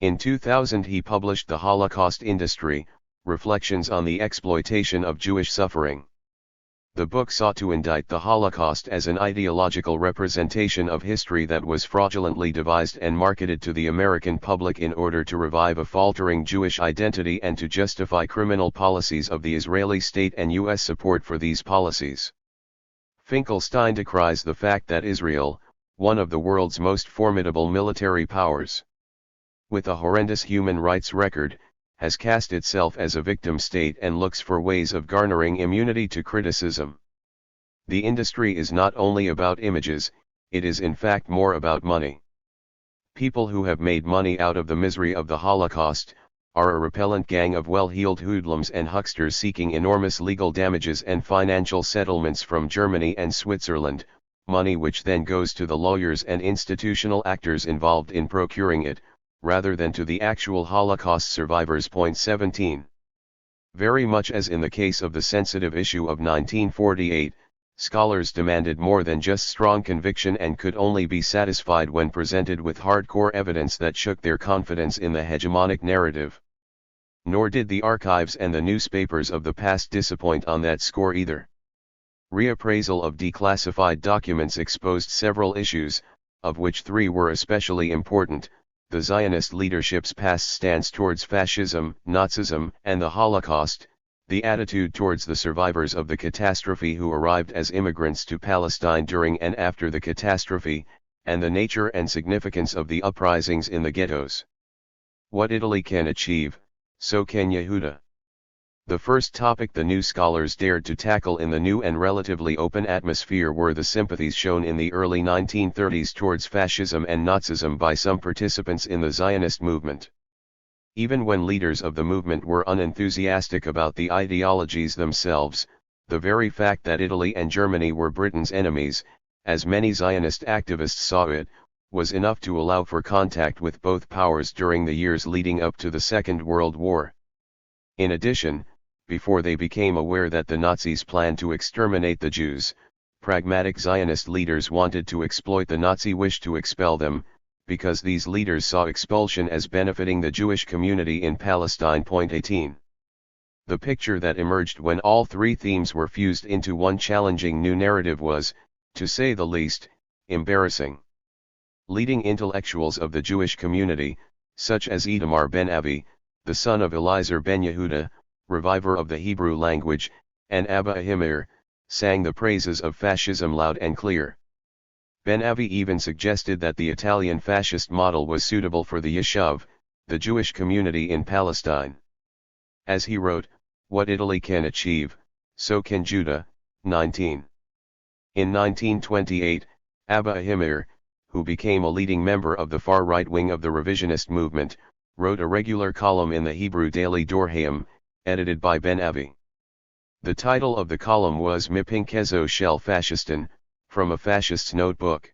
In 2000 he published The Holocaust Industry, Reflections on the Exploitation of Jewish Suffering. The book sought to indict the Holocaust as an ideological representation of history that was fraudulently devised and marketed to the American public in order to revive a faltering Jewish identity and to justify criminal policies of the Israeli state and U.S. support for these policies. Finkelstein decries the fact that Israel, one of the world's most formidable military powers, with a horrendous human rights record, has cast itself as a victim state and looks for ways of garnering immunity to criticism. The industry is not only about images, it is in fact more about money. People who have made money out of the misery of the Holocaust, are a repellent gang of well-heeled hoodlums and hucksters seeking enormous legal damages and financial settlements from Germany and Switzerland, money which then goes to the lawyers and institutional actors involved in procuring it, rather than to the actual Holocaust survivors. 17. Very much as in the case of the sensitive issue of 1948, scholars demanded more than just strong conviction and could only be satisfied when presented with hardcore evidence that shook their confidence in the hegemonic narrative. Nor did the archives and the newspapers of the past disappoint on that score either. Reappraisal of declassified documents exposed several issues, of which three were especially important: the Zionist leadership's past stance towards fascism, Nazism, and the Holocaust, the attitude towards the survivors of the catastrophe who arrived as immigrants to Palestine during and after the catastrophe, and the nature and significance of the uprisings in the ghettos. What Italy can achieve, so can Yehuda. The first topic the new scholars dared to tackle in the new and relatively open atmosphere were the sympathies shown in the early 1930s towards fascism and Nazism by some participants in the Zionist movement. Even when leaders of the movement were unenthusiastic about the ideologies themselves, the very fact that Italy and Germany were Britain's enemies, as many Zionist activists saw it, was enough to allow for contact with both powers during the years leading up to the Second World War. In addition, before they became aware that the Nazis planned to exterminate the Jews, pragmatic Zionist leaders wanted to exploit the Nazi wish to expel them, because these leaders saw expulsion as benefiting the Jewish community in Palestine. 18. The picture that emerged when all three themes were fused into one challenging new narrative was, to say the least, embarrassing. Leading intellectuals of the Jewish community, such as Itamar ben Avi, the son of Eliezer ben Yehuda, reviver of the Hebrew language, and Abba Ahimair, sang the praises of fascism loud and clear. Ben Avi even suggested that the Italian fascist model was suitable for the Yeshuv, the Jewish community in Palestine. As he wrote, "What Italy can achieve, so can Judah." 19. In 1928, Abba Ahimair, who became a leading member of the far right wing of the revisionist movement, wrote a regular column in the Hebrew daily Dor-Hayim, edited by Ben Avi. The title of the column was Mipinkezo Shel Fascistan, from a fascist's notebook.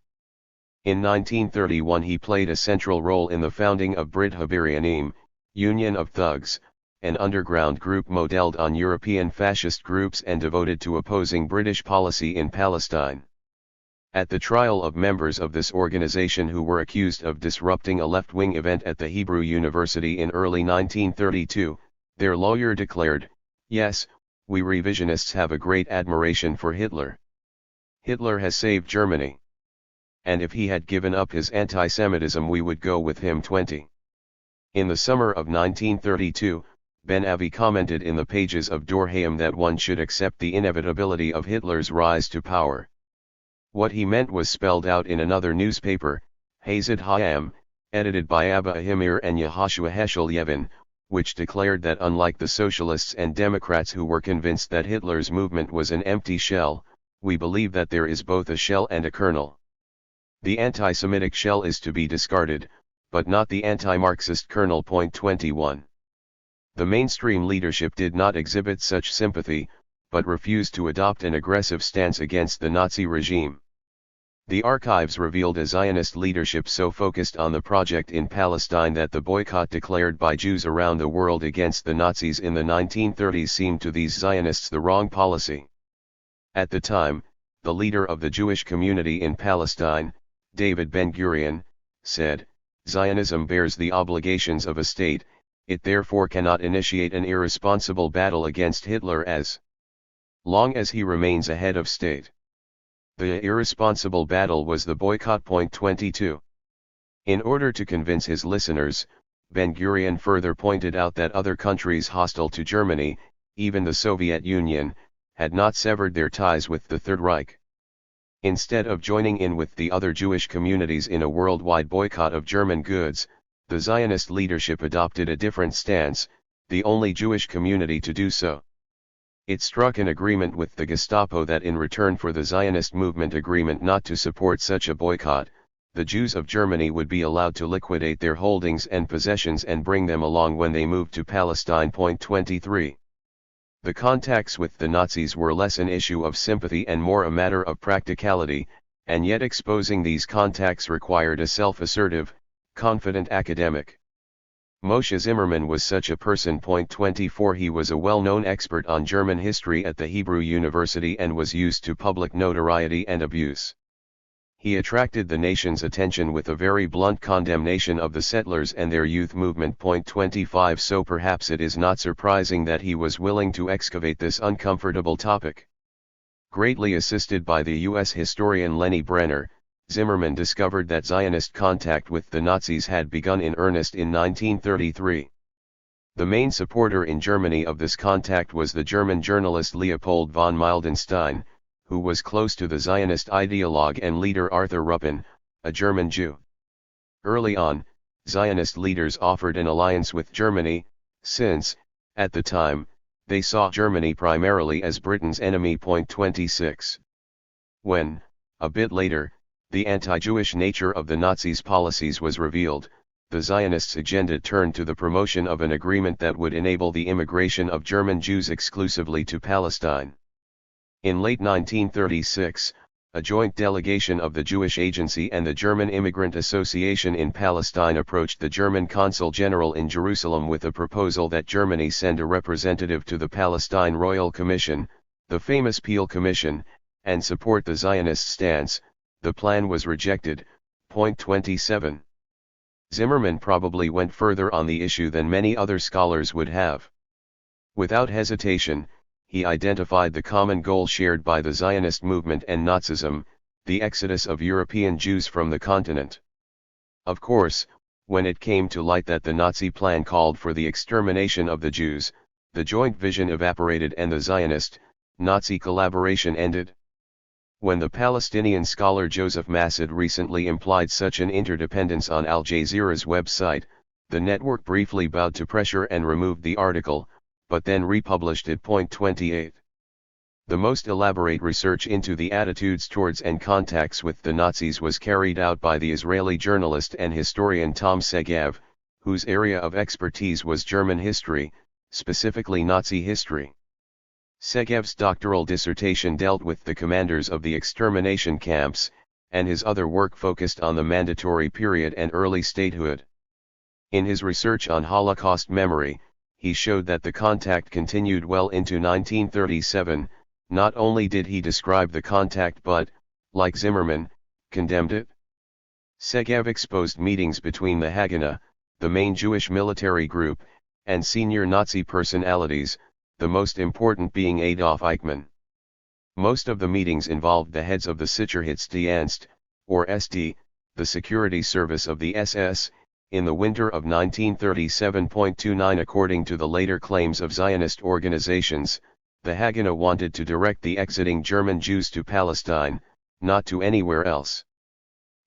In 1931 he played a central role in the founding of Brit Habiryanim, Union of Thugs, an underground group modeled on European fascist groups and devoted to opposing British policy in Palestine. At the trial of members of this organization who were accused of disrupting a left-wing event at the Hebrew University in early 1932, their lawyer declared, "Yes, we revisionists have a great admiration for Hitler. Hitler has saved Germany. And if he had given up his anti-Semitism we would go with him." 20. In the summer of 1932, Ben Avi commented in the pages of Dor-Hayim that one should accept the inevitability of Hitler's rise to power. What he meant was spelled out in another newspaper, Hazed Hayam, edited by Abba Ahimair and Yehoshua Heschel Yevin, which declared that unlike the socialists and Democrats who were convinced that Hitler's movement was an empty shell, we believe that there is both a shell and a kernel. The anti-Semitic shell is to be discarded, but not the anti-Marxist kernel. 21. The mainstream leadership did not exhibit such sympathy, but refused to adopt an aggressive stance against the Nazi regime. The archives revealed a Zionist leadership so focused on the project in Palestine that the boycott declared by Jews around the world against the Nazis in the 1930s seemed to these Zionists the wrong policy. At the time, the leader of the Jewish community in Palestine, David Ben-Gurion, said, Zionism bears the obligations of a state, it therefore cannot initiate an irresponsible battle against Hitler as long as he remains a head of state. The irresponsible battle was the boycott. 22. In order to convince his listeners, Ben-Gurion further pointed out that other countries hostile to Germany, even the Soviet Union, had not severed their ties with the Third Reich. Instead of joining in with the other Jewish communities in a worldwide boycott of German goods, the Zionist leadership adopted a different stance, the only Jewish community to do so. It struck an agreement with the Gestapo that in return for the Zionist movement agreement not to support such a boycott, the Jews of Germany would be allowed to liquidate their holdings and possessions and bring them along when they moved to Palestine. 23. The contacts with the Nazis were less an issue of sympathy and more a matter of practicality, and yet exposing these contacts required a self-assertive, confident academic. Moshe Zimmerman was such a person. 24 He was a well-known expert on German history at the Hebrew University and was used to public notoriety and abuse. He attracted the nation's attention with a very blunt condemnation of the settlers and their youth movement. 25 So perhaps it is not surprising that he was willing to excavate this uncomfortable topic. Greatly assisted by the U.S. historian Lenny Brenner, Zimmerman discovered that Zionist contact with the Nazis had begun in earnest in 1933. The main supporter in Germany of this contact was the German journalist Leopold von Mildenstein, who was close to the Zionist ideologue and leader Arthur Ruppin, a German Jew. Early on, Zionist leaders offered an alliance with Germany, since, at the time, they saw Germany primarily as Britain's enemy. 26. When, a bit later, the anti-Jewish nature of the Nazis' policies was revealed, the Zionists' agenda turned to the promotion of an agreement that would enable the immigration of German Jews exclusively to Palestine. In late 1936, a joint delegation of the Jewish Agency and the German Immigrant Association in Palestine approached the German Consul General in Jerusalem with a proposal that Germany send a representative to the Palestine Royal Commission, the famous Peel Commission, and support the Zionist stance. The plan was rejected. 27. Zimmerman probably went further on the issue than many other scholars would have. Without hesitation, he identified the common goal shared by the Zionist movement and Nazism, the exodus of European Jews from the continent. Of course, when it came to light that the Nazi plan called for the extermination of the Jews, the joint vision evaporated and the Zionist-Nazi collaboration ended. When the Palestinian scholar Joseph Massoud recently implied such an interdependence on Al Jazeera's website, the network briefly bowed to pressure and removed the article, but then republished it. 28. The most elaborate research into the attitudes towards and contacts with the Nazis was carried out by the Israeli journalist and historian Tom Segev, whose area of expertise was German history, specifically Nazi history. Segev's doctoral dissertation dealt with the commanders of the extermination camps, and his other work focused on the mandatory period and early statehood. In his research on Holocaust memory, he showed that the contact continued well into 1937. Not only did he describe the contact but, like Zimmerman, condemned it. Segev exposed meetings between the Haganah, the main Jewish military group, and senior Nazi personalities, the most important being Adolf Eichmann. Most of the meetings involved the heads of the Sicherheitsdienst, or SD, the security service of the SS, in the winter of 1937.29. According to the later claims of Zionist organizations, the Haganah wanted to direct the exiting German Jews to Palestine, not to anywhere else.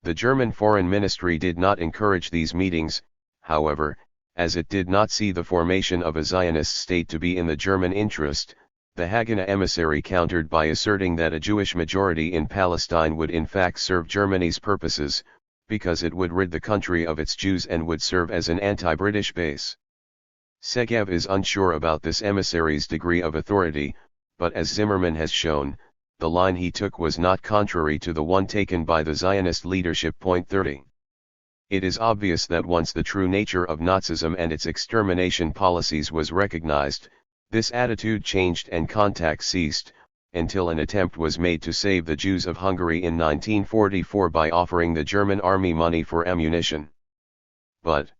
The German Foreign Ministry did not encourage these meetings, however, as it did not see the formation of a Zionist state to be in the German interest. The Haganah emissary countered by asserting that a Jewish majority in Palestine would in fact serve Germany's purposes, because it would rid the country of its Jews and would serve as an anti-British base. Segev is unsure about this emissary's degree of authority, but as Zimmerman has shown, the line he took was not contrary to the one taken by the Zionist leadership. 30. It is obvious that once the true nature of Nazism and its extermination policies was recognized, this attitude changed and contact ceased, until an attempt was made to save the Jews of Hungary in 1944 by offering the German army money for ammunition. But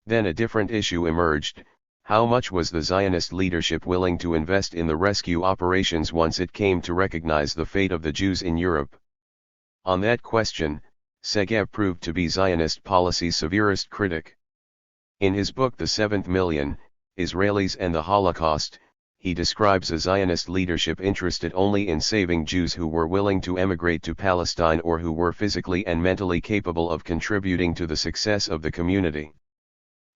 then a different issue emerged: how much was the Zionist leadership willing to invest in the rescue operations once it came to recognize the fate of the Jews in Europe? On that question, Segev proved to be Zionist policy's severest critic. In his book The 7th Million, Israelis and the Holocaust, he describes a Zionist leadership interested only in saving Jews who were willing to emigrate to Palestine or who were physically and mentally capable of contributing to the success of the community.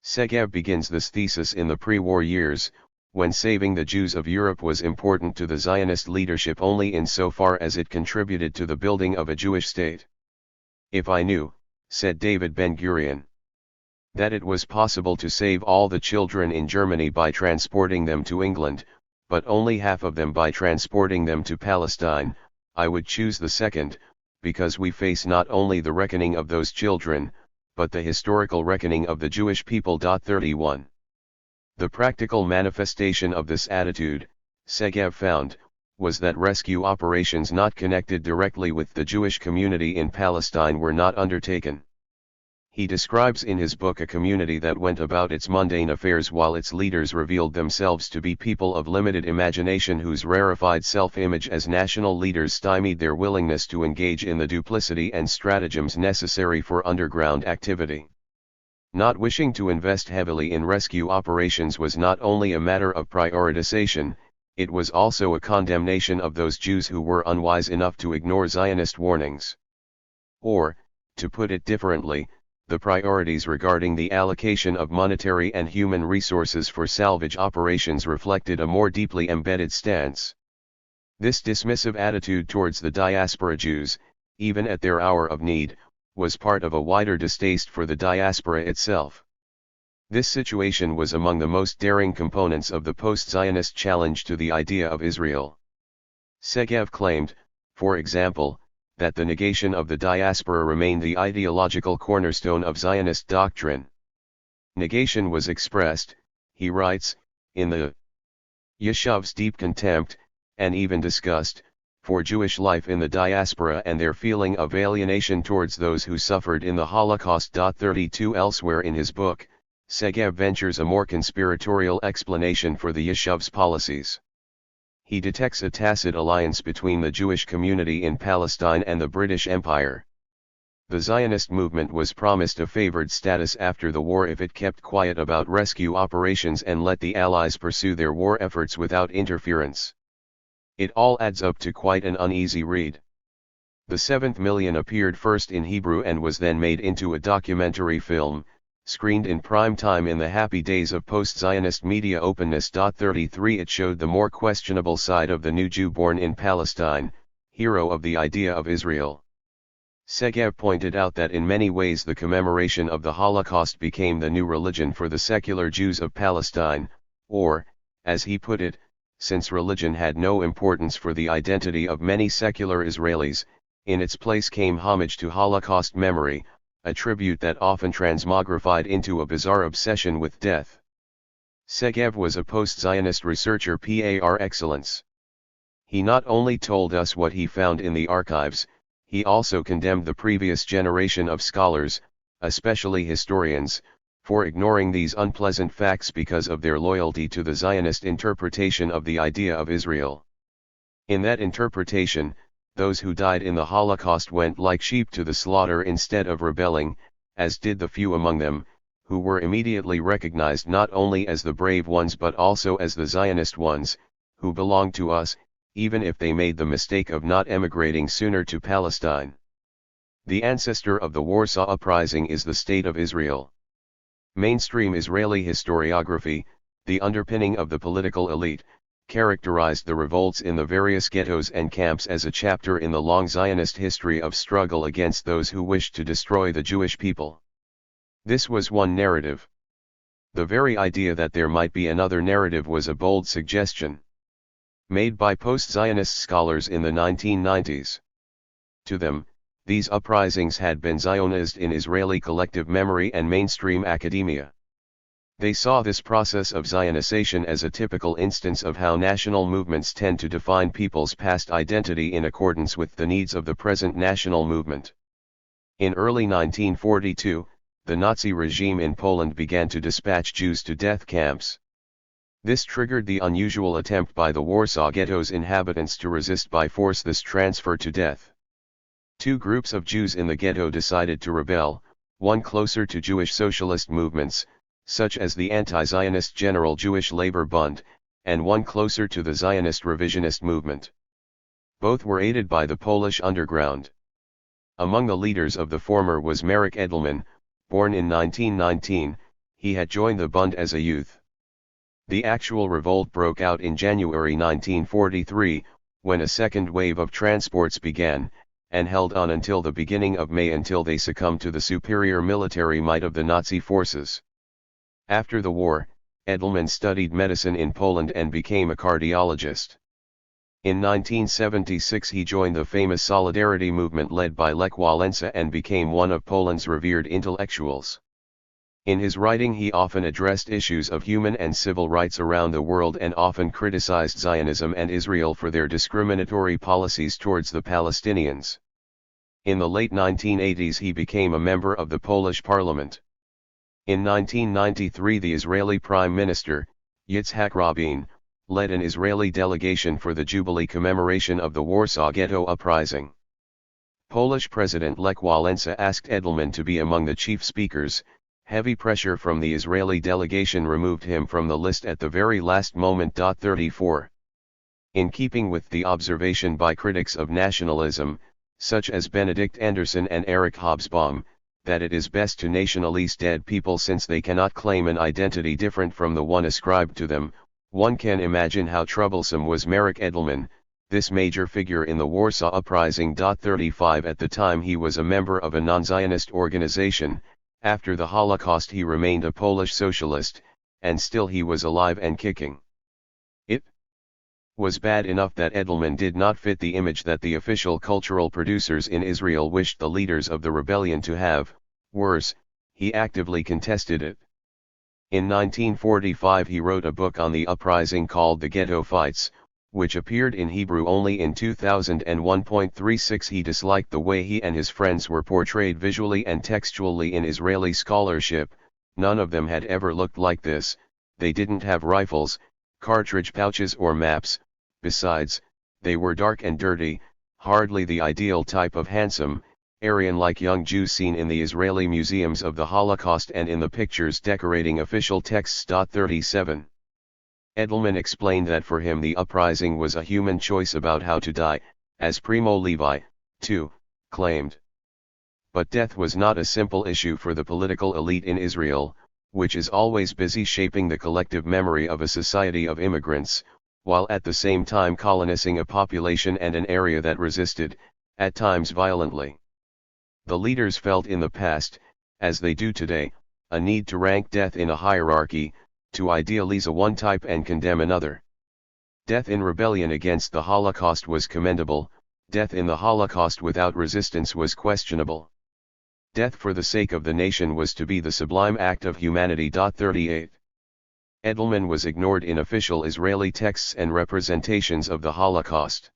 Segev begins this thesis in the pre-war years, when saving the Jews of Europe was important to the Zionist leadership only insofar as it contributed to the building of a Jewish state. "If I knew," said David Ben-Gurion, "that it was possible to save all the children in Germany by transporting them to England, but only half of them by transporting them to Palestine, I would choose the second, because we face not only the reckoning of those children, but the historical reckoning of the Jewish people." 31. The practical manifestation of this attitude, Segev found, was that rescue operations not connected directly with the Jewish community in Palestine were not undertaken. He describes in his book a community that went about its mundane affairs while its leaders revealed themselves to be people of limited imagination whose rarefied self-image as national leaders stymied their willingness to engage in the duplicity and stratagems necessary for underground activity. Not wishing to invest heavily in rescue operations was not only a matter of prioritization, it was also a condemnation of those Jews who were unwise enough to ignore Zionist warnings. Or, to put it differently, the priorities regarding the allocation of monetary and human resources for salvage operations reflected a more deeply embedded stance. This dismissive attitude towards the diaspora Jews, even at their hour of need, was part of a wider distaste for the diaspora itself. This situation was among the most daring components of the post-Zionist challenge to the idea of Israel. Segev claimed, for example, that the negation of the diaspora remained the ideological cornerstone of Zionist doctrine. Negation was expressed, he writes, in the Yeshuv's deep contempt, and even disgust, for Jewish life in the diaspora and their feeling of alienation towards those who suffered in the Holocaust. 32 Elsewhere in his book, Segev ventures a more conspiratorial explanation for the Yeshuv's policies. He detects a tacit alliance between the Jewish community in Palestine and the British Empire. The Zionist movement was promised a favored status after the war if it kept quiet about rescue operations and let the Allies pursue their war efforts without interference. It all adds up to quite an uneasy read. The 7th Million appeared first in Hebrew and was then made into a documentary film, screened in prime time in the happy days of post-Zionist media openness. 33 It showed the more questionable side of the new Jew born in Palestine, hero of the idea of Israel. Segev pointed out that in many ways the commemoration of the Holocaust became the new religion for the secular Jews of Palestine, or, as he put it, since religion had no importance for the identity of many secular Israelis, in its place came homage to Holocaust memory, a tribute that often transmogrified into a bizarre obsession with death. Segev was a post-Zionist researcher par excellence. He not only told us what he found in the archives, he also condemned the previous generation of scholars, especially historians, for ignoring these unpleasant facts because of their loyalty to the Zionist interpretation of the idea of Israel. In that interpretation, those who died in the Holocaust went like sheep to the slaughter instead of rebelling, as did the few among them, who were immediately recognized not only as the brave ones but also as the Zionist ones, who belonged to us, even if they made the mistake of not emigrating sooner to Palestine. The ancestor of the Warsaw Uprising is the State of Israel. Mainstream Israeli historiography, the underpinning of the political elite, characterized the revolts in the various ghettos and camps as a chapter in the long Zionist history of struggle against those who wished to destroy the Jewish people. This was one narrative. The very idea that there might be another narrative was a bold suggestion made by post-Zionist scholars in the 1990s. To them, these uprisings had been Zionized in Israeli collective memory and mainstream academia. They saw this process of Zionization as a typical instance of how national movements tend to define people's past identity in accordance with the needs of the present national movement. In early 1942, the Nazi regime in Poland began to dispatch Jews to death camps. This triggered the unusual attempt by the Warsaw Ghetto's inhabitants to resist by force this transfer to death. Two groups of Jews in the ghetto decided to rebel, one closer to Jewish socialist movements, such as the anti-Zionist General Jewish Labor Bund, and one closer to the Zionist revisionist movement. Both were aided by the Polish underground. Among the leaders of the former was Marek Edelman, born in 1919, he had joined the Bund as a youth. The actual revolt broke out in January 1943, when a second wave of transports began, and held on until the beginning of May until they succumbed to the superior military might of the Nazi forces. After the war, Edelman studied medicine in Poland and became a cardiologist. In 1976 he joined the famous Solidarity movement led by Lech Wałęsa and became one of Poland's revered intellectuals. In his writing he often addressed issues of human and civil rights around the world and often criticized Zionism and Israel for their discriminatory policies towards the Palestinians. In the late 1980s he became a member of the Polish parliament. In 1993 the Israeli Prime Minister, Yitzhak Rabin, led an Israeli delegation for the Jubilee commemoration of the Warsaw Ghetto Uprising. Polish President Lech Wałęsa asked Edelman to be among the chief speakers. Heavy pressure from the Israeli delegation removed him from the list at the very last moment. 34. In keeping with the observation by critics of nationalism, such as Benedict Anderson and Eric Hobsbawm, that it is best to nationalise dead people since they cannot claim an identity different from the one ascribed to them, one can imagine how troublesome was Marek Edelman, this major figure in the Warsaw Uprising. 35 At the time he was a member of a non-Zionist organization. After the Holocaust he remained a Polish socialist, and still he was alive and kicking. It was bad enough that Edelman did not fit the image that the official cultural producers in Israel wished the leaders of the rebellion to have. Worse, he actively contested it. In 1945 he wrote a book on the uprising called The Ghetto Fights, which appeared in Hebrew only in 2001.36. He disliked the way he and his friends were portrayed visually and textually in Israeli scholarship. None of them had ever looked like this. They didn't have rifles, cartridge pouches or maps. Besides, they were dark and dirty, hardly the ideal type of handsome, Aryan-like young Jews seen in the Israeli museums of the Holocaust and in the pictures decorating official texts. 37. Edelman explained that for him the uprising was a human choice about how to die, as Primo Levi, too, claimed. But death was not a simple issue for the political elite in Israel, which is always busy shaping the collective memory of a society of immigrants, while at the same time colonizing a population and an area that resisted, at times violently. The leaders felt in the past, as they do today, a need to rank death in a hierarchy, to idealize one type and condemn another. Death in rebellion against the Holocaust was commendable, death in the Holocaust without resistance was questionable. Death for the sake of the nation was to be the sublime act of humanity. 38. Edelman was ignored in official Israeli texts and representations of the Holocaust.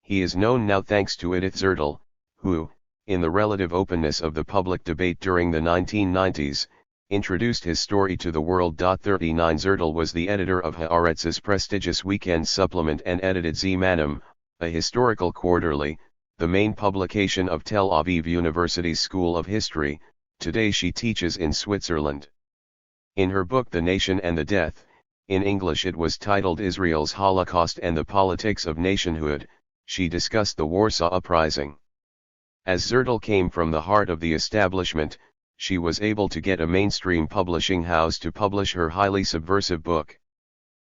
He is known now thanks to Edith Zertel, who, in the relative openness of the public debate during the 1990s, introduced his story to the world. 39 Zertel was the editor of Haaretz's prestigious weekend supplement and edited Zmanim, a historical quarterly, the main publication of Tel Aviv University's School of History. Today she teaches in Switzerland. In her book The Nation and the Death, in English it was titled Israel's Holocaust and the Politics of Nationhood, she discussed the Warsaw Uprising. As Zertel came from the heart of the establishment, she was able to get a mainstream publishing house to publish her highly subversive book.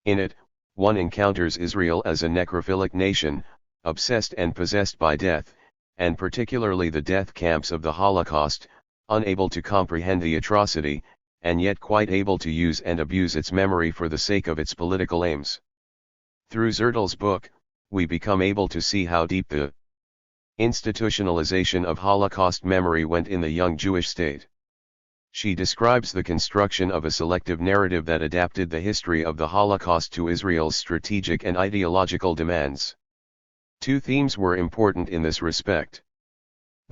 In it, one encounters Israel as a necrophilic nation, obsessed and possessed by death, and particularly the death camps of the Holocaust, unable to comprehend the atrocity, and yet quite able to use and abuse its memory for the sake of its political aims. Through Zertel's book, we become able to see how deep the institutionalization of Holocaust memory went in the young Jewish state. She describes the construction of a selective narrative that adapted the history of the Holocaust to Israel's strategic and ideological demands. Two themes were important in this respect.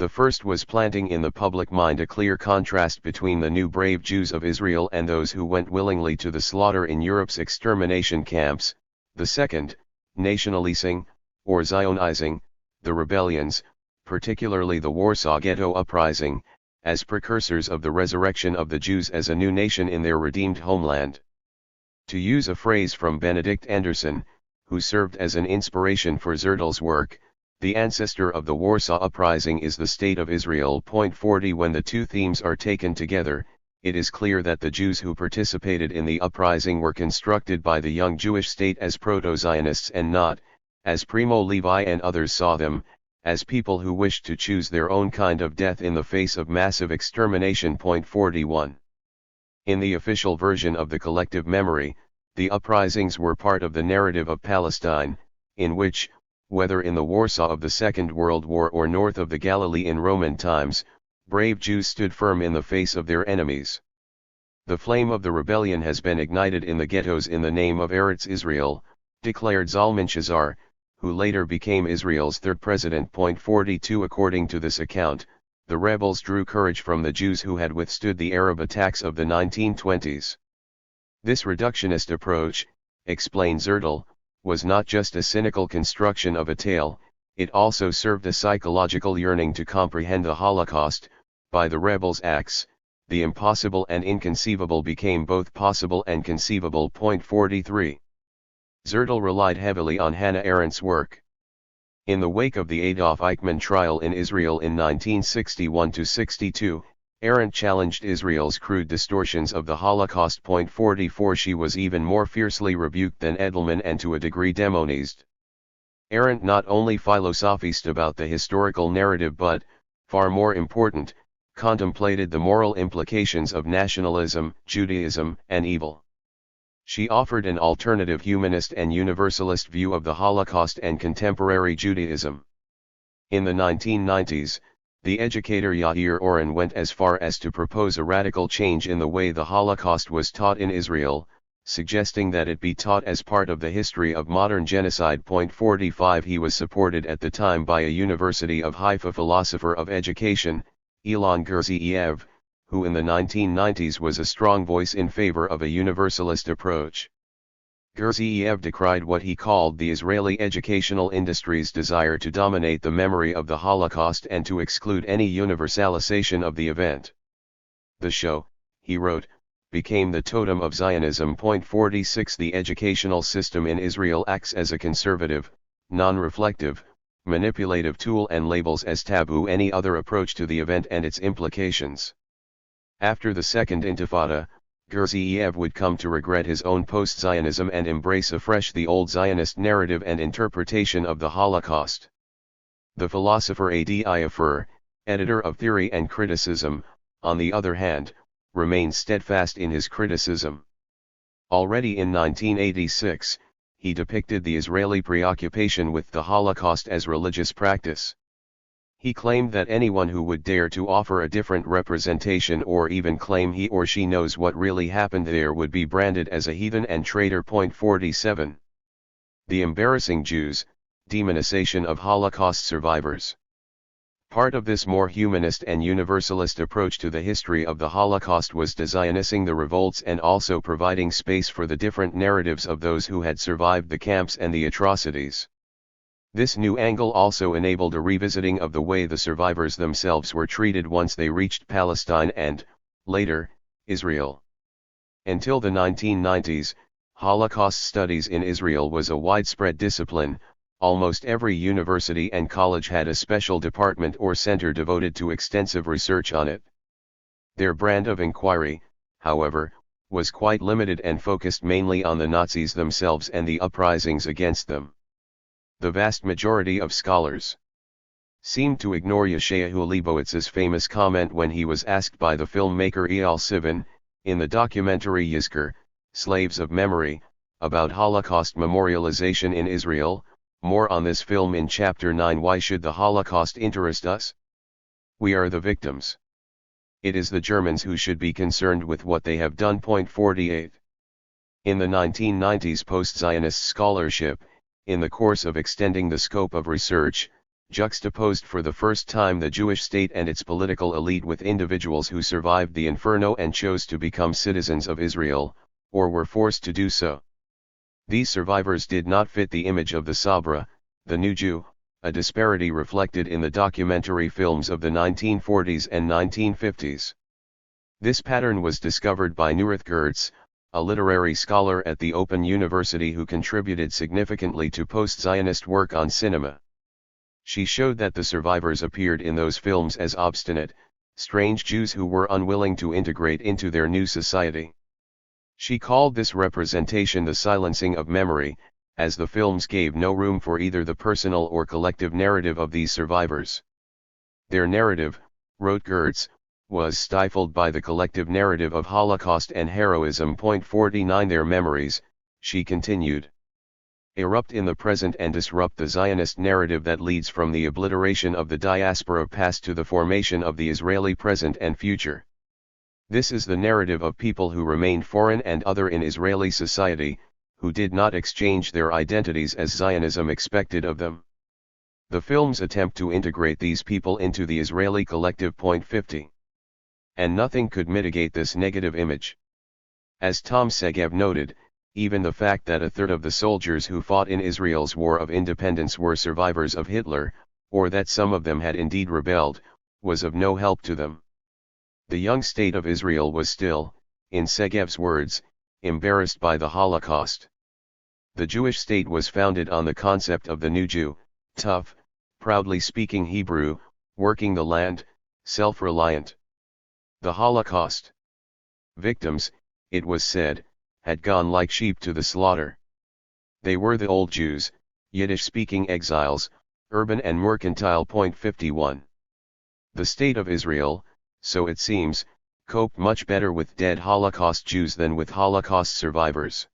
The first was planting in the public mind a clear contrast between the new brave Jews of Israel and those who went willingly to the slaughter in Europe's extermination camps. The second, nationalizing, or Zionizing, the rebellions, particularly the Warsaw Ghetto Uprising, as precursors of the resurrection of the Jews as a new nation in their redeemed homeland. To use a phrase from Benedict Anderson, who served as an inspiration for Zertl's work, the ancestor of the Warsaw Uprising is the State of Israel. 40 When the two themes are taken together, it is clear that the Jews who participated in the uprising were constructed by the young Jewish state as proto-Zionists and not, as Primo Levi and others saw them, as people who wished to choose their own kind of death in the face of massive extermination. 41. In the official version of the collective memory, the uprisings were part of the narrative of Palestine, in which, whether in the Warsaw of the Second World War or north of the Galilee in Roman times, brave Jews stood firm in the face of their enemies. The flame of the rebellion has been ignited in the ghettos in the name of Eretz Israel, declared Zalman Shazar, who later became Israel's third president. 42 According to this account, the rebels drew courage from the Jews who had withstood the Arab attacks of the 1920s. This reductionist approach, explained Zertl, was not just a cynical construction of a tale, it also served a psychological yearning to comprehend the Holocaust. By the rebels' acts, the impossible and inconceivable became both possible and conceivable. 43. Zertl relied heavily on Hannah Arendt's work. In the wake of the Adolf Eichmann trial in Israel in 1961-62, Arendt challenged Israel's crude distortions of the Holocaust. 44 She was even more fiercely rebuked than Edelman and to a degree demonized. Arendt not only philosophized about the historical narrative but, far more important, contemplated the moral implications of nationalism, Judaism, and evil. She offered an alternative humanist and universalist view of the Holocaust and contemporary Judaism. In the 1990s, the educator Yair Oren went as far as to propose a radical change in the way the Holocaust was taught in Israel, suggesting that it be taught as part of the history of modern genocide. 45 He was supported at the time by a University of Haifa philosopher of education, Ilan Gerziev, who in the 1990s was a strong voice in favor of a universalist approach. Gerziev decried what he called the Israeli educational industry's desire to dominate the memory of the Holocaust and to exclude any universalization of the event. The show, he wrote, became the totem of Zionism. 46 The educational system in Israel acts as a conservative, non-reflective, manipulative tool and labels as taboo any other approach to the event and its implications. After the Second Intifada, Gerziev would come to regret his own post-Zionism and embrace afresh the old Zionist narrative and interpretation of the Holocaust. The philosopher Adi Ofer, editor of Theory and Criticism, on the other hand, remained steadfast in his criticism. Already in 1986, he depicted the Israeli preoccupation with the Holocaust as religious practice. He claimed that anyone who would dare to offer a different representation or even claim he or she knows what really happened there would be branded as a heathen and traitor. 47. The embarrassing Jews, demonization of Holocaust survivors. Part of this more humanist and universalist approach to the history of the Holocaust was de-Zionizing the revolts and also providing space for the different narratives of those who had survived the camps and the atrocities. This new angle also enabled a revisiting of the way the survivors themselves were treated once they reached Palestine and, later, Israel. Until the 1990s, Holocaust studies in Israel was a widespread discipline. Almost every university and college had a special department or center devoted to extensive research on it. Their brand of inquiry, however, was quite limited and focused mainly on the Nazis themselves and the uprisings against them. The vast majority of scholars seemed to ignore Yeshayahu Leibowitz's famous comment when he was asked by the filmmaker Eyal Sivan, in the documentary Yizkor, Slaves of Memory, about Holocaust memorialization in Israel. More on this film in Chapter 9. Why should the Holocaust interest us? We are the victims. It is the Germans who should be concerned with what they have done. 48. In the 1990s post-Zionist scholarship, in the course of extending the scope of research, juxtaposed for the first time the Jewish state and its political elite with individuals who survived the inferno and chose to become citizens of Israel, or were forced to do so. These survivors did not fit the image of the Sabra, the new Jew, a disparity reflected in the documentary films of the 1940s and 1950s. This pattern was discovered by Nurit Gertz, a literary scholar at the Open University who contributed significantly to post-Zionist work on cinema. She showed that the survivors appeared in those films as obstinate, strange Jews who were unwilling to integrate into their new society. She called this representation the silencing of memory, as the films gave no room for either the personal or collective narrative of these survivors. Their narrative, wrote Gertz, was stifled by the collective narrative of Holocaust and heroism. 49 Their memories, she continued, erupt in the present and disrupt the Zionist narrative that leads from the obliteration of the diaspora past to the formation of the Israeli present and future. This is the narrative of people who remained foreign and other in Israeli society, who did not exchange their identities as Zionism expected of them. The films attempt to integrate these people into the Israeli collective. 50. And nothing could mitigate this negative image. As Tom Segev noted, even the fact that a third of the soldiers who fought in Israel's War of Independence were survivors of Hitler, or that some of them had indeed rebelled, was of no help to them. The young state of Israel was still, in Segev's words, embarrassed by the Holocaust. The Jewish state was founded on the concept of the new Jew, tough, proudly speaking Hebrew, working the land, self-reliant. The Holocaust victims, it was said, had gone like sheep to the slaughter. They were the old Jews, Yiddish-speaking exiles, urban and mercantile. 51. The state of Israel, so it seems, coped much better with dead Holocaust Jews than with Holocaust survivors.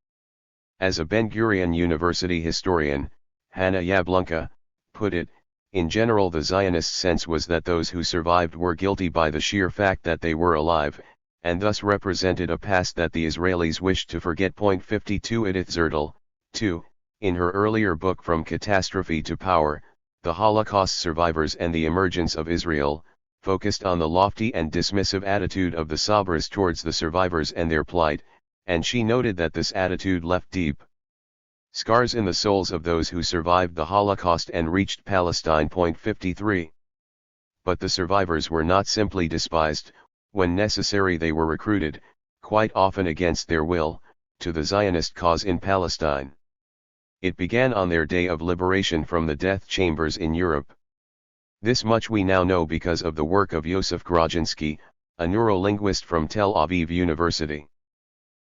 As a Ben-Gurion University historian, Hannah Yablonka, put it, in general the Zionist sense was that those who survived were guilty by the sheer fact that they were alive, and thus represented a past that the Israelis wished to forget. 52 Edith Zertel, too, in her earlier book From Catastrophe to Power, The Holocaust Survivors and the Emergence of Israel, focused on the lofty and dismissive attitude of the Sabras towards the survivors and their plight, and she noted that this attitude left deep scars in the souls of those who survived the Holocaust and reached Palestine. 53. But the survivors were not simply despised. When necessary they were recruited, quite often against their will, to the Zionist cause in Palestine. It began on their day of liberation from the death chambers in Europe. This much we now know because of the work of Yosef Grodzinsky, a neurolinguist from Tel Aviv University.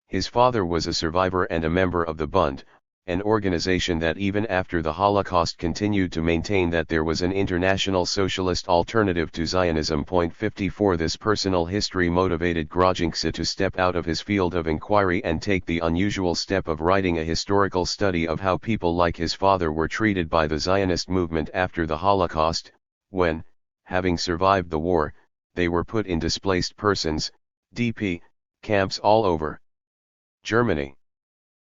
His father was a survivor and a member of the Bund, an organization that even after the Holocaust continued to maintain that there was an international socialist alternative to Zionism. 54 This personal history motivated Grodzinsky to step out of his field of inquiry and take the unusual step of writing a historical study of how people like his father were treated by the Zionist movement after the Holocaust, when, having survived the war, they were put in displaced persons, DP, camps all over Germany.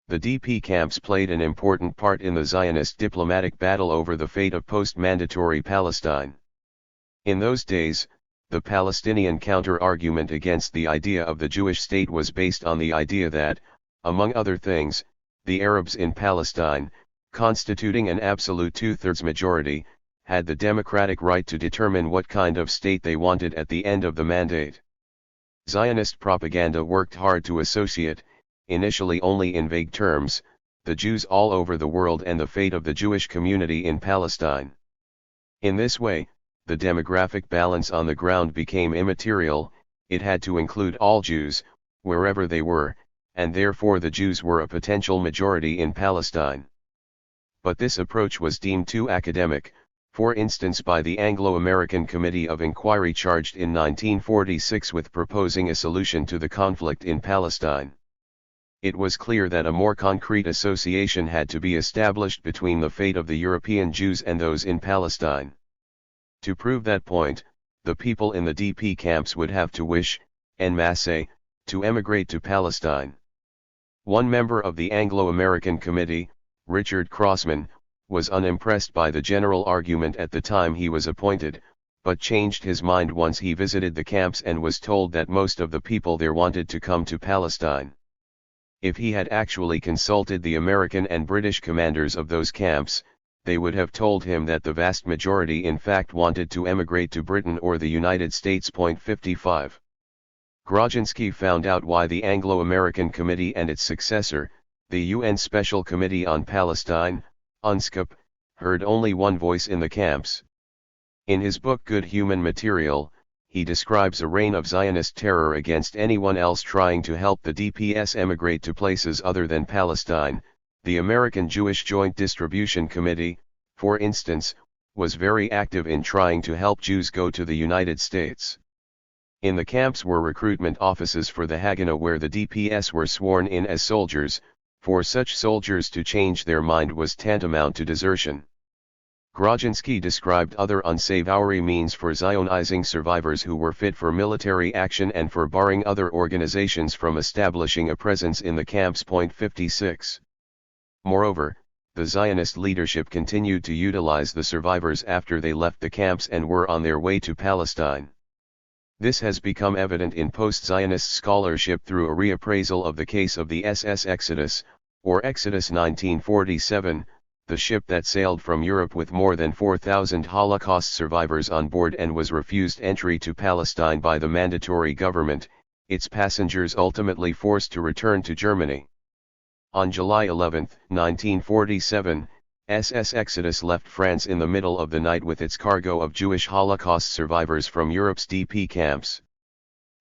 The DP camps played an important part in the Zionist diplomatic battle over the fate of post-mandatory Palestine. In those days, the Palestinian counter-argument against the idea of the Jewish state was based on the idea that, among other things, the Arabs in Palestine, constituting an absolute two-thirds majority, had the democratic right to determine what kind of state they wanted at the end of the mandate. Zionist propaganda worked hard to associate, initially only in vague terms, the Jews all over the world and the fate of the Jewish community in Palestine. In this way, the demographic balance on the ground became immaterial, it had to include all Jews, wherever they were, and therefore the Jews were a potential majority in Palestine. But this approach was deemed too academic, for instance by the Anglo-American Committee of Inquiry charged in 1946 with proposing a solution to the conflict in Palestine. It was clear that a more concrete association had to be established between the fate of the European Jews and those in Palestine. To prove that point, the people in the DP camps would have to wish, en masse, to emigrate to Palestine. One member of the Anglo-American Committee, Richard Crossman, was unimpressed by the general argument at the time he was appointed, but changed his mind once he visited the camps and was told that most of the people there wanted to come to Palestine. If he had actually consulted the American and British commanders of those camps, they would have told him that the vast majority in fact wanted to emigrate to Britain or the United States. 55. Grodziński found out why the Anglo-American Committee and its successor, the UN Special Committee on Palestine, UNSCOP, heard only one voice in the camps. In his book Good Human Material, he describes a reign of Zionist terror against anyone else trying to help the DPS emigrate to places other than Palestine. The American Jewish Joint Distribution Committee, for instance, was very active in trying to help Jews go to the United States. In the camps were recruitment offices for the Haganah where the DPS were sworn in as soldiers. For such soldiers to change their mind was tantamount to desertion. Grodziński described other unsavory means for Zionizing survivors who were fit for military action and for barring other organizations from establishing a presence in the camps. 56. Moreover, the Zionist leadership continued to utilize the survivors after they left the camps and were on their way to Palestine. This has become evident in post-Zionist scholarship through a reappraisal of the case of the SS Exodus, or Exodus 1947, the ship that sailed from Europe with more than 4,000 Holocaust survivors on board and was refused entry to Palestine by the mandatory government, its passengers ultimately forced to return to Germany. On July 11, 1947, SS Exodus left France in the middle of the night with its cargo of Jewish Holocaust survivors from Europe's DP camps.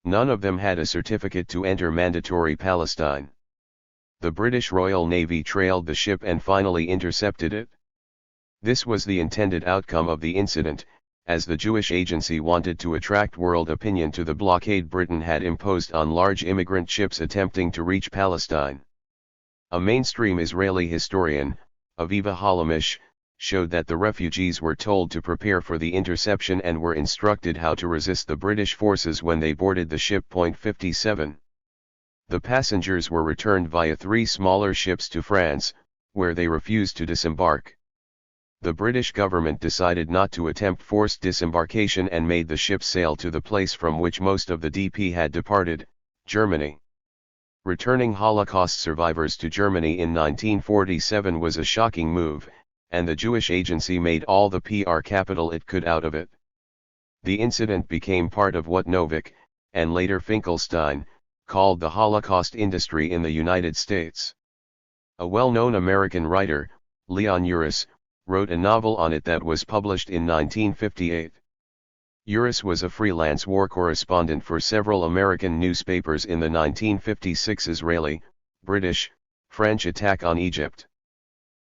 None of them had a certificate to enter mandatory Palestine. The British Royal Navy trailed the ship and finally intercepted it. This was the intended outcome of the incident, as the Jewish Agency wanted to attract world opinion to the blockade Britain had imposed on large immigrant ships attempting to reach Palestine. A mainstream Israeli historian, Aviva Halamish, showed that the refugees were told to prepare for the interception and were instructed how to resist the British forces when they boarded the ship. 57. The passengers were returned via 3 smaller ships to France, where they refused to disembark. The British government decided not to attempt forced disembarkation and made the ships sail to the place from which most of the DP had departed, Germany. Returning Holocaust survivors to Germany in 1947 was a shocking move, and the Jewish Agency made all the PR capital it could out of it. The incident became part of what Novick, and later Finkelstein, called the Holocaust industry in the United States. A well-known American writer, Leon Uris, wrote a novel on it that was published in 1958. Uris was a freelance war correspondent for several American newspapers in the 1956 Israeli, British, French attack on Egypt.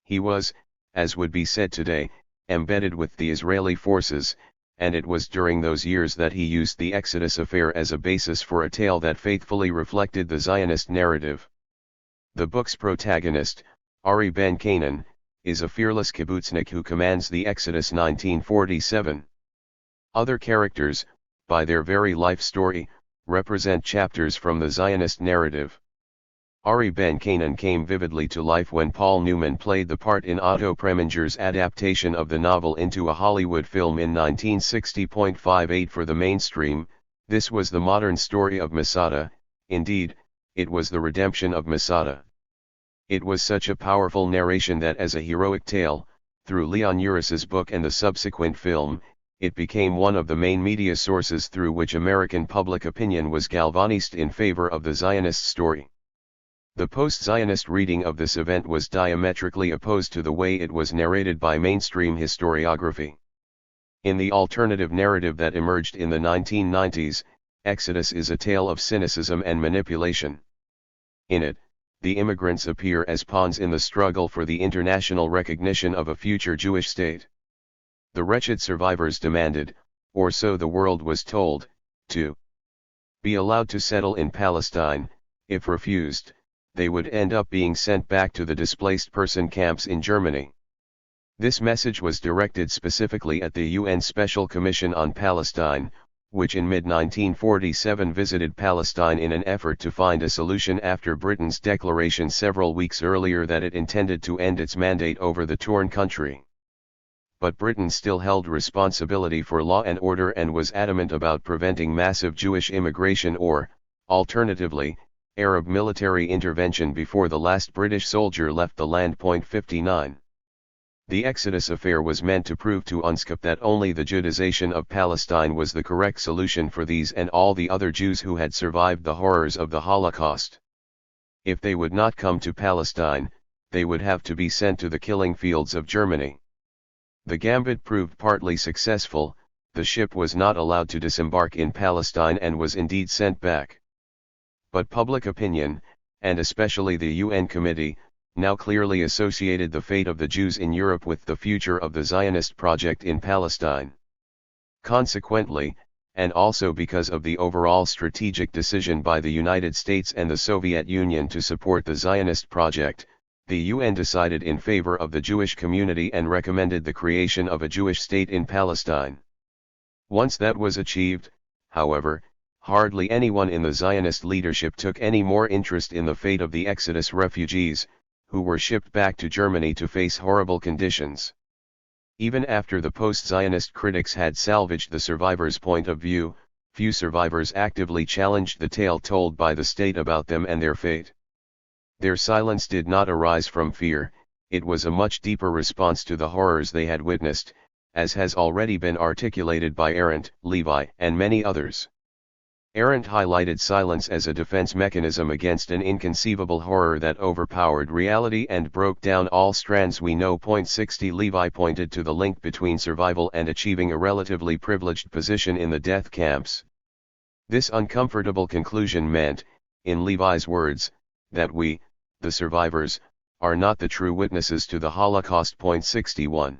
He was, as would be said today, embedded with the Israeli forces, and it was during those years that he used the Exodus affair as a basis for a tale that faithfully reflected the Zionist narrative. The book's protagonist, Ari Ben Canaan, is a fearless kibbutznik who commands the Exodus 1947. Other characters, by their very life story, represent chapters from the Zionist narrative. Ari Ben Canaan came vividly to life when Paul Newman played the part in Otto Preminger's adaptation of the novel into a Hollywood film in 1960.58 for the mainstream. This was the modern story of Masada. Indeed, it was the redemption of Masada. It was such a powerful narration that as a heroic tale, through Leon Uris's book and the subsequent film, it became one of the main media sources through which American public opinion was galvanized in favor of the Zionist story. The post-Zionist reading of this event was diametrically opposed to the way it was narrated by mainstream historiography. In the alternative narrative that emerged in the 1990s, Exodus is a tale of cynicism and manipulation. In it, the immigrants appear as pawns in the struggle for the international recognition of a future Jewish state. The wretched survivors demanded, or so the world was told, to be allowed to settle in Palestine. If refused, they would end up being sent back to the displaced person camps in Germany. This message was directed specifically at the UN Special Commission on Palestine, which in mid-1947 visited Palestine in an effort to find a solution after Britain's declaration several weeks earlier that it intended to end its mandate over the torn country. But Britain still held responsibility for law and order and was adamant about preventing massive Jewish immigration or, alternatively, Arab military intervention before the last British soldier left the land. 59. The Exodus affair was meant to prove to UNSCOP that only the Judaization of Palestine was the correct solution for these and all the other Jews who had survived the horrors of the Holocaust. If they would not come to Palestine, they would have to be sent to the killing fields of Germany. The gambit proved partly successful. The ship was not allowed to disembark in Palestine and was indeed sent back. But public opinion, and especially the UN Committee, now clearly associated the fate of the Jews in Europe with the future of the Zionist project in Palestine. Consequently, and also because of the overall strategic decision by the United States and the Soviet Union to support the Zionist project, the UN decided in favor of the Jewish community and recommended the creation of a Jewish state in Palestine. Once that was achieved, however, hardly anyone in the Zionist leadership took any more interest in the fate of the Exodus refugees, who were shipped back to Germany to face horrible conditions. Even after the post-Zionist critics had salvaged the survivors' point of view, few survivors actively challenged the tale told by the state about them and their fate. Their silence did not arise from fear, it was a much deeper response to the horrors they had witnessed, as has already been articulated by Arendt, Levi, and many others. Arendt highlighted silence as a defense mechanism against an inconceivable horror that overpowered reality and broke down all strands we know. 60 Levi pointed to the link between survival and achieving a relatively privileged position in the death camps. This uncomfortable conclusion meant, in Levi's words, that we, the survivors, are not the true witnesses to the Holocaust. 61.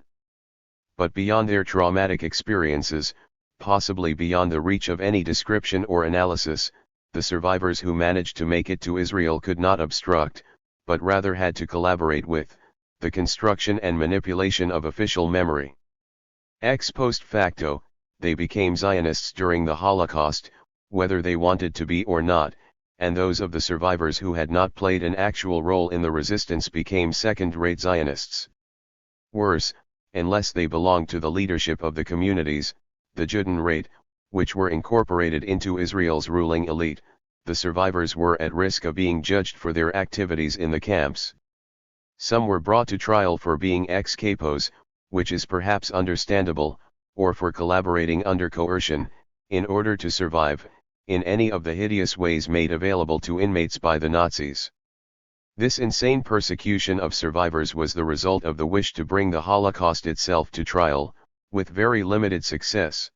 But beyond their traumatic experiences, possibly beyond the reach of any description or analysis, the survivors who managed to make it to Israel could not obstruct, but rather had to collaborate with, the construction and manipulation of official memory. Ex post facto, they became Zionists during the Holocaust, whether they wanted to be or not, and those of the survivors who had not played an actual role in the resistance became second-rate Zionists. Worse, unless they belonged to the leadership of the communities, the Judenrat, which were incorporated into Israel's ruling elite, the survivors were at risk of being judged for their activities in the camps. Some were brought to trial for being ex-capos, which is perhaps understandable, or for collaborating under coercion, in order to survive, in any of the hideous ways made available to inmates by the Nazis. This insane persecution of survivors was the result of the wish to bring the Holocaust itself to trial, with very limited success.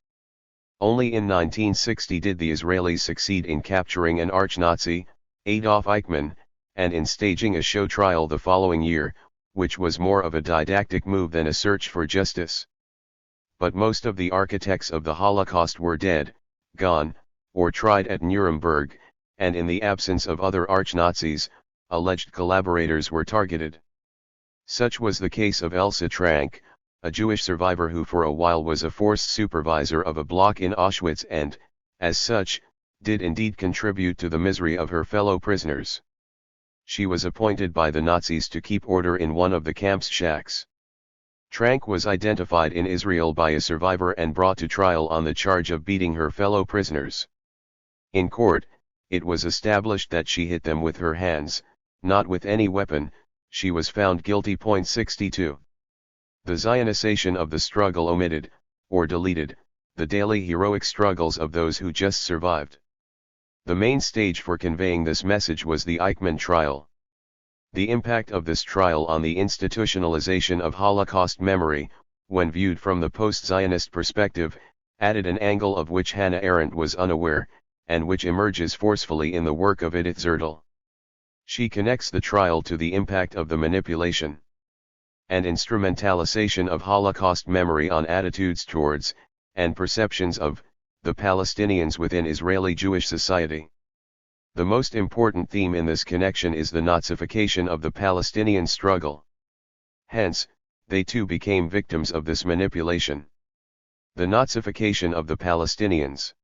Only in 1960 did the Israelis succeed in capturing an arch-Nazi, Adolf Eichmann, and in staging a show trial the following year, which was more of a didactic move than a search for justice. But most of the architects of the Holocaust were dead, gone, or tried at Nuremberg, and in the absence of other arch-Nazis, alleged collaborators were targeted. Such was the case of Elsa Trank, a Jewish survivor who for a while was a forced supervisor of a block in Auschwitz and, as such, did indeed contribute to the misery of her fellow prisoners. She was appointed by the Nazis to keep order in one of the camp's shacks. Trank was identified in Israel by a survivor and brought to trial on the charge of beating her fellow prisoners. In court, it was established that she hit them with her hands, not with any weapon. She was found guilty. 62. The Zionization of the struggle omitted, or deleted, the daily heroic struggles of those who just survived. The main stage for conveying this message was the Eichmann trial. The impact of this trial on the institutionalization of Holocaust memory, when viewed from the post-Zionist perspective, added an angle of which Hannah Arendt was unaware, and which emerges forcefully in the work of Edith Zertel. She connects the trial to the impact of the manipulation and instrumentalization of Holocaust memory on attitudes towards, and perceptions of, the Palestinians within Israeli Jewish society. The most important theme in this connection is the Nazification of the Palestinian struggle. Hence, they too became victims of this manipulation. The Nazification of the Palestinians.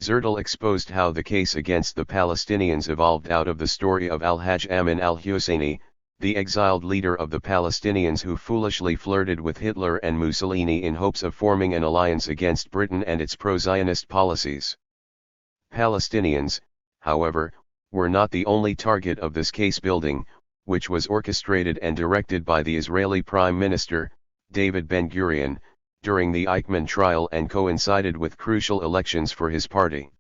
Zertel exposed how the case against the Palestinians evolved out of the story of Al-Hajj Amin al-Husseini, the exiled leader of the Palestinians who foolishly flirted with Hitler and Mussolini in hopes of forming an alliance against Britain and its pro-Zionist policies. Palestinians, however, were not the only target of this case building, which was orchestrated and directed by the Israeli Prime Minister, David Ben-Gurion, during the Eichmann trial and coincided with crucial elections for his party.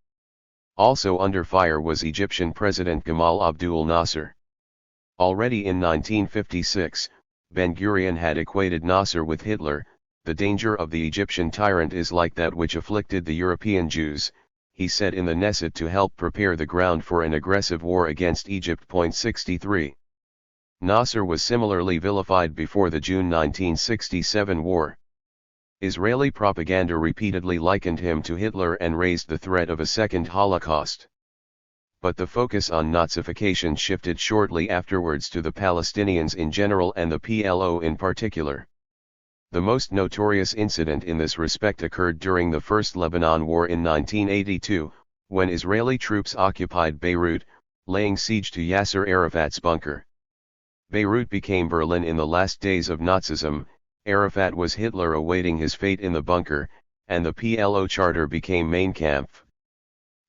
Also under fire was Egyptian President Gamal Abdul Nasser. Already in 1956, Ben-Gurion had equated Nasser with Hitler. The danger of the Egyptian tyrant is like that which afflicted the European Jews, he said in the Knesset to help prepare the ground for an aggressive war against Egypt. 63. Nasser was similarly vilified before the June 1967 war. Israeli propaganda repeatedly likened him to Hitler and raised the threat of a second Holocaust. But the focus on Nazification shifted shortly afterwards to the Palestinians in general and the PLO in particular. The most notorious incident in this respect occurred during the First Lebanon War in 1982, when Israeli troops occupied Beirut, laying siege to Yasser Arafat's bunker. Beirut became Berlin in the last days of Nazism. Arafat was Hitler awaiting his fate in the bunker, and the PLO charter became Mein Kampf.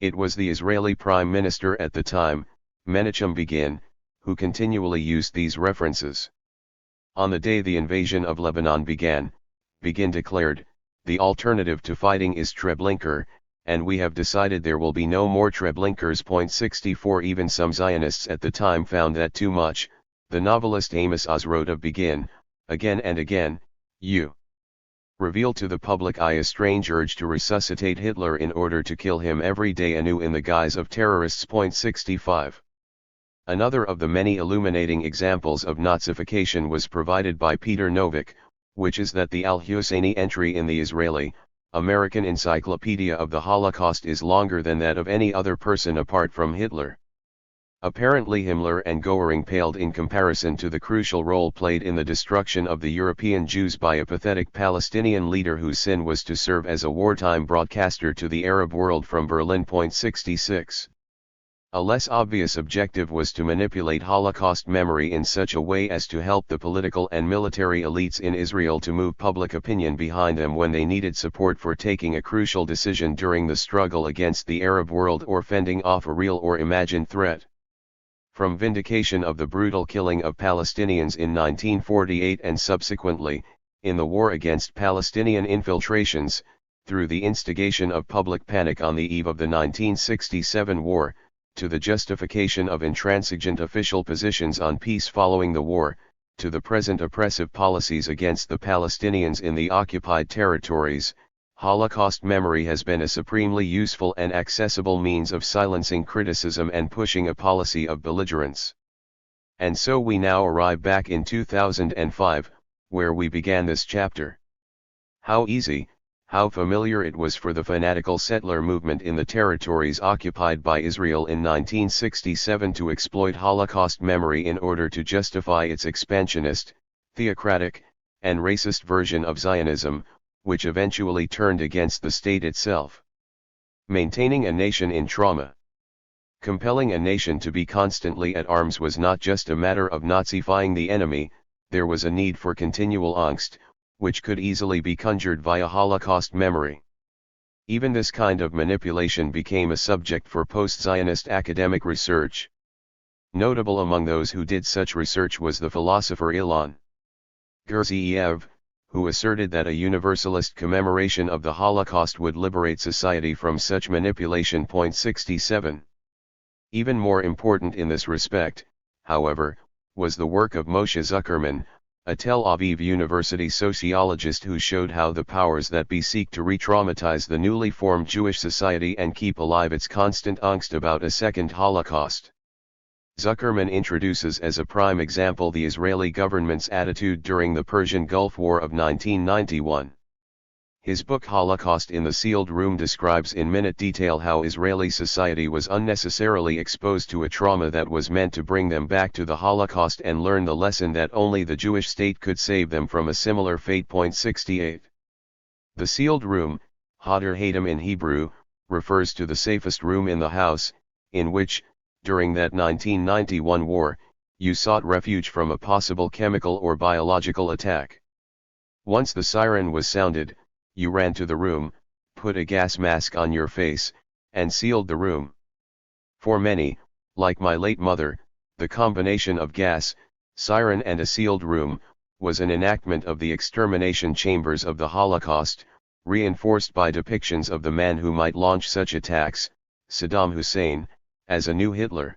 It was the Israeli Prime Minister at the time, Menachem Begin, who continually used these references. On the day the invasion of Lebanon began, Begin declared, "The alternative to fighting is Treblinka, and we have decided there will be no more Treblinkers." 64 Even some Zionists at the time found that too much. The novelist Amos Oz wrote of Begin, again and again, "You reveal to the public eye a strange urge to resuscitate Hitler in order to kill him every day anew in the guise of terrorists." 65. Another of the many illuminating examples of Nazification was provided by Peter Novick, which is that the Al-Husseini entry in the Israeli, American Encyclopedia of the Holocaust is longer than that of any other person apart from Hitler. Apparently Himmler and Göring paled in comparison to the crucial role played in the destruction of the European Jews by a pathetic Palestinian leader whose sin was to serve as a wartime broadcaster to the Arab world from Berlin. 66. A less obvious objective was to manipulate Holocaust memory in such a way as to help the political and military elites in Israel to move public opinion behind them when they needed support for taking a crucial decision during the struggle against the Arab world or fending off a real or imagined threat. From vindication of the brutal killing of Palestinians in 1948 and subsequently, in the war against Palestinian infiltrations, through the instigation of public panic on the eve of the 1967 war, to the justification of intransigent official positions on peace following the war, to the present oppressive policies against the Palestinians in the occupied territories, Holocaust memory has been a supremely useful and accessible means of silencing criticism and pushing a policy of belligerence. And so we now arrive back in 2005, where we began this chapter. How easy, how familiar it was for the fanatical settler movement in the territories occupied by Israel in 1967 to exploit Holocaust memory in order to justify its expansionist, theocratic, and racist version of Zionism, which eventually turned against the state itself. Maintaining a nation in trauma. Compelling a nation to be constantly at arms was not just a matter of Nazifying the enemy, there was a need for continual angst, which could easily be conjured via Holocaust memory. Even this kind of manipulation became a subject for post-Zionist academic research. Notable among those who did such research was the philosopher Ilan, who asserted that a universalist commemoration of the Holocaust would liberate society from such manipulation. 67. Even more important in this respect, however, was the work of Moshe Zuckerman, a Tel Aviv University sociologist who showed how the powers that be seek to re-traumatize the newly formed Jewish society and keep alive its constant angst about a second Holocaust. Zuckerman introduces as a prime example the Israeli government's attitude during the Persian Gulf War of 1991. His book Holocaust in the Sealed Room describes in minute detail how Israeli society was unnecessarily exposed to a trauma that was meant to bring them back to the Holocaust and learn the lesson that only the Jewish state could save them from a similar fate. 68. The Sealed Room, Hadar Hadim in Hebrew, refers to the safest room in the house, in which, during that 1991 war, you sought refuge from a possible chemical or biological attack. Once the siren was sounded, you ran to the room, put a gas mask on your face, and sealed the room. For many, like my late mother, the combination of gas, siren and a sealed room, was an enactment of the extermination chambers of the Holocaust, reinforced by depictions of the man who might launch such attacks, Saddam Hussein, as a new Hitler.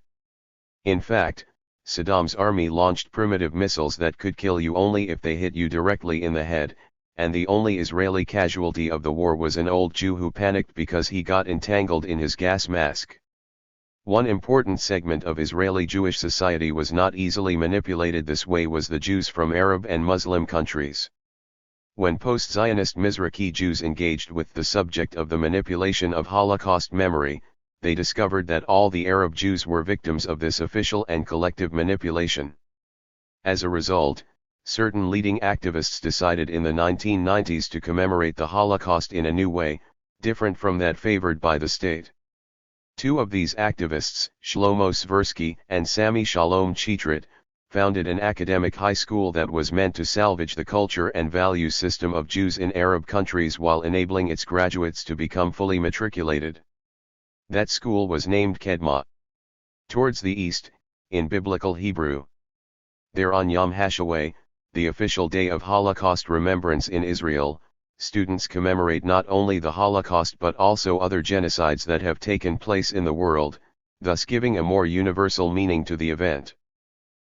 In fact, Saddam's army launched primitive missiles that could kill you only if they hit you directly in the head, and the only Israeli casualty of the war was an old Jew who panicked because he got entangled in his gas mask. One important segment of Israeli Jewish society was not easily manipulated this way was the Jews from Arab and Muslim countries. When post-Zionist Mizrahi Jews engaged with the subject of the manipulation of Holocaust memory, they discovered that all the Arab Jews were victims of this official and collective manipulation. As a result, certain leading activists decided in the 1990s to commemorate the Holocaust in a new way, different from that favored by the state. Two of these activists, Shlomo Svirsky and Sami Shalom Chitrit, founded an academic high school that was meant to salvage the culture and value system of Jews in Arab countries while enabling its graduates to become fully matriculated. That school was named Kedma. Towards the east, in Biblical Hebrew. There on Yom HaShoah, the official day of Holocaust remembrance in Israel, students commemorate not only the Holocaust but also other genocides that have taken place in the world, thus giving a more universal meaning to the event.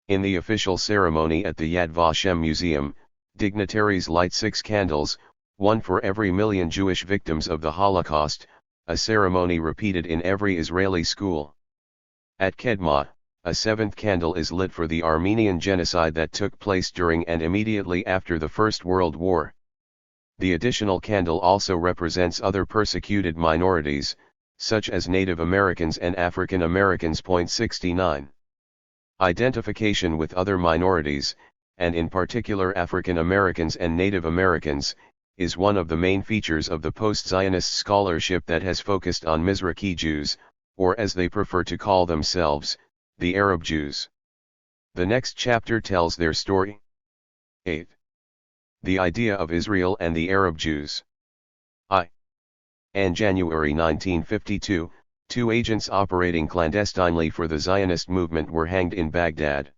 In the official ceremony at the Yad Vashem Museum, dignitaries light 6 candles, one for every million Jewish victims of the Holocaust, a ceremony repeated in every Israeli school. At Kedma, a 7th candle is lit for the Armenian genocide that took place during and immediately after the First World War. The additional candle also represents other persecuted minorities, such as Native Americans and African Americans. 69. Identification with other minorities, and in particular African Americans and Native Americans, is one of the main features of the post-Zionist scholarship that has focused on Mizrahi Jews, or as they prefer to call themselves, the Arab Jews. The next chapter tells their story. 8. The idea of Israel and the Arab Jews. In January 1952, 2 agents operating clandestinely for the Zionist movement were hanged in Baghdad.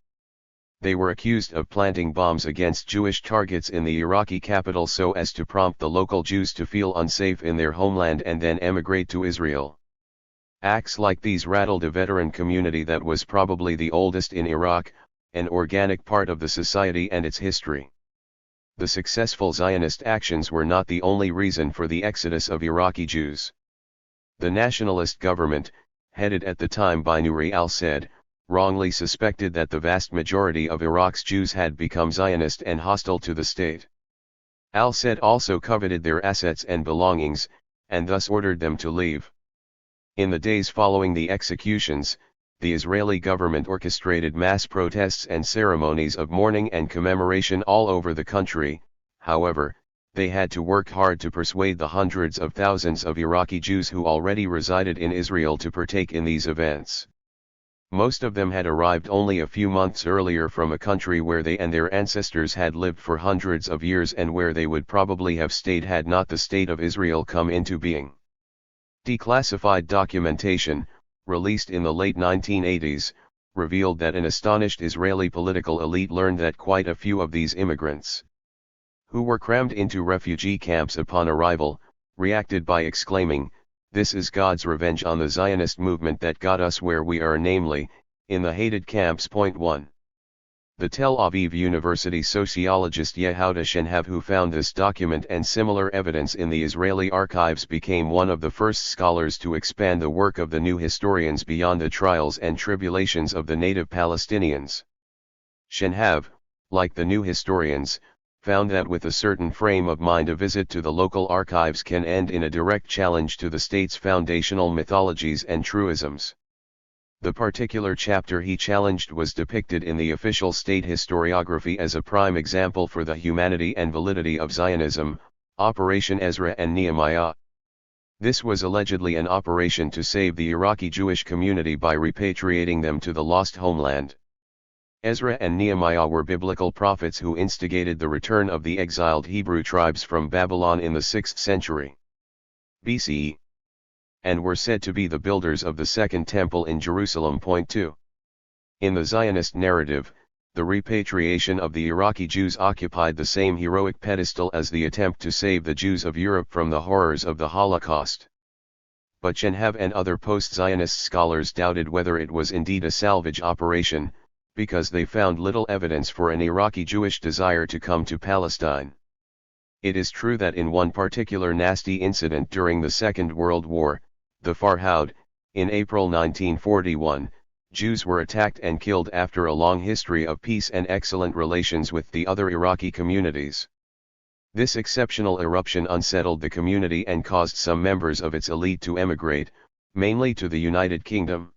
They were accused of planting bombs against Jewish targets in the Iraqi capital so as to prompt the local Jews to feel unsafe in their homeland and then emigrate to Israel. Acts like these rattled a veteran community that was probably the oldest in Iraq, an organic part of the society and its history. The successful Zionist actions were not the only reason for the exodus of Iraqi Jews. The nationalist government, headed at the time by Nouri al-Said, wrongly suspected that the vast majority of Iraq's Jews had become Zionist and hostile to the state. Al-Said also coveted their assets and belongings, and thus ordered them to leave. In the days following the executions, the Israeli government orchestrated mass protests and ceremonies of mourning and commemoration all over the country. However, they had to work hard to persuade the hundreds of thousands of Iraqi Jews who already resided in Israel to partake in these events. Most of them had arrived only a few months earlier from a country where they and their ancestors had lived for hundreds of years and where they would probably have stayed had not the State of Israel come into being. Declassified documentation, released in the late 1980s, revealed that an astonished Israeli political elite learned that quite a few of these immigrants, who were crammed into refugee camps upon arrival, reacted by exclaiming, "This is God's revenge on the Zionist movement that got us where we are, namely, in the hated camps." 1. The Tel Aviv University sociologist Yehuda Shenhav, who found this document and similar evidence in the Israeli archives, became one of the first scholars to expand the work of the new historians beyond the trials and tribulations of the native Palestinians. Shenhav, like the new historians, found that with a certain frame of mind a visit to the local archives can end in a direct challenge to the state's foundational mythologies and truisms. The particular chapter he challenged was depicted in the official state historiography as a prime example for the humanity and validity of Zionism, Operation Ezra and Nehemiah. This was allegedly an operation to save the Iraqi Jewish community by repatriating them to the lost homeland. Ezra and Nehemiah were biblical prophets who instigated the return of the exiled Hebrew tribes from Babylon in the 6th century BCE, and were said to be the builders of the Second Temple in Jerusalem. 2. In the Zionist narrative, the repatriation of the Iraqi Jews occupied the same heroic pedestal as the attempt to save the Jews of Europe from the horrors of the Holocaust. But Shenhav and other post-Zionist scholars doubted whether it was indeed a salvage operation, because they found little evidence for an Iraqi Jewish desire to come to Palestine. It is true that in one particular nasty incident during the Second World War, the Farhoud, in April 1941, Jews were attacked and killed after a long history of peace and excellent relations with the other Iraqi communities. This exceptional eruption unsettled the community and caused some members of its elite to emigrate, mainly to the United Kingdom.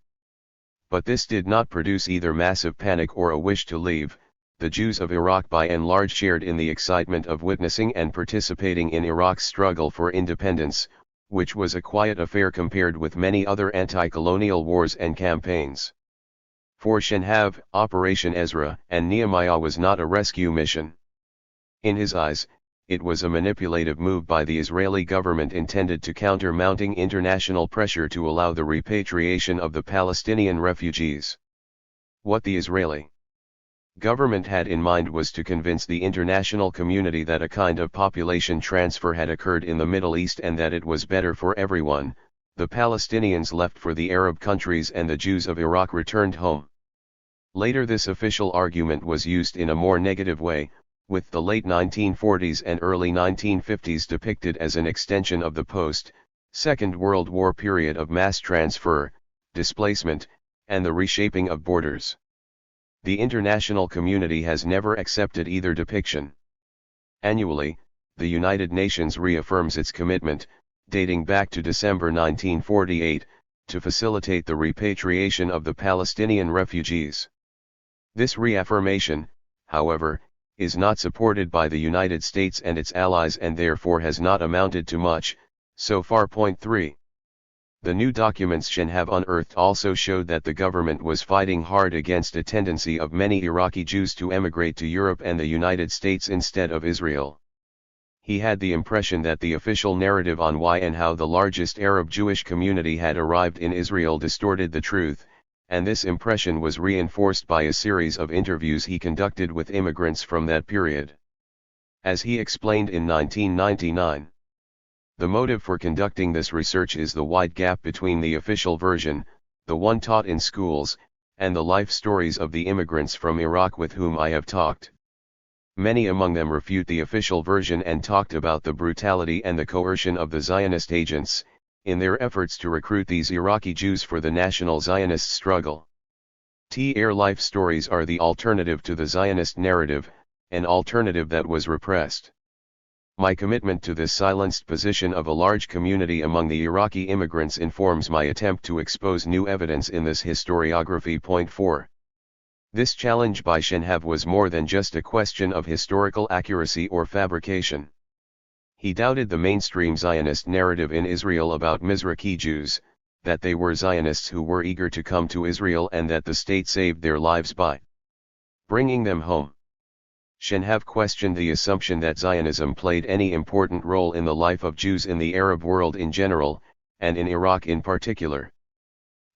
But this did not produce either massive panic or a wish to leave. The Jews of Iraq by and large shared in the excitement of witnessing and participating in Iraq's struggle for independence, which was a quiet affair compared with many other anti-colonial wars and campaigns. For Shenhav, Operation Ezra and Nehemiah was not a rescue mission. In his eyes, it was a manipulative move by the Israeli government intended to counter mounting international pressure to allow the repatriation of the Palestinian refugees. What the Israeli government had in mind was to convince the international community that a kind of population transfer had occurred in the Middle East and that it was better for everyone. The Palestinians left for the Arab countries and the Jews of Iraq returned home. Later this official argument was used in a more negative way, with the late 1940s and early 1950s depicted as an extension of the post-Second World War period of mass transfer, displacement, and the reshaping of borders. The international community has never accepted either depiction. Annually, the United Nations reaffirms its commitment, dating back to December 1948, to facilitate the repatriation of the Palestinian refugees. This reaffirmation, however, is not supported by the United States and its allies and therefore has not amounted to much, so far. 3. The new documents Shenhav unearthed also showed that the government was fighting hard against a tendency of many Iraqi Jews to emigrate to Europe and the United States instead of Israel. He had the impression that the official narrative on why and how the largest Arab Jewish community had arrived in Israel distorted the truth, and this impression was reinforced by a series of interviews he conducted with immigrants from that period. As he explained in 1999, the motive for conducting this research is the wide gap between the official version, the one taught in schools, and the life stories of the immigrants from Iraq with whom I have talked. Many among them refute the official version and talked about the brutality and the coercion of the Zionist agents, in their efforts to recruit these Iraqi Jews for the national Zionist struggle. Their life stories are the alternative to the Zionist narrative, an alternative that was repressed. My commitment to this silenced position of a large community among the Iraqi immigrants informs my attempt to expose new evidence in this historiography. 4. This challenge by Shenhav was more than just a question of historical accuracy or fabrication. He doubted the mainstream Zionist narrative in Israel about Mizrahi Jews, that they were Zionists who were eager to come to Israel and that the state saved their lives by bringing them home. Shenhav questioned the assumption that Zionism played any important role in the life of Jews in the Arab world in general, and in Iraq in particular.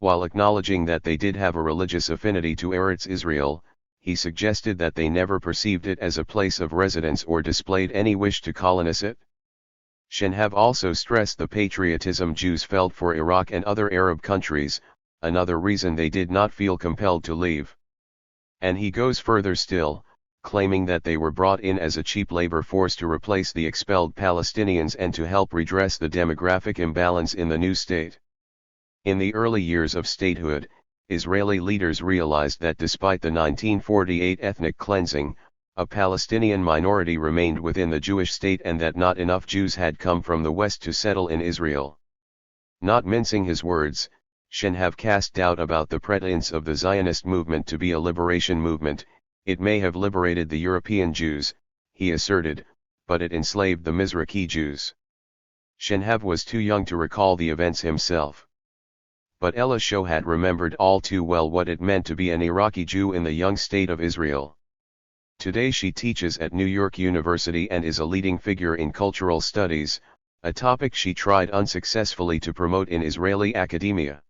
While acknowledging that they did have a religious affinity to Eretz Israel, he suggested that they never perceived it as a place of residence or displayed any wish to colonize it. Shenhav also stressed the patriotism Jews felt for Iraq and other Arab countries, another reason they did not feel compelled to leave. And he goes further still, claiming that they were brought in as a cheap labor force to replace the expelled Palestinians and to help redress the demographic imbalance in the new state. In the early years of statehood, Israeli leaders realized that despite the 1948 ethnic cleansing, a Palestinian minority remained within the Jewish state and that not enough Jews had come from the West to settle in Israel. Not mincing his words, Shenhav cast doubt about the pretense of the Zionist movement to be a liberation movement. It may have liberated the European Jews, he asserted, but it enslaved the Mizrahi Jews. Shenhav was too young to recall the events himself. But Ella Shohat remembered all too well what it meant to be an Iraqi Jew in the young state of Israel. Today she teaches at New York University and is a leading figure in cultural studies, a topic she tried unsuccessfully to promote in Israeli academia.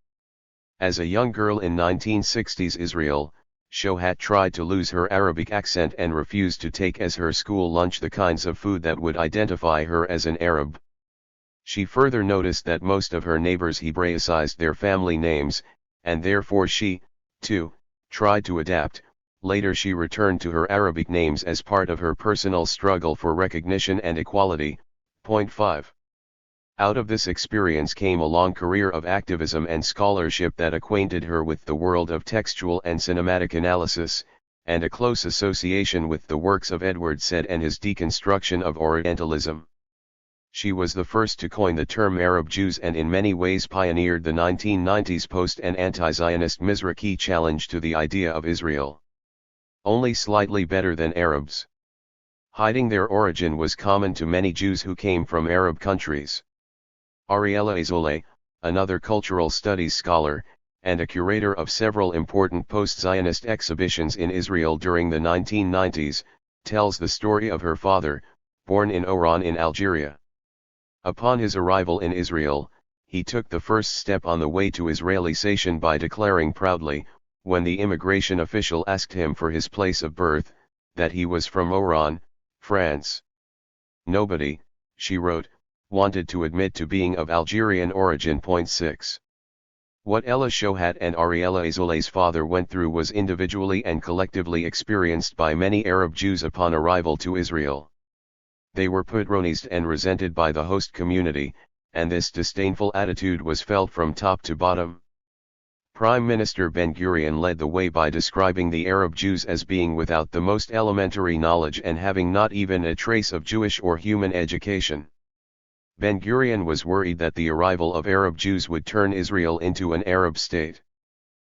As a young girl in 1960s Israel, Shohat tried to lose her Arabic accent and refused to take as her school lunch the kinds of food that would identify her as an Arab. She further noticed that most of her neighbors Hebraicized their family names, and therefore she, too, tried to adapt. Later she returned to her Arabic names as part of her personal struggle for recognition and equality. Point 5. Out of this experience came a long career of activism and scholarship that acquainted her with the world of textual and cinematic analysis, and a close association with the works of Edward Said and his deconstruction of Orientalism. She was the first to coin the term Arab Jews and in many ways pioneered the 1990s post- and anti-Zionist Mizrahi challenge to the idea of Israel. Only slightly better than Arabs. Hiding their origin was common to many Jews who came from Arab countries. Ariella Azoulay, another cultural studies scholar, and a curator of several important post-Zionist exhibitions in Israel during the 1990s, tells the story of her father, born in Oran in Algeria. Upon his arrival in Israel, he took the first step on the way to Israelization by declaring proudly, when the immigration official asked him for his place of birth, that he was from Oran, France. Nobody, she wrote, wanted to admit to being of Algerian origin. 6. What Ella Shohat and Ariella Azoulay's father went through was individually and collectively experienced by many Arab Jews upon arrival to Israel. They were patronized and resented by the host community, and this disdainful attitude was felt from top to bottom. Prime Minister Ben-Gurion led the way by describing the Arab Jews as being without the most elementary knowledge and having not even a trace of Jewish or human education. Ben-Gurion was worried that the arrival of Arab Jews would turn Israel into an Arab state.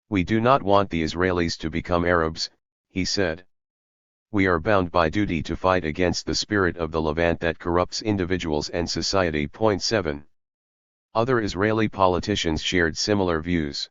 "We do not want the Israelis to become Arabs," he said. "We are bound by duty to fight against the spirit of the Levant that corrupts individuals and society." 7. Other Israeli politicians shared similar views.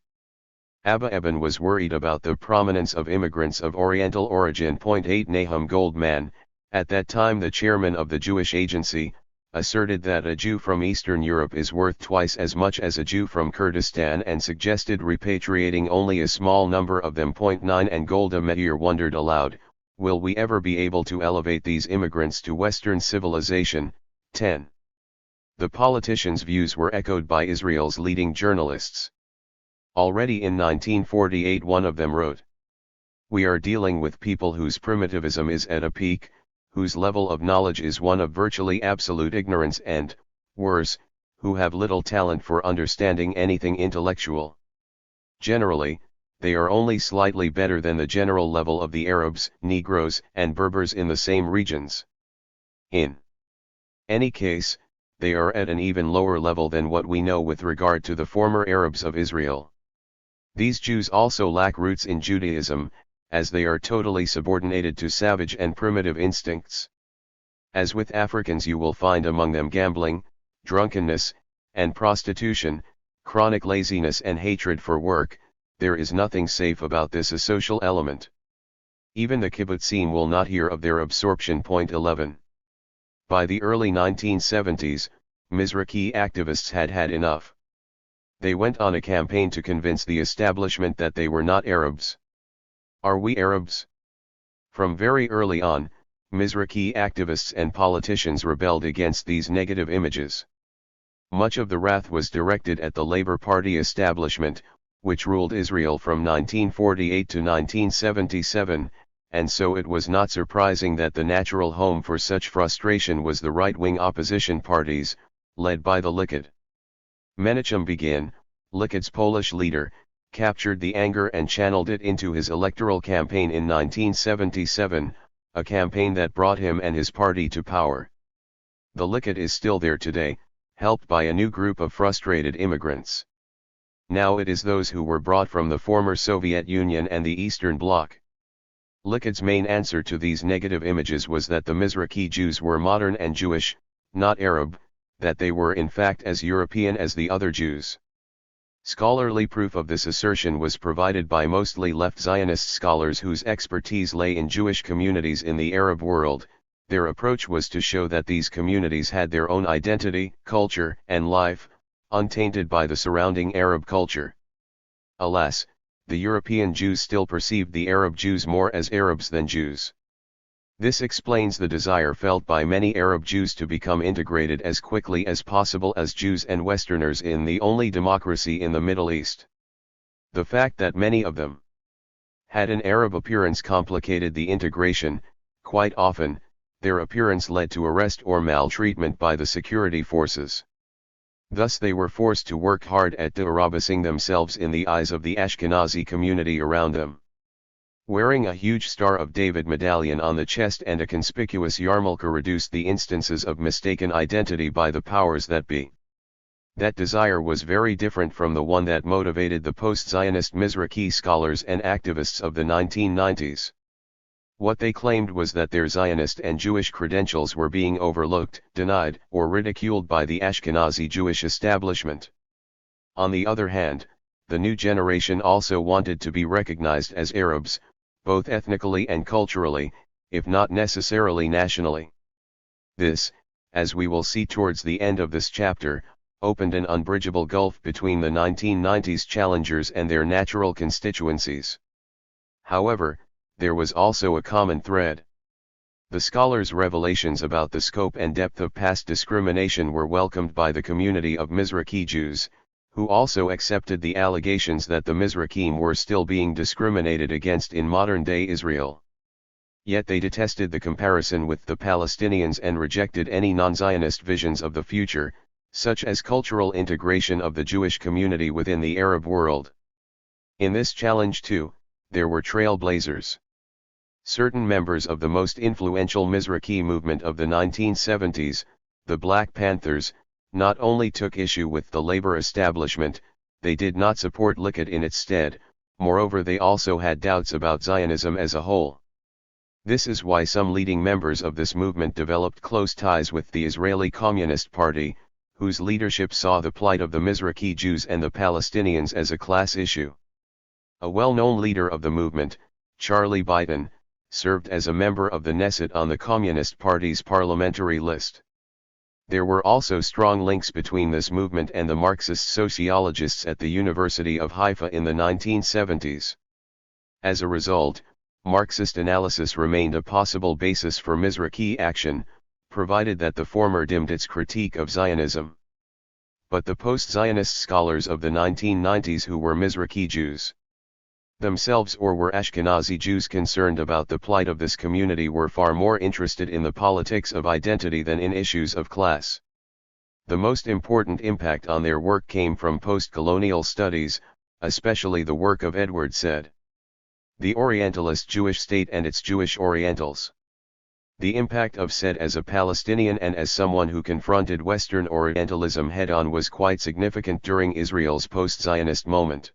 Abba Eban was worried about the prominence of immigrants of Oriental origin. 8. Nahum Goldman, at that time the chairman of the Jewish Agency, asserted that a Jew from Eastern Europe is worth twice as much as a Jew from Kurdistan and suggested repatriating only a small number of them. 9. And Golda Meir wondered aloud, will we ever be able to elevate these immigrants to Western civilization? 10. The politicians' views were echoed by Israel's leading journalists. Already in 1948 one of them wrote, "We are dealing with people whose primitivism is at a peak, whose level of knowledge is one of virtually absolute ignorance and, worse, who have little talent for understanding anything intellectual. Generally, they are only slightly better than the general level of the Arabs, Negroes, and Berbers in the same regions. In any case, they are at an even lower level than what we know with regard to the former Arabs of Israel. These Jews also lack roots in Judaism, as they are totally subordinated to savage and primitive instincts. As with Africans you will find among them gambling, drunkenness, and prostitution, chronic laziness and hatred for work. There is nothing safe about this asocial element. Even the kibbutzim will not hear of their absorption." 11. By the early 1970s, Mizrahi activists had had enough. They went on a campaign to convince the establishment that they were not Arabs. Are we Arabs? From very early on, Mizrahi activists and politicians rebelled against these negative images. Much of the wrath was directed at the Labour Party establishment, which ruled Israel from 1948 to 1977, and so it was not surprising that the natural home for such frustration was the right-wing opposition parties, led by the Likud. Menachem Begin, Likud's Polish leader, captured the anger and channeled it into his electoral campaign in 1977, a campaign that brought him and his party to power. The Likud is still there today, helped by a new group of frustrated immigrants. Now it is those who were brought from the former Soviet Union and the Eastern Bloc. Likud's main answer to these negative images was that the Mizrahi Jews were modern and Jewish, not Arab, that they were in fact as European as the other Jews. Scholarly proof of this assertion was provided by mostly left Zionist scholars whose expertise lay in Jewish communities in the Arab world. Their approach was to show that these communities had their own identity, culture, and life, untainted by the surrounding Arab culture. Alas, the European Jews still perceived the Arab Jews more as Arabs than Jews. This explains the desire felt by many Arab Jews to become integrated as quickly as possible as Jews and Westerners in the only democracy in the Middle East. The fact that many of them had an Arab appearance complicated the integration. Quite often, their appearance led to arrest or maltreatment by the security forces. Thus they were forced to work hard at de-Arabicing themselves in the eyes of the Ashkenazi community around them. Wearing a huge Star of David medallion on the chest and a conspicuous yarmulke reduced the instances of mistaken identity by the powers that be. That desire was very different from the one that motivated the post-Zionist Mizrahi scholars and activists of the 1990s. What they claimed was that their Zionist and Jewish credentials were being overlooked, denied, or ridiculed by the Ashkenazi Jewish establishment. On the other hand, the new generation also wanted to be recognized as Arabs, both ethnically and culturally, if not necessarily nationally. This, as we will see towards the end of this chapter, opened an unbridgeable gulf between the 1990s challengers and their natural constituencies. However, there was also a common thread. The scholars' revelations about the scope and depth of past discrimination were welcomed by the community of Mizrahi Jews, who also accepted the allegations that the Mizrahim were still being discriminated against in modern-day Israel. Yet they detested the comparison with the Palestinians and rejected any non-Zionist visions of the future, such as cultural integration of the Jewish community within the Arab world. In this challenge too, there were trailblazers. Certain members of the most influential Mizrahi movement of the 1970s, the Black Panthers, not only took issue with the labor establishment, they did not support Likud in its stead, moreover they also had doubts about Zionism as a whole. This is why some leading members of this movement developed close ties with the Israeli Communist Party, whose leadership saw the plight of the Mizrahi Jews and the Palestinians as a class issue. A well-known leader of the movement, Charlie Biden, served as a member of the Knesset on the Communist Party's parliamentary list. There were also strong links between this movement and the Marxist sociologists at the University of Haifa in the 1970s. As a result, Marxist analysis remained a possible basis for Mizrahi action, provided that the former dimmed its critique of Zionism. But the post-Zionist scholars of the 1990s who were Mizrahi Jews themselves or were Ashkenazi Jews concerned about the plight of this community were far more interested in the politics of identity than in issues of class. The most important impact on their work came from post-colonial studies, especially the work of Edward Said. The Orientalist Jewish State and its Jewish Orientals. The impact of Said as a Palestinian and as someone who confronted Western Orientalism head-on was quite significant during Israel's post-Zionist moment.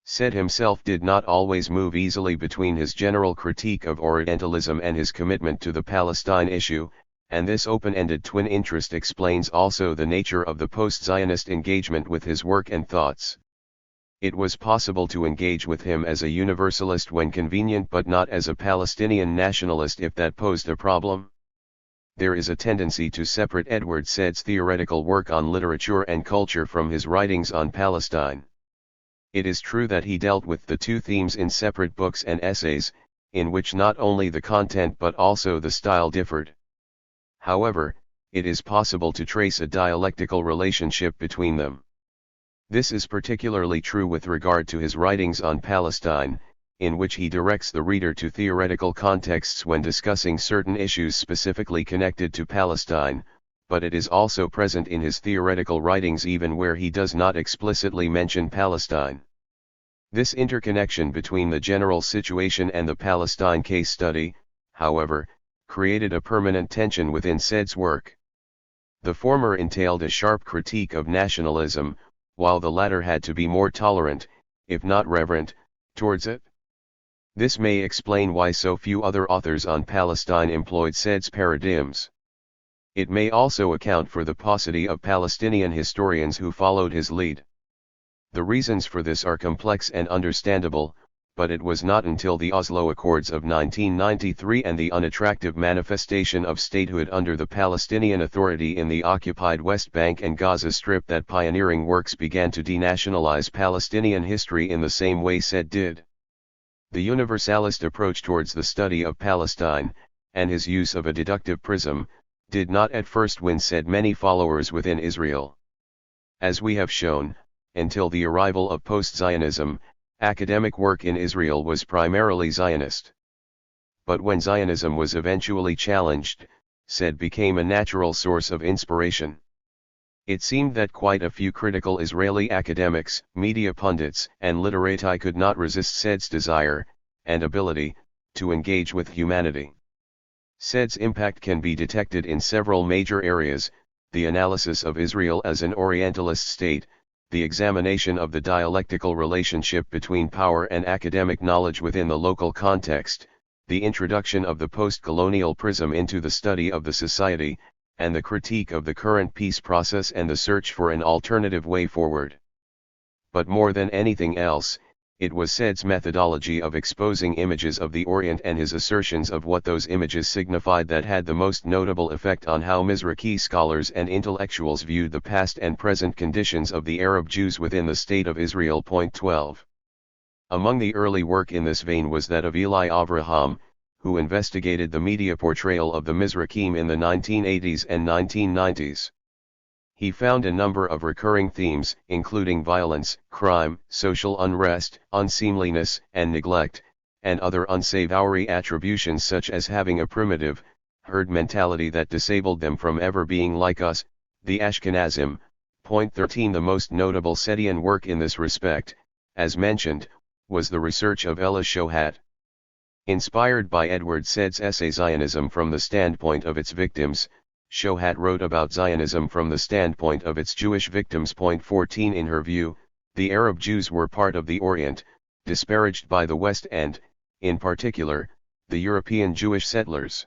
Said himself did not always move easily between his general critique of Orientalism and his commitment to the Palestine issue, and this open-ended twin interest explains also the nature of the post-Zionist engagement with his work and thoughts. It was possible to engage with him as a universalist when convenient but not as a Palestinian nationalist if that posed a problem. There is a tendency to separate Edward Said's theoretical work on literature and culture from his writings on Palestine. It is true that he dealt with the two themes in separate books and essays, in which not only the content but also the style differed. However, it is possible to trace a dialectical relationship between them. This is particularly true with regard to his writings on Palestine, in which he directs the reader to theoretical contexts when discussing certain issues specifically connected to Palestine, but it is also present in his theoretical writings even where he does not explicitly mention Palestine. This interconnection between the general situation and the Palestine case study, however, created a permanent tension within Said's work. The former entailed a sharp critique of nationalism, while the latter had to be more tolerant, if not reverent, towards it. This may explain why so few other authors on Palestine employed Said's paradigms. It may also account for the paucity of Palestinian historians who followed his lead. The reasons for this are complex and understandable, but it was not until the Oslo Accords of 1993 and the unattractive manifestation of statehood under the Palestinian Authority in the occupied West Bank and Gaza Strip that pioneering works began to denationalize Palestinian history in the same way Said did. The universalist approach towards the study of Palestine, and his use of a deductive prism, did not at first win Said many followers within Israel. As we have shown, until the arrival of post-Zionism, academic work in Israel was primarily Zionist. But when Zionism was eventually challenged, Said became a natural source of inspiration. It seemed that quite a few critical Israeli academics, media pundits, and literati could not resist Said's desire, and ability, to engage with humanity. Said's impact can be detected in several major areas: the analysis of Israel as an Orientalist state, the examination of the dialectical relationship between power and academic knowledge within the local context, the introduction of the post-colonial prism into the study of the society, and the critique of the current peace process and the search for an alternative way forward. But more than anything else, it was Said's methodology of exposing images of the Orient and his assertions of what those images signified that had the most notable effect on how Mizrahi scholars and intellectuals viewed the past and present conditions of the Arab Jews within the State of Israel. 12. Among the early work in this vein was that of Eli Avraham, who investigated the media portrayal of the Mizrahim in the 1980s and 1990s. He found a number of recurring themes, including violence, crime, social unrest, unseemliness, and neglect, and other unsavory attributions such as having a primitive, herd mentality that disabled them from ever being like us, the Ashkenazim. 13. The most notable Sedian work in this respect, as mentioned, was the research of Ella Shohat. Inspired by Edward Said's essay Zionism from the Standpoint of Its Victims, Shohat wrote about Zionism from the standpoint of its Jewish victims. 14. In her view, the Arab Jews were part of the Orient, disparaged by the West and, in particular, the European Jewish settlers.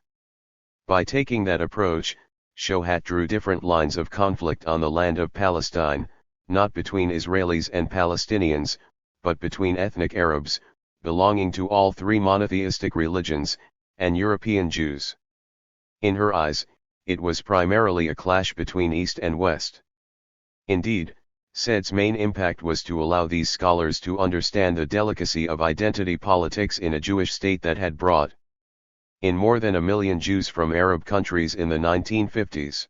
By taking that approach, Shohat drew different lines of conflict on the land of Palestine, not between Israelis and Palestinians, but between ethnic Arabs, belonging to all three monotheistic religions, and European Jews. In her eyes, it was primarily a clash between East and West. Indeed, Said's main impact was to allow these scholars to understand the delicacy of identity politics in a Jewish state that had brought in more than 1 million Jews from Arab countries in the 1950s.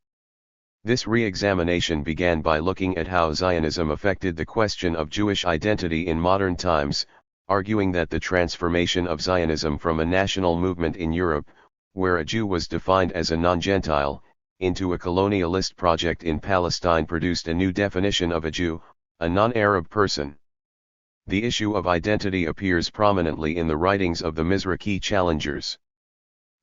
This re-examination began by looking at how Zionism affected the question of Jewish identity in modern times, arguing that the transformation of Zionism from a national movement in Europe, where a Jew was defined as a non-Gentile, into a colonialist project in Palestine produced a new definition of a Jew, a non-Arab person. The issue of identity appears prominently in the writings of the Mizrahi challengers.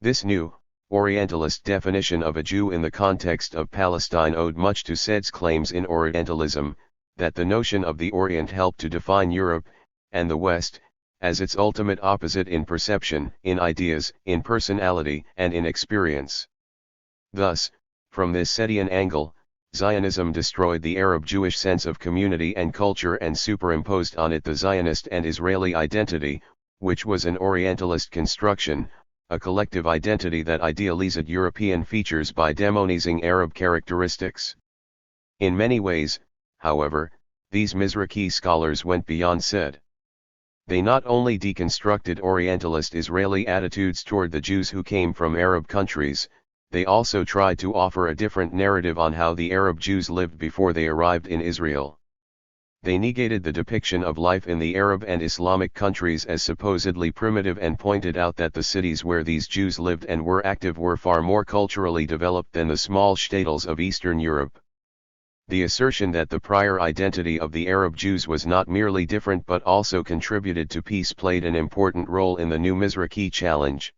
This new, Orientalist definition of a Jew in the context of Palestine owed much to Said's claims in Orientalism, that the notion of the Orient helped to define Europe, and the West, as its ultimate opposite in perception, in ideas, in personality, and in experience. Thus, from this Sedian angle, Zionism destroyed the Arab-Jewish sense of community and culture and superimposed on it the Zionist and Israeli identity, which was an Orientalist construction, a collective identity that idealized European features by demonizing Arab characteristics. In many ways, however, these Mizrahi scholars went beyond Said. They not only deconstructed Orientalist Israeli attitudes toward the Jews who came from Arab countries, they also tried to offer a different narrative on how the Arab Jews lived before they arrived in Israel. They negated the depiction of life in the Arab and Islamic countries as supposedly primitive and pointed out that the cities where these Jews lived and were active were far more culturally developed than the small shtetls of Eastern Europe. The assertion that the prior identity of the Arab Jews was not merely different but also contributed to peace played an important role in the new Mizrahi challenge.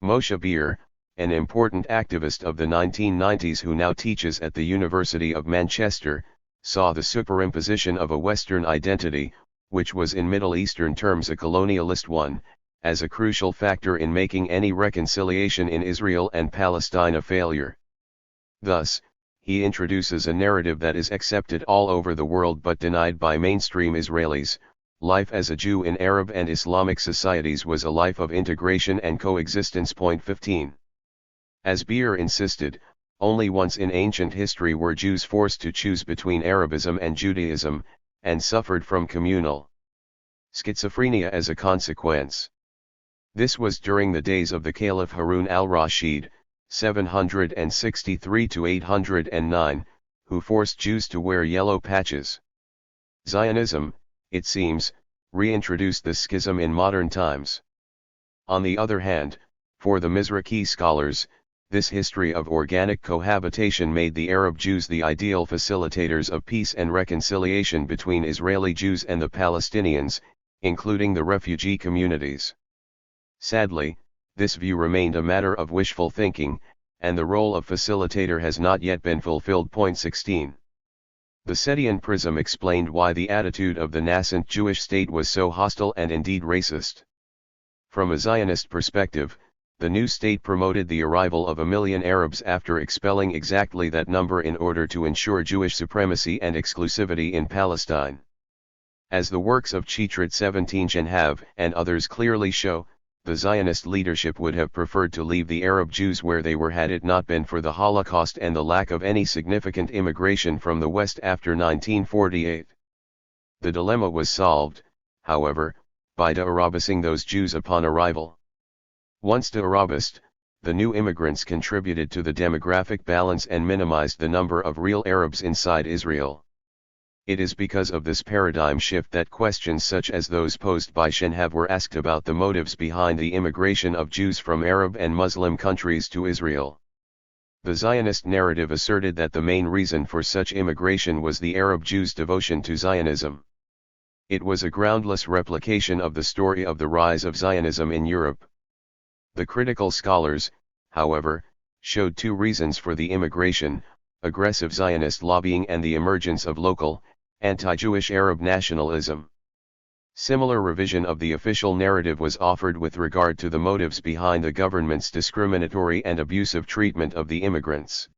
Moshe Beer, an important activist of the 1990s who now teaches at the University of Manchester, saw the superimposition of a Western identity, which was in Middle Eastern terms a colonialist one, as a crucial factor in making any reconciliation in Israel and Palestine a failure. Thus, he introduces a narrative that is accepted all over the world but denied by mainstream Israelis. Life as a Jew in Arab and Islamic societies was a life of integration and coexistence. 15. As Beer insisted, only once in ancient history were Jews forced to choose between Arabism and Judaism, and suffered from communal schizophrenia as a consequence. This was during the days of the Caliph Harun al-Rashid, 763 to 809, who forced Jews to wear yellow patches. Zionism, it seems, reintroduced the schism in modern times. On the other hand, for the Mizrahi scholars, this history of organic cohabitation made the Arab Jews the ideal facilitators of peace and reconciliation between Israeli Jews and the Palestinians, including the refugee communities. Sadly, this view remained a matter of wishful thinking, and the role of facilitator has not yet been fulfilled. 16. The Setian prism explained why the attitude of the nascent Jewish state was so hostile and indeed racist. From a Zionist perspective, the new state promoted the arrival of 1 million Arabs after expelling exactly that number in order to ensure Jewish supremacy and exclusivity in Palestine. As the works of Chitrat 17 Shenhav and others clearly show, the Zionist leadership would have preferred to leave the Arab Jews where they were had it not been for the Holocaust and the lack of any significant immigration from the West after 1948. The dilemma was solved, however, by de-Arabising those Jews upon arrival. Once de-Arabist, the new immigrants contributed to the demographic balance and minimized the number of real Arabs inside Israel. It is because of this paradigm shift that questions such as those posed by Shenhav were asked about the motives behind the immigration of Jews from Arab and Muslim countries to Israel. The Zionist narrative asserted that the main reason for such immigration was the Arab Jews' devotion to Zionism. It was a groundless replication of the story of the rise of Zionism in Europe. The critical scholars, however, showed two reasons for the immigration: aggressive Zionist lobbying and the emergence of local, anti-Jewish Arab nationalism. Similar revision of the official narrative was offered with regard to the motives behind the government's discriminatory and abusive treatment of the immigrants.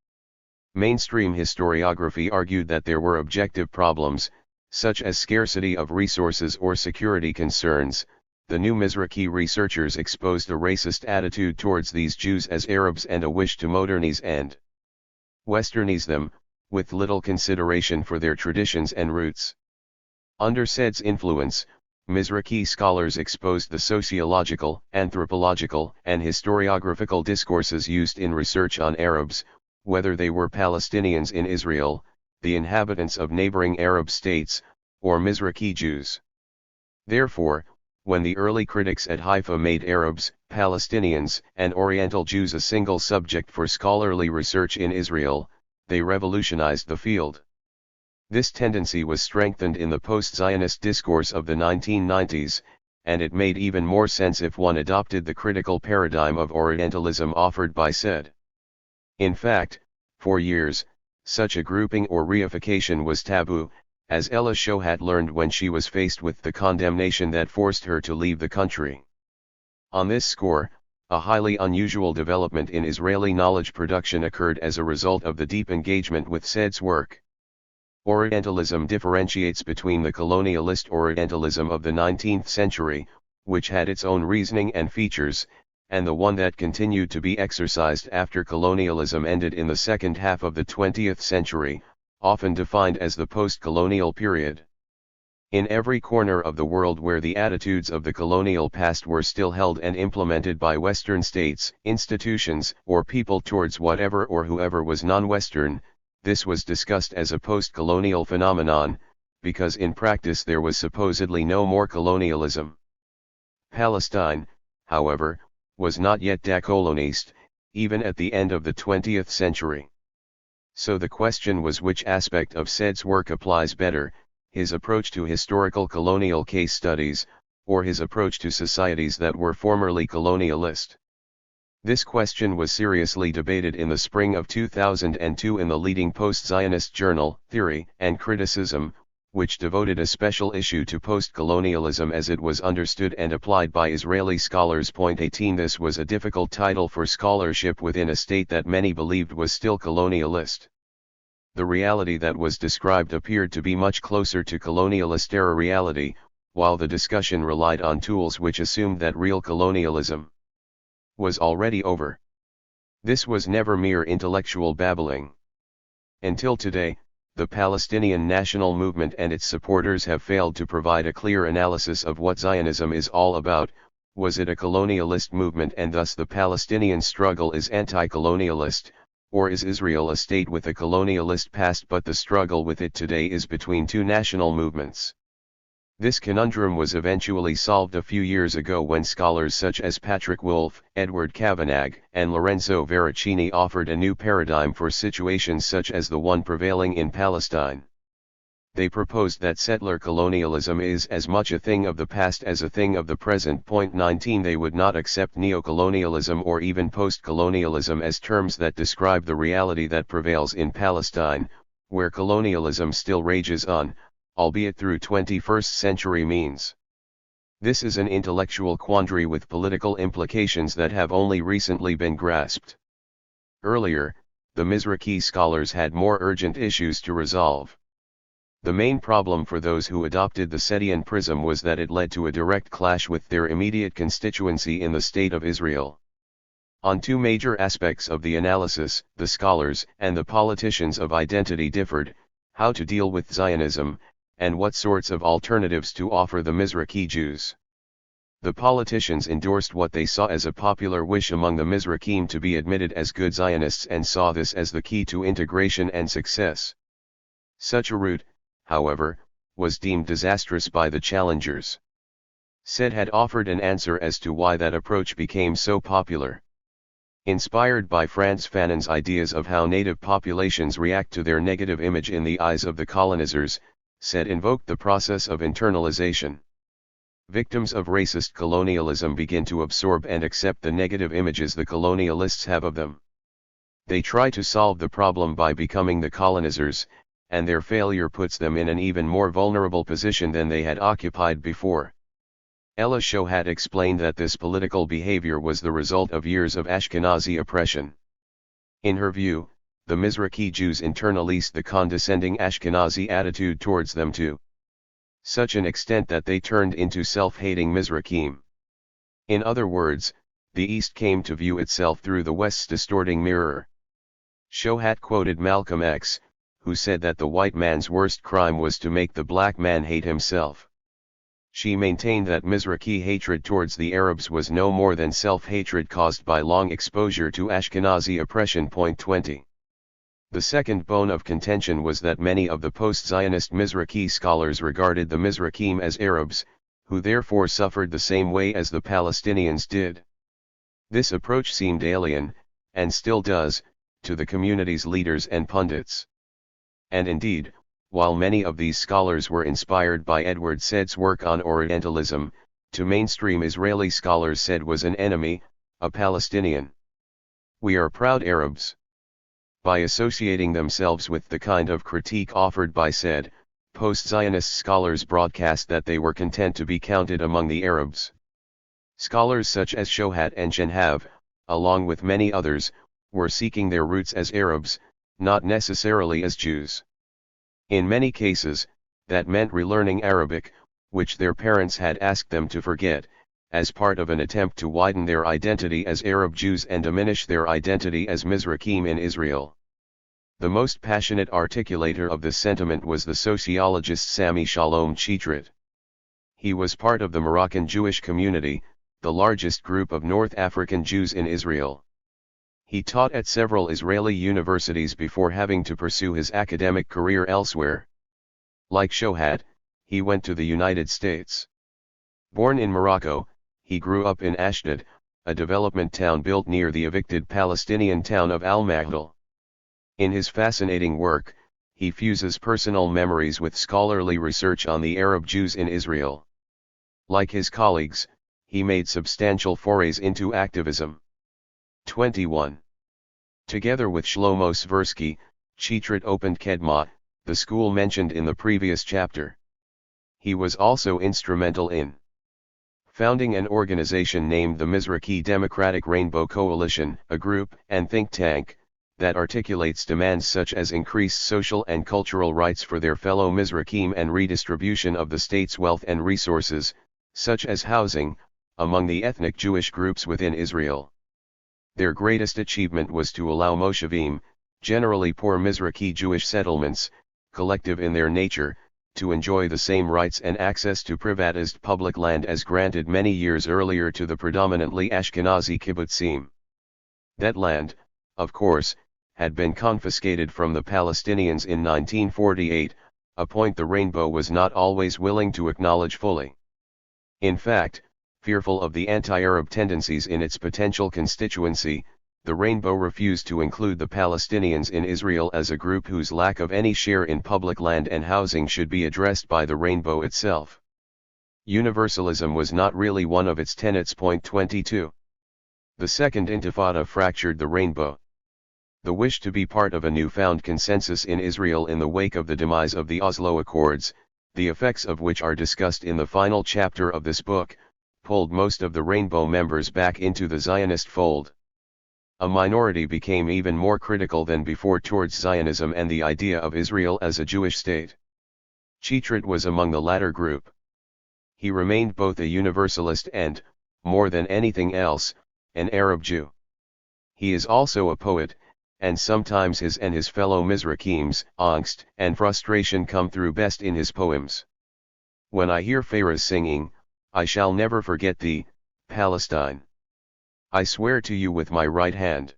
Mainstream historiography argued that there were objective problems, such as scarcity of resources or security concerns. The new Mizrahi researchers exposed a racist attitude towards these Jews as Arabs and a wish to modernize and westernize them, with little consideration for their traditions and roots. Under Said's influence, Mizrahi scholars exposed the sociological, anthropological, and historiographical discourses used in research on Arabs, whether they were Palestinians in Israel, the inhabitants of neighboring Arab states, or Mizrahi Jews. Therefore, when the early critics at Haifa made Arabs, Palestinians, and Oriental Jews a single subject for scholarly research in Israel, they revolutionized the field. This tendency was strengthened in the post-Zionist discourse of the 1990s, and it made even more sense if one adopted the critical paradigm of Orientalism offered by Said. In fact, for years, such a grouping or reification was taboo, as Ella Shohat learned when she was faced with the condemnation that forced her to leave the country. On this score, a highly unusual development in Israeli knowledge production occurred as a result of the deep engagement with Said's work. Orientalism differentiates between the colonialist Orientalism of the 19th century, which had its own reasoning and features, and the one that continued to be exercised after colonialism ended in the second half of the 20th century, often defined as the post-colonial period. In every corner of the world where the attitudes of the colonial past were still held and implemented by Western states, institutions, or people towards whatever or whoever was non-Western, this was discussed as a post-colonial phenomenon, because in practice there was supposedly no more colonialism. Palestine, however, was not yet decolonized, even at the end of the 20th century. So the question was which aspect of Said's work applies better, his approach to historical colonial case studies, or his approach to societies that were formerly colonialist. This question was seriously debated in the spring of 2002 in the leading post-Zionist journal, Theory and Criticism, which devoted a special issue to post-colonialism as it was understood and applied by Israeli scholars. 18 This was a difficult title for scholarship within a state that many believed was still colonialist. The reality that was described appeared to be much closer to colonialist-era reality, while the discussion relied on tools which assumed that real colonialism was already over. This was never mere intellectual babbling. Until today, the Palestinian national movement and its supporters have failed to provide a clear analysis of what Zionism is all about. Was it a colonialist movement and thus the Palestinian struggle is anti-colonialist, or is Israel a state with a colonialist past but the struggle with it today is between two national movements? This conundrum was eventually solved a few years ago when scholars such as Patrick Wolf, Edward Kavanagh, and Lorenzo Veracini offered a new paradigm for situations such as the one prevailing in Palestine. They proposed that settler colonialism is as much a thing of the past as a thing of the present. 19 They would not accept neocolonialism or even post-colonialism as terms that describe the reality that prevails in Palestine, where colonialism still rages on, albeit through 21st century means. This is an intellectual quandary with political implications that have only recently been grasped. Earlier, the Mizrahi scholars had more urgent issues to resolve. The main problem for those who adopted the Setian prism was that it led to a direct clash with their immediate constituency in the State of Israel. On two major aspects of the analysis, the scholars and the politicians of identity differed: how to deal with Zionism, and what sorts of alternatives to offer the Mizrahi Jews. The politicians endorsed what they saw as a popular wish among the Mizrahim to be admitted as good Zionists and saw this as the key to integration and success. Such a route, however, was deemed disastrous by the challengers. Said had offered an answer as to why that approach became so popular. Inspired by Frantz Fanon's ideas of how native populations react to their negative image in the eyes of the colonizers, Said invoked the process of internalization. Victims of racist colonialism begin to absorb and accept the negative images the colonialists have of them. They try to solve the problem by becoming the colonizers, and their failure puts them in an even more vulnerable position than they had occupied before. Ella Shohat explained that this political behavior was the result of years of Ashkenazi oppression. In her view, the Mizrahi Jews internalized the condescending Ashkenazi attitude towards them to such an extent that they turned into self-hating Mizrahim. In other words, the East came to view itself through the West's distorting mirror. Shohat quoted Malcolm X, who said that the white man's worst crime was to make the black man hate himself. She maintained that Mizrahi hatred towards the Arabs was no more than self-hatred caused by long exposure to Ashkenazi oppression. 20. The second bone of contention was that many of the post-Zionist Mizrahi scholars regarded the Mizrahim as Arabs, who therefore suffered the same way as the Palestinians did. This approach seemed alien, and still does, to the community's leaders and pundits. And indeed, while many of these scholars were inspired by Edward Said's work on Orientalism, to mainstream Israeli scholars Said was an enemy, a Palestinian. We are proud Arabs. By associating themselves with the kind of critique offered by Said, post-Zionist scholars broadcast that they were content to be counted among the Arabs. Scholars such as Shohat and Shenhav, along with many others, were seeking their roots as Arabs, not necessarily as Jews. In many cases, that meant relearning Arabic, which their parents had asked them to forget, as part of an attempt to widen their identity as Arab Jews and diminish their identity as Mizrahim in Israel. The most passionate articulator of this sentiment was the sociologist Sami Shalom Chitrit. He was part of the Moroccan Jewish community, the largest group of North African Jews in Israel. He taught at several Israeli universities before having to pursue his academic career elsewhere. Like Shohat, he went to the United States. Born in Morocco, he grew up in Ashdod, a development town built near the evicted Palestinian town of Al-Maghdal. In his fascinating work, he fuses personal memories with scholarly research on the Arab Jews in Israel. Like his colleagues, he made substantial forays into activism. 21. Together with Shlomo Svirsky, Chitrit opened Kedma, the school mentioned in the previous chapter. He was also instrumental in founding an organization named the Mizrahi Democratic Rainbow Coalition, a group and think tank that articulates demands such as increased social and cultural rights for their fellow Mizrahim and redistribution of the state's wealth and resources, such as housing, among the ethnic Jewish groups within Israel. Their greatest achievement was to allow Moshavim, generally poor Mizrahi Jewish settlements, collective in their nature, to enjoy the same rights and access to privatized public land as granted many years earlier to the predominantly Ashkenazi kibbutzim. That land, of course, had been confiscated from the Palestinians in 1948, a point the Rainbow was not always willing to acknowledge fully. In fact, fearful of the anti-Arab tendencies in its potential constituency, the Rainbow refused to include the Palestinians in Israel as a group whose lack of any share in public land and housing should be addressed by the Rainbow itself. Universalism was not really one of its tenets. 22. The Second Intifada fractured the Rainbow. The wish to be part of a newfound consensus in Israel in the wake of the demise of the Oslo Accords, the effects of which are discussed in the final chapter of this book, pulled most of the Rainbow members back into the Zionist fold. A minority became even more critical than before towards Zionism and the idea of Israel as a Jewish state. Cheitrit was among the latter group. He remained both a Universalist and, more than anything else, an Arab Jew. He is also a poet, and sometimes his and his fellow Mizrahim's angst and frustration come through best in his poems. When I hear Phares singing, I shall never forget thee, Palestine. I swear to you with my right hand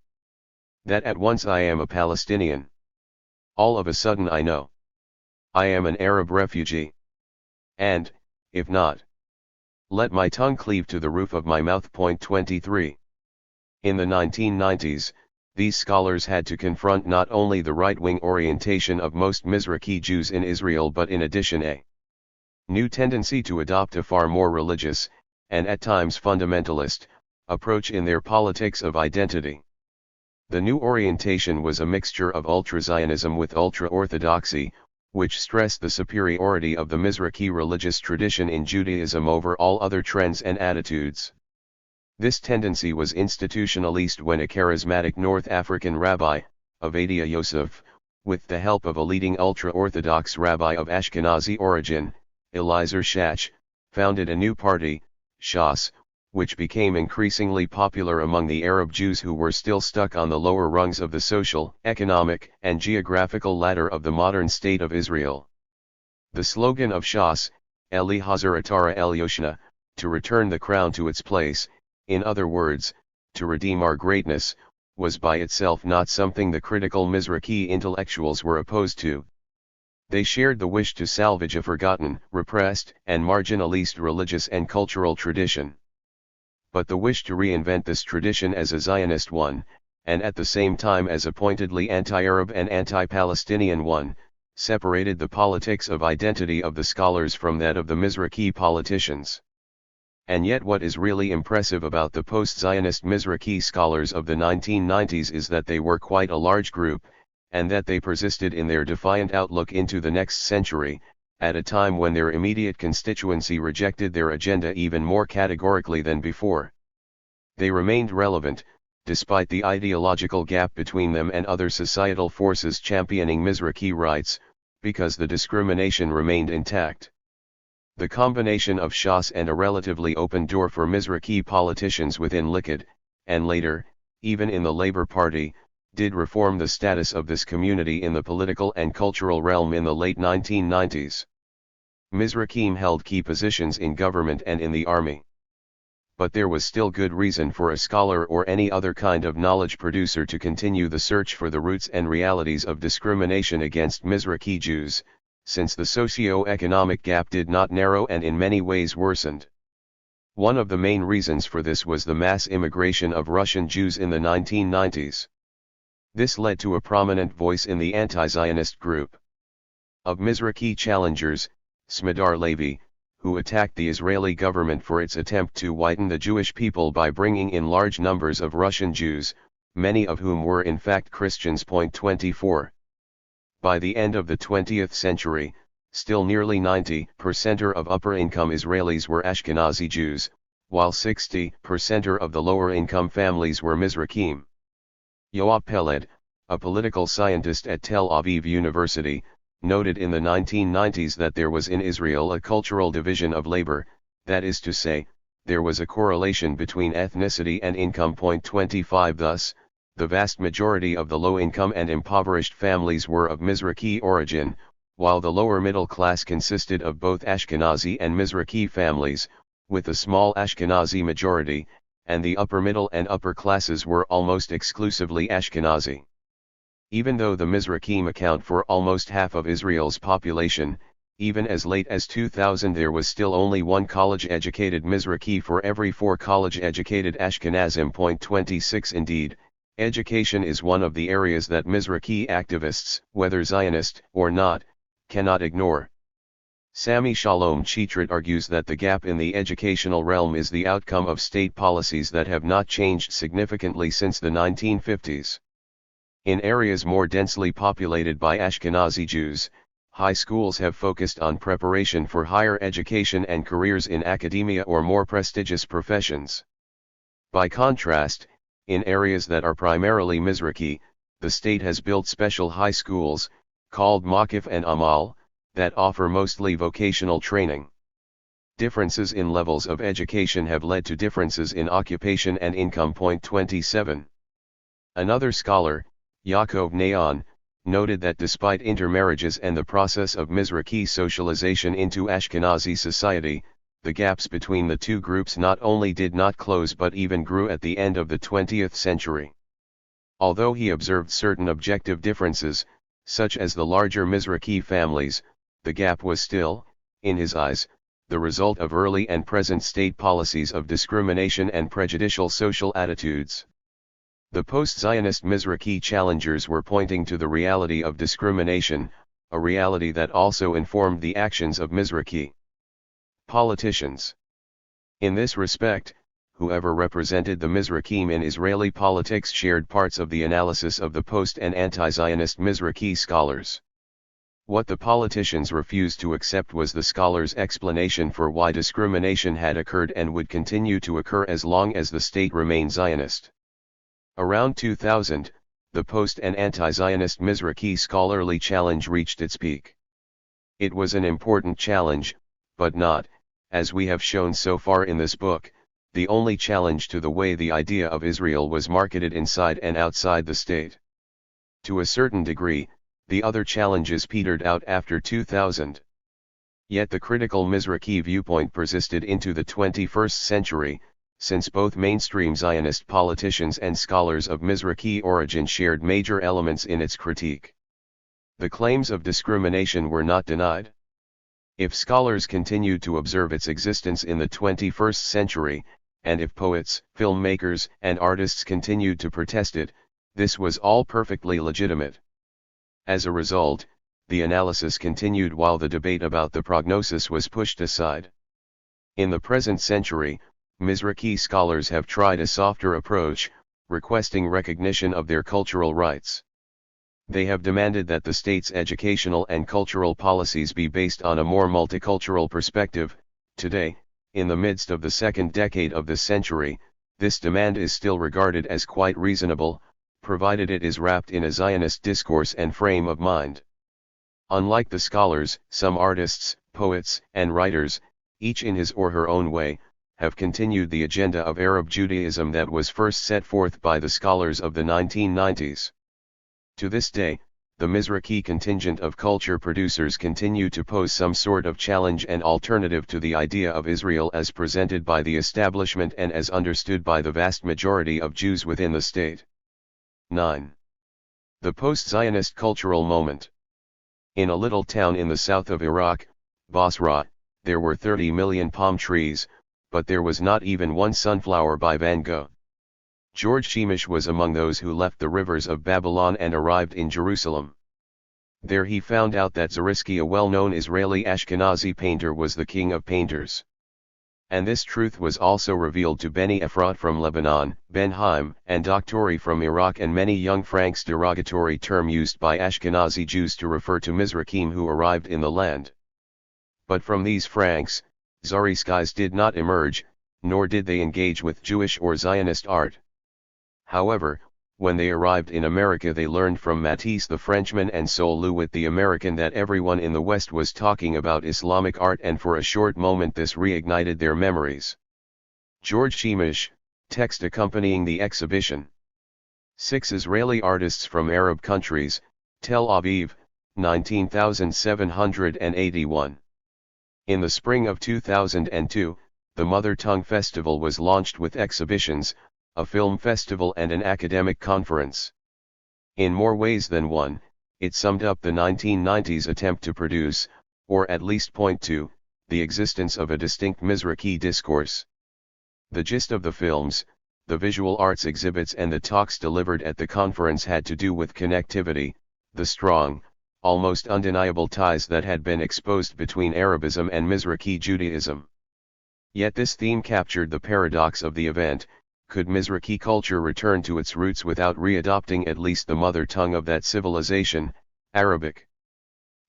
that at once I am a Palestinian. All of a sudden I know I am an Arab refugee. And, if not, let my tongue cleave to the roof of my mouth. 23. In the 1990s, these scholars had to confront not only the right-wing orientation of most Mizrahi Jews in Israel but in addition a new tendency to adopt a far more religious, and at times fundamentalist, approach in their politics of identity. The new orientation was a mixture of ultra-Zionism with ultra-Orthodoxy, which stressed the superiority of the Mizrahi religious tradition in Judaism over all other trends and attitudes. This tendency was institutionalized when a charismatic North African rabbi, Avadia Yosef, with the help of a leading ultra-Orthodox rabbi of Ashkenazi origin, Eliezer Shach, founded a new party, Shas, which became increasingly popular among the Arab Jews who were still stuck on the lower rungs of the social, economic, and geographical ladder of the modern state of Israel. The slogan of Shas, Eli Hazar Atara El Yoshna, to return the crown to its place, in other words, to redeem our greatness, was by itself not something the critical Mizrahi intellectuals were opposed to. They shared the wish to salvage a forgotten, repressed, and marginalized religious and cultural tradition. But the wish to reinvent this tradition as a Zionist one, and at the same time as a pointedly anti-Arab and anti-Palestinian one, separated the politics of identity of the scholars from that of the Mizrahi politicians. And yet what is really impressive about the post-Zionist Mizrahi scholars of the 1990s is that they were quite a large group, and that they persisted in their defiant outlook into the next century, at a time when their immediate constituency rejected their agenda even more categorically than before. They remained relevant, despite the ideological gap between them and other societal forces championing Mizrahi rights, because the discrimination remained intact. The combination of Shas and a relatively open door for Mizrahi politicians within Likud, and later, even in the Labour Party, did reform the status of this community in the political and cultural realm in the late 1990s. Mizrahim held key positions in government and in the army. But there was still good reason for a scholar or any other kind of knowledge producer to continue the search for the roots and realities of discrimination against Mizrahi Jews, since the socio-economic gap did not narrow and in many ways worsened. One of the main reasons for this was the mass immigration of Russian Jews in the 1990s. This led to a prominent voice in the anti-Zionist group of Mizrahi challengers, Smadar Levi, who attacked the Israeli government for its attempt to whiten the Jewish people by bringing in large numbers of Russian Jews, many of whom were in fact Christians. 24. By the end of the 20th century, still nearly 90% of upper-income Israelis were Ashkenazi Jews, while 60% of the lower-income families were Mizrahim. Yoav Peled, a political scientist at Tel Aviv University, noted in the 1990s that there was in Israel a cultural division of labor, that is to say, there was a correlation between ethnicity and income. 25 Thus, the vast majority of the low-income and impoverished families were of Mizrahi origin, while the lower middle class consisted of both Ashkenazi and Mizrahi families, with a small Ashkenazi majority, and the upper middle and upper classes were almost exclusively Ashkenazi. Even though the Mizrahim account for almost half of Israel's population, even as late as 2000 there was still only one college-educated Mizrahi for every 4 college-educated Ashkenazim. 26 Indeed, education is one of the areas that Mizrahi activists, whether Zionist or not, cannot ignore. Sami Shalom Chitrit argues that the gap in the educational realm is the outcome of state policies that have not changed significantly since the 1950s. In areas more densely populated by Ashkenazi Jews, high schools have focused on preparation for higher education and careers in academia or more prestigious professions. By contrast, in areas that are primarily Mizrahi, the state has built special high schools, called Makif and Amal, that offer mostly vocational training. Differences in levels of education have led to differences in occupation and income. 27. Another scholar, Yaakov Nayan, noted that despite intermarriages and the process of Mizrahi socialization into Ashkenazi society, the gaps between the two groups not only did not close but even grew at the end of the 20th century. Although he observed certain objective differences, such as the larger Mizrahi families, the gap was still, in his eyes, the result of early and present state policies of discrimination and prejudicial social attitudes. The post-Zionist Mizrahi challengers were pointing to the reality of discrimination, a reality that also informed the actions of Mizrahi politicians. In this respect, whoever represented the Mizrahim in Israeli politics shared parts of the analysis of the post- and anti-Zionist Mizrahi scholars. What the politicians refused to accept was the scholars' explanation for why discrimination had occurred and would continue to occur as long as the state remained Zionist. Around 2000, the post- and anti-Zionist Mizrahi scholarly challenge reached its peak. It was an important challenge, but not, as we have shown so far in this book, the only challenge to the way the idea of Israel was marketed inside and outside the state. To a certain degree, the other challenges petered out after 2000. Yet the critical Mizrahi viewpoint persisted into the 21st century, since both mainstream Zionist politicians and scholars of Mizrahi origin shared major elements in its critique. The claims of discrimination were not denied. If scholars continued to observe its existence in the 21st century, and if poets, filmmakers, and artists continued to protest it, this was all perfectly legitimate. As a result, the analysis continued while the debate about the prognosis was pushed aside. In the present century, Mizrahi scholars have tried a softer approach, requesting recognition of their cultural rights. They have demanded that the state's educational and cultural policies be based on a more multicultural perspective. Today, in the midst of the second decade of the century, this demand is still regarded as quite reasonable, provided it is wrapped in a Zionist discourse and frame of mind. Unlike the scholars, some artists, poets, and writers, each in his or her own way, have continued the agenda of Arab Judaism that was first set forth by the scholars of the 1990s. To this day, the Mizrahi contingent of culture producers continue to pose some sort of challenge and alternative to the idea of Israel as presented by the establishment and as understood by the vast majority of Jews within the state. 9. The post-Zionist cultural moment. In a little town in the south of Iraq, Basra, there were 30 million palm trees, but there was not even one sunflower by Van Gogh. George Sheemish was among those who left the rivers of Babylon and arrived in Jerusalem. There he found out that Zariski, a well-known Israeli Ashkenazi painter, was the king of painters. And this truth was also revealed to Beni Ephrat from Lebanon, Ben Haim and Doctori from Iraq, and many young Franks, derogatory term used by Ashkenazi Jews to refer to Mizrakim who arrived in the land. But from these Franks, Zariskis did not emerge, nor did they engage with Jewish or Zionist art. However, when they arrived in America, they learned from Matisse the Frenchman and Sol LeWitt the American that everyone in the West was talking about Islamic art, and for a short moment this reignited their memories. George Sheemish, text accompanying the exhibition. 6 Israeli artists from Arab countries, Tel Aviv, 19,781. In the spring of 2002, the Mother Tongue Festival was launched with exhibitions, a film festival and an academic conference. In more ways than one, it summed up the 1990s attempt to produce, or at least point to, the existence of a distinct Mizrahi discourse. The gist of the films, the visual arts exhibits and the talks delivered at the conference had to do with connectivity, the strong, almost undeniable ties that had been exposed between Arabism and Mizrahi Judaism. Yet this theme captured the paradox of the event: could Mizrahi culture return to its roots without readopting at least the mother tongue of that civilization, Arabic?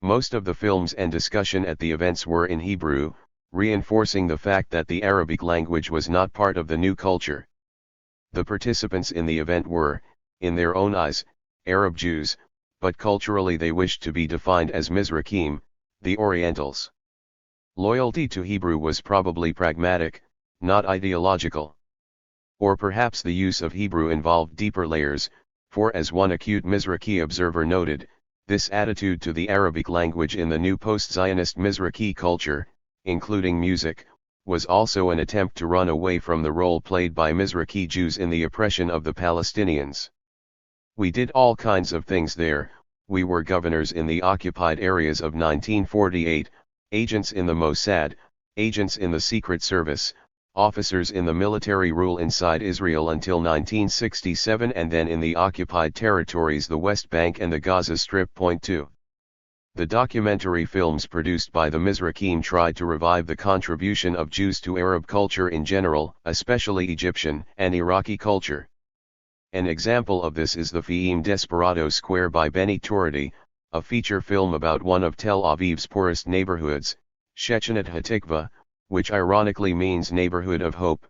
Most of the films and discussion at the events were in Hebrew, reinforcing the fact that the Arabic language was not part of the new culture. The participants in the event were, in their own eyes, Arab Jews, but culturally they wished to be defined as Mizrahim, the Orientals. Loyalty to Hebrew was probably pragmatic, not ideological. Or perhaps the use of Hebrew involved deeper layers, for as one acute Mizrahi observer noted, this attitude to the Arabic language in the new post-Zionist Mizrahi culture, including music, was also an attempt to run away from the role played by Mizrahi Jews in the oppression of the Palestinians. We did all kinds of things there. We were governors in the occupied areas of 1948, agents in the Mossad, agents in the Secret Service, officers in the military rule inside Israel until 1967, and then in the occupied territories, the West Bank and the Gaza Strip. Point 2. The documentary films produced by the Mizrahim tried to revive the contribution of Jews to Arab culture in general, especially Egyptian and Iraqi culture. An example of this is the film Desperado Square by Benny Torridi, a feature film about one of Tel Aviv's poorest neighborhoods, Shechinat Hatikva, which ironically means neighborhood of hope.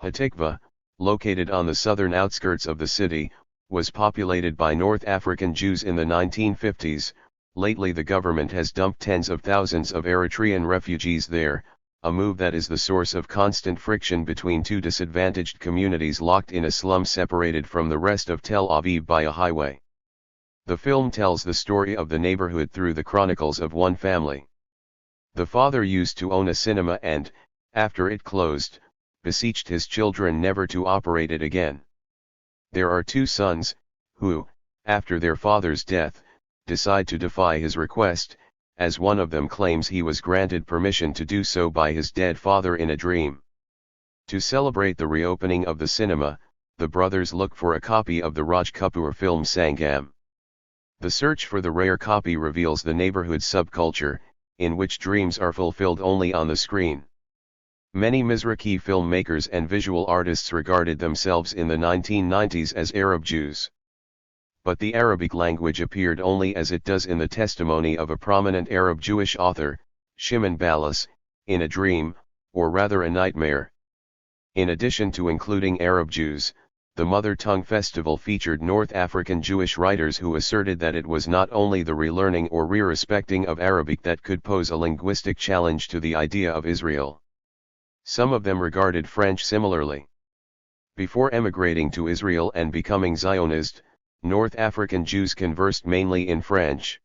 Hatikva, located on the southern outskirts of the city, was populated by North African Jews in the 1950s. Lately the government has dumped tens of thousands of Eritrean refugees there, a move that is the source of constant friction between two disadvantaged communities locked in a slum separated from the rest of Tel Aviv by a highway. The film tells the story of the neighborhood through the chronicles of one family. The father used to own a cinema and, after it closed, beseeched his children never to operate it again. There are two sons, who, after their father's death, decide to defy his request, as one of them claims he was granted permission to do so by his dead father in a dream. To celebrate the reopening of the cinema, the brothers look for a copy of the Raj Kapoor film Sangam. The search for the rare copy reveals the neighborhood subculture, in which dreams are fulfilled only on the screen. Many Mizrahi filmmakers and visual artists regarded themselves in the 1990s as Arab Jews. But the Arabic language appeared only as it does in the testimony of a prominent Arab Jewish author, Shimon Balas, in a dream, or rather a nightmare. In addition to including Arab Jews, the Mother Tongue Festival featured North African Jewish writers who asserted that it was not only the relearning or re-respecting of Arabic that could pose a linguistic challenge to the idea of Israel. Some of them regarded French similarly. Before emigrating to Israel and becoming Zionist, North African Jews conversed mainly in French.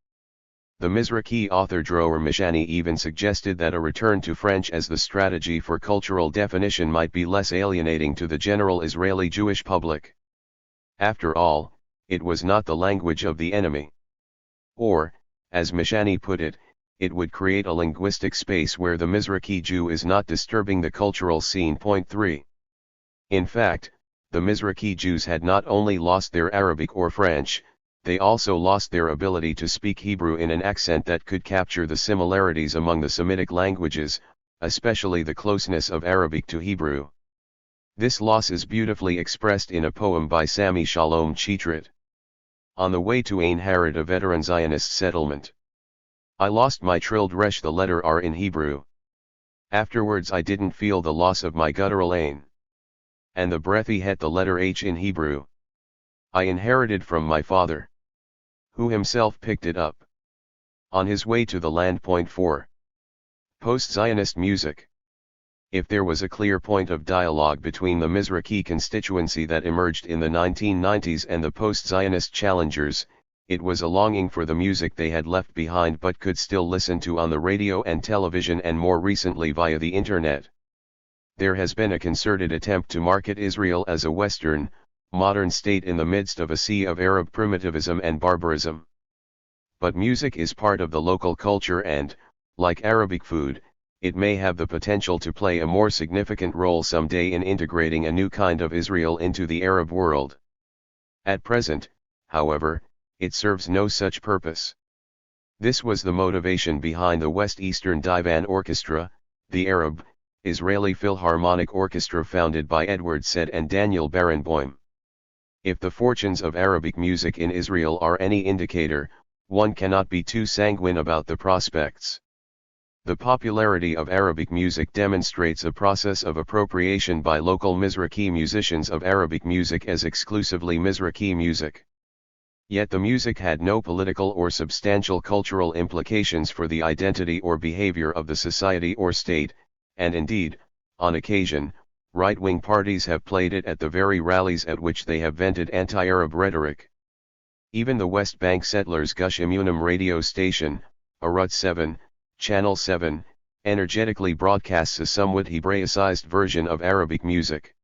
The Mizrahi author Dror Mishani even suggested that a return to French as the strategy for cultural definition might be less alienating to the general Israeli Jewish public. After all, it was not the language of the enemy. Or, as Mishani put it, it would create a linguistic space where the Mizrahi Jew is not disturbing the cultural scene. Point 3. In fact, the Mizrahi Jews had not only lost their Arabic or French, they also lost their ability to speak Hebrew in an accent that could capture the similarities among the Semitic languages, especially the closeness of Arabic to Hebrew. This loss is beautifully expressed in a poem by Sami Shalom Chitrit. On the way to Ain Harod, a veteran Zionist settlement. I lost my trilled resh, the letter R in Hebrew. Afterwards I didn't feel the loss of my guttural Ain. And the breathy het, the letter H in Hebrew. I inherited from my father, who himself picked it up. On his way to the land. Point 4. Post-Zionist music. If there was a clear point of dialogue between the Mizrahi constituency that emerged in the 1990s and the post-Zionist challengers, it was a longing for the music they had left behind but could still listen to on the radio and television, and more recently via the internet. There has been a concerted attempt to market Israel as a Western, modern state in the midst of a sea of Arab primitivism and barbarism. But music is part of the local culture and, like Arabic food, it may have the potential to play a more significant role someday in integrating a new kind of Israel into the Arab world. At present, however, it serves no such purpose. This was the motivation behind the West Eastern Divan Orchestra, the Arab, Israeli Philharmonic Orchestra founded by Edward Said and Daniel Barenboim. If the fortunes of Arabic music in Israel are any indicator, one cannot be too sanguine about the prospects. The popularity of Arabic music demonstrates a process of appropriation by local Mizrahi musicians of Arabic music as exclusively Mizrahi music. Yet the music had no political or substantial cultural implications for the identity or behavior of the society or state, and indeed, on occasion, right-wing parties have played it at the very rallies at which they have vented anti-Arab rhetoric. Even the West Bank settlers' Gush Emunim radio station, Arut 7, Channel 7, energetically broadcasts a somewhat Hebraicized version of Arabic music.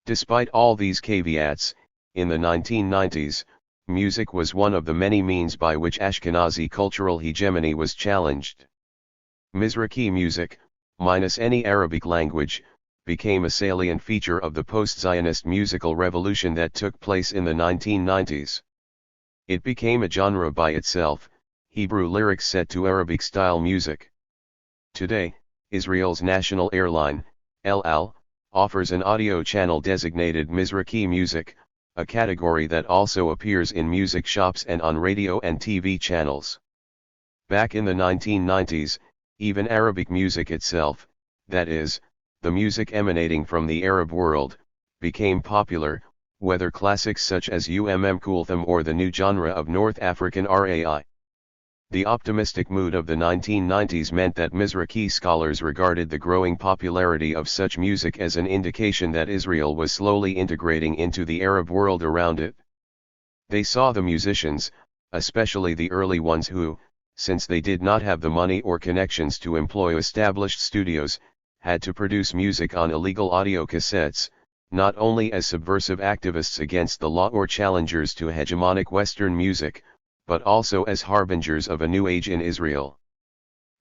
Despite all these caveats, in the 1990s, music was one of the many means by which Ashkenazi cultural hegemony was challenged. Mizrahi music, minus any Arabic language, became a salient feature of the post-Zionist musical revolution that took place in the 1990s. It became a genre by itself, Hebrew lyrics set to Arabic-style music. Today, Israel's national airline, El Al, offers an audio channel designated Mizrahi music, a category that also appears in music shops and on radio and TV channels. Back in the 1990s, even Arabic music itself, that is, the music emanating from the Arab world, became popular, whether classics such as Kulthum or the new genre of North African Rai. The optimistic mood of the 1990s meant that Mizrahi scholars regarded the growing popularity of such music as an indication that Israel was slowly integrating into the Arab world around it. They saw the musicians, especially the early ones who, since they did not have the money or connections to employ established studios, had to produce music on illegal audio cassettes, not only as subversive activists against the law or challengers to hegemonic Western music, but also as harbingers of a new age in Israel.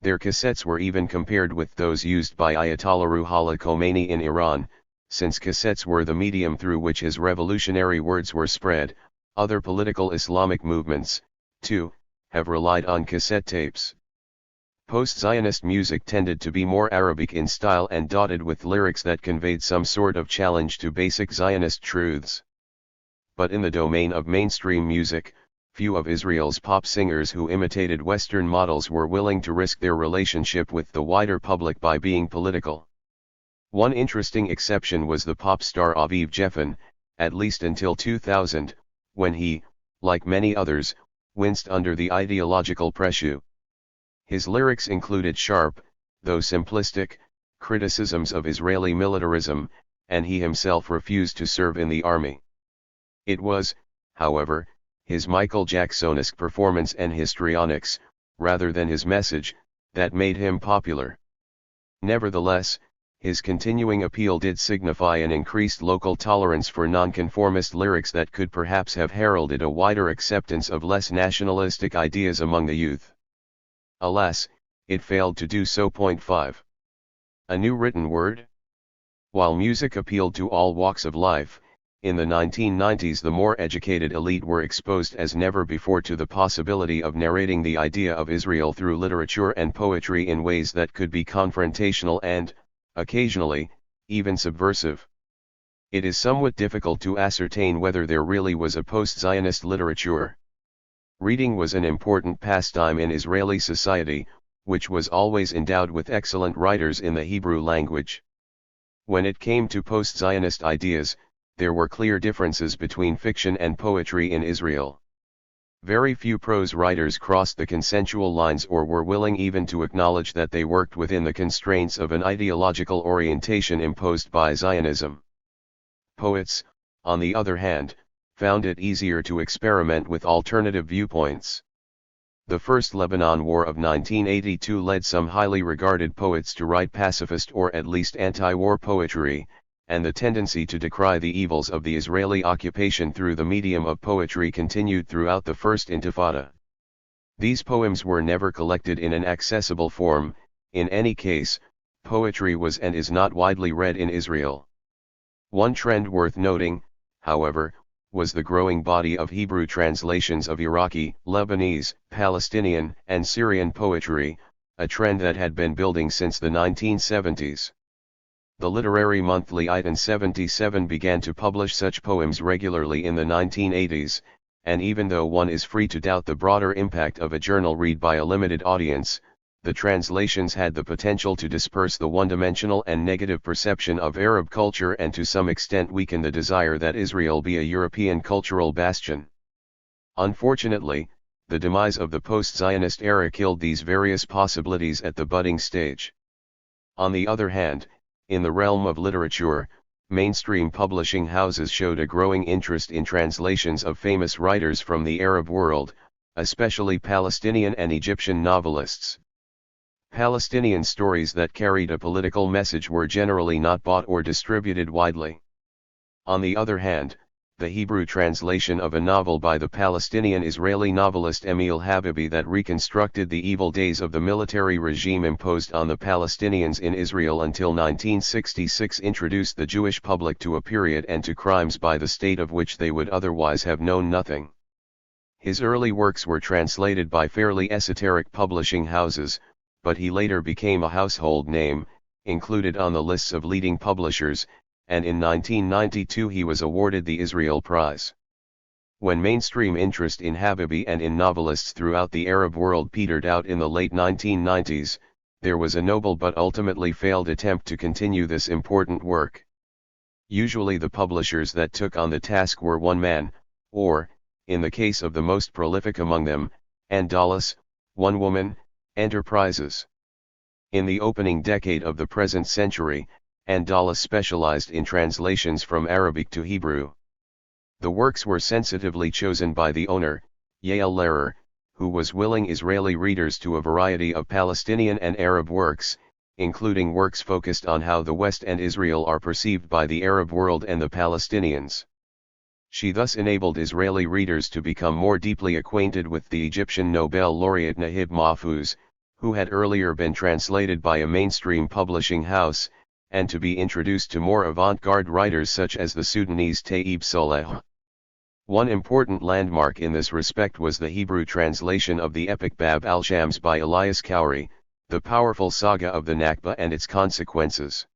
Their cassettes were even compared with those used by Ayatollah Ruhollah Khomeini in Iran. Since cassettes were the medium through which his revolutionary words were spread, other political Islamic movements, too, have relied on cassette tapes. Post-Zionist music tended to be more Arabic in style and dotted with lyrics that conveyed some sort of challenge to basic Zionist truths. But in the domain of mainstream music, few of Israel's pop singers who imitated Western models were willing to risk their relationship with the wider public by being political. One interesting exception was the pop star Aviv Geffen, at least until 2000, when he, like many others, winced under the ideological pressure. His lyrics included sharp, though simplistic, criticisms of Israeli militarism, and he himself refused to serve in the army. It was, however, his Michael Jacksonesque performance and histrionics, rather than his message, that made him popular. Nevertheless, his continuing appeal did signify an increased local tolerance for nonconformist lyrics that could perhaps have heralded a wider acceptance of less nationalistic ideas among the youth. Alas, it failed to do so. 5. A new written word? While music appealed to all walks of life, in the 1990s the more educated elite were exposed as never before to the possibility of narrating the idea of Israel through literature and poetry in ways that could be confrontational and, occasionally, even subversive. It is somewhat difficult to ascertain whether there really was a post-Zionist literature. Reading was an important pastime in Israeli society, which was always endowed with excellent writers in the Hebrew language. When it came to post-Zionist ideas, there were clear differences between fiction and poetry in Israel. Very few prose writers crossed the consensual lines or were willing even to acknowledge that they worked within the constraints of an ideological orientation imposed by Zionism. Poets, on the other hand, found it easier to experiment with alternative viewpoints. The First Lebanon War of 1982 led some highly regarded poets to write pacifist or at least anti-war poetry, and the tendency to decry the evils of the Israeli occupation through the medium of poetry continued throughout the First Intifada. These poems were never collected in an accessible form. In any case, poetry was and is not widely read in Israel. One trend worth noting, however, was the growing body of Hebrew translations of Iraqi, Lebanese, Palestinian, and Syrian poetry, a trend that had been building since the 1970s. The literary monthly Ilan 77 began to publish such poems regularly in the 1980s, and even though one is free to doubt the broader impact of a journal read by a limited audience, the translations had the potential to disperse the one-dimensional and negative perception of Arab culture and to some extent weaken the desire that Israel be a European cultural bastion. Unfortunately, the demise of the post-Zionist era killed these various possibilities at the budding stage. On the other hand, in the realm of literature, mainstream publishing houses showed a growing interest in translations of famous writers from the Arab world, especially Palestinian and Egyptian novelists. Palestinian stories that carried a political message were generally not bought or distributed widely. On the other hand, the Hebrew translation of a novel by the Palestinian-Israeli novelist Emil Habibi that reconstructed the evil days of the military regime imposed on the Palestinians in Israel until 1966 introduced the Jewish public to a period and to crimes by the state of which they would otherwise have known nothing. His early works were translated by fairly esoteric publishing houses, but he later became a household name, included on the lists of leading publishers, and in 1992 he was awarded the Israel Prize. When mainstream interest in Habibi and in novelists throughout the Arab world petered out in the late 1990s, there was a noble but ultimately failed attempt to continue this important work. Usually the publishers that took on the task were one man, or, in the case of the most prolific among them, Andalus, one woman, enterprises. In the opening decade of the present century, Andalus specialized in translations from Arabic to Hebrew. The works were sensitively chosen by the owner, Yael Lehrer, who was willing Israeli readers to a variety of Palestinian and Arab works, including works focused on how the West and Israel are perceived by the Arab world and the Palestinians. She thus enabled Israeli readers to become more deeply acquainted with the Egyptian Nobel laureate Nahib Mahfouz, who had earlier been translated by a mainstream publishing house, and to be introduced to more avant-garde writers such as the Sudanese Taib Saleh. One important landmark in this respect was the Hebrew translation of the epic Bab al-Shams by Elias Khoury, the powerful saga of the Nakba and its consequences.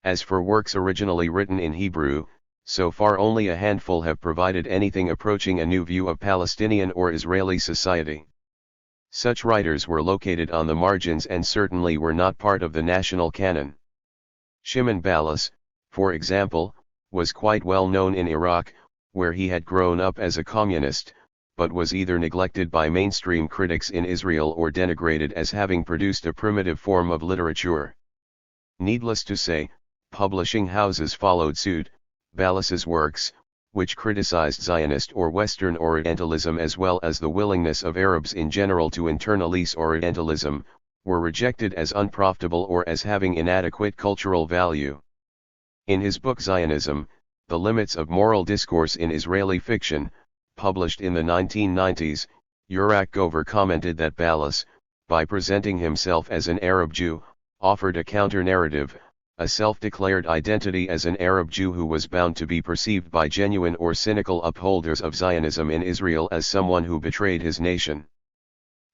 As for works originally written in Hebrew, so far only a handful have provided anything approaching a new view of Palestinian or Israeli society. Such writers were located on the margins and certainly were not part of the national canon. Shimon Balas, for example, was quite well known in Iraq, where he had grown up as a communist, but was either neglected by mainstream critics in Israel or denigrated as having produced a primitive form of literature. Needless to say, publishing houses followed suit. Balas's works, which criticized Zionist or Western Orientalism as well as the willingness of Arabs in general to internalize Orientalism, were rejected as unprofitable or as having inadequate cultural value. In his book Zionism, The Limits of Moral Discourse in Israeli Fiction, published in the 1990s, Yurak Gover commented that Balas, by presenting himself as an Arab Jew, offered a counter-narrative, a self-declared identity as an Arab Jew who was bound to be perceived by genuine or cynical upholders of Zionism in Israel as someone who betrayed his nation.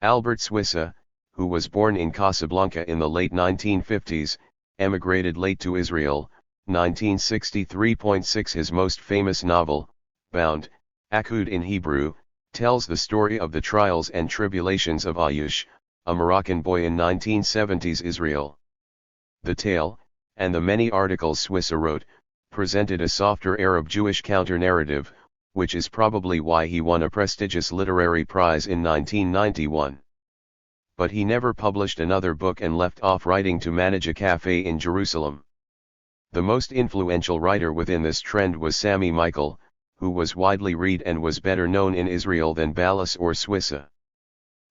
Albert Swisse, who was born in Casablanca in the late 1950s, emigrated late to Israel, 1963.6. His most famous novel, Bound, Akud in Hebrew, tells the story of the trials and tribulations of Ayush, a Moroccan boy in 1970s Israel. The tale, and the many articles Swisse wrote, presented a softer Arab Jewish counter-narrative, which is probably why he won a prestigious literary prize in 1991. But he never published another book and left off writing to manage a cafe in Jerusalem. The most influential writer within this trend was Sami Michael, who was widely read and was better known in Israel than Ballas or Swisse.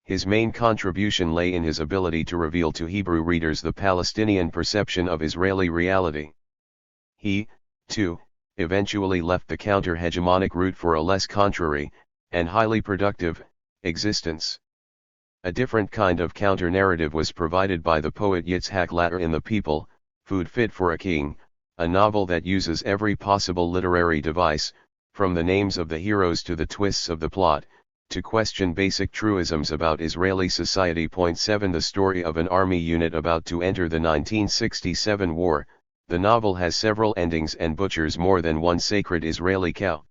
His main contribution lay in his ability to reveal to Hebrew readers the Palestinian perception of Israeli reality. He, too, eventually left the counter-hegemonic route for a less contrary, and highly productive, existence. A different kind of counter-narrative was provided by the poet Yitzhak Latter in The People, Food Fit for a King, a novel that uses every possible literary device, from the names of the heroes to the twists of the plot, to question basic truisms about Israeli society. 7 The story of an army unit about to enter the 1967 war. The novel has several endings and butchers more than one sacred Israeli cow.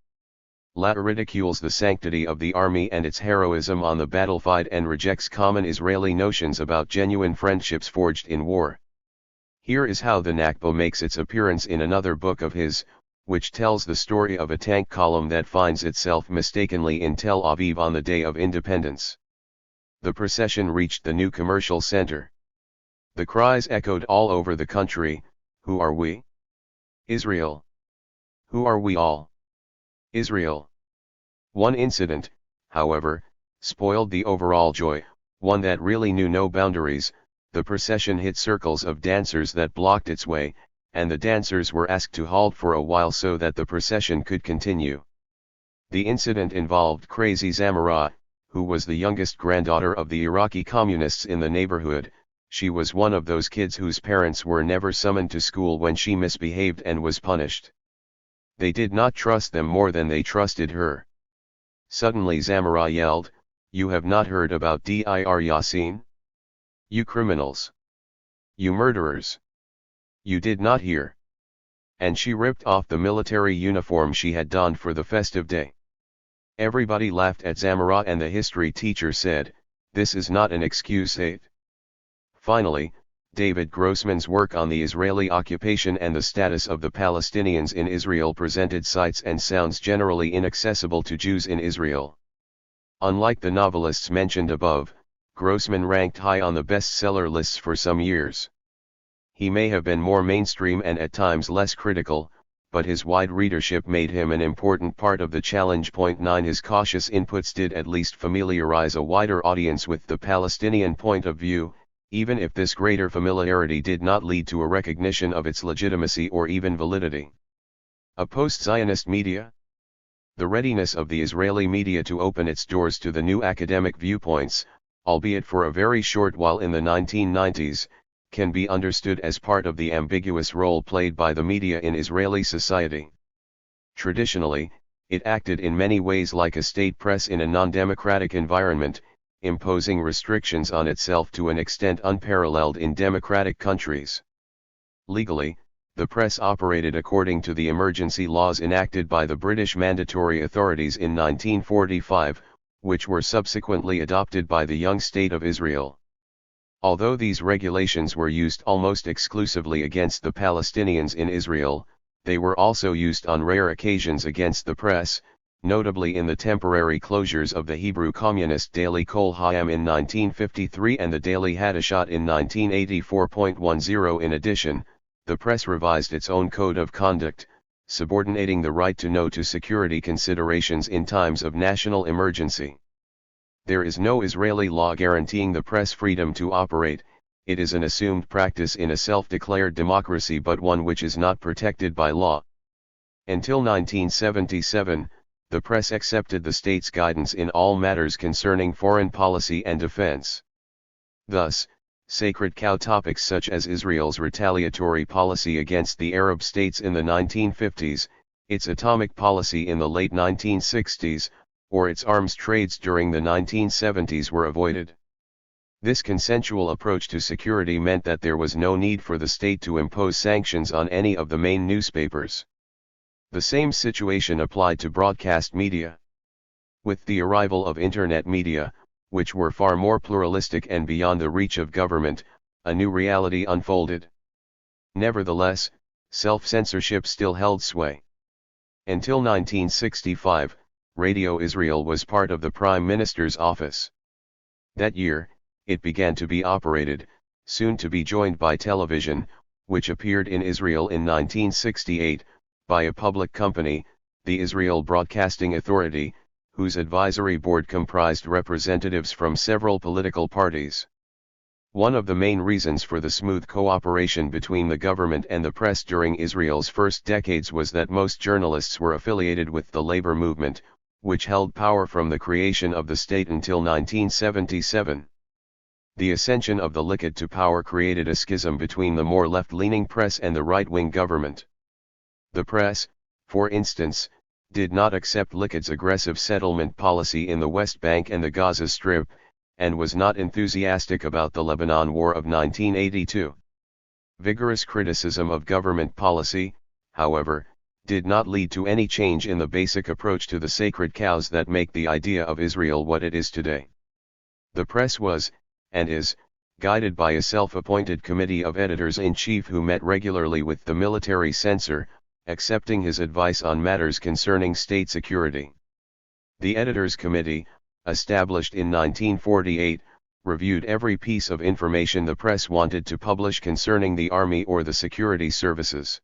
Latter ridicules the sanctity of the army and its heroism on the battlefield and rejects common Israeli notions about genuine friendships forged in war. Here is how the Nakba makes its appearance in another book of his, which tells the story of a tank column that finds itself mistakenly in Tel Aviv on the day of independence. The procession reached the new commercial center. The cries echoed all over the country, "Who are we? Israel. Who are we all? Israel." One incident, however, spoiled the overall joy, one that really knew no boundaries. The procession hit circles of dancers that blocked its way, and the dancers were asked to halt for a while so that the procession could continue. The incident involved Crazy Zamora, who was the youngest granddaughter of the Iraqi communists in the neighborhood. She was one of those kids whose parents were never summoned to school when she misbehaved and was punished. They did not trust them more than they trusted her. Suddenly Zamora yelled, "You have not heard about Dir Yassin? You criminals! You murderers! You did not hear!" And she ripped off the military uniform she had donned for the festive day. Everybody laughed at Zamora and the history teacher said, "This is not an excuse, Aid." Finally, David Grossman's work on the Israeli occupation and the status of the Palestinians in Israel presented sights and sounds generally inaccessible to Jews in Israel. Unlike the novelists mentioned above, Grossman ranked high on the bestseller lists for some years. He may have been more mainstream and at times less critical, but his wide readership made him an important part of the challenge. 9 His cautious inputs did at least familiarize a wider audience with the Palestinian point of view, even if this greater familiarity did not lead to a recognition of its legitimacy or even validity. A post-Zionist media? The readiness of the Israeli media to open its doors to the new academic viewpoints, albeit for a very short while in the 1990s, can be understood as part of the ambiguous role played by the media in Israeli society. Traditionally, it acted in many ways like a state press in a non-democratic environment, imposing restrictions on itself to an extent unparalleled in democratic countries. Legally, the press operated according to the emergency laws enacted by the British Mandatory Authorities in 1945, which were subsequently adopted by the young State of Israel. Although these regulations were used almost exclusively against the Palestinians in Israel, they were also used on rare occasions against the press, notably in the temporary closures of the Hebrew communist daily Kol Hayam in 1953 and the daily Hadashot in 1984.10. In addition, the press revised its own code of conduct, subordinating the right to know to security considerations in times of national emergency. There is no Israeli law guaranteeing the press freedom to operate. It is an assumed practice in a self-declared democracy but one which is not protected by law. Until 1977, the press accepted the state's guidance in all matters concerning foreign policy and defense. Thus, sacred cow topics such as Israel's retaliatory policy against the Arab states in the 1950s, its atomic policy in the late 1960s, or its arms trades during the 1970s were avoided. This consensual approach to security meant that there was no need for the state to impose sanctions on any of the main newspapers. The same situation applied to broadcast media. With the arrival of Internet media, which were far more pluralistic and beyond the reach of government, a new reality unfolded. Nevertheless, self-censorship still held sway. Until 1965, Radio Israel was part of the Prime Minister's office. That year, it began to be operated, soon to be joined by television, which appeared in Israel in 1968, by a public company, the Israel Broadcasting Authority, whose advisory board comprised representatives from several political parties. One of the main reasons for the smooth cooperation between the government and the press during Israel's first decades was that most journalists were affiliated with the labor movement, which held power from the creation of the state until 1977. The ascension of the Likud to power created a schism between the more left-leaning press and the right-wing government. The press, for instance, did not accept Likud's aggressive settlement policy in the West Bank and the Gaza Strip, and was not enthusiastic about the Lebanon War of 1982. Vigorous criticism of government policy, however, did not lead to any change in the basic approach to the sacred cows that make the idea of Israel what it is today. The press was, and is, guided by a self-appointed committee of editors-in-chief who met regularly with the military censor, accepting his advice on matters concerning state security. The Editors' Committee, established in 1948, reviewed every piece of information the press wanted to publish concerning the army or the security services.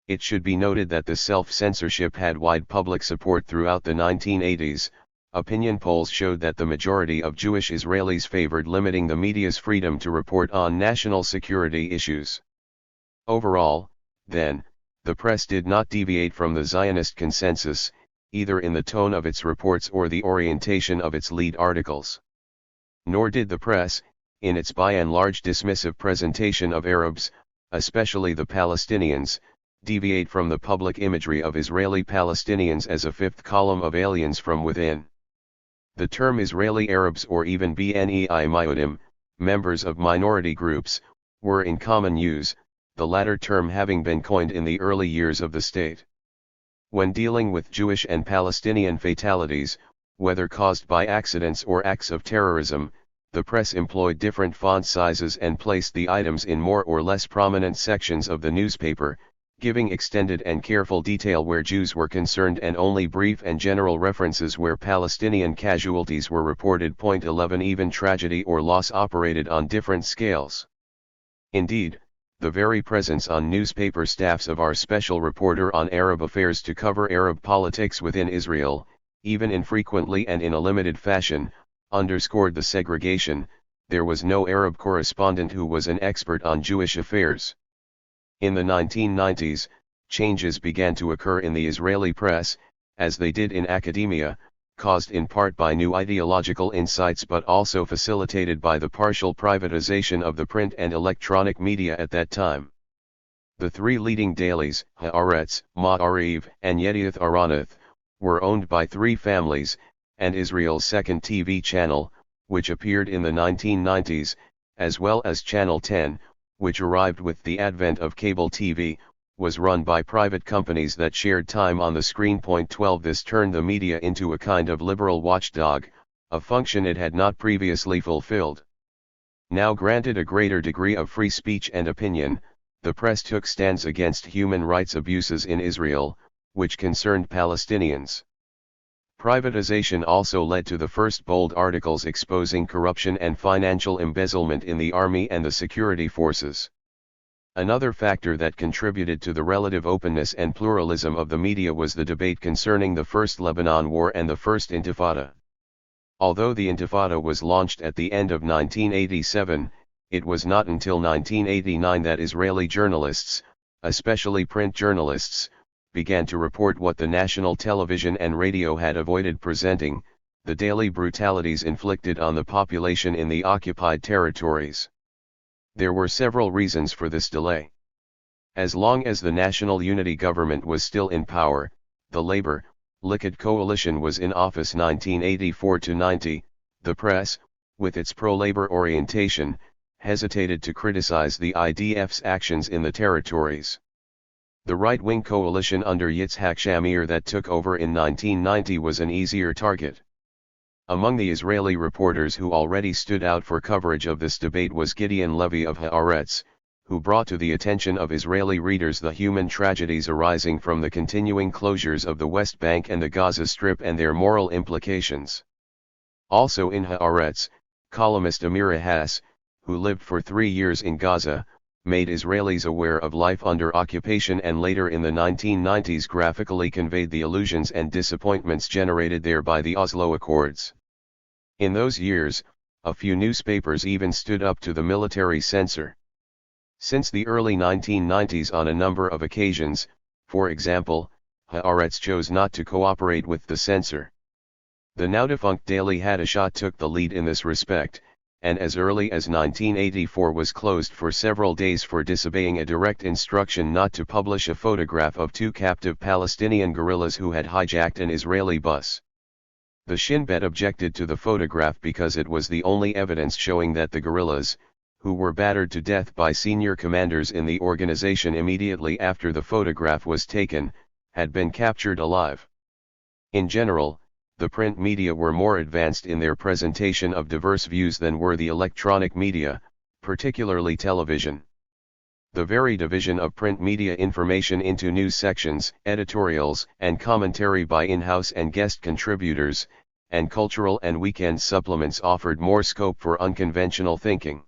It should be noted that the self-censorship had wide public support throughout the 1980s. Opinion polls showed that the majority of Jewish Israelis favored limiting the media's freedom to report on national security issues. Overall, then, the press did not deviate from the Zionist consensus, either in the tone of its reports or the orientation of its lead articles. Nor did the press, in its by and large dismissive presentation of Arabs, especially the Palestinians, deviate from the public imagery of Israeli Palestinians as a fifth column of aliens from within. The term Israeli Arabs or even Bnei Miutim, members of minority groups, were in common use, the latter term having been coined in the early years of the state. When dealing with Jewish and Palestinian fatalities, whether caused by accidents or acts of terrorism, the press employed different font sizes and placed the items in more or less prominent sections of the newspaper, giving extended and careful detail where Jews were concerned and only brief and general references where Palestinian casualties were reported. 11 Even tragedy or loss operated on different scales. Indeed, the very presence on newspaper staffs of our special reporter on Arab affairs to cover Arab politics within Israel, even infrequently and in a limited fashion, underscored the segregation. There was no Arab correspondent who was an expert on Jewish affairs. In the 1990s, changes began to occur in the Israeli press, as they did in academia, caused in part by new ideological insights but also facilitated by the partial privatization of the print and electronic media at that time. The three leading dailies, Haaretz, Ma'ariv, and Yedioth Ahronoth, were owned by three families, and Israel's second TV channel, which appeared in the 1990s, as well as Channel 10, which arrived with the advent of cable TV, was run by private companies that shared time on the screen. 12 This turned the media into a kind of liberal watchdog, a function it had not previously fulfilled. Now granted a greater degree of free speech and opinion, the press took stands against human rights abuses in Israel, which concerned Palestinians. Privatization also led to the first bold articles exposing corruption and financial embezzlement in the army and the security forces. Another factor that contributed to the relative openness and pluralism of the media was the debate concerning the First Lebanon War and the First Intifada. Although the Intifada was launched at the end of 1987, it was not until 1989 that Israeli journalists, especially print journalists, began to report what the national television and radio had avoided presenting: the daily brutalities inflicted on the population in the occupied territories. There were several reasons for this delay. As long as the National Unity Government was still in power, the Labour, Likud coalition was in office 1984-90, the press, with its pro-Labour orientation, hesitated to criticize the IDF's actions in the territories. The right-wing coalition under Yitzhak Shamir that took over in 1990 was an easier target. Among the Israeli reporters who already stood out for coverage of this debate was Gideon Levy of Haaretz, who brought to the attention of Israeli readers the human tragedies arising from the continuing closures of the West Bank and the Gaza Strip and their moral implications. Also in Haaretz, columnist Amira Hass, who lived for 3 years in Gaza, made Israelis aware of life under occupation and later in the 1990s graphically conveyed the illusions and disappointments generated there by the Oslo Accords. In those years, a few newspapers even stood up to the military censor. Since the early 1990s on a number of occasions, for example, Haaretz chose not to cooperate with the censor. The now-defunct daily Hadashah took the lead in this respect, and as early as 1984 was closed for several days for disobeying a direct instruction not to publish a photograph of 2 captive Palestinian guerrillas who had hijacked an Israeli bus. The Shin Bet objected to the photograph because it was the only evidence showing that the guerrillas, who were battered to death by senior commanders in the organization immediately after the photograph was taken, had been captured alive. In general, the print media were more advanced in their presentation of diverse views than were the electronic media, particularly television. The very division of print media information into news sections, editorials, and commentary by in-house and guest contributors, and cultural and weekend supplements offered more scope for unconventional thinking.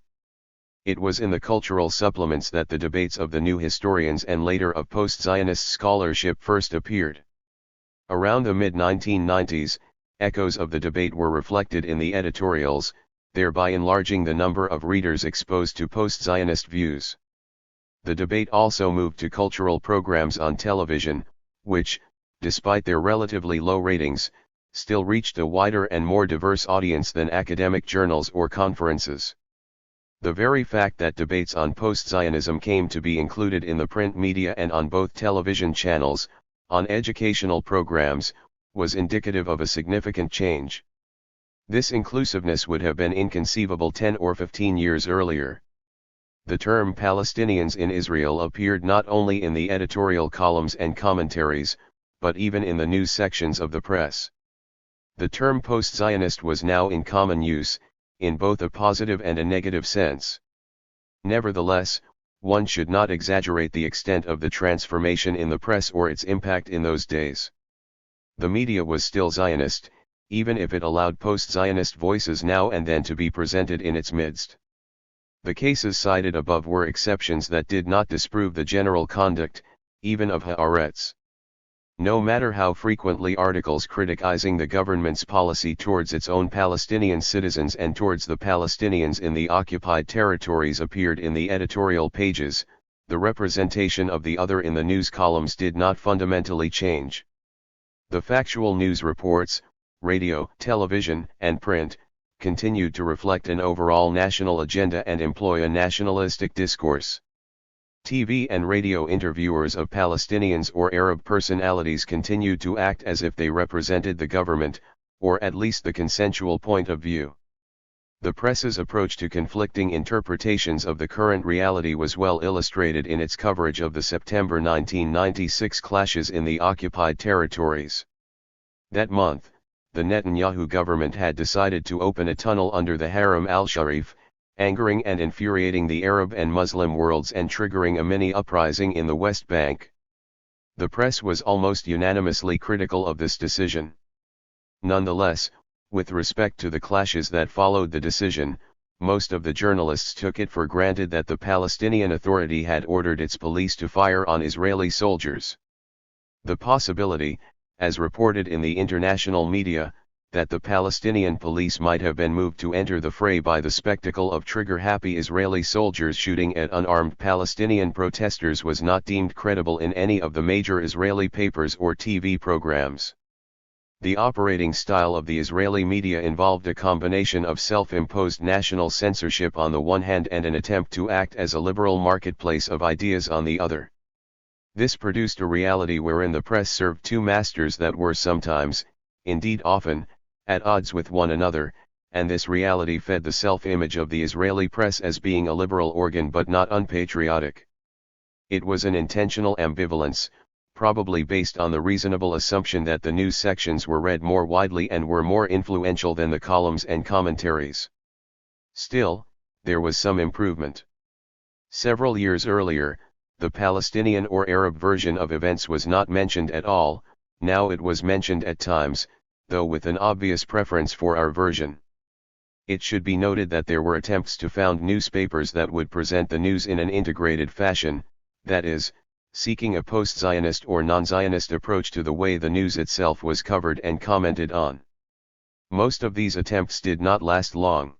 It was in the cultural supplements that the debates of the new historians and later of post-Zionist scholarship first appeared. Around the mid-1990s, echoes of the debate were reflected in the editorials, thereby enlarging the number of readers exposed to post-Zionist views. The debate also moved to cultural programs on television, which, despite their relatively low ratings, still reached a wider and more diverse audience than academic journals or conferences. The very fact that debates on post-Zionism came to be included in the print media and on both television channels, on educational programs, was indicative of a significant change. This inclusiveness would have been inconceivable 10 or 15 years earlier. The term Palestinians in Israel appeared not only in the editorial columns and commentaries, but even in the news sections of the press. The term post-Zionist was now in common use, in both a positive and a negative sense. Nevertheless, one should not exaggerate the extent of the transformation in the press or its impact in those days. The media was still Zionist, even if it allowed post-Zionist voices now and then to be presented in its midst. The cases cited above were exceptions that did not disprove the general conduct, even of Haaretz. No matter how frequently articles criticizing the government's policy towards its own Palestinian citizens and towards the Palestinians in the occupied territories appeared in the editorial pages, the representation of the other in the news columns did not fundamentally change. The factual news reports, radio, television, and print, continued to reflect an overall national agenda and employ a nationalistic discourse. TV and radio interviewers of Palestinians or Arab personalities continued to act as if they represented the government, or at least the consensual point of view. The press's approach to conflicting interpretations of the current reality was well illustrated in its coverage of the September 1996 clashes in the occupied territories. That month, the Netanyahu government had decided to open a tunnel under the Haram al-Sharif, angering and infuriating the Arab and Muslim worlds and triggering a mini-uprising in the West Bank. The press was almost unanimously critical of this decision. Nonetheless, with respect to the clashes that followed the decision, most of the journalists took it for granted that the Palestinian Authority had ordered its police to fire on Israeli soldiers. The possibility, as reported in the international media, that the Palestinian police might have been moved to enter the fray by the spectacle of trigger-happy Israeli soldiers shooting at unarmed Palestinian protesters was not deemed credible in any of the major Israeli papers or TV programs. The operating style of the Israeli media involved a combination of self-imposed national censorship on the one hand and an attempt to act as a liberal marketplace of ideas on the other. This produced a reality wherein the press served two masters that were sometimes, indeed often, at odds with one another, and this reality fed the self-image of the Israeli press as being a liberal organ but not unpatriotic. It was an intentional ambivalence, probably based on the reasonable assumption that the news sections were read more widely and were more influential than the columns and commentaries. Still, there was some improvement. Several years earlier, the Palestinian or Arab version of events was not mentioned at all. Now it was mentioned at times, though with an obvious preference for our version. It should be noted that there were attempts to found newspapers that would present the news in an integrated fashion, that is, seeking a post-Zionist or non-Zionist approach to the way the news itself was covered and commented on. Most of these attempts did not last long.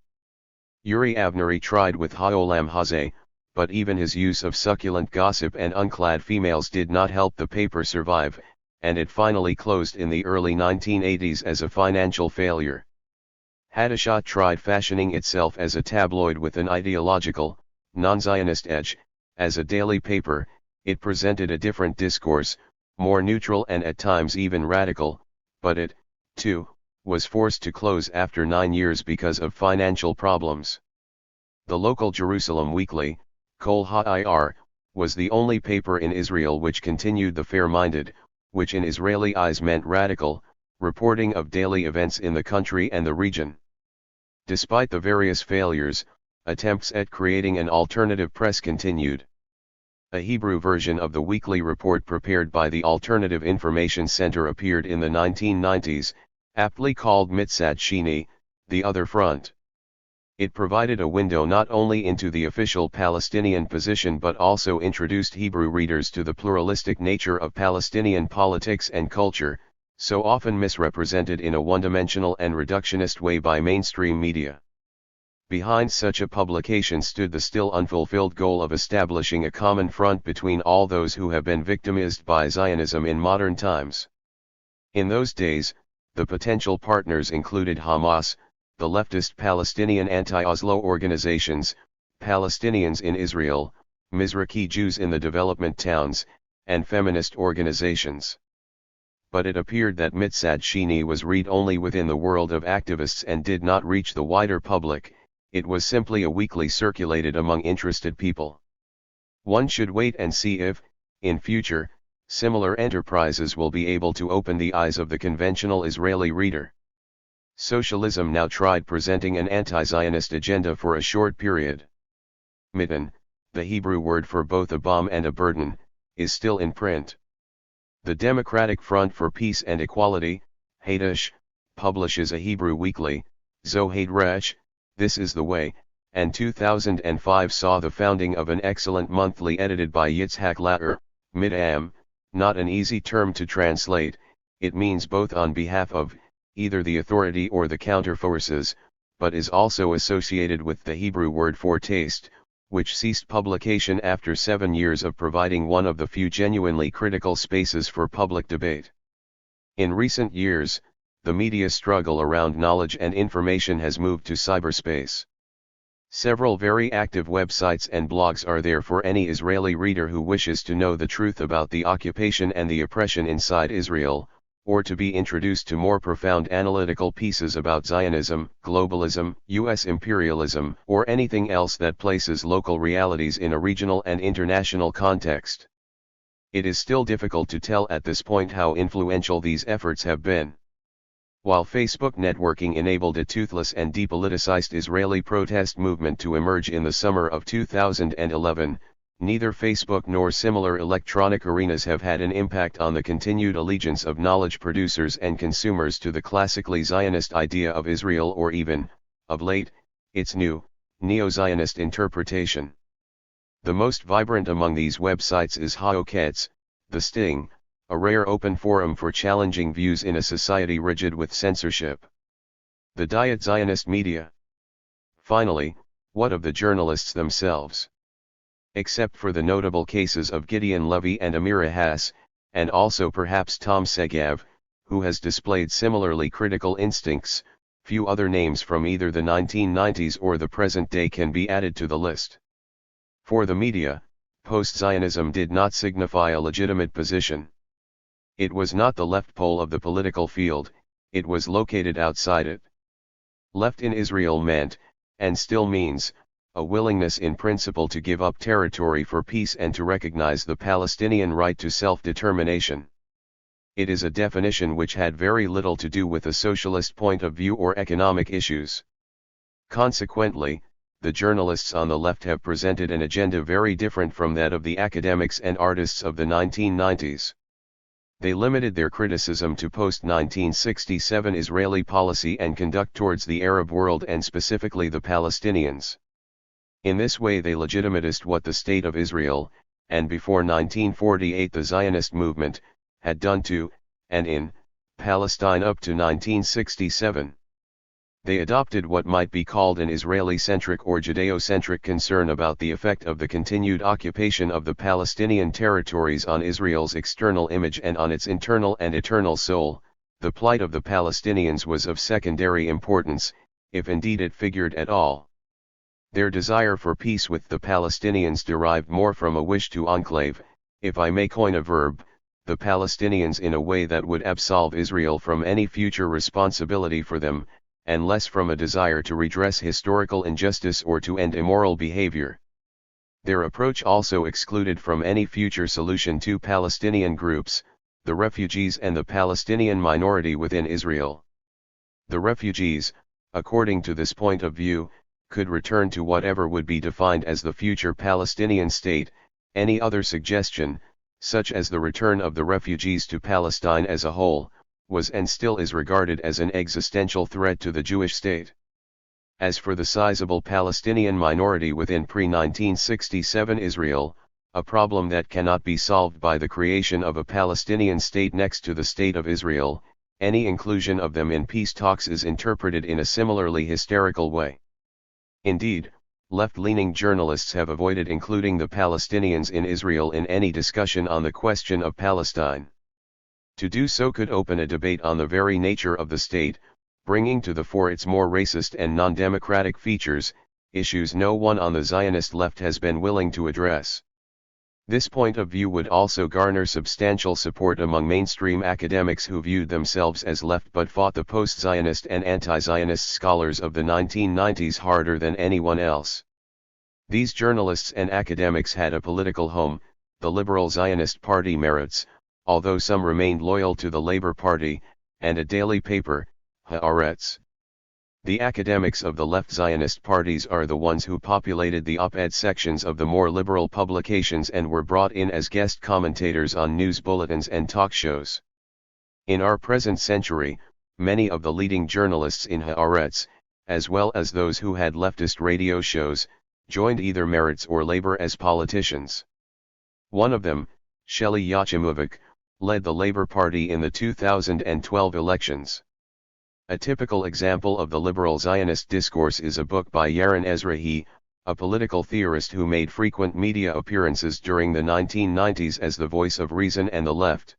Uri Avneri tried with Ha'olam Hazeh, but even his use of succulent gossip and unclad females did not help the paper survive, and it finally closed in the early 1980s as a financial failure. Hadashah tried fashioning itself as a tabloid with an ideological, non-Zionist edge. As a daily paper, it presented a different discourse, more neutral and at times even radical, but it, too, was forced to close after 9 years because of financial problems. The local Jerusalem Weekly, Kol Ha'ir, was the only paper in Israel which continued the fair-minded, which in Israeli eyes meant radical, reporting of daily events in the country and the region. Despite the various failures, attempts at creating an alternative press continued. A Hebrew version of the weekly report prepared by the Alternative Information Center appeared in the 1990s, aptly called Mitzad Sheni, the other front. It provided a window not only into the official Palestinian position but also introduced Hebrew readers to the pluralistic nature of Palestinian politics and culture, so often misrepresented in a one-dimensional and reductionist way by mainstream media. Behind such a publication stood the still unfulfilled goal of establishing a common front between all those who have been victimized by Zionism in modern times. In those days, the potential partners included Hamas, the leftist Palestinian anti-Oslo organizations, Palestinians in Israel, Mizrahi Jews in the development towns, and feminist organizations. But it appeared that Mitzad Sheni was read only within the world of activists and did not reach the wider public. It was simply a weekly circulated among interested people. One should wait and see if, in future, similar enterprises will be able to open the eyes of the conventional Israeli reader. Socialism now tried presenting an anti-Zionist agenda for a short period. Mitten, the Hebrew word for both a bomb and a burden, is still in print. The Democratic Front for Peace and Equality, Hadash, publishes a Hebrew weekly, Zohad Resh, This is the Way, and 2005 saw the founding of an excellent monthly edited by Yitzhak Latter, Mid'am, not an easy term to translate. It means both on behalf of, either the authority or the counter-forces, but is also associated with the Hebrew word for taste, which ceased publication after 7 years of providing one of the few genuinely critical spaces for public debate. In recent years, the media struggle around knowledge and information has moved to cyberspace. Several very active websites and blogs are there for any Israeli reader who wishes to know the truth about the occupation and the oppression inside Israel, or to be introduced to more profound analytical pieces about Zionism, globalism, U.S. imperialism, or anything else that places local realities in a regional and international context. It is still difficult to tell at this point how influential these efforts have been. While Facebook networking enabled a toothless and depoliticized Israeli protest movement to emerge in the summer of 2011, neither Facebook nor similar electronic arenas have had an impact on the continued allegiance of knowledge producers and consumers to the classically Zionist idea of Israel or even, of late, its new, neo-Zionist interpretation. The most vibrant among these websites is Ha'oketz, The Sting, a rare open forum for challenging views in a society rigid with censorship. The Diet Zionist media. Finally, what of the journalists themselves? Except for the notable cases of Gideon Levy and Amira Hass, and also perhaps Tom Segav, who has displayed similarly critical instincts. Few other names from either the 1990s or the present day can be added to the list. For the media, post-Zionism did not signify a legitimate position. It was not the left pole of the political field, it was located outside it. Left in Israel meant, and still means, a willingness in principle to give up territory for peace and to recognize the Palestinian right to self-determination. It is a definition which had very little to do with a socialist point of view or economic issues. Consequently, the journalists on the left have presented an agenda very different from that of the academics and artists of the 1990s. They limited their criticism to post-1967 Israeli policy and conduct towards the Arab world and specifically the Palestinians. In this way they legitimatized what the State of Israel, and before 1948 the Zionist movement, had done to, and in, Palestine up to 1967. They adopted what might be called an Israeli-centric or Judeo-centric concern about the effect of the continued occupation of the Palestinian territories on Israel's external image and on its internal and eternal soul. The plight of the Palestinians was of secondary importance, if indeed it figured at all. Their desire for peace with the Palestinians derived more from a wish to enclave, if I may coin a verb, the Palestinians in a way that would absolve Israel from any future responsibility for them, and less from a desire to redress historical injustice or to end immoral behavior. Their approach also excluded from any future solution two Palestinian groups, the refugees and the Palestinian minority within Israel. The refugees, according to this point of view, could return to whatever would be defined as the future Palestinian state. Any other suggestion, such as the return of the refugees to Palestine as a whole, was and still is regarded as an existential threat to the Jewish state. As for the sizable Palestinian minority within pre-1967 Israel, a problem that cannot be solved by the creation of a Palestinian state next to the State of Israel, any inclusion of them in peace talks is interpreted in a similarly hysterical way. Indeed, left-leaning journalists have avoided including the Palestinians in Israel in any discussion on the question of Palestine. To do so could open a debate on the very nature of the state, bringing to the fore its more racist and non-democratic features, issues no one on the Zionist left has been willing to address. This point of view would also garner substantial support among mainstream academics who viewed themselves as left but fought the post-Zionist and anti-Zionist scholars of the 1990s harder than anyone else. These journalists and academics had a political home, the Liberal Zionist Party Meretz, although some remained loyal to the Labour Party, and a daily paper, Haaretz. The academics of the left Zionist parties are the ones who populated the op-ed sections of the more liberal publications and were brought in as guest commentators on news bulletins and talk shows. In our present century, many of the leading journalists in Haaretz, as well as those who had leftist radio shows, joined either Meretz or Labour as politicians. One of them, Sheli Yachimovich, led the Labour Party in the 2012 elections. A typical example of the liberal Zionist discourse is a book by Yaron Ezrahi, a political theorist who made frequent media appearances during the 1990s as the voice of reason and the left.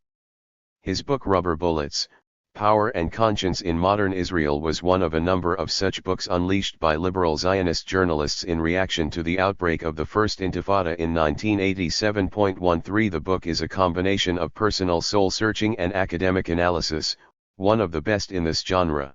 His book Rubber Bullets, Power and Conscience in Modern Israel was one of a number of such books unleashed by liberal Zionist journalists in reaction to the outbreak of the First Intifada in 1987.13. The book is a combination of personal soul-searching and academic analysis, one of the best in this genre.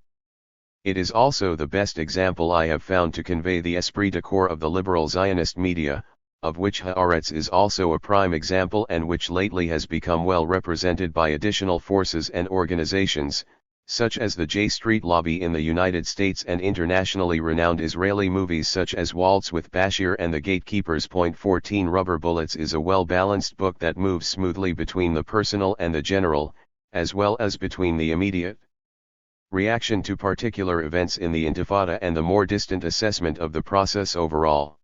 It is also the best example I have found to convey the esprit de corps of the liberal Zionist media, of which Haaretz is also a prime example and which lately has become well represented by additional forces and organizations, such as the J Street Lobby in the United States and internationally renowned Israeli movies such as Waltz with Bashir and The Gatekeepers. 14 Rubber Bullets is a well-balanced book that moves smoothly between the personal and the general, as well as between the immediate reaction to particular events in the Intifada and the more distant assessment of the process overall.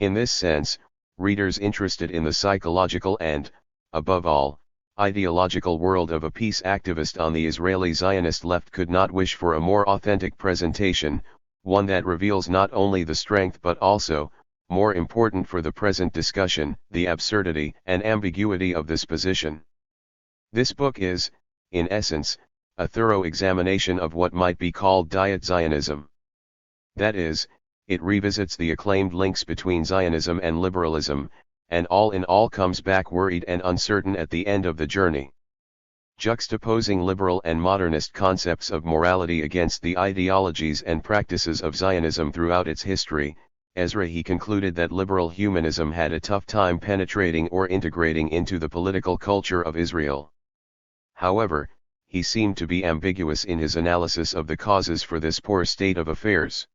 In this sense, readers interested in the psychological and, above all, ideological world of a peace activist on the Israeli Zionist left could not wish for a more authentic presentation, one that reveals not only the strength but also, more important for the present discussion, the absurdity and ambiguity of this position. This book is, in essence, a thorough examination of what might be called Diet Zionism. That is, it revisits the acclaimed links between Zionism and liberalism, and all in all comes back worried and uncertain at the end of the journey. Juxtaposing liberal and modernist concepts of morality against the ideologies and practices of Zionism throughout its history, Ezrahi concluded that liberal humanism had a tough time penetrating or integrating into the political culture of Israel. However, he seemed to be ambiguous in his analysis of the causes for this poor state of affairs.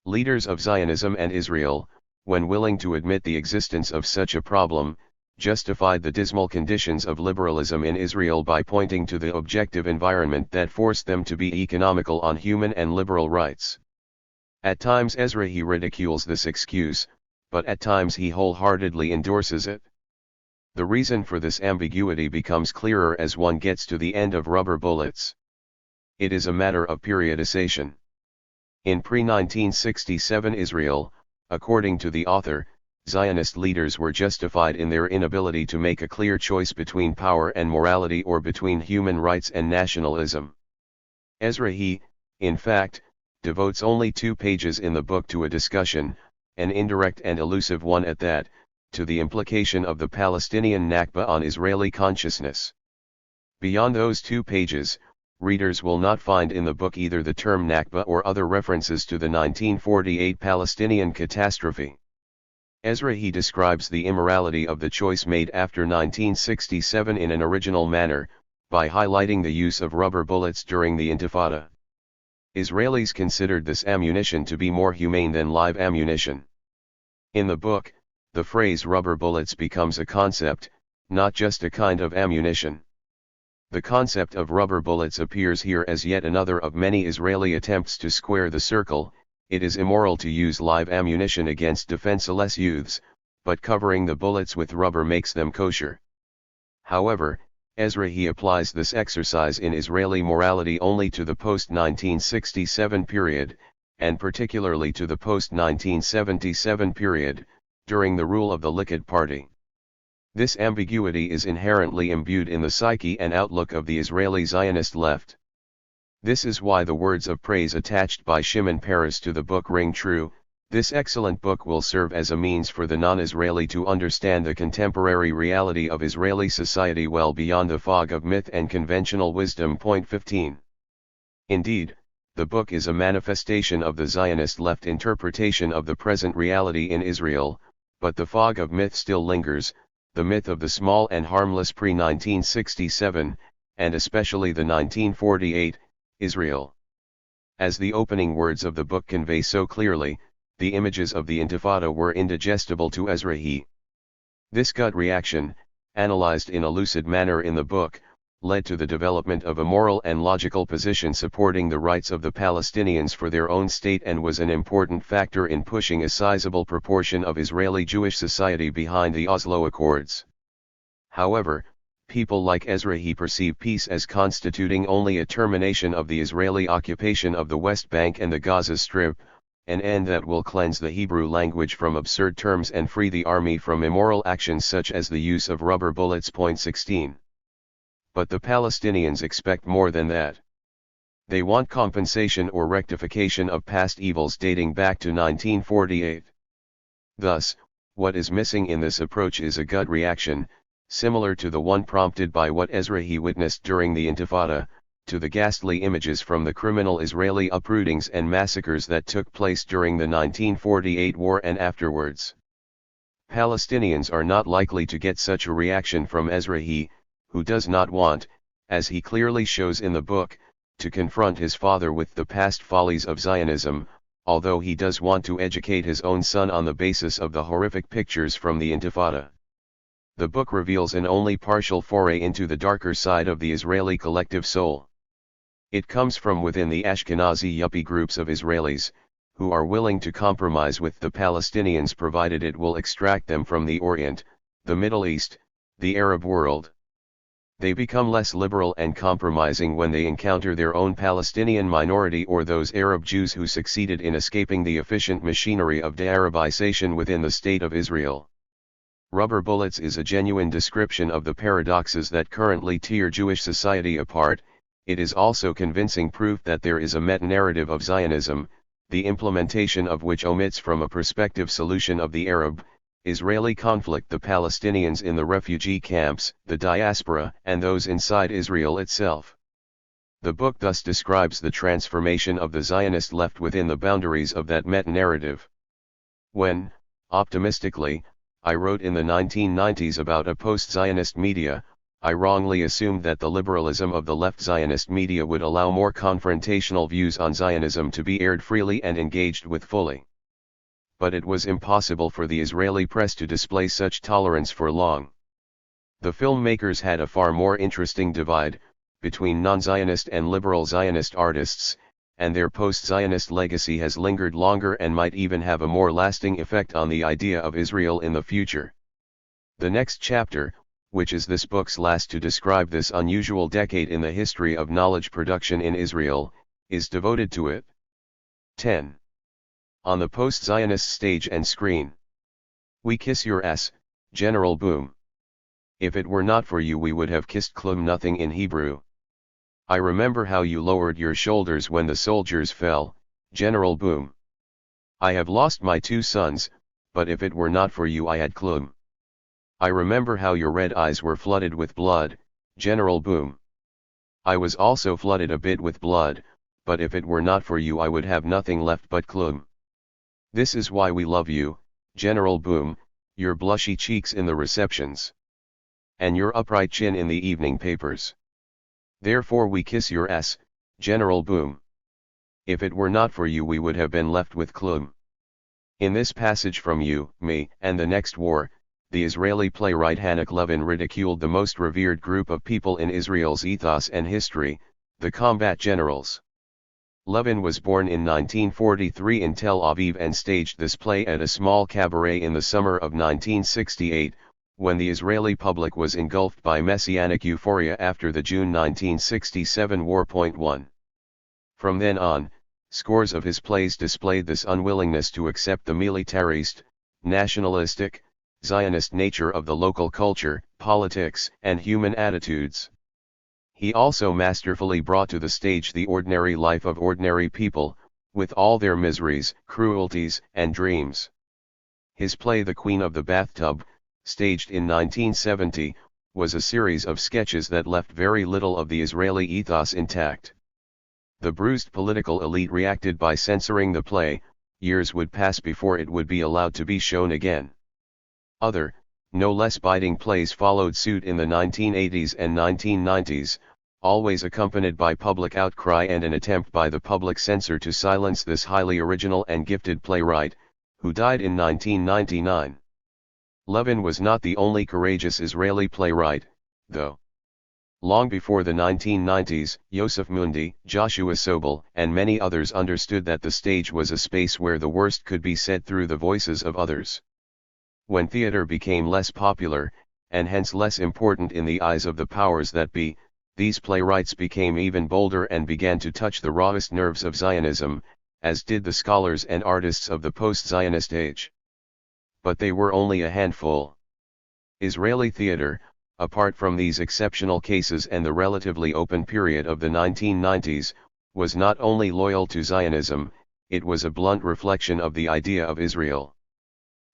Leaders of Zionism and Israel, when willing to admit the existence of such a problem, justified the dismal conditions of liberalism in Israel by pointing to the objective environment that forced them to be economical on human and liberal rights. At times Ezrahi ridicules this excuse, but at times he wholeheartedly endorses it. The reason for this ambiguity becomes clearer as one gets to the end of Rubber Bullets. It is a matter of periodization. In pre-1967 Israel, according to the author, Zionist leaders were justified in their inability to make a clear choice between power and morality or between human rights and nationalism. Ezrahi, in fact, devotes only 2 pages in the book to a discussion, an indirect and elusive one at that, to the implication of the Palestinian Nakba on Israeli consciousness. Beyond those 2 pages, readers will not find in the book either the term Nakba or other references to the 1948 Palestinian catastrophe. Ezrahi describes the immorality of the choice made after 1967 in an original manner, by highlighting the use of rubber bullets during the Intifada. Israelis considered this ammunition to be more humane than live ammunition. In the book, the phrase rubber bullets becomes a concept, not just a kind of ammunition. The concept of rubber bullets appears here as yet another of many Israeli attempts to square the circle. It is immoral to use live ammunition against defenseless youths, but covering the bullets with rubber makes them kosher. However, Ezrahi applies this exercise in Israeli morality only to the post-1967 period, and particularly to the post-1977 period, during the rule of the Likud Party. This ambiguity is inherently imbued in the psyche and outlook of the Israeli Zionist left. This is why the words of praise attached by Shimon Peres to the book ring true. This excellent book will serve as a means for the non-Israeli to understand the contemporary reality of Israeli society well beyond the fog of myth and conventional wisdom. Point 15. Indeed, the book is a manifestation of the Zionist left interpretation of the present reality in Israel, but the fog of myth still lingers, the myth of the small and harmless pre-1967, and especially the 1948, Israel. As the opening words of the book convey so clearly, the images of the Intifada were indigestible to Ezrahi. This gut reaction, analyzed in a lucid manner in the book, led to the development of a moral and logical position supporting the rights of the Palestinians for their own state and was an important factor in pushing a sizable proportion of Israeli Jewish society behind the Oslo Accords. However, people like Ezrahi perceive peace as constituting only a termination of the Israeli occupation of the West Bank and the Gaza Strip, an end that will cleanse the Hebrew language from absurd terms and free the army from immoral actions such as the use of rubber bullets. Point 16. But the Palestinians expect more than that. They want compensation or rectification of past evils dating back to 1948. Thus, what is missing in this approach is a gut reaction, similar to the one prompted by what Ezrahi witnessed during the Intifada, to the ghastly images from the criminal Israeli uprootings and massacres that took place during the 1948 war and afterwards. Palestinians are not likely to get such a reaction from Ezrahi, who does not want, as he clearly shows in the book, to confront his father with the past follies of Zionism, although he does want to educate his own son on the basis of the horrific pictures from the Intifada. The book reveals an only partial foray into the darker side of the Israeli collective soul. It comes from within the Ashkenazi yuppie groups of Israelis, who are willing to compromise with the Palestinians provided it will extract them from the Orient, the Middle East, the Arab world. They become less liberal and compromising when they encounter their own Palestinian minority or those Arab Jews who succeeded in escaping the efficient machinery of de-Arabization within the State of Israel. Rubber Bullets is a genuine description of the paradoxes that currently tear Jewish society apart. It is also convincing proof that there is a meta-narrative of Zionism, the implementation of which omits from a perspective solution of the Arab-Israeli conflict, the Palestinians in the refugee camps, the diaspora, and those inside Israel itself. The book thus describes the transformation of the Zionist left within the boundaries of that meta-narrative. When, optimistically, I wrote in the 1990s about a post-Zionist media, I wrongly assumed that the liberalism of the left Zionist media would allow more confrontational views on Zionism to be aired freely and engaged with fully. But it was impossible for the Israeli press to display such tolerance for long. The filmmakers had a far more interesting divide, between non-Zionist and liberal Zionist artists, and their post-Zionist legacy has lingered longer and might even have a more lasting effect on the idea of Israel in the future. The next chapter, which is this book's last to describe this unusual decade in the history of knowledge production in Israel, is devoted to it. 10. On the post-Zionist stage and screen. We kiss your ass, General Boom. If it were not for you we would have kissed klum, nothing in Hebrew. I remember how you lowered your shoulders when the soldiers fell, General Boom. I have lost my 2 sons, but if it were not for you I had klum. I remember how your red eyes were flooded with blood, General Boom. I was also flooded a bit with blood, but if it were not for you I would have nothing left but klum. This is why we love you, General Boom, your blushy cheeks in the receptions. And your upright chin in the evening papers. Therefore we kiss your ass, General Boom. If it were not for you we would have been left with klum. In this passage from You, Me, and the Next War, the Israeli playwright Hanoch Levin ridiculed the most revered group of people in Israel's ethos and history, the combat generals. Levin was born in 1943 in Tel Aviv and staged this play at a small cabaret in the summer of 1968, when the Israeli public was engulfed by messianic euphoria after the June 1967 war. 1. From then on, scores of his plays displayed this unwillingness to accept the militarist, nationalistic, Zionist nature of the local culture, politics, and human attitudes. He also masterfully brought to the stage the ordinary life of ordinary people, with all their miseries, cruelties, and dreams. His play The Queen of the Bathtub, staged in 1970, was a series of sketches that left very little of the Israeli ethos intact. The bruised political elite reacted by censoring the play. Years would pass before it would be allowed to be shown again. Other, no less biting plays followed suit in the 1980s and 1990s, always accompanied by public outcry and an attempt by the public censor to silence this highly original and gifted playwright, who died in 1999. Levin was not the only courageous Israeli playwright, though. Long before the 1990s, Yosef Mundi, Joshua Sobel, and many others understood that the stage was a space where the worst could be said through the voices of others. When theater became less popular, and hence less important in the eyes of the powers that be, these playwrights became even bolder and began to touch the rawest nerves of Zionism, as did the scholars and artists of the post-Zionist age. But they were only a handful. Israeli theater, apart from these exceptional cases and the relatively open period of the 1990s, was not only loyal to Zionism, it was a blunt reflection of the idea of Israel.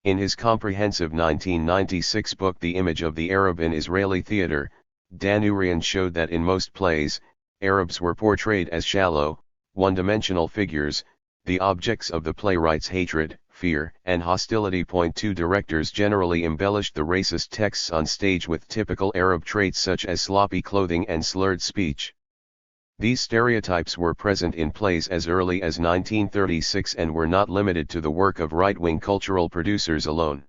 In his comprehensive 1996 book The Image of the Arab in Israeli Theater, Dan Urian showed that in most plays, Arabs were portrayed as shallow, one-dimensional figures, the objects of the playwright's hatred, fear, and hostility. 2 Directors generally embellished the racist texts on stage with typical Arab traits such as sloppy clothing and slurred speech. These stereotypes were present in plays as early as 1936 and were not limited to the work of right-wing cultural producers alone.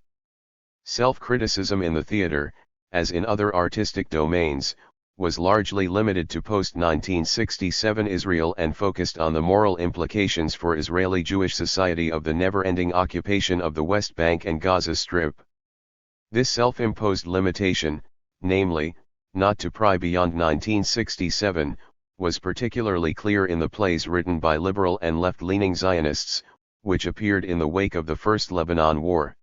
Self-criticism in the theater, as in other artistic domains, was largely limited to post-1967 Israel and focused on the moral implications for Israeli Jewish society of the never-ending occupation of the West Bank and Gaza Strip. This self-imposed limitation, namely, not to pry beyond 1967, was particularly clear in the plays written by liberal and left-leaning Zionists, which appeared in the wake of the First Lebanon War.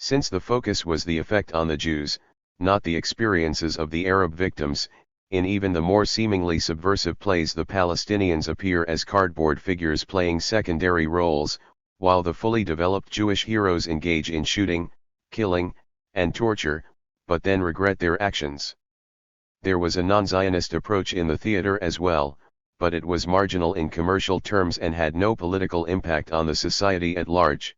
Since the focus was the effect on the Jews, not the experiences of the Arab victims, in even the more seemingly subversive plays the Palestinians appear as cardboard figures playing secondary roles, while the fully developed Jewish heroes engage in shooting, killing, and torture, but then regret their actions. There was a non-Zionist approach in the theater as well, but it was marginal in commercial terms and had no political impact on the society at large.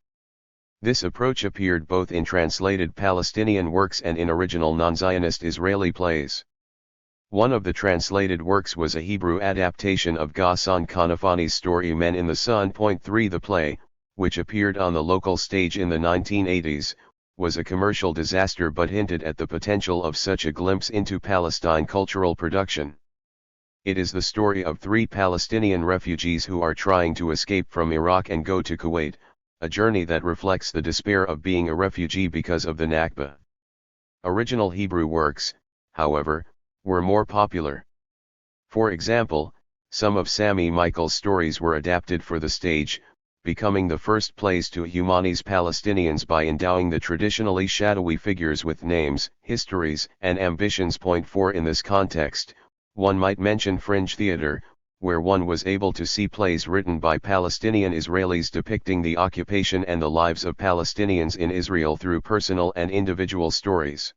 This approach appeared both in translated Palestinian works and in original non-Zionist Israeli plays. One of the translated works was a Hebrew adaptation of Ghassan Kanafani's story Men in the Sun. 3 The play, which appeared on the local stage in the 1980s, was a commercial disaster but hinted at the potential of such a glimpse into Palestine cultural production. It is the story of 3 Palestinian refugees who are trying to escape from Iraq and go to Kuwait, a journey that reflects the despair of being a refugee because of the Nakba. Original Hebrew works, however, were more popular. For example, some of Sami Michael's stories were adapted for the stage, becoming the first plays to humanize Palestinians by endowing the traditionally shadowy figures with names, histories, and ambitions. 4 In this context, one might mention fringe theater, where one was able to see plays written by Palestinian Israelis depicting the occupation and the lives of Palestinians in Israel through personal and individual stories.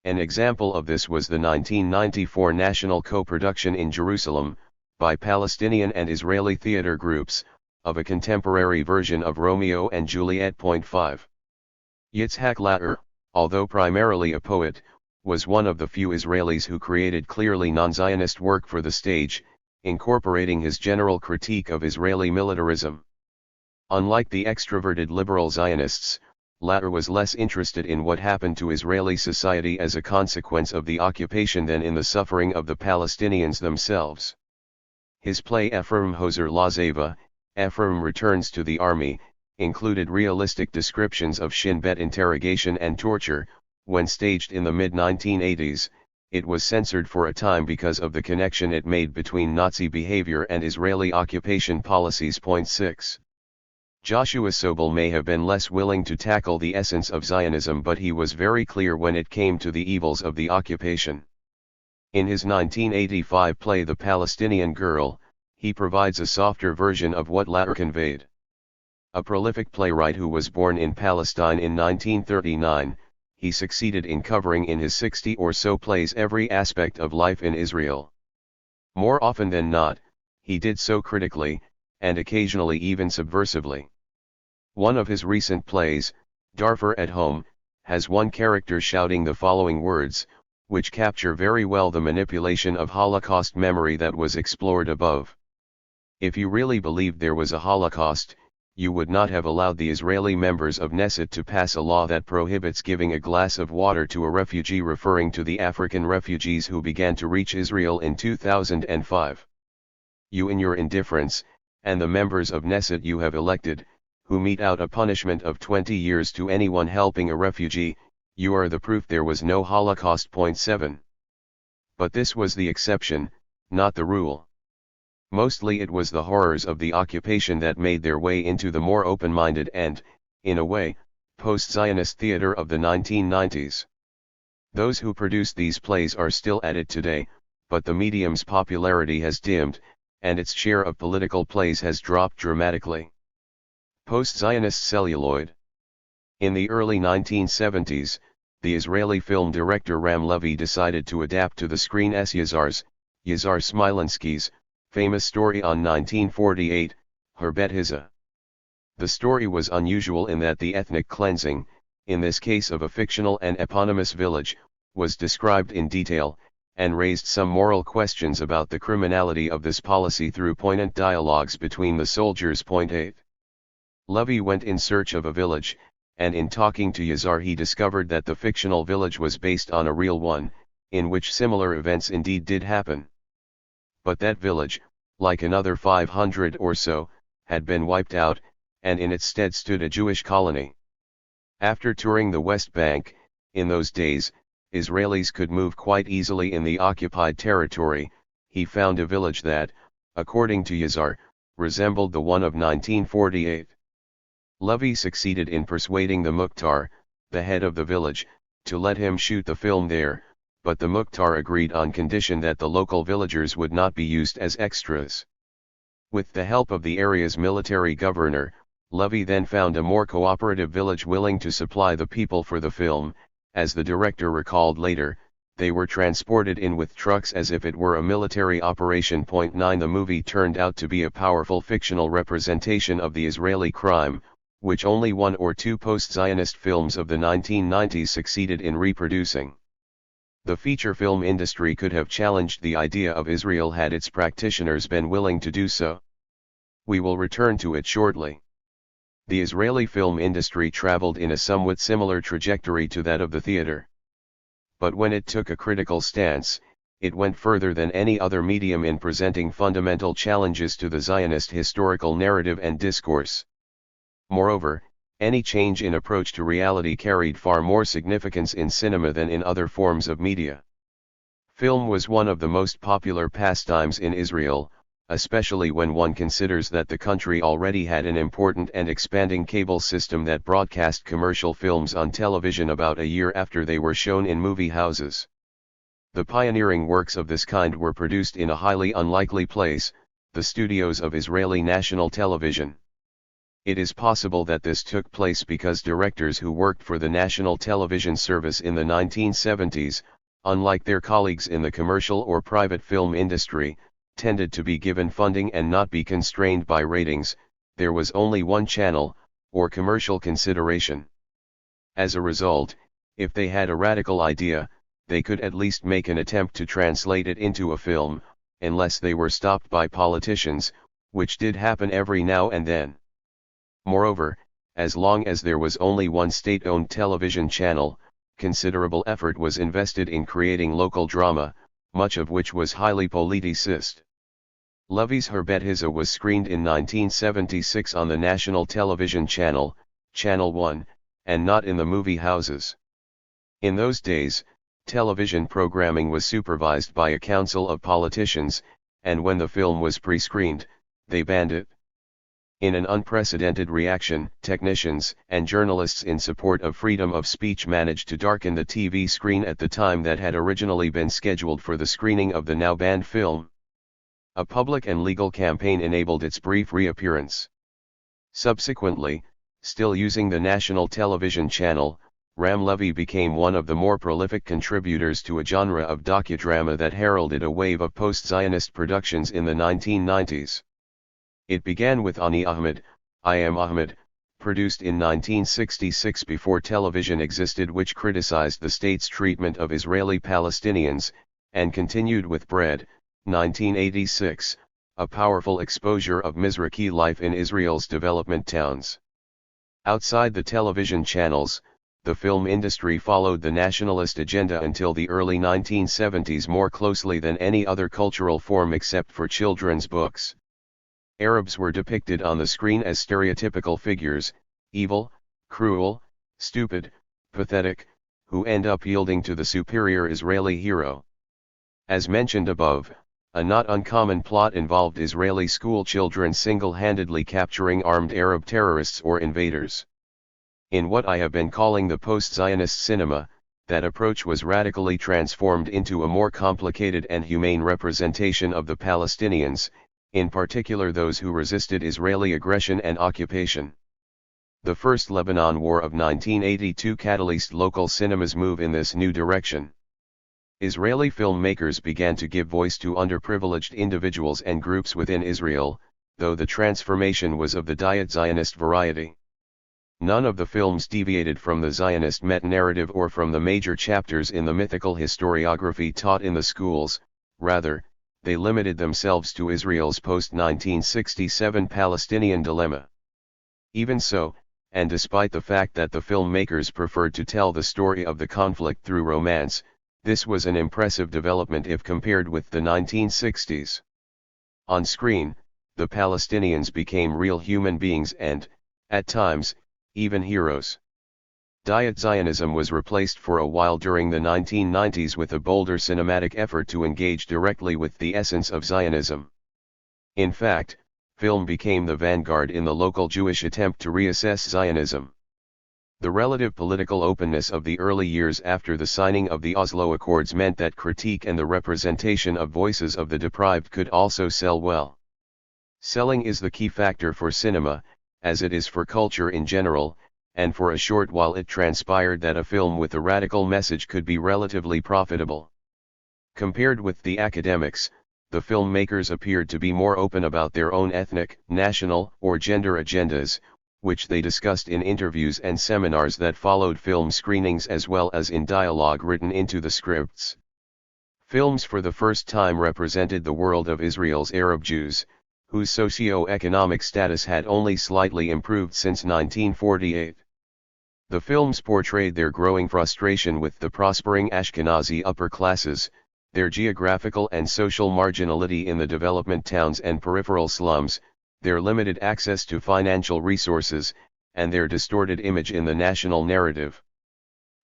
An example of this was the 1994 national co-production in Jerusalem, by Palestinian and Israeli theater groups, of a contemporary version of Romeo and Juliet. 5. Yitzhak Latter, although primarily a poet, was one of the few Israelis who created clearly non-Zionist work for the stage, incorporating his general critique of Israeli militarism. Unlike the extroverted liberal Zionists, Latter was less interested in what happened to Israeli society as a consequence of the occupation than in the suffering of the Palestinians themselves. His play Ephraim Hoser Lazeva, Ephraim Returns to the Army, included realistic descriptions of Shin Bet interrogation and torture. When staged in the mid-1980s, it was censored for a time because of the connection it made between Nazi behavior and Israeli occupation policies. 6. Joshua Sobel may have been less willing to tackle the essence of Zionism, but he was very clear when it came to the evils of the occupation. In his 1985 play The Palestinian Girl, he provides a softer version of what Latter conveyed. A prolific playwright who was born in Palestine in 1939, he succeeded in covering in his 60 or so plays every aspect of life in Israel. More often than not, he did so critically, and occasionally even subversively. One of his recent plays, Darfur at Home, has one character shouting the following words, which capture very well the manipulation of Holocaust memory that was explored above. If you really believed there was a Holocaust, you would not have allowed the Israeli members of Knesset to pass a law that prohibits giving a glass of water to a refugee, referring to the African refugees who began to reach Israel in 2005. You in your indifference, and the members of Knesset you have elected, who mete out a punishment of 20 years to anyone helping a refugee, you are the proof there was no Holocaust. 7. But this was the exception, not the rule. Mostly it was the horrors of the occupation that made their way into the more open-minded and, in a way, post-Zionist theater of the 1990s. Those who produced these plays are still at it today, but the medium's popularity has dimmed, and its share of political plays has dropped dramatically. Post-Zionist celluloid. In the early 1970s, the Israeli film director Ram Levy decided to adapt to the screen Yazar Smolinski's famous story on 1948, Her Bet Hizah. The story was unusual in that the ethnic cleansing, in this case of a fictional and eponymous village, was described in detail, and raised some moral questions about the criminality of this policy through poignant dialogues between the soldiers. 8. Levy went in search of a village, and in talking to Yazar he discovered that the fictional village was based on a real one, in which similar events indeed did happen. But that village, like another 500 or so, had been wiped out, and in its stead stood a Jewish colony. After touring the West Bank, in those days, Israelis could move quite easily in the occupied territory, he found a village that, according to Yazar, resembled the one of 1948. Levy succeeded in persuading the Mukhtar, the head of the village, to let him shoot the film there, but the Mukhtar agreed on condition that the local villagers would not be used as extras. With the help of the area's military governor, Levy then found a more cooperative village willing to supply the people for the film. As the director recalled later, they were transported in with trucks as if it were a military operation. 9 The movie turned out to be a powerful fictional representation of the Israeli crime, which only one or two post-Zionist films of the 1990s succeeded in reproducing. The feature film industry could have challenged the idea of Israel had its practitioners been willing to do so. We will return to it shortly. The Israeli film industry traveled in a somewhat similar trajectory to that of the theater. But when it took a critical stance, it went further than any other medium in presenting fundamental challenges to the Zionist historical narrative and discourse. Moreover, any change in approach to reality carried far more significance in cinema than in other forms of media. Film was one of the most popular pastimes in Israel, especially when one considers that the country already had an important and expanding cable system that broadcast commercial films on television about a year after they were shown in movie houses. The pioneering works of this kind were produced in a highly unlikely place, the studios of Israeli national television. It is possible that this took place because directors who worked for the national television service in the 1970s, unlike their colleagues in the commercial or private film industry, tended to be given funding and not be constrained by ratings. There was only one channel, or commercial consideration. As a result, if they had a radical idea, they could at least make an attempt to translate it into a film, unless they were stopped by politicians, which did happen every now and then. Moreover, as long as there was only one state-owned television channel, considerable effort was invested in creating local drama, much of which was highly politicized. Levy's Herbet Hizza was screened in 1976 on the national television channel, Channel 1, and not in the movie houses. In those days, television programming was supervised by a council of politicians, and when the film was pre-screened, they banned it. In an unprecedented reaction, technicians and journalists in support of freedom of speech managed to darken the TV screen at the time that had originally been scheduled for the screening of the now banned film. A public and legal campaign enabled its brief reappearance. Subsequently, still using the national television channel, Ram Levy became one of the more prolific contributors to a genre of docudrama that heralded a wave of post-Zionist productions in the 1990s. It began with Ani Ahmed, I Am Ahmed, produced in 1966 before television existed, which criticized the state's treatment of Israeli Palestinians, and continued with Bread, 1986, a powerful exposure of Mizrahi life in Israel's development towns. Outside the television channels, the film industry followed the nationalist agenda until the early 1970s more closely than any other cultural form except for children's books. Arabs were depicted on the screen as stereotypical figures, evil, cruel, stupid, pathetic, who end up yielding to the superior Israeli hero. As mentioned above, a not uncommon plot involved Israeli school children single-handedly capturing armed Arab terrorists or invaders. In what I have been calling the post-Zionist cinema, that approach was radically transformed into a more complicated and humane representation of the Palestinians, in particular those who resisted Israeli aggression and occupation. The First Lebanon War of 1982 catalyzed local cinema's move in this new direction. Israeli filmmakers began to give voice to underprivileged individuals and groups within Israel, though the transformation was of the Diet Zionist variety. None of the films deviated from the Zionist meta-narrative or from the major chapters in the mythical historiography taught in the schools, rather, they limited themselves to Israel's post-1967 Palestinian dilemma. Even so, and despite the fact that the filmmakers preferred to tell the story of the conflict through romance, this was an impressive development if compared with the 1960s. On screen, the Palestinians became real human beings and, at times, even heroes. Diet Zionism was replaced for a while during the 1990s with a bolder cinematic effort to engage directly with the essence of Zionism. In fact, film became the vanguard in the local Jewish attempt to reassess Zionism. The relative political openness of the early years after the signing of the Oslo Accords meant that critique and the representation of voices of the deprived could also sell well. Selling is the key factor for cinema, as it is for culture in general, and for a short while it transpired that a film with a radical message could be relatively profitable. Compared with the academics, the filmmakers appeared to be more open about their own ethnic, national, or gender agendas, which they discussed in interviews and seminars that followed film screenings as well as in dialogue written into the scripts. Films for the first time represented the world of Israel's Arab Jews, whose socio-economic status had only slightly improved since 1948. The films portrayed their growing frustration with the prospering Ashkenazi upper classes, their geographical and social marginality in the development towns and peripheral slums, their limited access to financial resources, and their distorted image in the national narrative.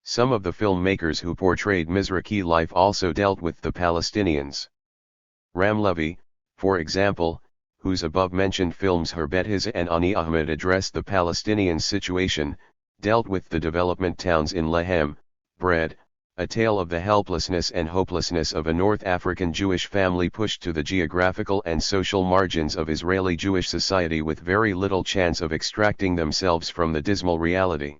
Some of the filmmakers who portrayed Mizrahi life also dealt with the Palestinians. Ram Levy, for example, whose above-mentioned films Herbet Hiza and Ani Ahmed addressed the Palestinian situation, dealt with the development towns in Lehem, Bread, a tale of the helplessness and hopelessness of a North African Jewish family pushed to the geographical and social margins of Israeli Jewish society with very little chance of extracting themselves from the dismal reality.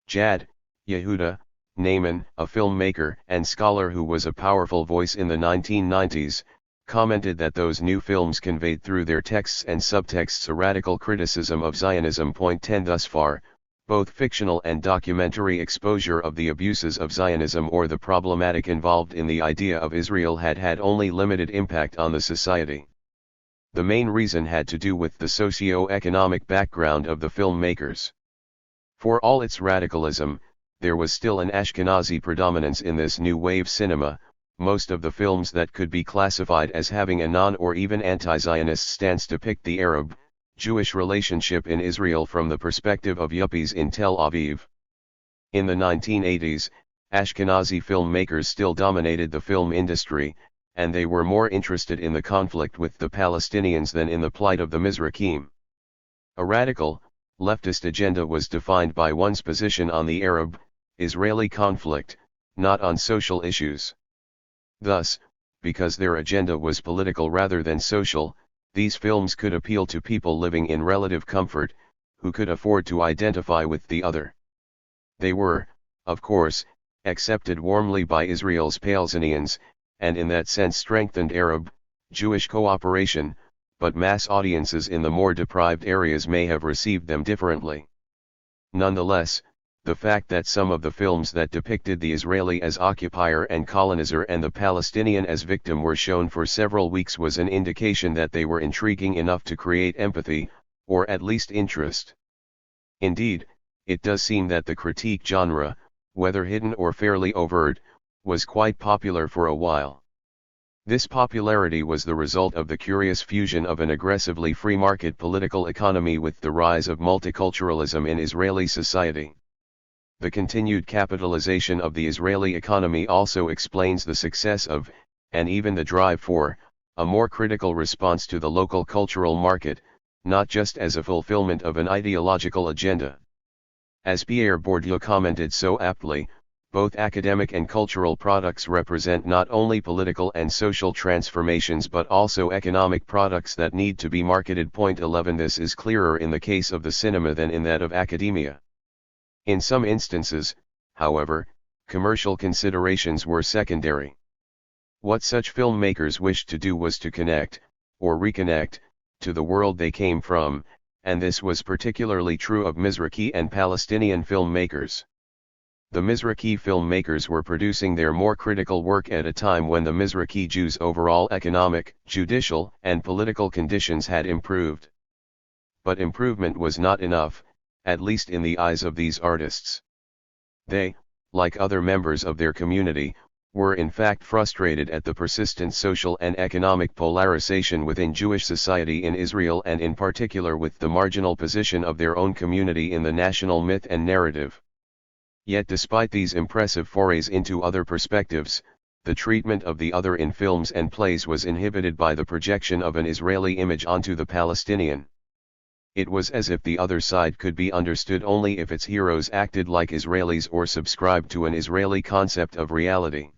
Jad, Yehuda, Naaman, a filmmaker and scholar who was a powerful voice in the 1990s, commented that those new films conveyed through their texts and subtexts a radical criticism of Zionism. Point 10 Thus far, both fictional and documentary exposure of the abuses of Zionism or the problematic involved in the idea of Israel had had only limited impact on the society. The main reason had to do with the socio-economic background of the filmmakers. For all its radicalism, there was still an Ashkenazi predominance in this new wave cinema. Most of the films that could be classified as having a non- or even anti-Zionist stance depict the Arab-Jewish relationship in Israel from the perspective of yuppies in Tel Aviv. In the 1980s, Ashkenazi filmmakers still dominated the film industry, and they were more interested in the conflict with the Palestinians than in the plight of the Mizrahim. A radical, leftist agenda was defined by one's position on the Arab-Israeli conflict, not on social issues. Thus, because their agenda was political rather than social, these films could appeal to people living in relative comfort, who could afford to identify with the other. They were, of course, accepted warmly by Israel's Palestinians, and in that sense strengthened Arab-Jewish cooperation, but mass audiences in the more deprived areas may have received them differently. Nonetheless, the fact that some of the films that depicted the Israeli as occupier and colonizer and the Palestinian as victim were shown for several weeks was an indication that they were intriguing enough to create empathy, or at least interest. Indeed, it does seem that the critique genre, whether hidden or fairly overt, was quite popular for a while. This popularity was the result of the curious fusion of an aggressively free market political economy with the rise of multiculturalism in Israeli society. The continued capitalization of the Israeli economy also explains the success of, and even the drive for, a more critical response to the local cultural market, not just as a fulfillment of an ideological agenda. As Pierre Bourdieu commented so aptly, both academic and cultural products represent not only political and social transformations but also economic products that need to be marketed. Point 11 This is clearer in the case of the cinema than in that of academia. In some instances, however, commercial considerations were secondary. What such filmmakers wished to do was to connect, or reconnect, to the world they came from, and this was particularly true of Mizrahi and Palestinian filmmakers. The Mizrahi filmmakers were producing their more critical work at a time when the Mizrahi Jews' overall economic, judicial, and political conditions had improved. But improvement was not enough, at least in the eyes of these artists. They, like other members of their community, were in fact frustrated at the persistent social and economic polarization within Jewish society in Israel and in particular with the marginal position of their own community in the national myth and narrative. Yet despite these impressive forays into other perspectives, the treatment of the other in films and plays was inhibited by the projection of an Israeli image onto the Palestinian. It was as if the other side could be understood only if its heroes acted like Israelis or subscribed to an Israeli concept of reality.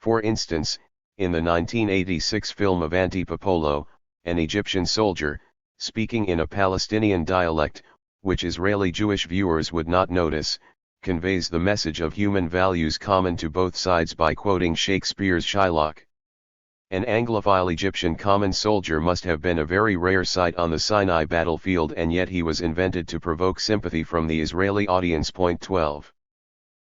For instance, in the 1986 film of Antipopolo, an Egyptian soldier, speaking in a Palestinian dialect, which Israeli Jewish viewers would not notice, conveys the message of human values common to both sides by quoting Shakespeare's Shylock. An Anglophile Egyptian common soldier must have been a very rare sight on the Sinai battlefield, and yet he was invented to provoke sympathy from the Israeli audience. 12.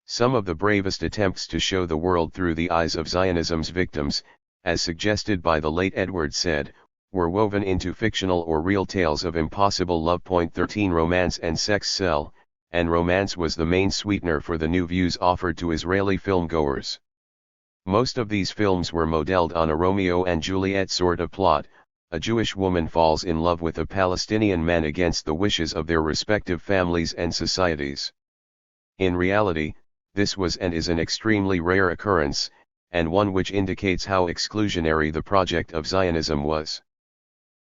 Some of the bravest attempts to show the world through the eyes of Zionism's victims, as suggested by the late Edward Said, were woven into fictional or real tales of impossible love. 13. Romance and sex sell, and romance was the main sweetener for the new views offered to Israeli filmgoers. Most of these films were modeled on a Romeo and Juliet sort of plot. A Jewish woman falls in love with a Palestinian man against the wishes of their respective families and societies. In reality, this was and is an extremely rare occurrence, and one which indicates how exclusionary the project of Zionism was.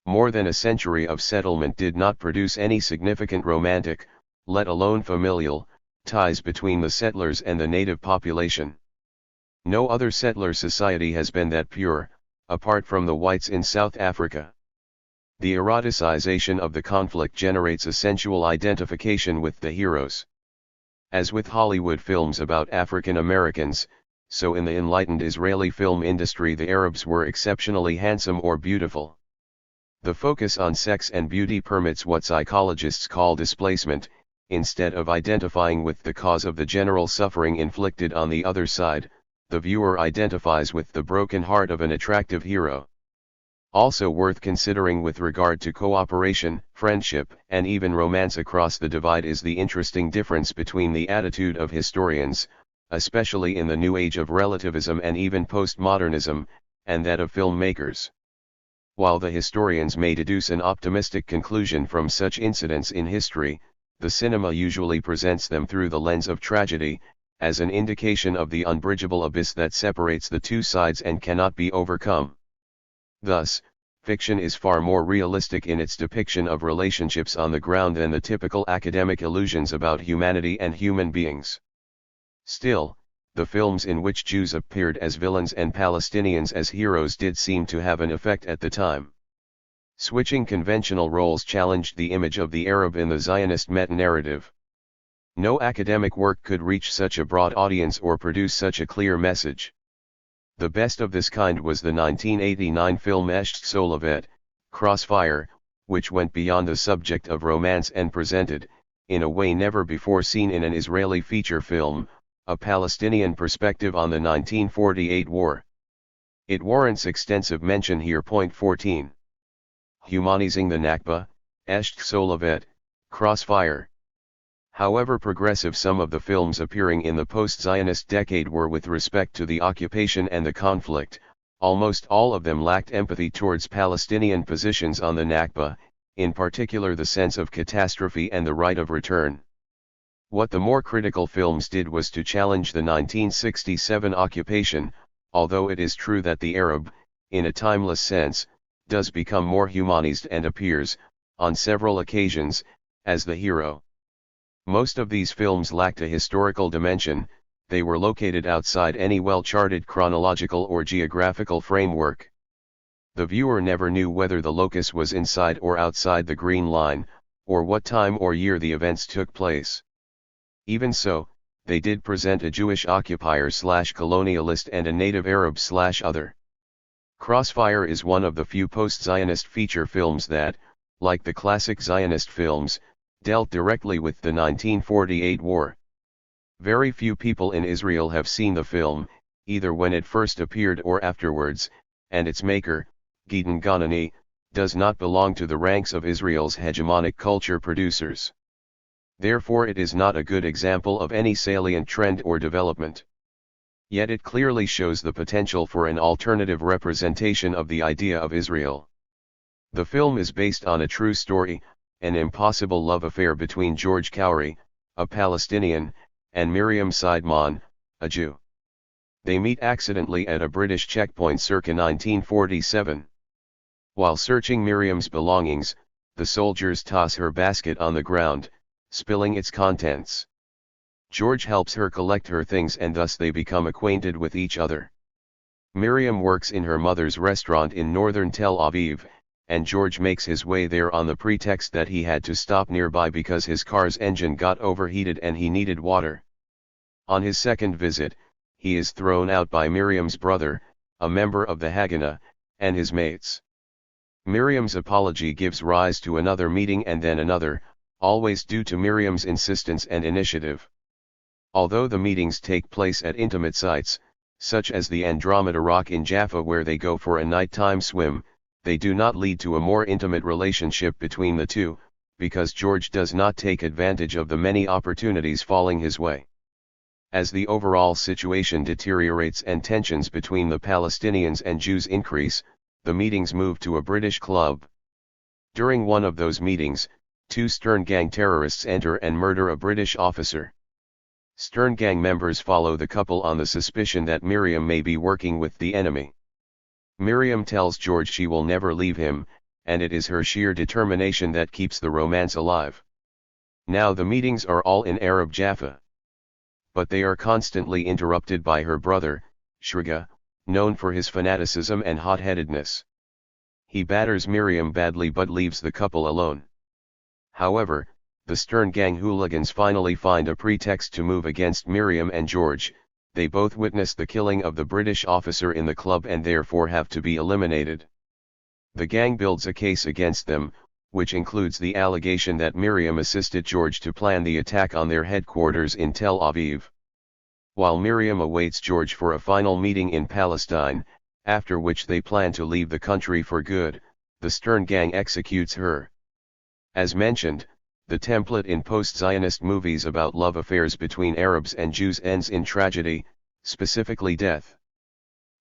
More than a century of settlement did not produce any significant romantic, let alone familial, ties between the settlers and the native population. No other settler society has been that pure, apart from the whites in South Africa. The eroticization of the conflict generates a sensual identification with the heroes. As with Hollywood films about African Americans, so in the enlightened Israeli film industry the Arabs were exceptionally handsome or beautiful. The focus on sex and beauty permits what psychologists call displacement, instead of identifying with the cause of the general suffering inflicted on the other side. The viewer identifies with the broken heart of an attractive hero. Also worth considering with regard to cooperation, friendship, and even romance across the divide is the interesting difference between the attitude of historians, especially in the new age of relativism and even postmodernism, and that of filmmakers. While the historians may deduce an optimistic conclusion from such incidents in history, the cinema usually presents them through the lens of tragedy, as an indication of the unbridgeable abyss that separates the two sides and cannot be overcome. Thus, fiction is far more realistic in its depiction of relationships on the ground than the typical academic illusions about humanity and human beings. Still, the films in which Jews appeared as villains and Palestinians as heroes did seem to have an effect at the time. Switching conventional roles challenged the image of the Arab in the Zionist meta-narrative. No academic work could reach such a broad audience or produce such a clear message. The best of this kind was the 1989 film Esht Solavet, Crossfire, which went beyond the subject of romance and presented, in a way never before seen in an Israeli feature film, a Palestinian perspective on the 1948 war. It warrants extensive mention here. 14. Humanizing the Nakba, Esht Solavet, Crossfire. However progressive some of the films appearing in the post-Zionist decade were with respect to the occupation and the conflict, almost all of them lacked empathy towards Palestinian positions on the Nakba, in particular the sense of catastrophe and the right of return. What the more critical films did was to challenge the 1967 occupation, although it is true that the Arab, in a timeless sense, does become more humanized and appears, on several occasions, as the hero. Most of these films lacked a historical dimension, they were located outside any well-charted chronological or geographical framework. The viewer never knew whether the locus was inside or outside the green line, or what time or year the events took place. Even so, they did present a Jewish occupier/colonialist and a native Arab/other. Crossfire is one of the few post-Zionist feature films that, like the classic Zionist films, dealt directly with the 1948 war. Very few people in Israel have seen the film, either when it first appeared or afterwards, and its maker, Gideon Ganani, does not belong to the ranks of Israel's hegemonic culture producers. Therefore it is not a good example of any salient trend or development. Yet it clearly shows the potential for an alternative representation of the idea of Israel. The film is based on a true story, an impossible love affair between George Khoury, a Palestinian, and Miriam Seidman, a Jew. They meet accidentally at a British checkpoint circa 1947. While searching Miriam's belongings, the soldiers toss her basket on the ground, spilling its contents. George helps her collect her things and thus they become acquainted with each other. Miriam works in her mother's restaurant in northern Tel Aviv, and George makes his way there on the pretext that he had to stop nearby because his car's engine got overheated and he needed water. On his second visit, he is thrown out by Miriam's brother, a member of the Haganah, and his mates. Miriam's apology gives rise to another meeting and then another, always due to Miriam's insistence and initiative. Although the meetings take place at intimate sites, such as the Andromeda Rock in Jaffa where they go for a nighttime swim, they do not lead to a more intimate relationship between the two, because George does not take advantage of the many opportunities falling his way. As the overall situation deteriorates and tensions between the Palestinians and Jews increase, the meetings move to a British club. During one of those meetings, two Stern Gang terrorists enter and murder a British officer. Stern Gang members follow the couple on the suspicion that Miriam may be working with the enemy. Miriam tells George she will never leave him, and it is her sheer determination that keeps the romance alive. Now the meetings are all in Arab Jaffa. But they are constantly interrupted by her brother, Shriga, known for his fanaticism and hot-headedness. He batters Miriam badly but leaves the couple alone. However, the Stern Gang hooligans finally find a pretext to move against Miriam and George. They both witness the killing of the British officer in the club and therefore have to be eliminated. The gang builds a case against them, which includes the allegation that Miriam assisted George to plan the attack on their headquarters in Tel Aviv. While Miriam awaits George for a final meeting in Palestine, after which they plan to leave the country for good, the Stern Gang executes her. As mentioned, the template in post-Zionist movies about love affairs between Arabs and Jews ends in tragedy, specifically death.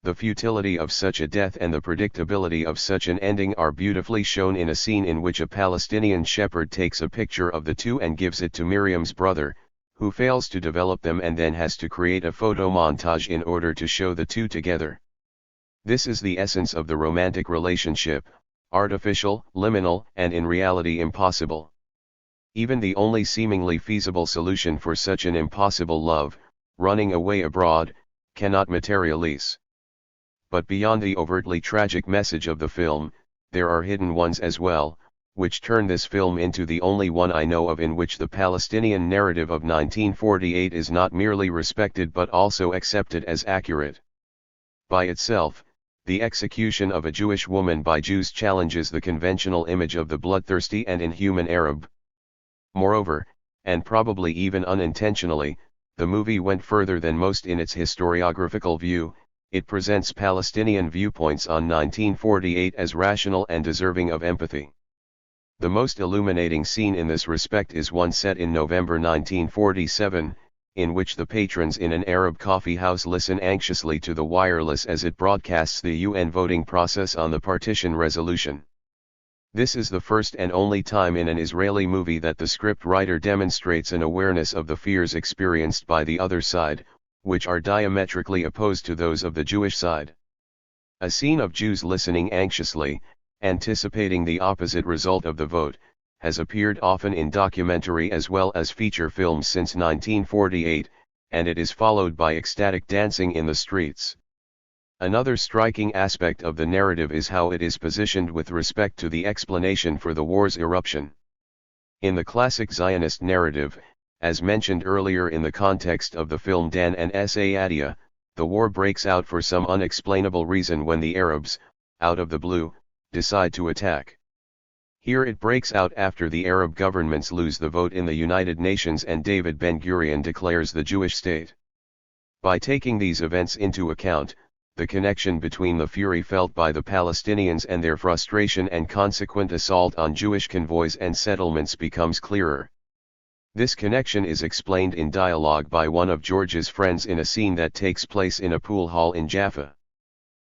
The futility of such a death and the predictability of such an ending are beautifully shown in a scene in which a Palestinian shepherd takes a picture of the two and gives it to Miriam's brother, who fails to develop them and then has to create a photo montage in order to show the two together. This is the essence of the romantic relationship, artificial, liminal, and in reality impossible. Even the only seemingly feasible solution for such an impossible love, running away abroad, cannot materialize. But beyond the overtly tragic message of the film, there are hidden ones as well, which turn this film into the only one I know of in which the Palestinian narrative of 1948 is not merely respected but also accepted as accurate. By itself, the execution of a Jewish woman by Jews challenges the conventional image of the bloodthirsty and inhuman Arab. Moreover, and probably even unintentionally, the movie went further than most in its historiographical view. It presents Palestinian viewpoints on 1948 as rational and deserving of empathy. The most illuminating scene in this respect is one set in November 1947, in which the patrons in an Arab coffee house listen anxiously to the wireless as it broadcasts the UN voting process on the partition resolution. This is the first and only time in an Israeli movie that the script writer demonstrates an awareness of the fears experienced by the other side, which are diametrically opposed to those of the Jewish side. A scene of Jews listening anxiously, anticipating the opposite result of the vote, has appeared often in documentary as well as feature films since 1948, and it is followed by ecstatic dancing in the streets. Another striking aspect of the narrative is how it is positioned with respect to the explanation for the war's eruption. In the classic Zionist narrative, as mentioned earlier in the context of the film Dan and Saadia, the war breaks out for some unexplainable reason when the Arabs, out of the blue, decide to attack. Here it breaks out after the Arab governments lose the vote in the United Nations and David Ben-Gurion declares the Jewish state. By taking these events into account, the connection between the fury felt by the Palestinians and their frustration and consequent assault on Jewish convoys and settlements becomes clearer. This connection is explained in dialogue by one of George's friends in a scene that takes place in a pool hall in Jaffa.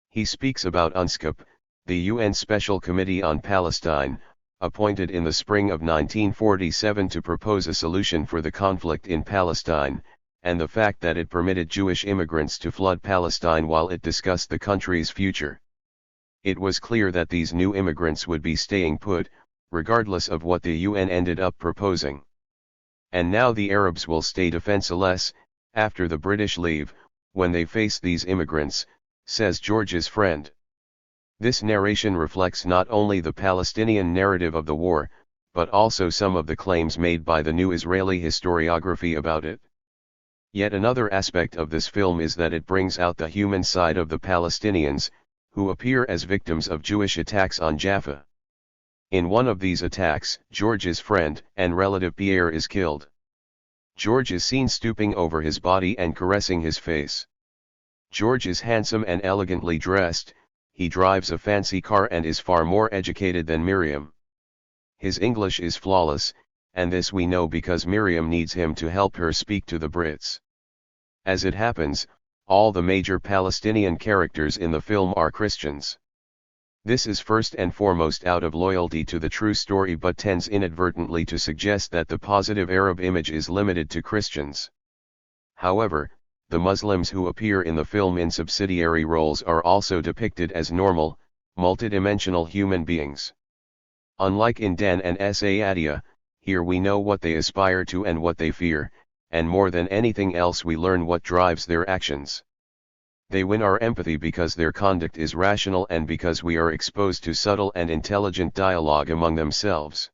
He speaks about UNSCOP, the UN Special Committee on Palestine, appointed in the spring of 1947 to propose a solution for the conflict in Palestine, and the fact that it permitted Jewish immigrants to flood Palestine while it discussed the country's future. It was clear that these new immigrants would be staying put, regardless of what the UN ended up proposing. And now the Arabs will stay defenseless, after the British leave, when they face these immigrants, says George's friend. This narration reflects not only the Palestinian narrative of the war, but also some of the claims made by the new Israeli historiography about it. Yet another aspect of this film is that it brings out the human side of the Palestinians, who appear as victims of Jewish attacks on Jaffa. In one of these attacks, George's friend and relative Pierre is killed. George is seen stooping over his body and caressing his face. George is handsome and elegantly dressed, he drives a fancy car and is far more educated than Miriam. His English is flawless, and this we know because Miriam needs him to help her speak to the Brits. As it happens, all the major Palestinian characters in the film are Christians. This is first and foremost out of loyalty to the true story but tends inadvertently to suggest that the positive Arab image is limited to Christians. However, the Muslims who appear in the film in subsidiary roles are also depicted as normal, multidimensional human beings. Unlike in Dan and Saadia, here we know what they aspire to and what they fear, and more than anything else we learn what drives their actions. They win our empathy because their conduct is rational and because we are exposed to subtle and intelligent dialogue among themselves.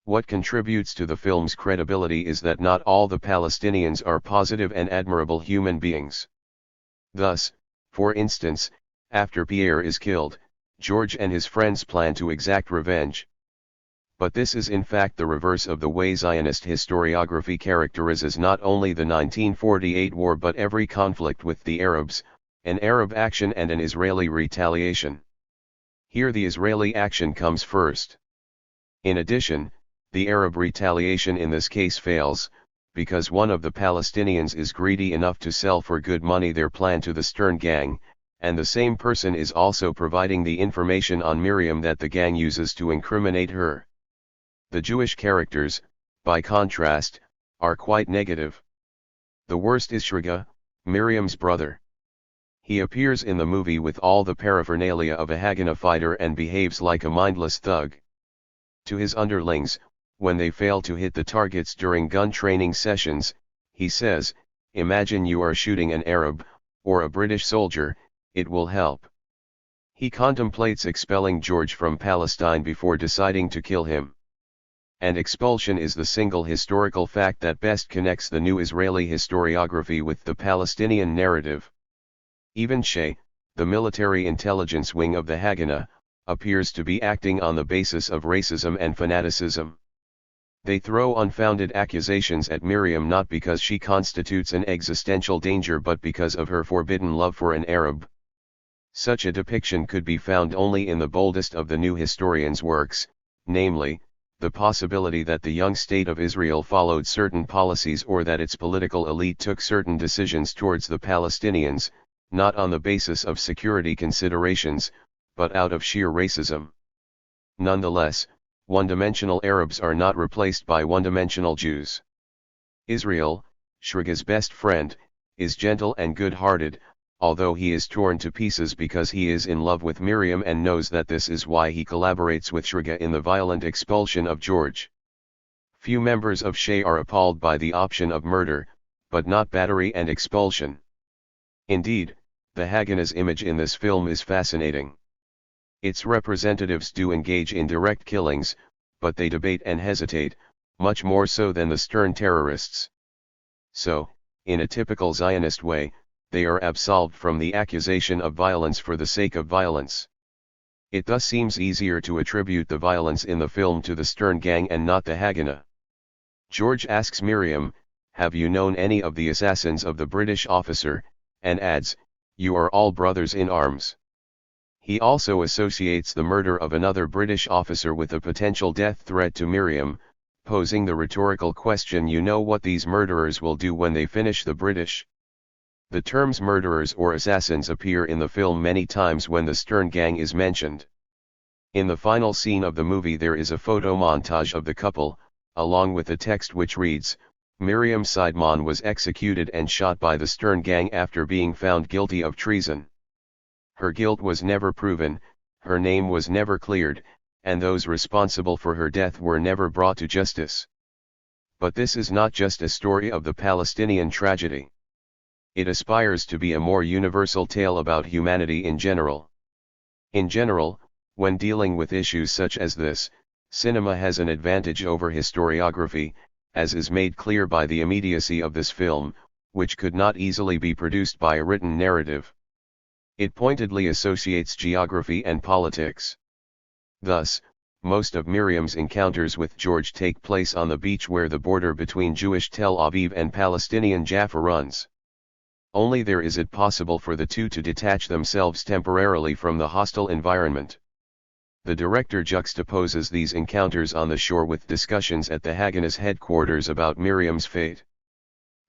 What contributes to the film's credibility is that not all the Palestinians are positive and admirable human beings. Thus, for instance, after Pierre is killed, George and his friends plan to exact revenge. But this is in fact the reverse of the way Zionist historiography characterizes not only the 1948 war but every conflict with the Arabs, an Arab action and an Israeli retaliation. Here the Israeli action comes first. In addition, the Arab retaliation in this case fails, because one of the Palestinians is greedy enough to sell for good money their plan to the Stern gang, and the same person is also providing the information on Miriam that the gang uses to incriminate her. The Jewish characters, by contrast, are quite negative. The worst is Shriga, Miriam's brother. He appears in the movie with all the paraphernalia of a Haganah fighter and behaves like a mindless thug. To his underlings, when they fail to hit the targets during gun training sessions, he says, "Imagine you are shooting an Arab, or a British soldier, it will help." He contemplates expelling George from Palestine before deciding to kill him. And expulsion is the single historical fact that best connects the new Israeli historiography with the Palestinian narrative. Even Shea, the military intelligence wing of the Haganah, appears to be acting on the basis of racism and fanaticism. They throw unfounded accusations at Miriam not because she constitutes an existential danger but because of her forbidden love for an Arab. Such a depiction could be found only in the boldest of the new historians' works, namely, the possibility that the young state of Israel followed certain policies or that its political elite took certain decisions towards the Palestinians, not on the basis of security considerations, but out of sheer racism. Nonetheless, one-dimensional Arabs are not replaced by one-dimensional Jews. Israel, Shriga's best friend, is gentle and good-hearted, although he is torn to pieces because he is in love with Miriam and knows that this is why he collaborates with Shriga in the violent expulsion of George. Few members of Shea are appalled by the option of murder, but not battery and expulsion. Indeed, the Haganah's image in this film is fascinating. Its representatives do engage in direct killings, but they debate and hesitate, much more so than the stern terrorists. So, in a typical Zionist way, they are absolved from the accusation of violence for the sake of violence. It thus seems easier to attribute the violence in the film to the Stern gang and not the Haganah. George asks Miriam, "Have you known any of the assassins of the British officer?" and adds, "You are all brothers in arms." He also associates the murder of another British officer with a potential death threat to Miriam, posing the rhetorical question, you know what these murderers will do when they finish the British? The terms murderers or assassins appear in the film many times when the Stern gang is mentioned. In the final scene of the movie there is a photo montage of the couple, along with a text which reads, "Miriam Seidman was executed and shot by the Stern gang after being found guilty of treason. Her guilt was never proven, her name was never cleared, and those responsible for her death were never brought to justice. But this is not just a story of the Palestinian tragedy. It aspires to be a more universal tale about humanity in general. In general, when dealing with issues such as this, cinema has an advantage over historiography, as is made clear by the immediacy of this film, which could not easily be produced by a written narrative. It pointedly associates geography and politics. Thus, most of Miriam's encounters with George take place on the beach where the border between Jewish Tel Aviv and Palestinian Jaffa runs. Only there is it possible for the two to detach themselves temporarily from the hostile environment. The director juxtaposes these encounters on the shore with discussions at the Haganah's headquarters about Miriam's fate.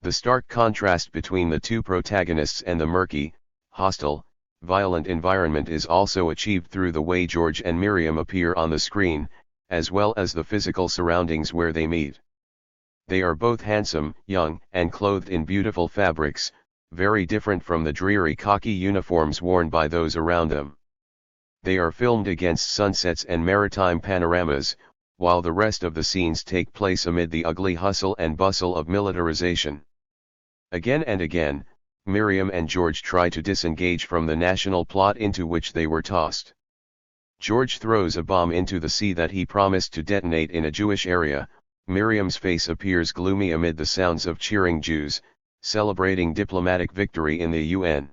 The stark contrast between the two protagonists and the murky, hostile, violent environment is also achieved through the way George and Miriam appear on the screen, as well as the physical surroundings where they meet. They are both handsome, young, and clothed in beautiful fabrics, very different from the dreary khaki uniforms worn by those around them. They are filmed against sunsets and maritime panoramas, while the rest of the scenes take place amid the ugly hustle and bustle of militarization. Again and again, Miriam and George try to disengage from the national plot into which they were tossed. George throws a bomb into the sea that he promised to detonate in a Jewish area. Miriam's face appears gloomy amid the sounds of cheering Jews, celebrating diplomatic victory in the UN.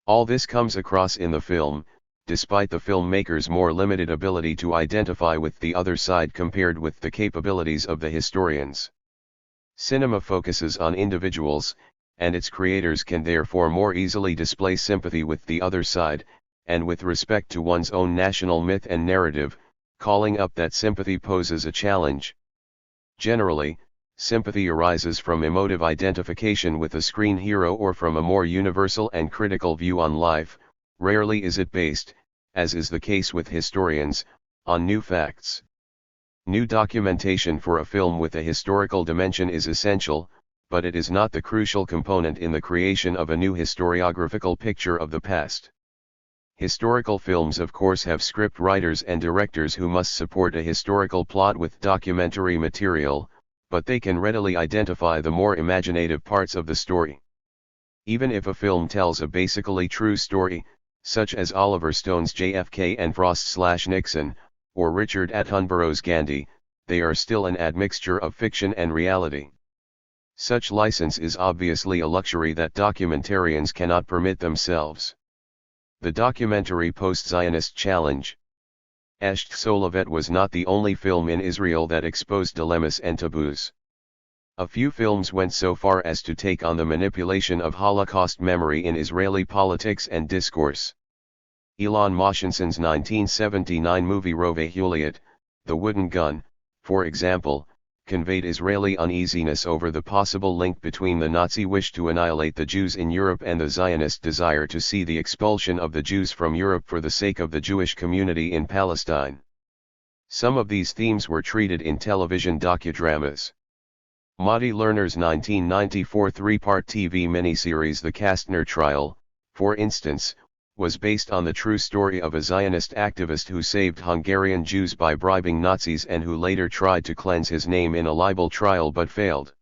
All this comes across in the film, despite the filmmaker's more limited ability to identify with the other side compared with the capabilities of the historians. Cinema focuses on individuals, and its creators can therefore more easily display sympathy with the other side, and with respect to one's own national myth and narrative, calling up that sympathy poses a challenge. Generally, sympathy arises from emotive identification with a screen hero or from a more universal and critical view on life. Rarely is it based, as is the case with historians, on new facts. New documentation for a film with a historical dimension is essential, but it is not the crucial component in the creation of a new historiographical picture of the past. Historical films of course have script writers and directors who must support a historical plot with documentary material, but they can readily identify the more imaginative parts of the story. Even if a film tells a basically true story, such as Oliver Stone's JFK and Frost/Nixon, or Richard Attenborough's Gandhi, they are still an admixture of fiction and reality. Such license is obviously a luxury that documentarians cannot permit themselves. The documentary post-Zionist challenge. Esht Solovet was not the only film in Israel that exposed dilemmas and taboos. A few films went so far as to take on the manipulation of Holocaust memory in Israeli politics and discourse. Ilan Moshinson's 1979 movie Rove Juliet, The Wooden Gun, for example, conveyed Israeli uneasiness over the possible link between the Nazi wish to annihilate the Jews in Europe and the Zionist desire to see the expulsion of the Jews from Europe for the sake of the Jewish community in Palestine. Some of these themes were treated in television docudramas. Moti Lerner's 1994 three-part TV miniseries The Kastner Trial, for instance, was based on the true story of a Zionist activist who saved Hungarian Jews by bribing Nazis and who later tried to cleanse his name in a libel trial but failed.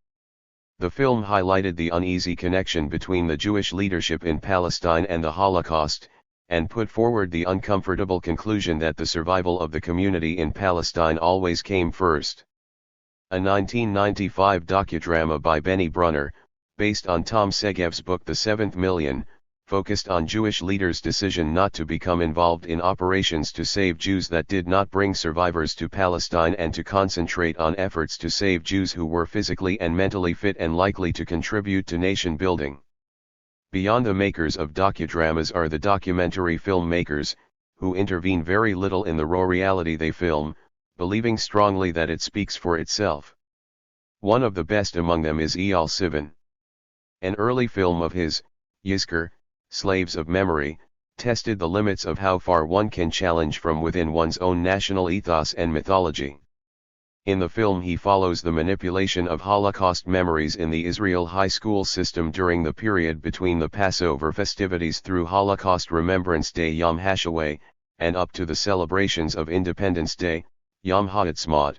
The film highlighted the uneasy connection between the Jewish leadership in Palestine and the Holocaust, and put forward the uncomfortable conclusion that the survival of the community in Palestine always came first. A 1995 docudrama by Benny Brunner, based on Tom Segev's book The Seventh Million, focused on Jewish leaders' decision not to become involved in operations to save Jews that did not bring survivors to Palestine and to concentrate on efforts to save Jews who were physically and mentally fit and likely to contribute to nation building. Beyond the makers of docudramas are the documentary filmmakers, who intervene very little in the raw reality they film, believing strongly that it speaks for itself. One of the best among them is Eyal Sivan. An early film of his, Yizkor, Slaves of Memory, tested the limits of how far one can challenge from within one's own national ethos and mythology. In the film he follows the manipulation of Holocaust memories in the Israel high school system during the period between the Passover festivities through Holocaust Remembrance Day Yom HaShoah, and up to the celebrations of Independence Day, Yom Ha'atzmaut.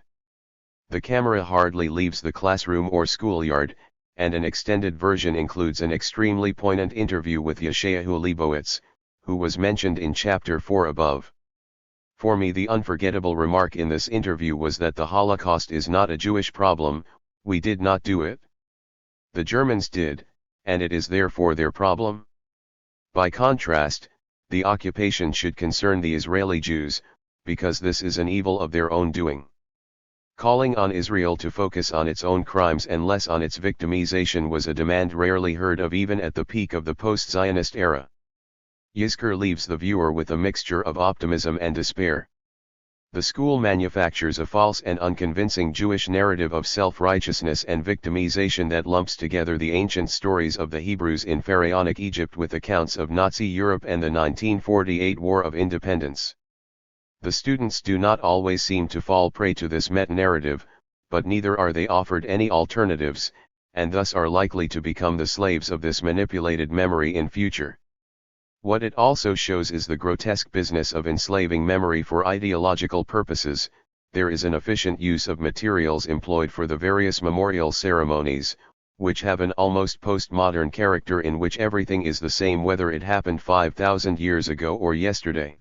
The camera hardly leaves the classroom or schoolyard, and an extended version includes an extremely poignant interview with Yeshayahu Leibowitz, who was mentioned in Chapter 4 above. For me, the unforgettable remark in this interview was that the Holocaust is not a Jewish problem, we did not do it. The Germans did, and it is therefore their problem. By contrast, the occupation should concern the Israeli Jews, because this is an evil of their own doing. Calling on Israel to focus on its own crimes and less on its victimization was a demand rarely heard of even at the peak of the post-Zionist era. Yizkor leaves the viewer with a mixture of optimism and despair. The school manufactures a false and unconvincing Jewish narrative of self-righteousness and victimization that lumps together the ancient stories of the Hebrews in Pharaonic Egypt with accounts of Nazi Europe and the 1948 War of Independence. The students do not always seem to fall prey to this meta-narrative, but neither are they offered any alternatives, and thus are likely to become the slaves of this manipulated memory in future. What it also shows is the grotesque business of enslaving memory for ideological purposes. There is an efficient use of materials employed for the various memorial ceremonies, which have an almost postmodern character in which everything is the same whether it happened 5,000 years ago or yesterday.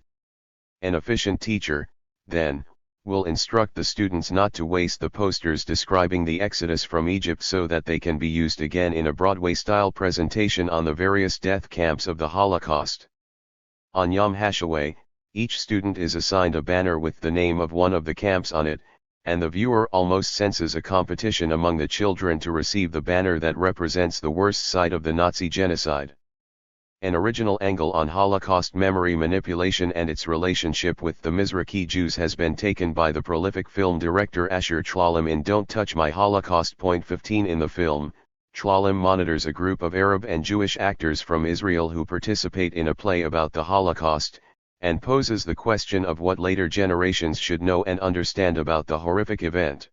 An efficient teacher, then, will instruct the students not to waste the posters describing the Exodus from Egypt so that they can be used again in a Broadway-style presentation on the various death camps of the Holocaust. On Yom HaShoah, each student is assigned a banner with the name of one of the camps on it, and the viewer almost senses a competition among the children to receive the banner that represents the worst side of the Nazi genocide. An original angle on Holocaust memory manipulation and its relationship with the Mizrahi Jews has been taken by the prolific film director Asher Tlalim in Don't Touch My Holocaust. 15 In the film, Tlalim monitors a group of Arab and Jewish actors from Israel who participate in a play about the Holocaust, and poses the question of what later generations should know and understand about the horrific event.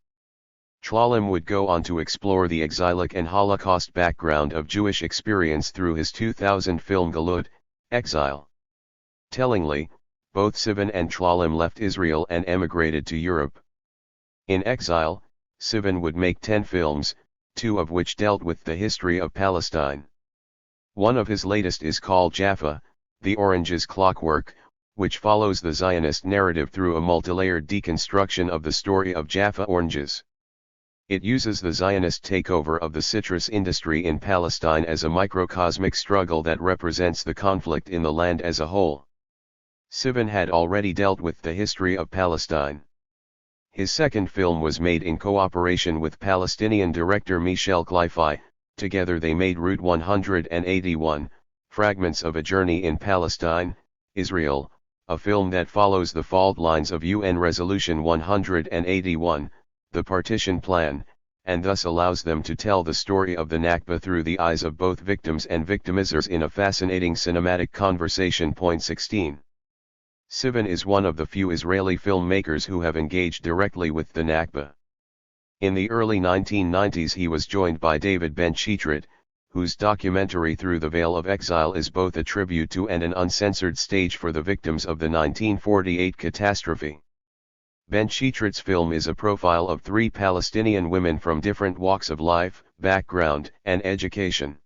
Tlalim would go on to explore the exilic and Holocaust background of Jewish experience through his 2000 film Galut, Exile. Tellingly, both Sivan and Tlalim left Israel and emigrated to Europe. In Exile, Sivan would make 10 films, 2 of which dealt with the history of Palestine. One of his latest is called Jaffa, The Orange's Clockwork, which follows the Zionist narrative through a multilayered deconstruction of the story of Jaffa oranges. It uses the Zionist takeover of the citrus industry in Palestine as a microcosmic struggle that represents the conflict in the land as a whole. Sivan had already dealt with the history of Palestine. His second film was made in cooperation with Palestinian director Michel Clifai. Together they made Route 181, Fragments of a Journey in Palestine, Israel, a film that follows the fault lines of UN Resolution 181, the partition plan, and thus allows them to tell the story of the Nakba through the eyes of both victims and victimizers in a fascinating cinematic conversation. 16. Sivan is one of the few Israeli filmmakers who have engaged directly with the Nakba. In the early 1990s he was joined by David Ben-Chitrit, whose documentary Through the Veil of Exile is both a tribute to and an uncensored stage for the victims of the 1948 catastrophe. Ben-Chitrit's film is a profile of 3 Palestinian women from different walks of life, background, and education.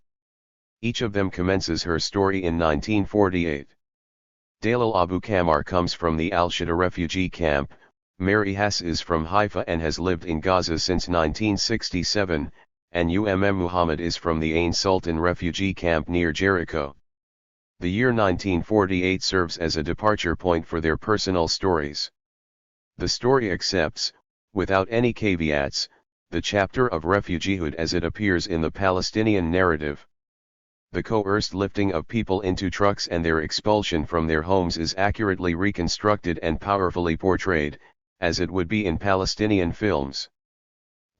Each of them commences her story in 1948. Dalal Abu Kamar comes from the Al-Shida refugee camp, Mary Hass is from Haifa and has lived in Gaza since 1967, and Muhammad is from the Ain Sultan refugee camp near Jericho. The year 1948 serves as a departure point for their personal stories. The story accepts, without any caveats, the chapter of refugeehood as it appears in the Palestinian narrative. The coerced lifting of people into trucks and their expulsion from their homes is accurately reconstructed and powerfully portrayed, as it would be in Palestinian films.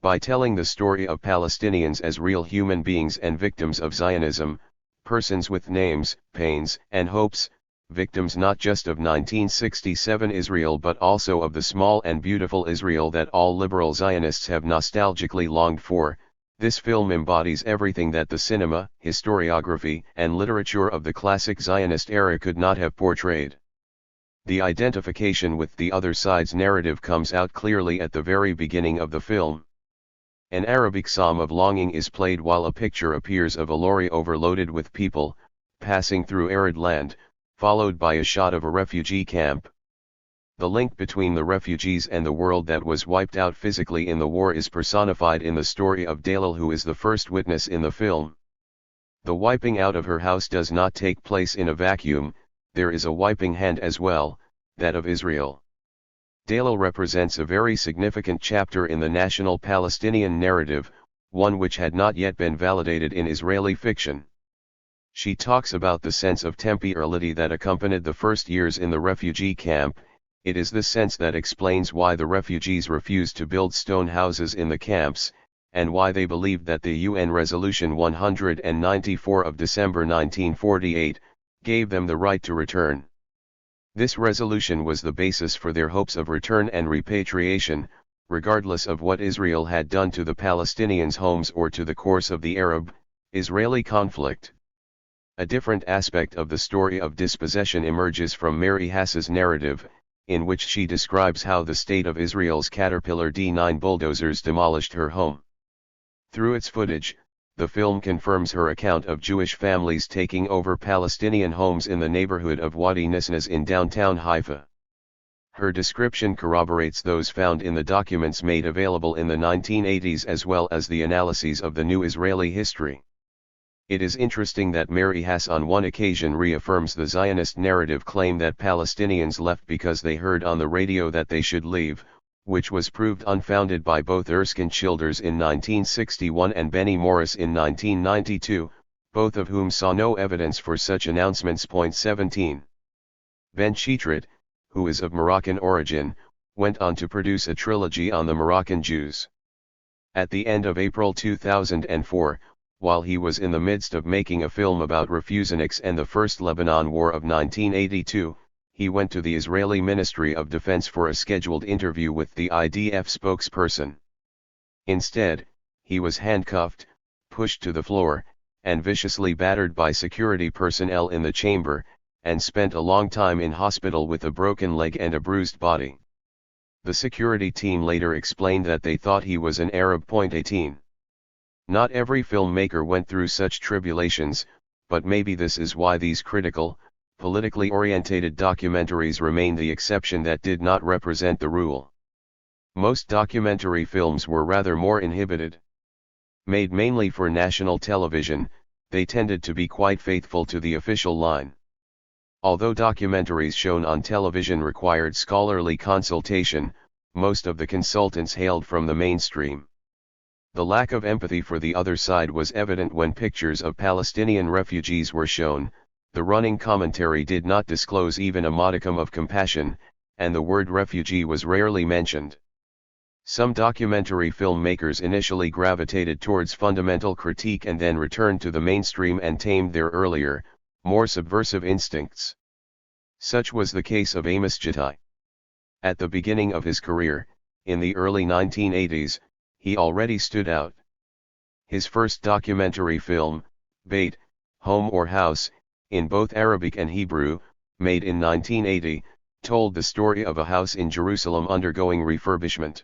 By telling the story of Palestinians as real human beings and victims of Zionism, persons with names, pains, and hopes, victims not just of 1967 Israel but also of the small and beautiful Israel that all liberal Zionists have nostalgically longed for, this film embodies everything that the cinema, historiography, and literature of the classic Zionist era could not have portrayed. The identification with the other side's narrative comes out clearly at the very beginning of the film. An Arabic psalm of longing is played while a picture appears of a lorry overloaded with people, passing through arid land, followed by a shot of a refugee camp. The link between the refugees and the world that was wiped out physically in the war is personified in the story of Dalil, who is the first witness in the film. The wiping out of her house does not take place in a vacuum, there is a wiping hand as well, that of Israel. Dalil represents a very significant chapter in the national Palestinian narrative, one which had not yet been validated in Israeli fiction. She talks about the sense of temporality that accompanied the first years in the refugee camp. It is this sense that explains why the refugees refused to build stone houses in the camps, and why they believed that the UN Resolution 194 of December 1948, gave them the right to return. This resolution was the basis for their hopes of return and repatriation, regardless of what Israel had done to the Palestinians' homes or to the course of the Arab-Israeli conflict. A different aspect of the story of dispossession emerges from Mary Hass's narrative, in which she describes how the State of Israel's Caterpillar D9 bulldozers demolished her home. Through its footage, the film confirms her account of Jewish families taking over Palestinian homes in the neighborhood of Wadi Nisnas in downtown Haifa. Her description corroborates those found in the documents made available in the 1980s as well as the analyses of the new Israeli history. It is interesting that Mary Hass on one occasion reaffirms the Zionist narrative claim that Palestinians left because they heard on the radio that they should leave, which was proved unfounded by both Erskine Childers in 1961 and Benny Morris in 1992, both of whom saw no evidence for such announcements. 17. Ben Chitret, who is of Moroccan origin, went on to produce a trilogy on the Moroccan Jews. At the end of April 2004, while he was in the midst of making a film about refuseniks and the First Lebanon War of 1982, he went to the Israeli Ministry of Defense for a scheduled interview with the IDF spokesperson. Instead, he was handcuffed, pushed to the floor, and viciously battered by security personnel in the chamber, and spent a long time in hospital with a broken leg and a bruised body. The security team later explained that they thought he was an Arab. 18. Not every filmmaker went through such tribulations, but maybe this is why these critical, politically orientated documentaries remain the exception that did not represent the rule. Most documentary films were rather more inhibited. Made mainly for national television, they tended to be quite faithful to the official line. Although documentaries shown on television required scholarly consultation, most of the consultants hailed from the mainstream. The lack of empathy for the other side was evident when pictures of Palestinian refugees were shown. The running commentary did not disclose even a modicum of compassion, and the word refugee was rarely mentioned. Some documentary filmmakers initially gravitated towards fundamental critique and then returned to the mainstream and tamed their earlier, more subversive instincts. Such was the case of Amos Gitai. At the beginning of his career, in the early 1980s, he already stood out. His first documentary film, Beit, Home or House, in both Arabic and Hebrew, made in 1980, told the story of a house in Jerusalem undergoing refurbishment.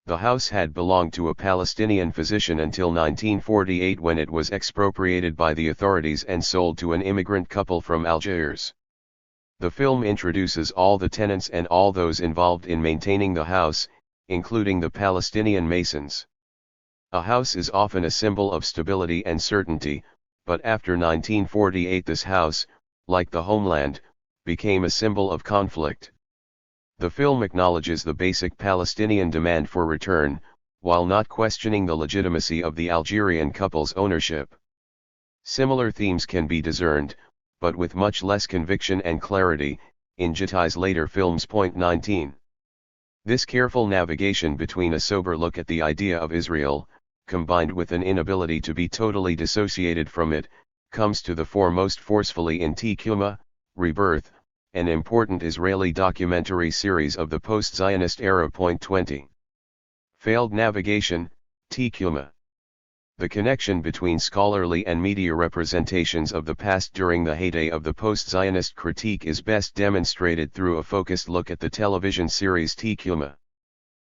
The house had belonged to a Palestinian physician until 1948 when it was expropriated by the authorities and sold to an immigrant couple from Algiers. The film introduces all the tenants and all those involved in maintaining the house, including the Palestinian masons. A house is often a symbol of stability and certainty, but after 1948 this house, like the homeland, became a symbol of conflict. The film acknowledges the basic Palestinian demand for return, while not questioning the legitimacy of the Algerian couple's ownership. Similar themes can be discerned, but with much less conviction and clarity, in Gitai's later films. 19. This careful navigation between a sober look at the idea of Israel, combined with an inability to be totally dissociated from it, comes to the fore most forcefully in Tikuma, Rebirth, an important Israeli documentary series of the post-Zionist era. 20. Failed navigation, Tikuma. The connection between scholarly and media representations of the past during the heyday of the post-Zionist critique is best demonstrated through a focused look at the television series THIRD-WORLDISM.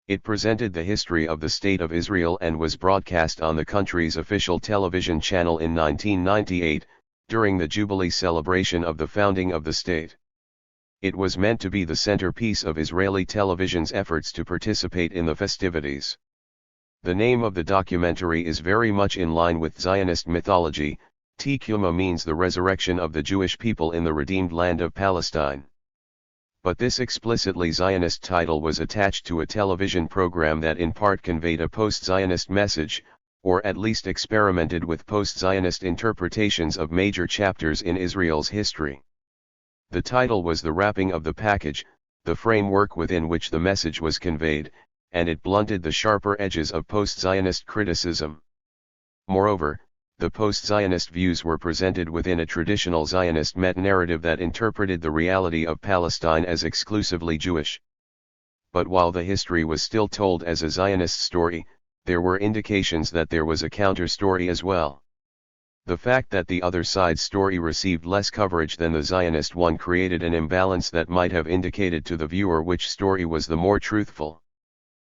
It presented the history of the State of Israel and was broadcast on the country's official television channel in 1998, during the Jubilee celebration of the founding of the state. It was meant to be the centerpiece of Israeli television's efforts to participate in the festivities. The name of the documentary is very much in line with Zionist mythology. THIRD-WORLDISM means the resurrection of the Jewish people in the redeemed land of Palestine. But this explicitly Zionist title was attached to a television program that in part conveyed a post-Zionist message, or at least experimented with post-Zionist interpretations of major chapters in Israel's history. The title was the wrapping of the package, the framework within which the message was conveyed, and it blunted the sharper edges of post-Zionist criticism. Moreover, the post-Zionist views were presented within a traditional Zionist meta-narrative that interpreted the reality of Palestine as exclusively Jewish. But while the history was still told as a Zionist story, there were indications that there was a counter-story as well. The fact that the other side's story received less coverage than the Zionist one created an imbalance that might have indicated to the viewer which story was the more truthful.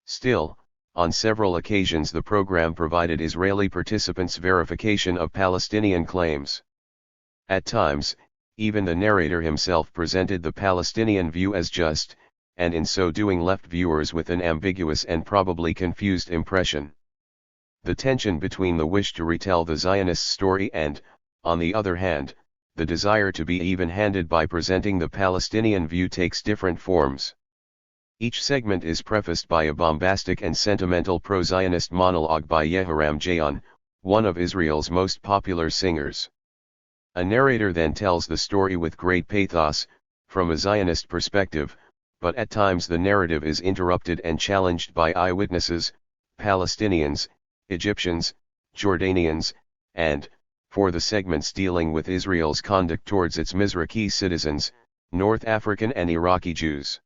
Still, on several occasions the program provided Israeli participants verification of Palestinian claims. At times, even the narrator himself presented the Palestinian view as just, and in so doing left viewers with an ambiguous and probably confused impression. The tension between the wish to retell the Zionist story and, on the other hand, the desire to be even-handed by presenting the Palestinian view takes different forms. Each segment is prefaced by a bombastic and sentimental pro-Zionist monologue by Yehoram Jayon, one of Israel's most popular singers. A narrator then tells the story with great pathos, from a Zionist perspective, but at times the narrative is interrupted and challenged by eyewitnesses, Palestinians, Egyptians, Jordanians, and, for the segments dealing with Israel's conduct towards its Mizrahi citizens, North African and Iraqi Jews.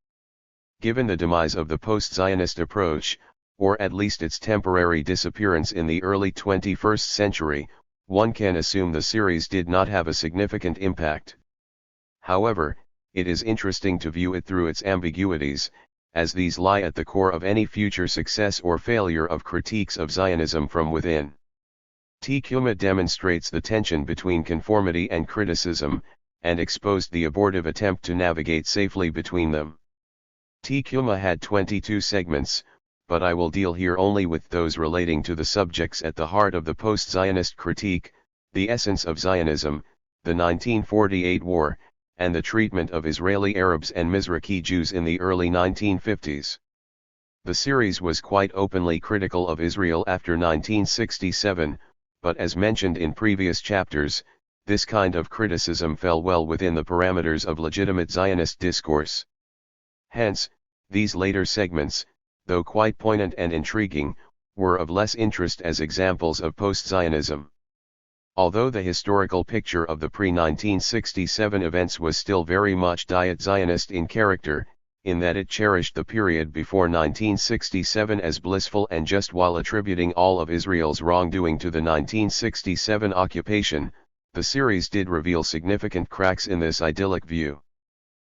Given the demise of the post-Zionist approach, or at least its temporary disappearance in the early 21st century, one can assume the series did not have a significant impact. However, it is interesting to view it through its ambiguities, as these lie at the core of any future success or failure of critiques of Zionism from within. THIRD-WORLDISM demonstrates the tension between conformity and criticism, and exposed the abortive attempt to navigate safely between them. THIRD-WORLDISM had 22 segments, but I will deal here only with those relating to the subjects at the heart of the post-Zionist critique, the essence of Zionism, the 1948 war, and the treatment of Israeli Arabs and Mizrahi Jews in the early 1950s. The series was quite openly critical of Israel after 1967, but as mentioned in previous chapters, this kind of criticism fell well within the parameters of legitimate Zionist discourse. Hence, these later segments, though quite poignant and intriguing, were of less interest as examples of post-Zionism. Although the historical picture of the pre-1967 events was still very much Diet Zionist in character, in that it cherished the period before 1967 as blissful and just while attributing all of Israel's wrongdoing to the 1967 occupation, the series did reveal significant cracks in this idyllic view.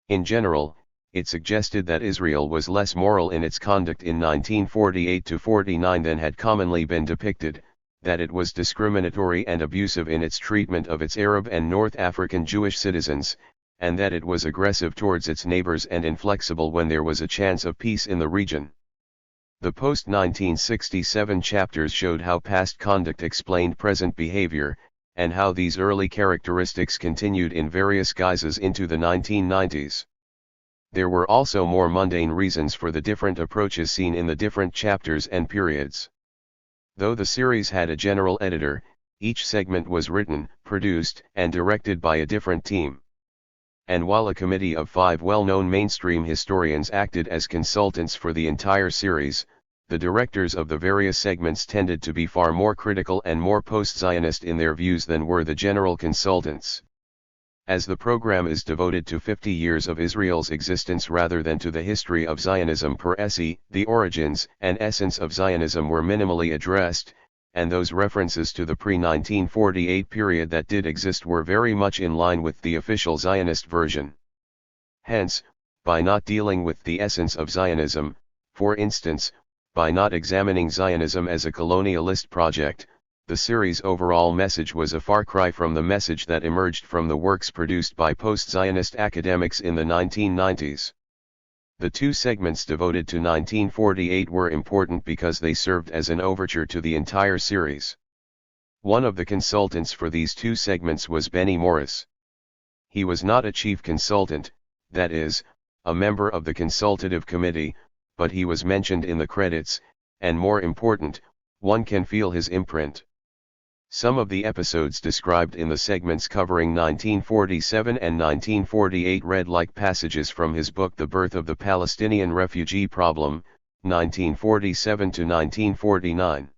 In general, it suggested that Israel was less moral in its conduct in 1948-49 than had commonly been depicted, that it was discriminatory and abusive in its treatment of its Arab and North African Jewish citizens, and that it was aggressive towards its neighbors and inflexible when there was a chance of peace in the region. The post-1967 chapters showed how past conduct explained present behavior, and how these early characteristics continued in various guises into the 1990s. There were also more mundane reasons for the different approaches seen in the different chapters and periods. Though the series had a general editor, each segment was written, produced, and directed by a different team. And while a committee of 5 well-known mainstream historians acted as consultants for the entire series, the directors of the various segments tended to be far more critical and more post-Zionist in their views than were the general consultants. As the program is devoted to 50 years of Israel's existence rather than to the history of Zionism per se, the origins and essence of Zionism were minimally addressed, and those references to the pre-1948 period that did exist were very much in line with the official Zionist version. Hence, by not dealing with the essence of Zionism, for instance, by not examining Zionism as a colonialist project, the series' overall message was a far cry from the message that emerged from the works produced by post-Zionist academics in the 1990s. The two segments devoted to 1948 were important because they served as an overture to the entire series. One of the consultants for these two segments was Benny Morris. He was not a chief consultant, that is, a member of the consultative committee, but he was mentioned in the credits, and more important, one can feel his imprint. Some of the episodes described in the segments covering 1947 and 1948 read like passages from his book The Birth of the Palestinian Refugee Problem, 1947 to 1949.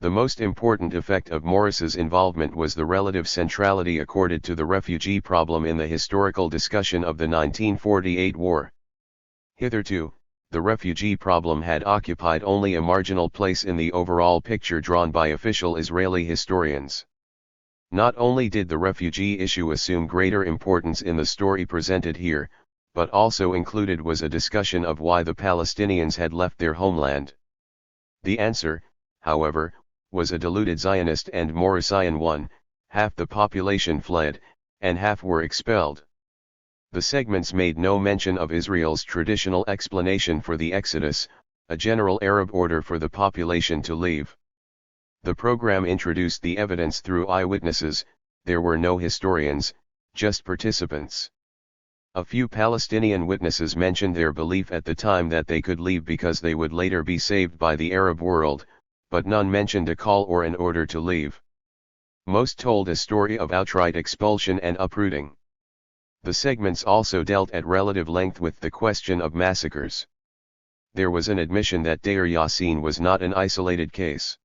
The most important effect of Morris's involvement was the relative centrality accorded to the refugee problem in the historical discussion of the 1948 war. Hitherto, the refugee problem had occupied only a marginal place in the overall picture drawn by official Israeli historians. Not only did the refugee issue assume greater importance in the story presented here, but also included was a discussion of why the Palestinians had left their homeland. The answer, however, was a deluded Zionist and Morrisian one: half the population fled, and half were expelled. The segments made no mention of Israel's traditional explanation for the Exodus, a general Arab order for the population to leave. The program introduced the evidence through eyewitnesses. There were no historians, just participants. A few Palestinian witnesses mentioned their belief at the time that they could leave because they would later be saved by the Arab world, but none mentioned a call or an order to leave. Most told a story of outright expulsion and uprooting. The segments also dealt at relative length with the question of massacres. There was an admission that Deir Yassin was not an isolated case.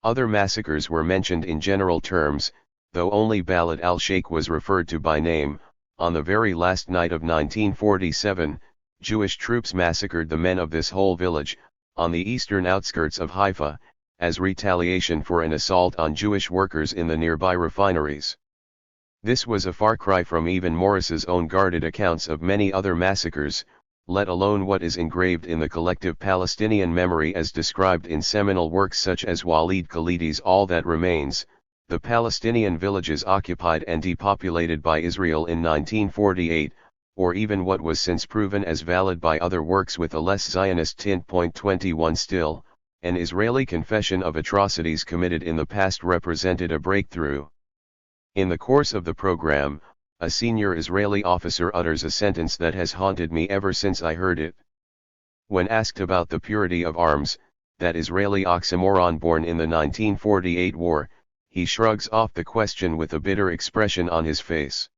Other massacres were mentioned in general terms, though only Balad al-Sheikh was referred to by name. On the very last night of 1947, Jewish troops massacred the men of this whole village, on the eastern outskirts of Haifa, as retaliation for an assault on Jewish workers in the nearby refineries. This was a far cry from even Morris's own guarded accounts of many other massacres, let alone what is engraved in the collective Palestinian memory as described in seminal works such as Walid Khaledi's All That Remains, the Palestinian villages occupied and depopulated by Israel in 1948, or even what was since proven as valid by other works with a less Zionist tint. 21 Still, an Israeli confession of atrocities committed in the past represented a breakthrough. In the course of the program, a senior Israeli officer utters a sentence that has haunted me ever since I heard it. When asked about the purity of arms, that Israeli oxymoron born in the 1948 war, he shrugs off the question with a bitter expression on his face.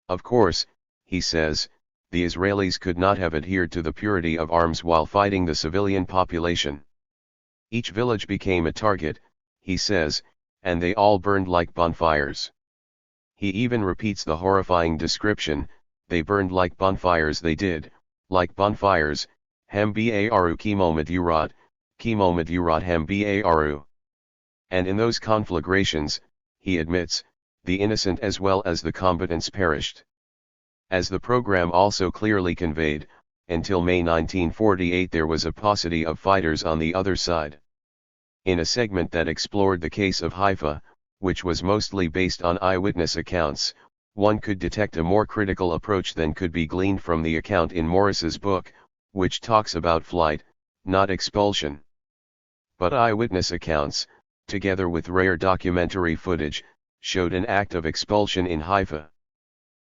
Of course, he says, the Israelis could not have adhered to the purity of arms while fighting the civilian population. Each village became a target, he says, and they all burned like bonfires. He even repeats the horrifying description: they burned like bonfires. They did, like bonfires, hem baru chemo madurat hem baru. And in those conflagrations, he admits, the innocent as well as the combatants perished. As the program also clearly conveyed, until May 1948 there was a paucity of fighters on the other side. In a segment that explored the case of Haifa, which was mostly based on eyewitness accounts, one could detect a more critical approach than could be gleaned from the account in Morris's book, which talks about flight, not expulsion. But eyewitness accounts, together with rare documentary footage, showed an act of expulsion in Haifa.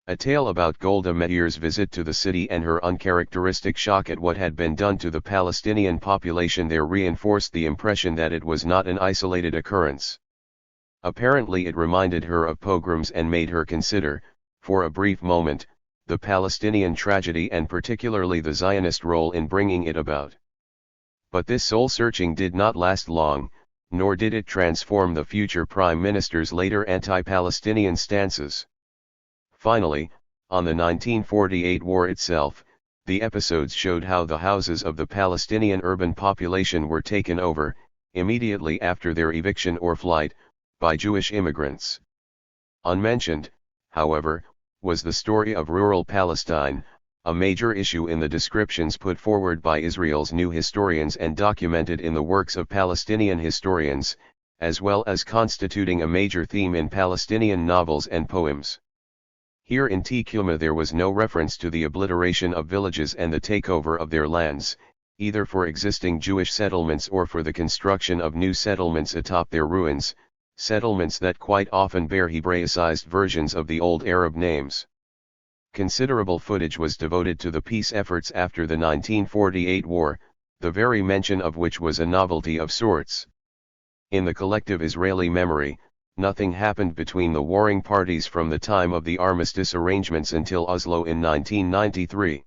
A tale about Golda Meir's visit to the city and her uncharacteristic shock at what had been done to the Palestinian population there reinforced the impression that it was not an isolated occurrence. Apparently it reminded her of pogroms and made her consider, for a brief moment, the Palestinian tragedy and particularly the Zionist role in bringing it about. But this soul-searching did not last long, nor did it transform the future Prime Minister's later anti-Palestinian stances. Finally, on the 1948 war itself, the episodes showed how the houses of the Palestinian urban population were taken over, immediately after their eviction or flight, by Jewish immigrants. Unmentioned, however, was the story of rural Palestine, a major issue in the descriptions put forward by Israel's new historians and documented in the works of Palestinian historians, as well as constituting a major theme in Palestinian novels and poems. Here in Tikuma there was no reference to the obliteration of villages and the takeover of their lands, either for existing Jewish settlements or for the construction of new settlements atop their ruins, settlements that quite often bear Hebraicized versions of the old Arab names. Considerable footage was devoted to the peace efforts after the 1948 war, the very mention of which was a novelty of sorts. In the collective Israeli memory, nothing happened between the warring parties from the time of the armistice arrangements until Oslo in 1993.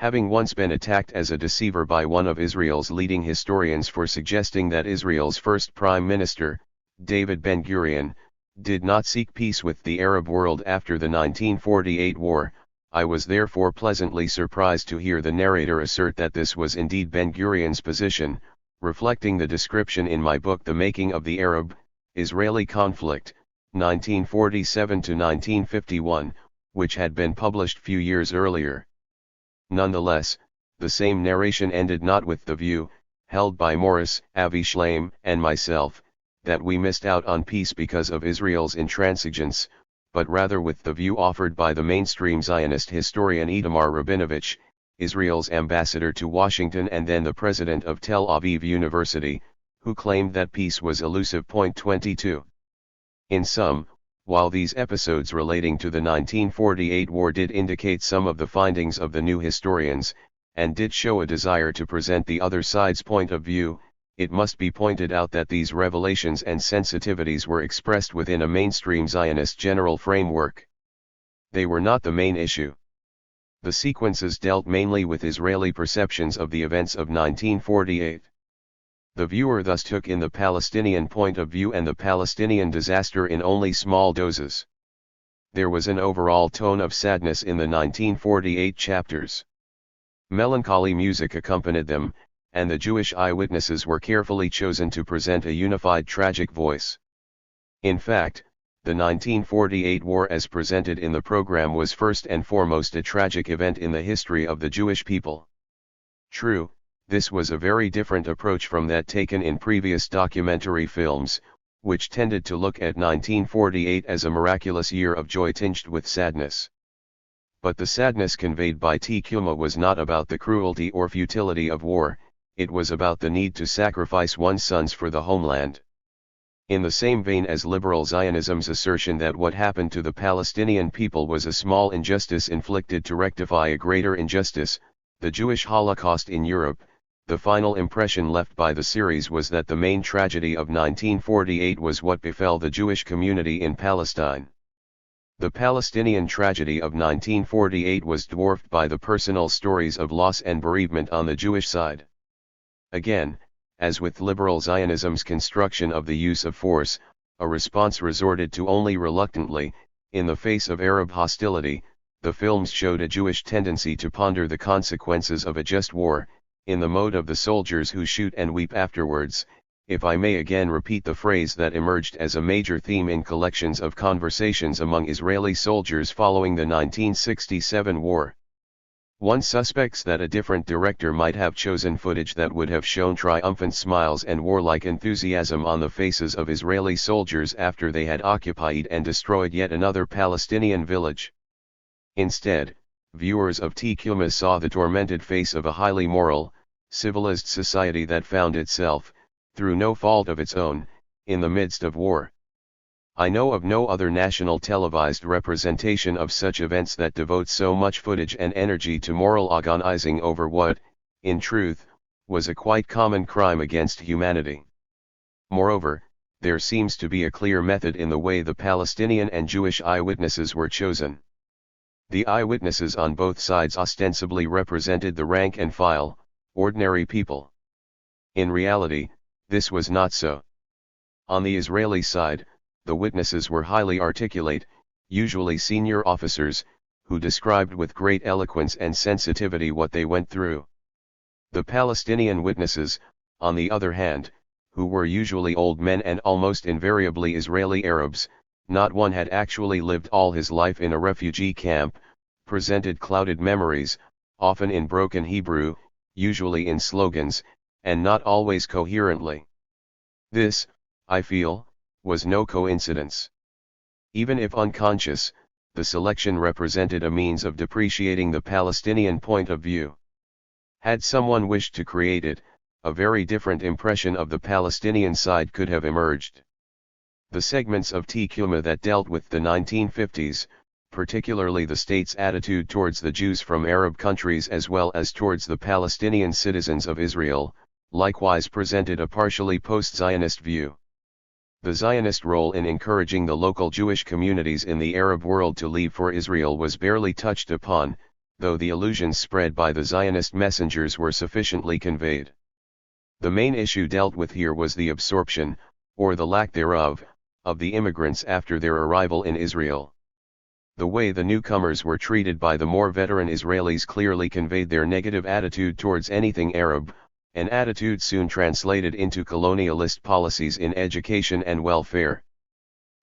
Having once been attacked as a deceiver by one of Israel's leading historians for suggesting that Israel's first prime minister, David Ben-Gurion, did not seek peace with the Arab world after the 1948 war, I was therefore pleasantly surprised to hear the narrator assert that this was indeed Ben-Gurion's position, reflecting the description in my book The Making of the Arab-Israeli Conflict, 1947 to 1951, which had been published few years earlier. Nonetheless, the same narration ended not with the view, held by Morris, Avi Shlaim, and myself, that we missed out on peace because of Israel's intransigence, but rather with the view offered by the mainstream Zionist historian Itamar Rabinovich, Israel's ambassador to Washington and then the president of Tel Aviv University, who claimed that peace was elusive. 22. In sum, while these episodes relating to the 1948 war did indicate some of the findings of the new historians, and did show a desire to present the other side's point of view, it must be pointed out that these revelations and sensitivities were expressed within a mainstream Zionist general framework. They were not the main issue. The sequences dealt mainly with Israeli perceptions of the events of 1948. The viewer thus took in the Palestinian point of view and the Palestinian disaster in only small doses. There was an overall tone of sadness in the 1948 chapters. Melancholy music accompanied them, and the Jewish eyewitnesses were carefully chosen to present a unified tragic voice. In fact, the 1948 war as presented in the program was first and foremost a tragic event in the history of the Jewish people. True, this was a very different approach from that taken in previous documentary films, which tended to look at 1948 as a miraculous year of joy tinged with sadness. But the sadness conveyed by Tikuma was not about the cruelty or futility of war, it was about the need to sacrifice one's sons for the homeland. In the same vein as liberal Zionism's assertion that what happened to the Palestinian people was a small injustice inflicted to rectify a greater injustice, the Jewish Holocaust in Europe, the final impression left by the series was that the main tragedy of 1948 was what befell the Jewish community in Palestine. The Palestinian tragedy of 1948 was dwarfed by the personal stories of loss and bereavement on the Jewish side. Again, as with liberal Zionism's construction of the use of force, a response resorted to only reluctantly, in the face of Arab hostility, the films showed a Jewish tendency to ponder the consequences of a just war, in the mode of the soldiers who shoot and weep afterwards, if I may again repeat the phrase that emerged as a major theme in collections of conversations among Israeli soldiers following the 1967 war. One suspects that a different director might have chosen footage that would have shown triumphant smiles and warlike enthusiasm on the faces of Israeli soldiers after they had occupied and destroyed yet another Palestinian village. Instead, viewers of Tikuma saw the tormented face of a highly moral, civilized society that found itself, through no fault of its own, in the midst of war. I know of no other national televised representation of such events that devotes so much footage and energy to moral agonizing over what, in truth, was a quite common crime against humanity. Moreover, there seems to be a clear method in the way the Palestinian and Jewish eyewitnesses were chosen. The eyewitnesses on both sides ostensibly represented the rank and file, ordinary people. In reality, this was not so. On the Israeli side, the witnesses were highly articulate, usually senior officers, who described with great eloquence and sensitivity what they went through. The Palestinian witnesses, on the other hand, who were usually old men and almost invariably Israeli Arabs, not one had actually lived all his life in a refugee camp, presented clouded memories, often in broken Hebrew, usually in slogans, and not always coherently. This, I feel, was no coincidence. Even if unconscious, the selection represented a means of depreciating the Palestinian point of view. Had someone wished to create it, a very different impression of the Palestinian side could have emerged. The segments of THIRD that dealt with the 1950s, particularly the state's attitude towards the Jews from Arab countries as well as towards the Palestinian citizens of Israel, likewise presented a partially post-Zionist view. The Zionist role in encouraging the local Jewish communities in the Arab world to leave for Israel was barely touched upon, though the illusions spread by the Zionist messengers were sufficiently conveyed. The main issue dealt with here was the absorption, or the lack thereof, of the immigrants after their arrival in Israel. The way the newcomers were treated by the more veteran Israelis clearly conveyed their negative attitude towards anything Arab, an attitude soon translated into colonialist policies in education and welfare.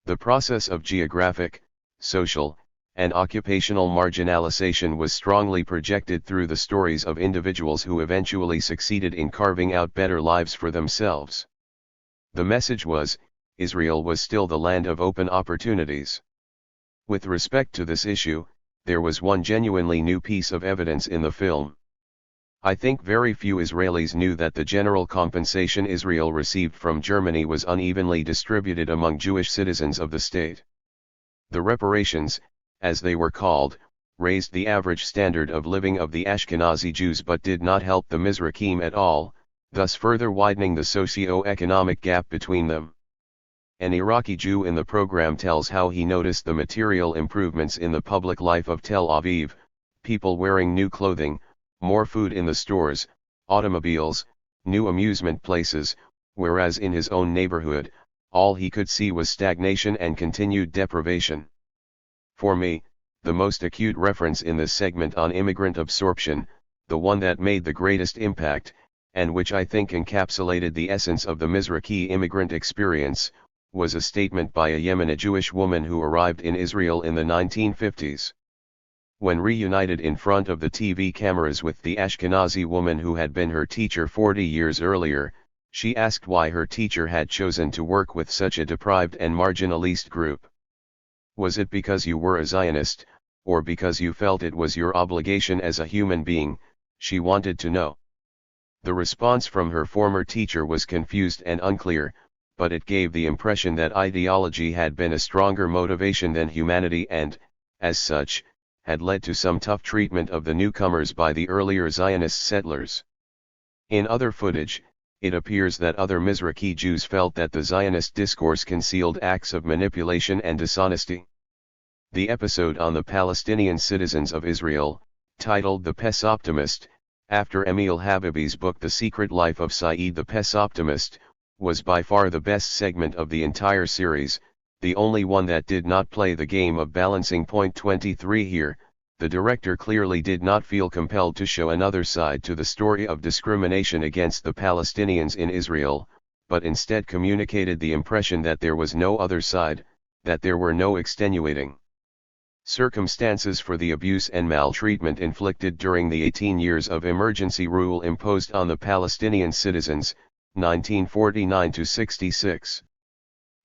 The process of geographic, social, and occupational marginalization was strongly projected through the stories of individuals who eventually succeeded in carving out better lives for themselves. The message was, Israel was still the land of open opportunities. With respect to this issue, there was one genuinely new piece of evidence in the film. I think very few Israelis knew that the general compensation Israel received from Germany was unevenly distributed among Jewish citizens of the state. The reparations, as they were called, raised the average standard of living of the Ashkenazi Jews but did not help the Mizrahim at all, thus further widening the socio-economic gap between them. An Iraqi Jew in the program tells how he noticed the material improvements in the public life of Tel Aviv, people wearing new clothing, more food in the stores, automobiles, new amusement places, whereas in his own neighborhood, all he could see was stagnation and continued deprivation. For me, the most acute reference in this segment on immigrant absorption, the one that made the greatest impact, and which I think encapsulated the essence of the Mizrahi immigrant experience, was a statement by a Yemeni Jewish woman who arrived in Israel in the 1950s. When reunited in front of the TV cameras with the Ashkenazi woman who had been her teacher 40 years earlier, she asked why her teacher had chosen to work with such a deprived and marginalized group. Was it because you were a Zionist, or because you felt it was your obligation as a human being, she wanted to know. The response from her former teacher was confused and unclear, but it gave the impression that ideology had been a stronger motivation than humanity and, as such, had led to some tough treatment of the newcomers by the earlier Zionist settlers. In other footage, it appears that other Mizrahi Jews felt that the Zionist discourse concealed acts of manipulation and dishonesty. The episode on the Palestinian citizens of Israel, titled The Pes Optimist, after Emil Habibi's book The Secret Life of Saeed the Pes Optimist, was by far the best segment of the entire series, the only one that did not play the game of balancing point 23 here. The director clearly did not feel compelled to show another side to the story of discrimination against the Palestinians in Israel, but instead communicated the impression that there was no other side, that there were no extenuating circumstances for the abuse and maltreatment inflicted during the 18 years of emergency rule imposed on the Palestinian citizens, 1949 to 66.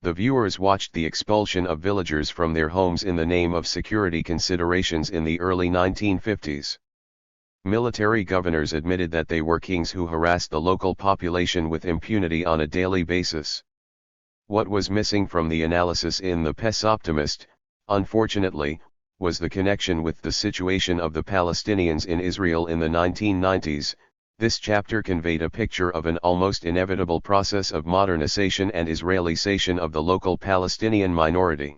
The viewers watched the expulsion of villagers from their homes in the name of security considerations in the early 1950s. Military governors admitted that they were kings who harassed the local population with impunity on a daily basis. What was missing from the analysis in The Pes Optimist, unfortunately, was the connection with the situation of the Palestinians in Israel in the 1990s. This chapter conveyed a picture of an almost inevitable process of modernization and Israelization of the local Palestinian minority.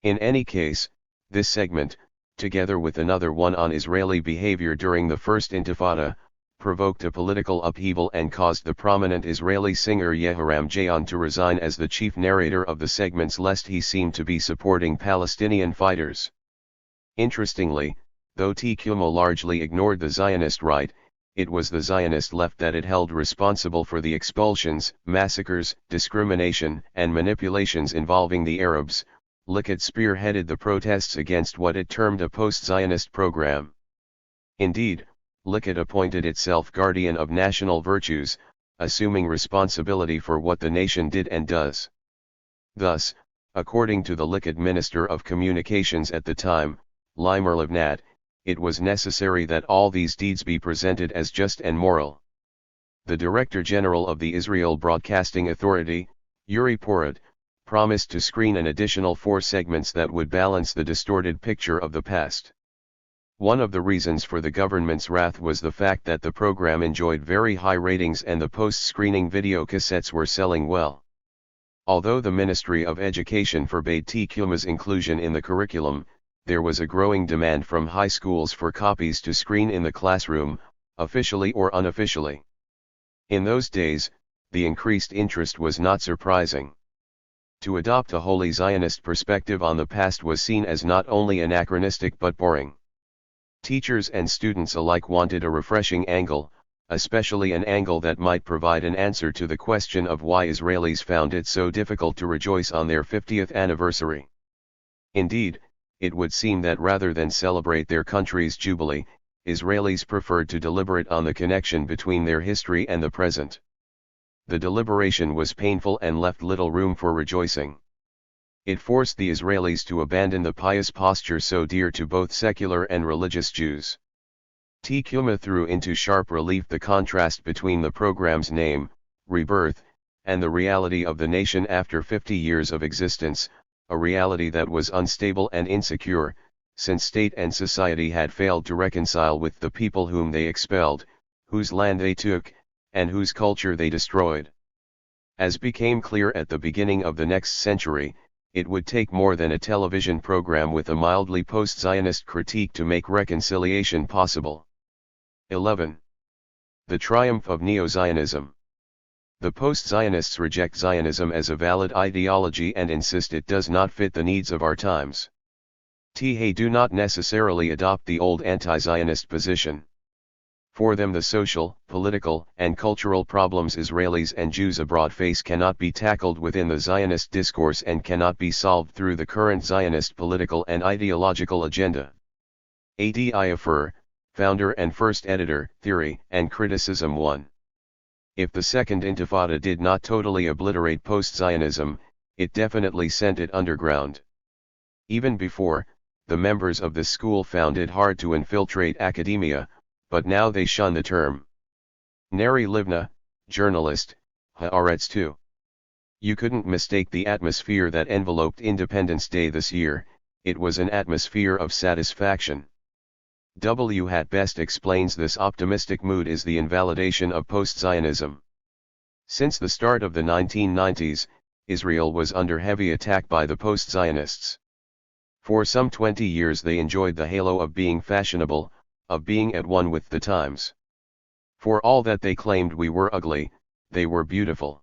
In any case, this segment, together with another one on Israeli behavior during the First Intifada, provoked a political upheaval and caused the prominent Israeli singer Yehoram Jayon to resign as the chief narrator of the segments lest he seemed to be supporting Palestinian fighters. Interestingly, though THIRD largely ignored the Zionist right, it was the Zionist left that it held responsible for the expulsions, massacres, discrimination, and manipulations involving the Arabs. Likud spearheaded the protests against what it termed a post-Zionist program. Indeed, Likud appointed itself guardian of national virtues, assuming responsibility for what the nation did and does. Thus, according to the Likud Minister of Communications at the time, Limer Livnat, it was necessary that all these deeds be presented as just and moral. The Director General of the Israel Broadcasting Authority, Yuri Porat, promised to screen an additional 4 segments that would balance the distorted picture of the past. One of the reasons for the government's wrath was the fact that the program enjoyed very high ratings and the post-screening video cassettes were selling well. Although the Ministry of Education forbade THIRD-WORLDISm's inclusion in the curriculum, there was a growing demand from high schools for copies to screen in the classroom, officially or unofficially. In those days, the increased interest was not surprising. To adopt a wholly Zionist perspective on the past was seen as not only anachronistic but boring. Teachers and students alike wanted a refreshing angle, especially an angle that might provide an answer to the question of why Israelis found it so difficult to rejoice on their 50th anniversary. Indeed, it would seem that rather than celebrate their country's jubilee, Israelis preferred to deliberate on the connection between their history and the present. The deliberation was painful and left little room for rejoicing. It forced the Israelis to abandon the pious posture so dear to both secular and religious Jews. THIRD-WORLDism threw into sharp relief the contrast between the program's name, rebirth, and the reality of the nation after 50 years of existence, a reality that was unstable and insecure, since state and society had failed to reconcile with the people whom they expelled, whose land they took, and whose culture they destroyed. As became clear at the beginning of the next century, it would take more than a television program with a mildly post-Zionist critique to make reconciliation possible. 11. The triumph of Neo-Zionism. The post-Zionists reject Zionism as a valid ideology and insist it does not fit the needs of our times. They do not necessarily adopt the old anti-Zionist position. For them the social, political, and cultural problems Israelis and Jews abroad face cannot be tackled within the Zionist discourse and cannot be solved through the current Zionist political and ideological agenda. Adi Ofer, founder and first editor, Theory and Criticism 1. If the Second Intifada did not totally obliterate post-Zionism, it definitely sent it underground. Even before, the members of this school found it hard to infiltrate academia, but now they shun the term. Neri Livna, journalist, Haaretz 2. You couldn't mistake the atmosphere that enveloped Independence Day this year, it was an atmosphere of satisfaction. W. Hat best explains this optimistic mood is the invalidation of post-Zionism. Since the start of the 1990s, Israel was under heavy attack by the post-Zionists. For some 20 years they enjoyed the halo of being fashionable, of being at one with the times. For all that they claimed we were ugly, they were beautiful.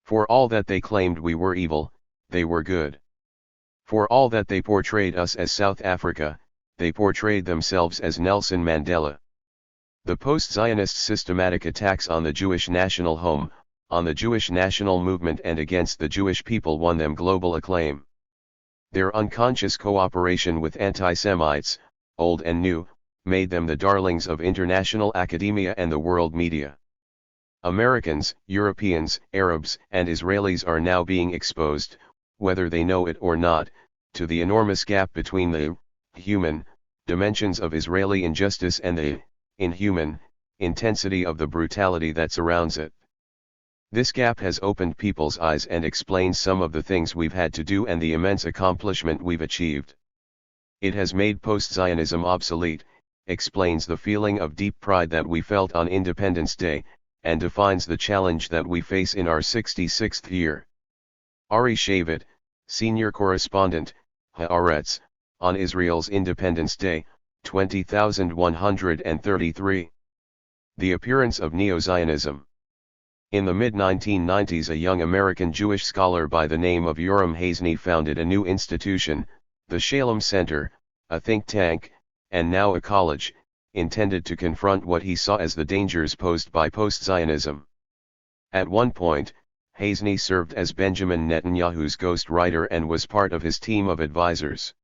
For all that they claimed we were evil, they were good. For all that they portrayed us as South Africa, they portrayed themselves as Nelson Mandela. The post-Zionist systematic attacks on the Jewish national home, on the Jewish national movement and against the Jewish people won them global acclaim. Their unconscious cooperation with anti-Semites, old and new, made them the darlings of international academia and the world media. Americans, Europeans, Arabs, and Israelis are now being exposed, whether they know it or not, to the enormous gap between the human dimensions of Israeli injustice and the inhuman intensity of the brutality that surrounds it. This gap has opened people's eyes and explains some of the things we've had to do and the immense accomplishment we've achieved. It has made post-Zionism obsolete, explains the feeling of deep pride that we felt on Independence Day, and defines the challenge that we face in our 66th year. Ari Shavit, senior correspondent, Haaretz, on Israel's Independence Day, 20,133. The appearance of Neo-Zionism. In the mid-1990s a young American Jewish scholar by the name of Yoram Hazni founded a new institution, the Shalom Center, a think tank, and now a college, intended to confront what he saw as the dangers posed by post-Zionism. At one point, Hasney served as Benjamin Netanyahu's ghostwriter and was part of his team of advisors.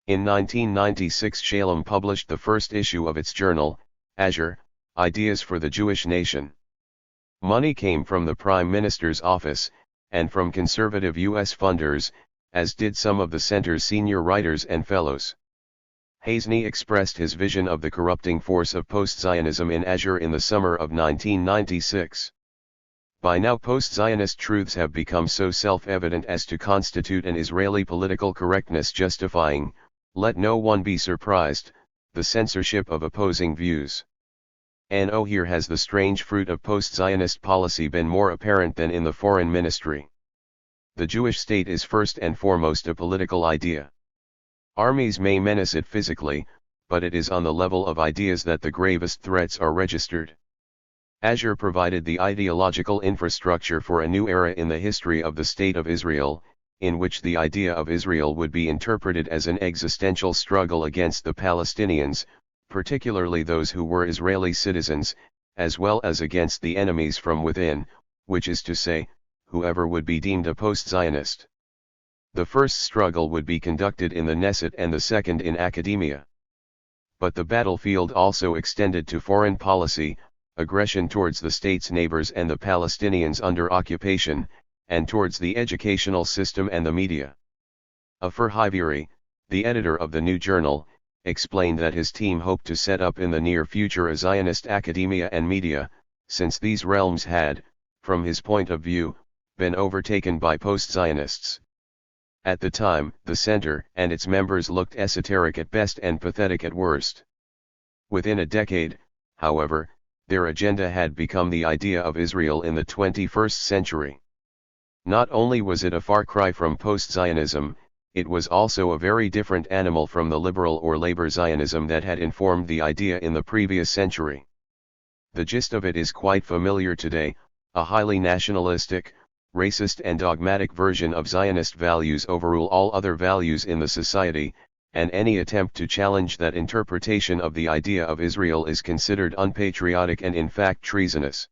In 1996, Shalom published the first issue of its journal, Azure, Ideas for the Jewish Nation. Money came from the Prime Minister's office, and from conservative U.S. funders, as did some of the center's senior writers and fellows. Hasney expressed his vision of the corrupting force of post-Zionism in Azure in the summer of 1996. By now post-Zionist truths have become so self-evident as to constitute an Israeli political correctness justifying, let no one be surprised, the censorship of opposing views. And oh, here has the strange fruit of post-Zionist policy been more apparent than in the foreign ministry. The Jewish state is first and foremost a political idea. Armies may menace it physically, but it is on the level of ideas that the gravest threats are registered. Azure provided the ideological infrastructure for a new era in the history of the State of Israel, in which the idea of Israel would be interpreted as an existential struggle against the Palestinians, particularly those who were Israeli citizens, as well as against the enemies from within, which is to say, whoever would be deemed a post-Zionist. The first struggle would be conducted in the Knesset and the second in academia. But the battlefield also extended to foreign policy, aggression towards the state's neighbors and the Palestinians under occupation, and towards the educational system and the media. Afer Hiviri, the editor of the new journal, explained that his team hoped to set up in the near future a Zionist academia and media, since these realms had, from his point of view, been overtaken by post-Zionists. At the time, the center and its members looked esoteric at best and pathetic at worst. Within a decade, however, their agenda had become the idea of Israel in the 21st century. Not only was it a far cry from post-Zionism, it was also a very different animal from the liberal or labor Zionism that had informed the idea in the previous century. The gist of it is quite familiar today: a highly nationalistic, racist and dogmatic version of Zionist values overrule all other values in the society, and any attempt to challenge that interpretation of the idea of Israel is considered unpatriotic and in fact treasonous.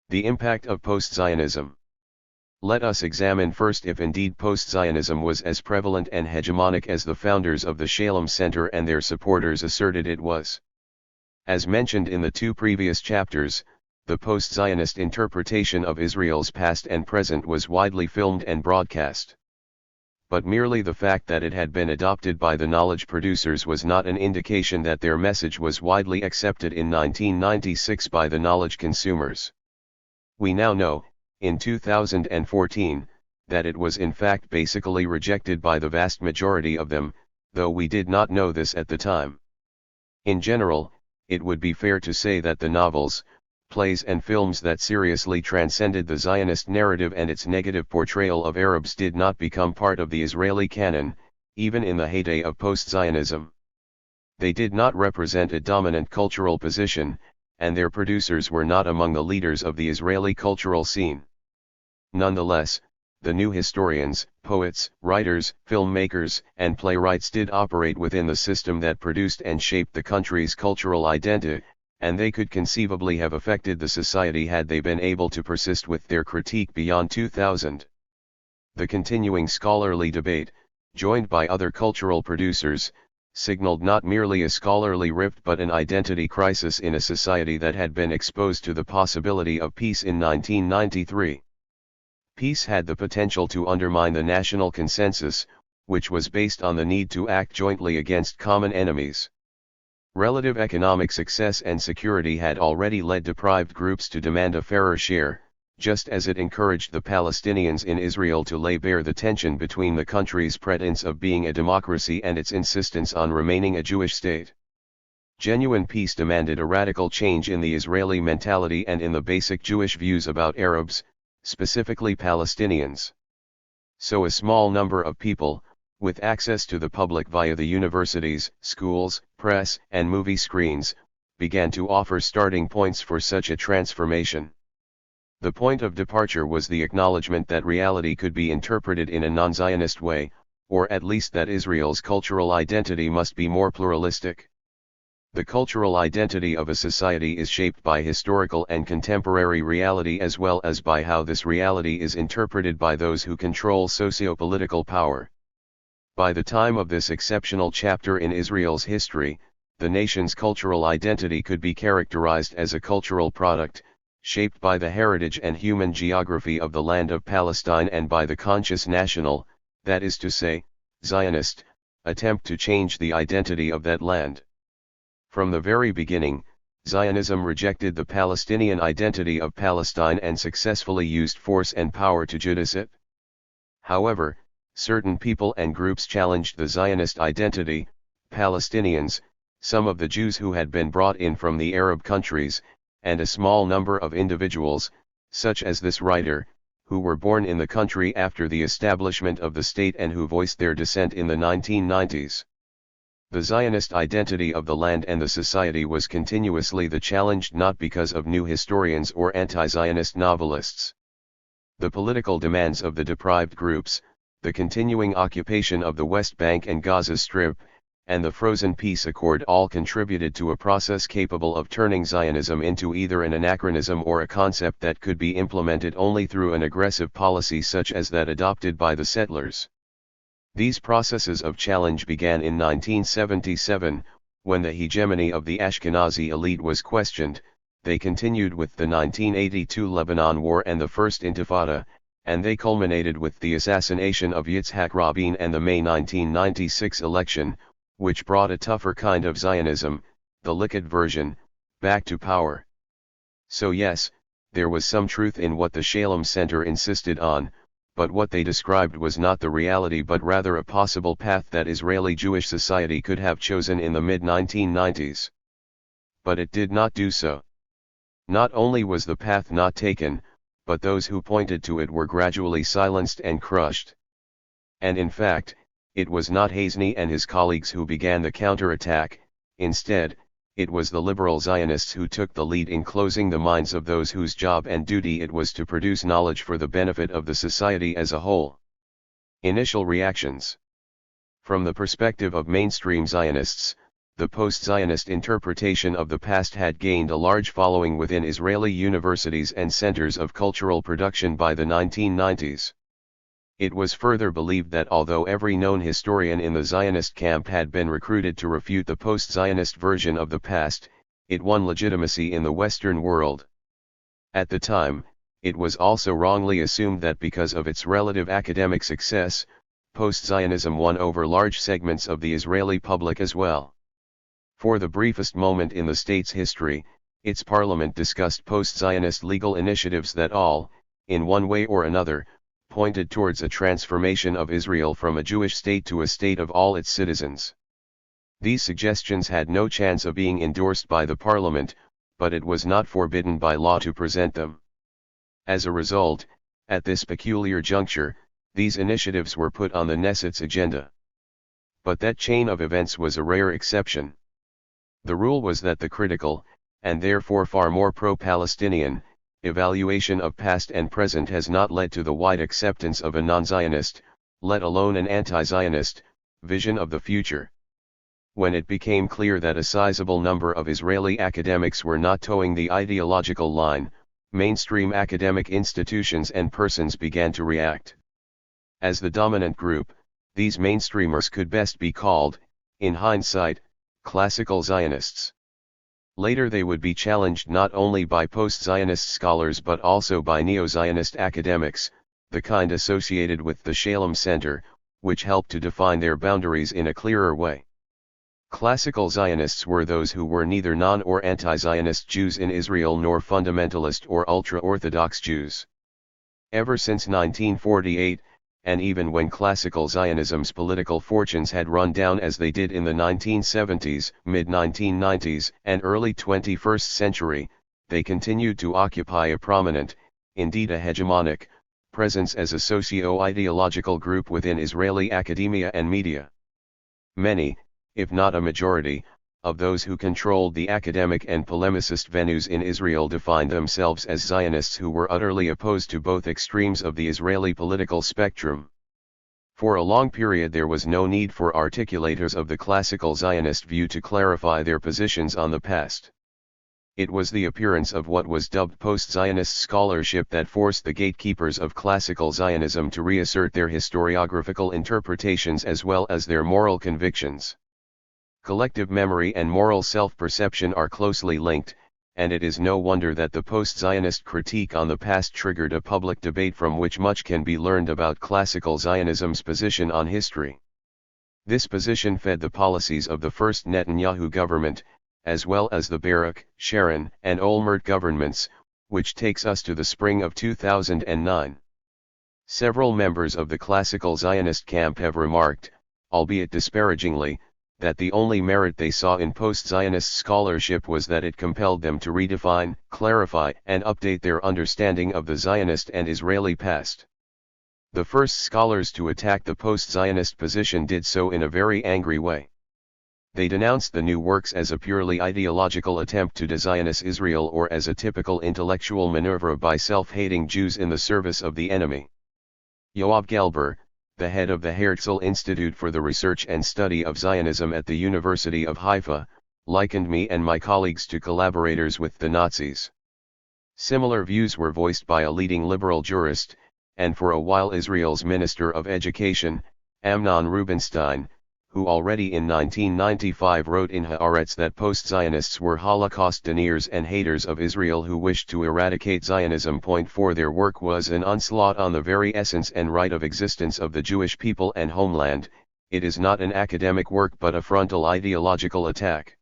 The impact of post-Zionism. Let us examine first if indeed post-Zionism was as prevalent and hegemonic as the founders of the Shalom Center and their supporters asserted it was. As mentioned in the two previous chapters, the post-Zionist interpretation of Israel's past and present was widely filmed and broadcast. But merely the fact that it had been adopted by the knowledge producers was not an indication that their message was widely accepted in 1996 by the knowledge consumers. We now know, in 2014, that it was in fact basically rejected by the vast majority of them, though we did not know this at the time. In general, it would be fair to say that the novels, plays and films that seriously transcended the Zionist narrative and its negative portrayal of Arabs did not become part of the Israeli canon, even in the heyday of post-Zionism. They did not represent a dominant cultural position, and their producers were not among the leaders of the Israeli cultural scene. Nonetheless, the new historians, poets, writers, filmmakers, and playwrights did operate within the system that produced and shaped the country's cultural identity, and they could conceivably have affected the society had they been able to persist with their critique beyond 2000. The continuing scholarly debate, joined by other cultural producers, signaled not merely a scholarly rift but an identity crisis in a society that had been exposed to the possibility of peace in 1993. Peace had the potential to undermine the national consensus, which was based on the need to act jointly against common enemies. Relative economic success and security had already led deprived groups to demand a fairer share, just as it encouraged the Palestinians in Israel to lay bare the tension between the country's pretense of being a democracy and its insistence on remaining a Jewish state. Genuine peace demanded a radical change in the Israeli mentality and in the basic Jewish views about Arabs, specifically Palestinians. So a small number of people, with access to the public via the universities, schools, press, and movie screens, began to offer starting points for such a transformation. The point of departure was the acknowledgement that reality could be interpreted in a non-Zionist way, or at least that Israel's cultural identity must be more pluralistic. The cultural identity of a society is shaped by historical and contemporary reality as well as by how this reality is interpreted by those who control socio-political power. By the time of this exceptional chapter in Israel's history, the nation's cultural identity could be characterized as a cultural product, shaped by the heritage and human geography of the land of Palestine and by the conscious national, that is to say, Zionist, attempt to change the identity of that land. From the very beginning, Zionism rejected the Palestinian identity of Palestine and successfully used force and power to Judaise it. However, certain people and groups challenged the Zionist identity, Palestinians, some of the Jews who had been brought in from the Arab countries, and a small number of individuals, such as this writer, who were born in the country after the establishment of the state and who voiced their dissent in the 1990s. The Zionist identity of the land and the society was continuously the challenged not because of new historians or anti-Zionist novelists. The political demands of the deprived groups, the continuing occupation of the West Bank and Gaza Strip, and the frozen peace accord all contributed to a process capable of turning Zionism into either an anachronism or a concept that could be implemented only through an aggressive policy such as that adopted by the settlers. These processes of challenge began in 1977, when the hegemony of the Ashkenazi elite was questioned. They continued with the 1982 Lebanon War and the First Intifada, and they culminated with the assassination of Yitzhak Rabin and the May 1996 election, which brought a tougher kind of Zionism, the Likud version, back to power. So yes, there was some truth in what the Shalem Center insisted on, but what they described was not the reality but rather a possible path that Israeli Jewish society could have chosen in the mid-1990s. But it did not do so. Not only was the path not taken, but those who pointed to it were gradually silenced and crushed. And in fact, it was not Hazni and his colleagues who began the counterattack. Instead, it was the liberal Zionists who took the lead in closing the minds of those whose job and duty it was to produce knowledge for the benefit of the society as a whole. Initial reactions. From the perspective of mainstream Zionists, the post-Zionist interpretation of the past had gained a large following within Israeli universities and centers of cultural production by the 1990s. It was further believed that although every known historian in the Zionist camp had been recruited to refute the post-Zionist version of the past, it won legitimacy in the Western world. At the time, it was also wrongly assumed that because of its relative academic success, post-Zionism won over large segments of the Israeli public as well. For the briefest moment in the state's history, its parliament discussed post-Zionist legal initiatives that all, in one way or another, pointed towards a transformation of Israel from a Jewish state to a state of all its citizens. These suggestions had no chance of being endorsed by the parliament, but it was not forbidden by law to present them. As a result, at this peculiar juncture, these initiatives were put on the Knesset's agenda. But that chain of events was a rare exception. The rule was that the critical, and therefore far more pro-Palestinian, evaluation of past and present has not led to the wide acceptance of a non-Zionist, let alone an anti-Zionist, vision of the future. When it became clear that a sizable number of Israeli academics were not towing the ideological line, mainstream academic institutions and persons began to react. As the dominant group, these mainstreamers could best be called, in hindsight, classical Zionists. Later they would be challenged not only by post-Zionist scholars but also by neo-Zionist academics, the kind associated with the Shalem Center, which helped to define their boundaries in a clearer way. Classical Zionists were those who were neither non- or anti-Zionist Jews in Israel nor fundamentalist or ultra-Orthodox Jews. Ever since 1948, and even when classical Zionism's political fortunes had run down as they did in the 1970s, mid-1990s, and early 21st century, they continued to occupy a prominent, indeed a hegemonic, presence as a socio-ideological group within Israeli academia and media. Many, if not a majority, of those who controlled the academic and polemicist venues in Israel defined themselves as Zionists who were utterly opposed to both extremes of the Israeli political spectrum. For a long period there was no need for articulators of the classical Zionist view to clarify their positions on the past. It was the appearance of what was dubbed post-Zionist scholarship that forced the gatekeepers of classical Zionism to reassert their historiographical interpretations as well as their moral convictions. Collective memory and moral self-perception are closely linked, and it is no wonder that the post-Zionist critique on the past triggered a public debate from which much can be learned about classical Zionism's position on history. This position fed the policies of the first Netanyahu government, as well as the Barak, Sharon, and Olmert governments, which takes us to the spring of 2009. Several members of the classical Zionist camp have remarked, albeit disparagingly, that the only merit they saw in post-Zionist scholarship was that it compelled them to redefine, clarify, and update their understanding of the Zionist and Israeli past. The first scholars to attack the post-Zionist position did so in a very angry way. They denounced the new works as a purely ideological attempt to de-Zionist Israel or as a typical intellectual maneuver by self-hating Jews in the service of the enemy. Yoav Gelber, the head of the Herzl Institute for the Research and Study of Zionism at the University of Haifa, likened me and my colleagues to collaborators with the Nazis. Similar views were voiced by a leading liberal jurist, and for a while Israel's Minister of Education, Amnon Rubinstein, who already in 1995 wrote in Haaretz that post-Zionists were Holocaust deniers and haters of Israel who wished to eradicate Zionism. For their work was an onslaught on the very essence and right of existence of the Jewish people and homeland. It is not an academic work but a frontal ideological attack.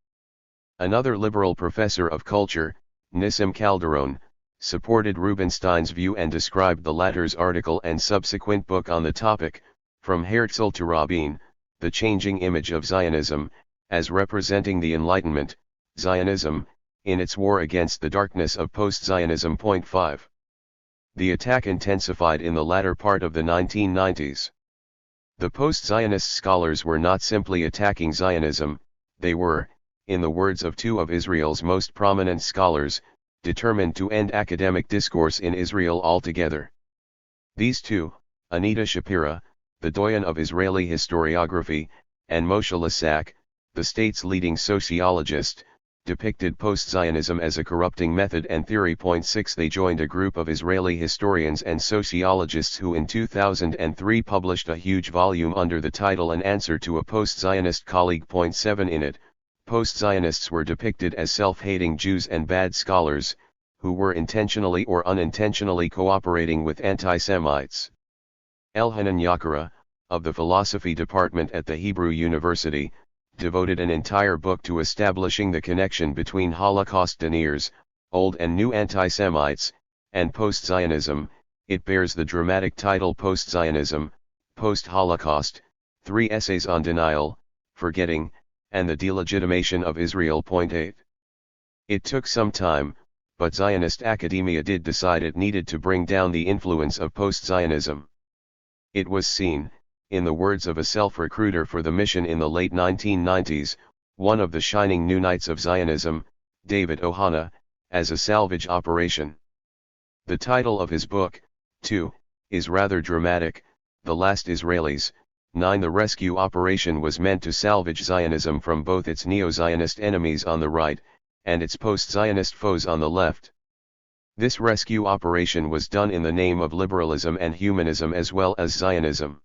Another liberal professor of culture, Nissim Calderon, supported Rubinstein's view and described the latter's article and subsequent book on the topic, From Herzl to Rabin, The Changing Image of Zionism, as representing the Enlightenment, Zionism, in its war against the darkness of post-Zionism. 5. The attack intensified in the latter part of the 1990s. The post-Zionist scholars were not simply attacking Zionism, they were, in the words of two of Israel's most prominent scholars, determined to end academic discourse in Israel altogether. These two, Anita Shapira, the doyen of Israeli historiography, and Moshe Lisak, the state's leading sociologist, depicted post-Zionism as a corrupting method and theory. 6 They joined a group of Israeli historians and sociologists who in 2003 published a huge volume under the title An Answer to a Post-Zionist Colleague. 7 In it, post-Zionists were depicted as self-hating Jews and bad scholars, who were intentionally or unintentionally cooperating with anti-Semites. Elhanan Yakara, of the philosophy department at the Hebrew University, devoted an entire book to establishing the connection between Holocaust deniers, Old and New Anti-Semites, and post-Zionism. It bears the dramatic title Post-Zionism, Post-Holocaust, 3 Essays on Denial, Forgetting, and the Delegitimation of Israel. 8. It took some time, but Zionist academia did decide it needed to bring down the influence of post-Zionism. It was seen, in the words of a self-recruiter for the mission in the late 1990s, one of the shining new knights of Zionism, David Ohana, as a salvage operation. The title of his book, too, is rather dramatic, The Last Israelis, 9. The rescue operation was meant to salvage Zionism from both its neo-Zionist enemies on the right, and its post-Zionist foes on the left. This rescue operation was done in the name of liberalism and humanism as well as Zionism.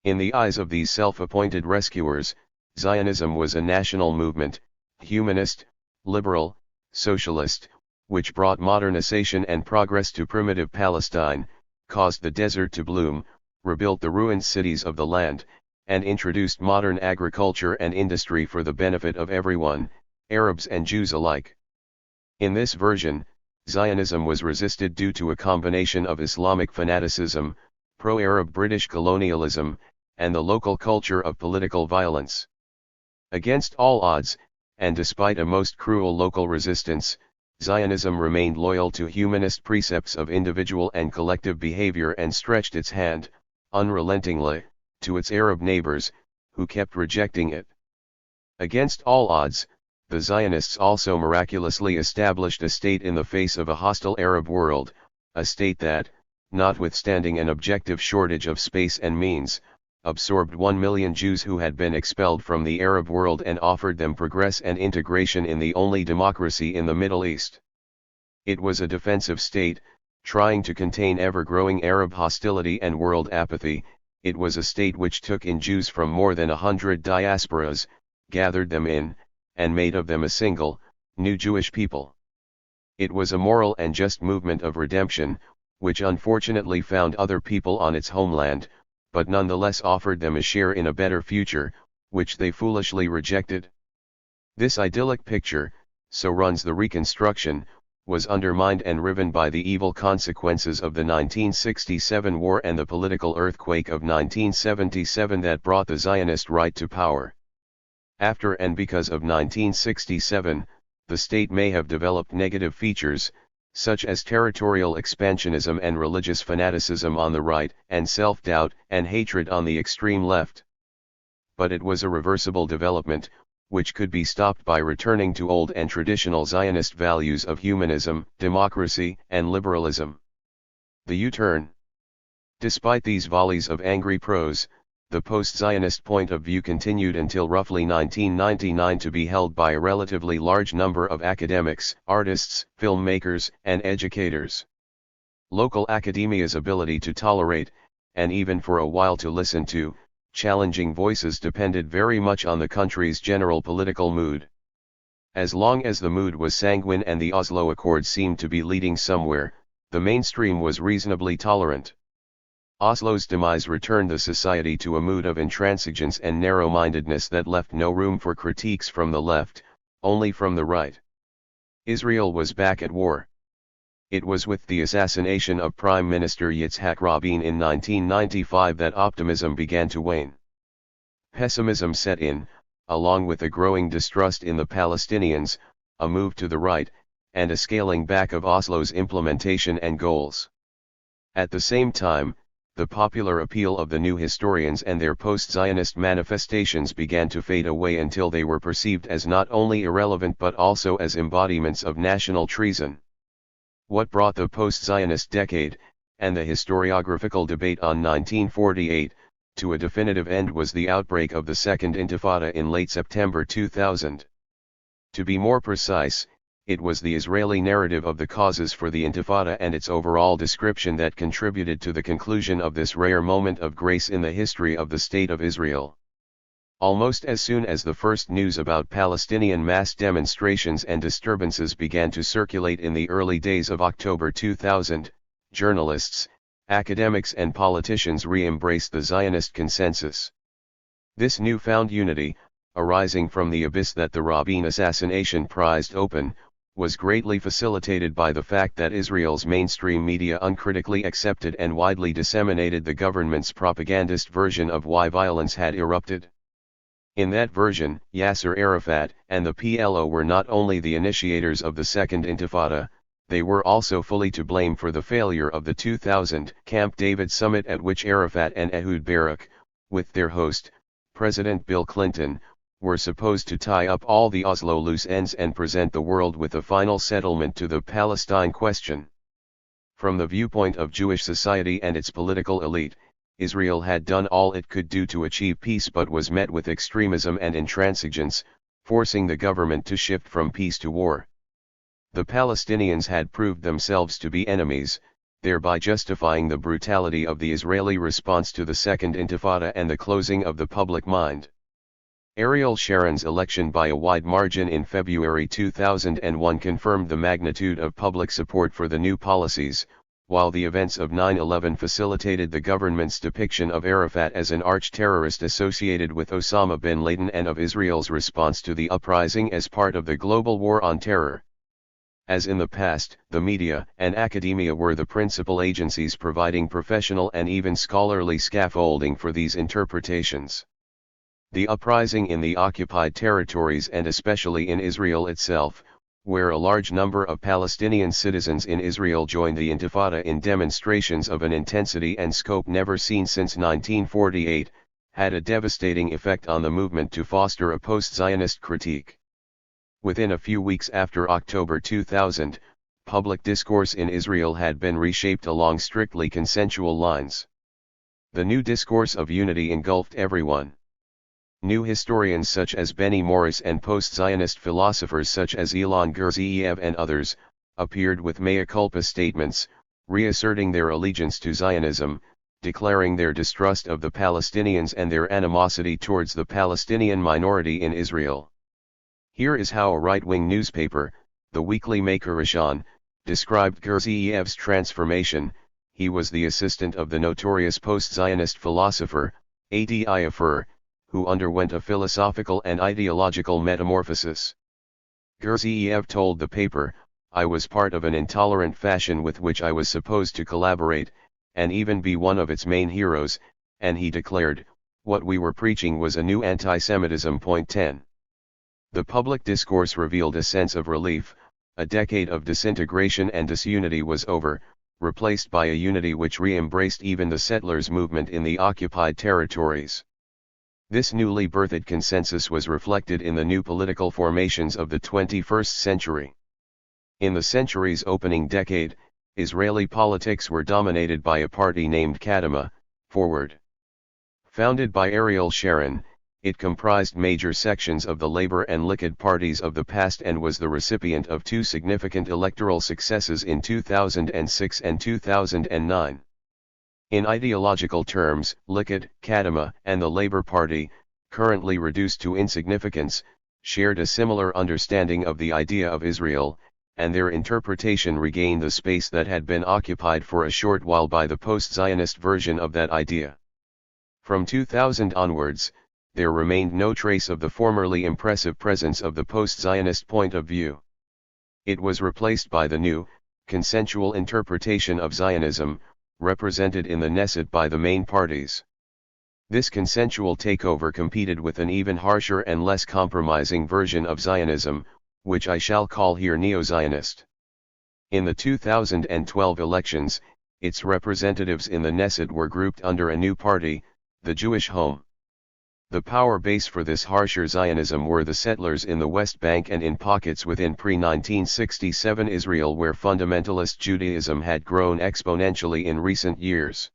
In the eyes of these self-appointed rescuers, Zionism was a national movement, humanist, liberal, socialist, which brought modernization and progress to primitive Palestine, caused the desert to bloom, rebuilt the ruined cities of the land, and introduced modern agriculture and industry for the benefit of everyone, Arabs and Jews alike. In this version, Zionism was resisted due to a combination of Islamic fanaticism, pro-Arab British colonialism, and the local culture of political violence. Against all odds, and despite a most cruel local resistance, Zionism remained loyal to humanist precepts of individual and collective behavior and stretched its hand, unrelentingly, to its Arab neighbors, who kept rejecting it. Against all odds, the Zionists also miraculously established a state in the face of a hostile Arab world, a state that, notwithstanding an objective shortage of space and means, absorbed 1 million Jews who had been expelled from the Arab world and offered them progress and integration in the only democracy in the Middle East. It was a defensive state, trying to contain ever-growing Arab hostility and world apathy. It was a state which took in Jews from more than 100 diasporas, gathered them in, and made of them a single, new Jewish people. It was a moral and just movement of redemption, which unfortunately found other people on its homeland, but nonetheless offered them a share in a better future, which they foolishly rejected. This idyllic picture, so runs the Reconstruction, was undermined and riven by the evil consequences of the 1967 war and the political earthquake of 1977 that brought the Zionist right to power. After and because of 1967, the state may have developed negative features, such as territorial expansionism and religious fanaticism on the right, and self-doubt and hatred on the extreme left. But it was a reversible development, which could be stopped by returning to old and traditional Zionist values of humanism, democracy, and liberalism. The U-turn. Despite these volleys of angry prose, the post-Zionist point of view continued until roughly 1999 to be held by a relatively large number of academics, artists, filmmakers, and educators. Local academia's ability to tolerate, and even for a while to listen to, challenging voices depended very much on the country's general political mood. As long as the mood was sanguine and the Oslo Accord seemed to be leading somewhere, the mainstream was reasonably tolerant. Oslo's demise returned the society to a mood of intransigence and narrow-mindedness that left no room for critiques from the left, only from the right. Israel was back at war. It was with the assassination of Prime Minister Yitzhak Rabin in 1995 that optimism began to wane. Pessimism set in, along with a growing distrust in the Palestinians, a move to the right, and a scaling back of Oslo's implementation and goals. At the same time, the popular appeal of the new historians and their post-Zionist manifestations began to fade away until they were perceived as not only irrelevant but also as embodiments of national treason. What brought the post-Zionist decade, and the historiographical debate on 1948, to a definitive end was the outbreak of the Second Intifada in late September 2000. To be more precise, it was the Israeli narrative of the causes for the Intifada and its overall description that contributed to the conclusion of this rare moment of grace in the history of the State of Israel. Almost as soon as the first news about Palestinian mass demonstrations and disturbances began to circulate in the early days of October 2000, journalists, academics and politicians re-embraced the Zionist consensus. This newfound unity, arising from the abyss that the Rabin assassination prized open, was greatly facilitated by the fact that Israel's mainstream media uncritically accepted and widely disseminated the government's propagandist version of why violence had erupted. In that version, Yasser Arafat and the PLO were not only the initiators of the Second Intifada, they were also fully to blame for the failure of the 2000 Camp David summit at which Arafat and Ehud Barak, with their host, President Bill Clinton, were supposed to tie up all the Oslo loose ends and present the world with a final settlement to the Palestine question. From the viewpoint of Jewish society and its political elite, Israel had done all it could do to achieve peace but was met with extremism and intransigence, forcing the government to shift from peace to war. The Palestinians had proved themselves to be enemies, thereby justifying the brutality of the Israeli response to the Second Intifada and the closing of the public mind. Ariel Sharon's election by a wide margin in February 2001 confirmed the magnitude of public support for the new policies, while the events of 9/11 facilitated the government's depiction of Arafat as an arch-terrorist associated with Osama bin Laden and of Israel's response to the uprising as part of the global war on terror. As in the past, the media and academia were the principal agencies providing professional and even scholarly scaffolding for these interpretations. The uprising in the occupied territories and especially in Israel itself, where a large number of Palestinian citizens in Israel joined the Intifada in demonstrations of an intensity and scope never seen since 1948, had a devastating effect on the movement to foster a post-Zionist critique. Within a few weeks after October 2000, public discourse in Israel had been reshaped along strictly consensual lines. The new discourse of unity engulfed everyone. New historians such as Benny Morris and post-Zionist philosophers such as Ilan and others, appeared with mea culpa statements, reasserting their allegiance to Zionism, declaring their distrust of the Palestinians and their animosity towards the Palestinian minority in Israel. Here is how a right-wing newspaper, the Weekly Makorishan, described Gurziev's transformation. He was the assistant of the notorious post-Zionist philosopher, Adi Iafur, who underwent a philosophical and ideological metamorphosis. Gurziev told the paper, "I was part of an intolerant faction with which I was supposed to collaborate, and even be one of its main heroes," and he declared, "What we were preaching was a new anti-Semitism." 10. The public discourse revealed a sense of relief. A decade of disintegration and disunity was over, replaced by a unity which re-embraced even the settlers' movement in the occupied territories. This newly birthed consensus was reflected in the new political formations of the 21st century. In the century's opening decade, Israeli politics were dominated by a party named Kadima, Forward. Founded by Ariel Sharon, it comprised major sections of the Labor and Likud parties of the past and was the recipient of two significant electoral successes in 2006 and 2009. In ideological terms, Likud, Kadima, and the Labour Party, currently reduced to insignificance, shared a similar understanding of the idea of Israel, and their interpretation regained the space that had been occupied for a short while by the post-Zionist version of that idea. From 2000 onwards, there remained no trace of the formerly impressive presence of the post-Zionist point of view. It was replaced by the new, consensual interpretation of Zionism, represented in the Knesset by the main parties. This consensual takeover competed with an even harsher and less compromising version of Zionism, which I shall call here Neo-Zionist. In the 2012 elections, its representatives in the Knesset were grouped under a new party, the Jewish Home. The power base for this harsher Zionism were the settlers in the West Bank and in pockets within pre-1967 Israel where fundamentalist Judaism had grown exponentially in recent years.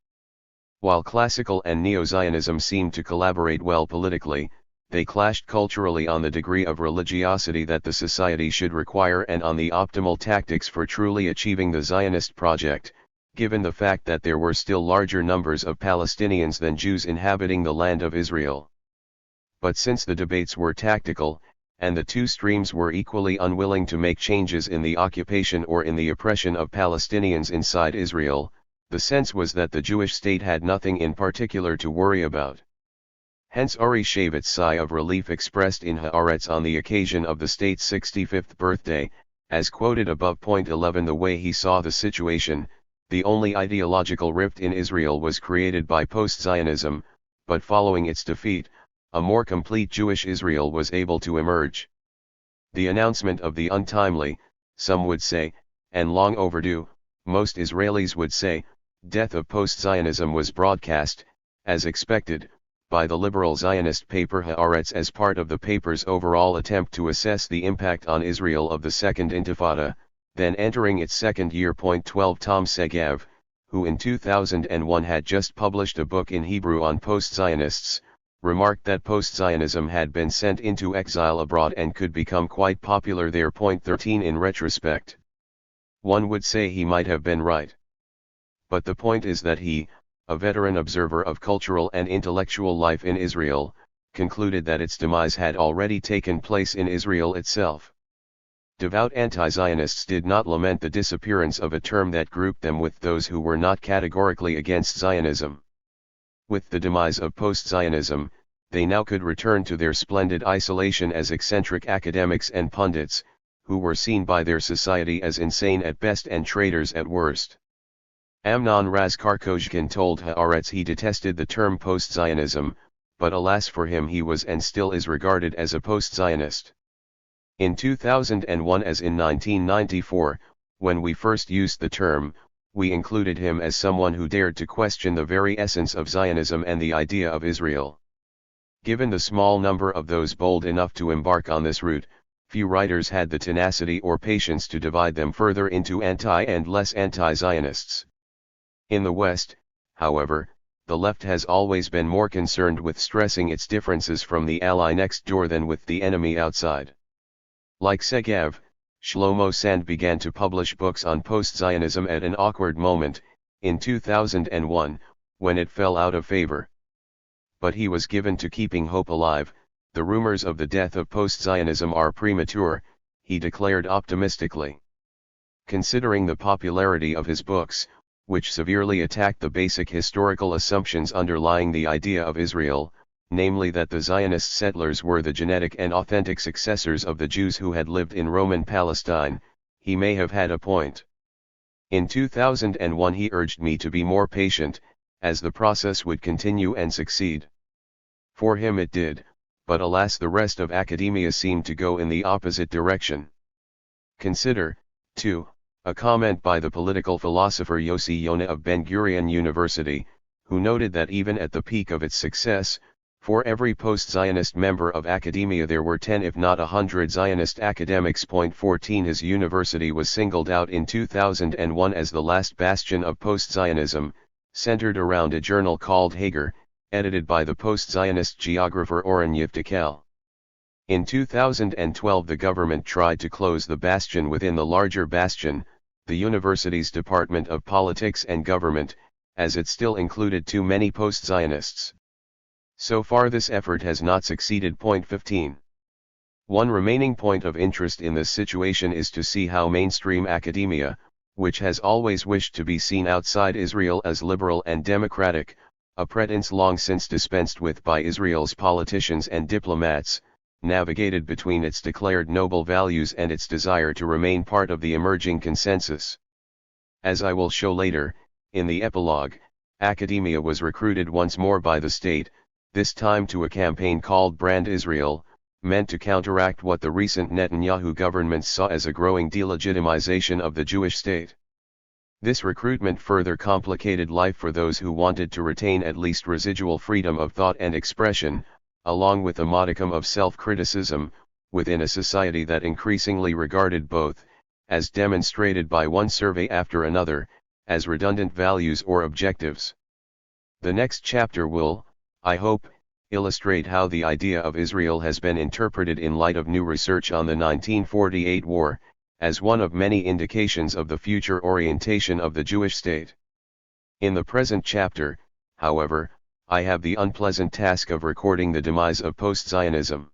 While classical and Neo-Zionism seemed to collaborate well politically, they clashed culturally on the degree of religiosity that the society should require and on the optimal tactics for truly achieving the Zionist project, given the fact that there were still larger numbers of Palestinians than Jews inhabiting the land of Israel. But since the debates were tactical, and the two streams were equally unwilling to make changes in the occupation or in the oppression of Palestinians inside Israel, the sense was that the Jewish state had nothing in particular to worry about. Hence Ari Shavitz's sigh of relief expressed in Haaretz on the occasion of the state's 65th birthday, as quoted above. 11 The way he saw the situation, the only ideological rift in Israel was created by post-Zionism, but following its defeat, a more complete Jewish Israel was able to emerge. The announcement of the untimely, some would say, and long overdue, most Israelis would say, death of post-Zionism was broadcast, as expected, by the liberal Zionist paper Haaretz as part of the paper's overall attempt to assess the impact on Israel of the Second Intifada, then entering its second year. 12 Tom Segev, who in 2001 had just published a book in Hebrew on post-Zionists, remarked that post-Zionism had been sent into exile abroad and could become quite popular there. 13 In retrospect, one would say he might have been right. But the point is that he, a veteran observer of cultural and intellectual life in Israel, concluded that its demise had already taken place in Israel itself. Devout anti-Zionists did not lament the disappearance of a term that grouped them with those who were not categorically against Zionism. With the demise of post-Zionism, they now could return to their splendid isolation as eccentric academics and pundits, who were seen by their society as insane at best and traitors at worst. Amnon Razkarkozhkin told Haaretz he detested the term post-Zionism, but alas for him, he was and still is regarded as a post-Zionist. In 2001 as in 1994, when we first used the term, we included him as someone who dared to question the very essence of Zionism and the idea of Israel. Given the small number of those bold enough to embark on this route, few writers had the tenacity or patience to divide them further into anti- and less anti-Zionists. In the West, however, the left has always been more concerned with stressing its differences from the ally next door than with the enemy outside. Like Segev, Shlomo Sand began to publish books on post-Zionism at an awkward moment, in 2001, when it fell out of favor. But he was given to keeping hope alive. The rumors of the death of post-Zionism are premature, he declared optimistically. Considering the popularity of his books, which severely attacked the basic historical assumptions underlying the idea of Israel, namely that the Zionist settlers were the genetic and authentic successors of the Jews who had lived in Roman Palestine, he may have had a point. In 2001 he urged me to be more patient, as the process would continue and succeed. For him it did, but alas, the rest of academia seemed to go in the opposite direction. Consider, too, a comment by the political philosopher Yossi Yona of Ben-Gurion University, who noted that even at the peak of its success, for every post-Zionist member of academia there were 10 if not 100 Zionist academics. 14 His university was singled out in 2001 as the last bastion of post-Zionism, centered around a journal called Hager, edited by the post-Zionist geographer Oren Yiftikel. In 2012 the government tried to close the bastion within the larger bastion, the university's Department of Politics and Government, as it still included too many post-Zionists. So far this effort has not succeeded. 15. One remaining point of interest in this situation is to see how mainstream academia, which has always wished to be seen outside Israel as liberal and democratic, a pretense long since dispensed with by Israel's politicians and diplomats, navigated between its declared noble values and its desire to remain part of the emerging consensus. As I will show later, in the epilogue, academia was recruited once more by the state, this time to a campaign called Brand Israel, meant to counteract what the recent Netanyahu government saw as a growing delegitimization of the Jewish state. This recruitment further complicated life for those who wanted to retain at least residual freedom of thought and expression, along with a modicum of self-criticism, within a society that increasingly regarded both, as demonstrated by one survey after another, as redundant values or objectives. The next chapter will, I hope, illustrate how the idea of Israel has been interpreted in light of new research on the 1948 war, as one of many indications of the future orientation of the Jewish state. In the present chapter, however, I have the unpleasant task of recording the demise of post-Zionism.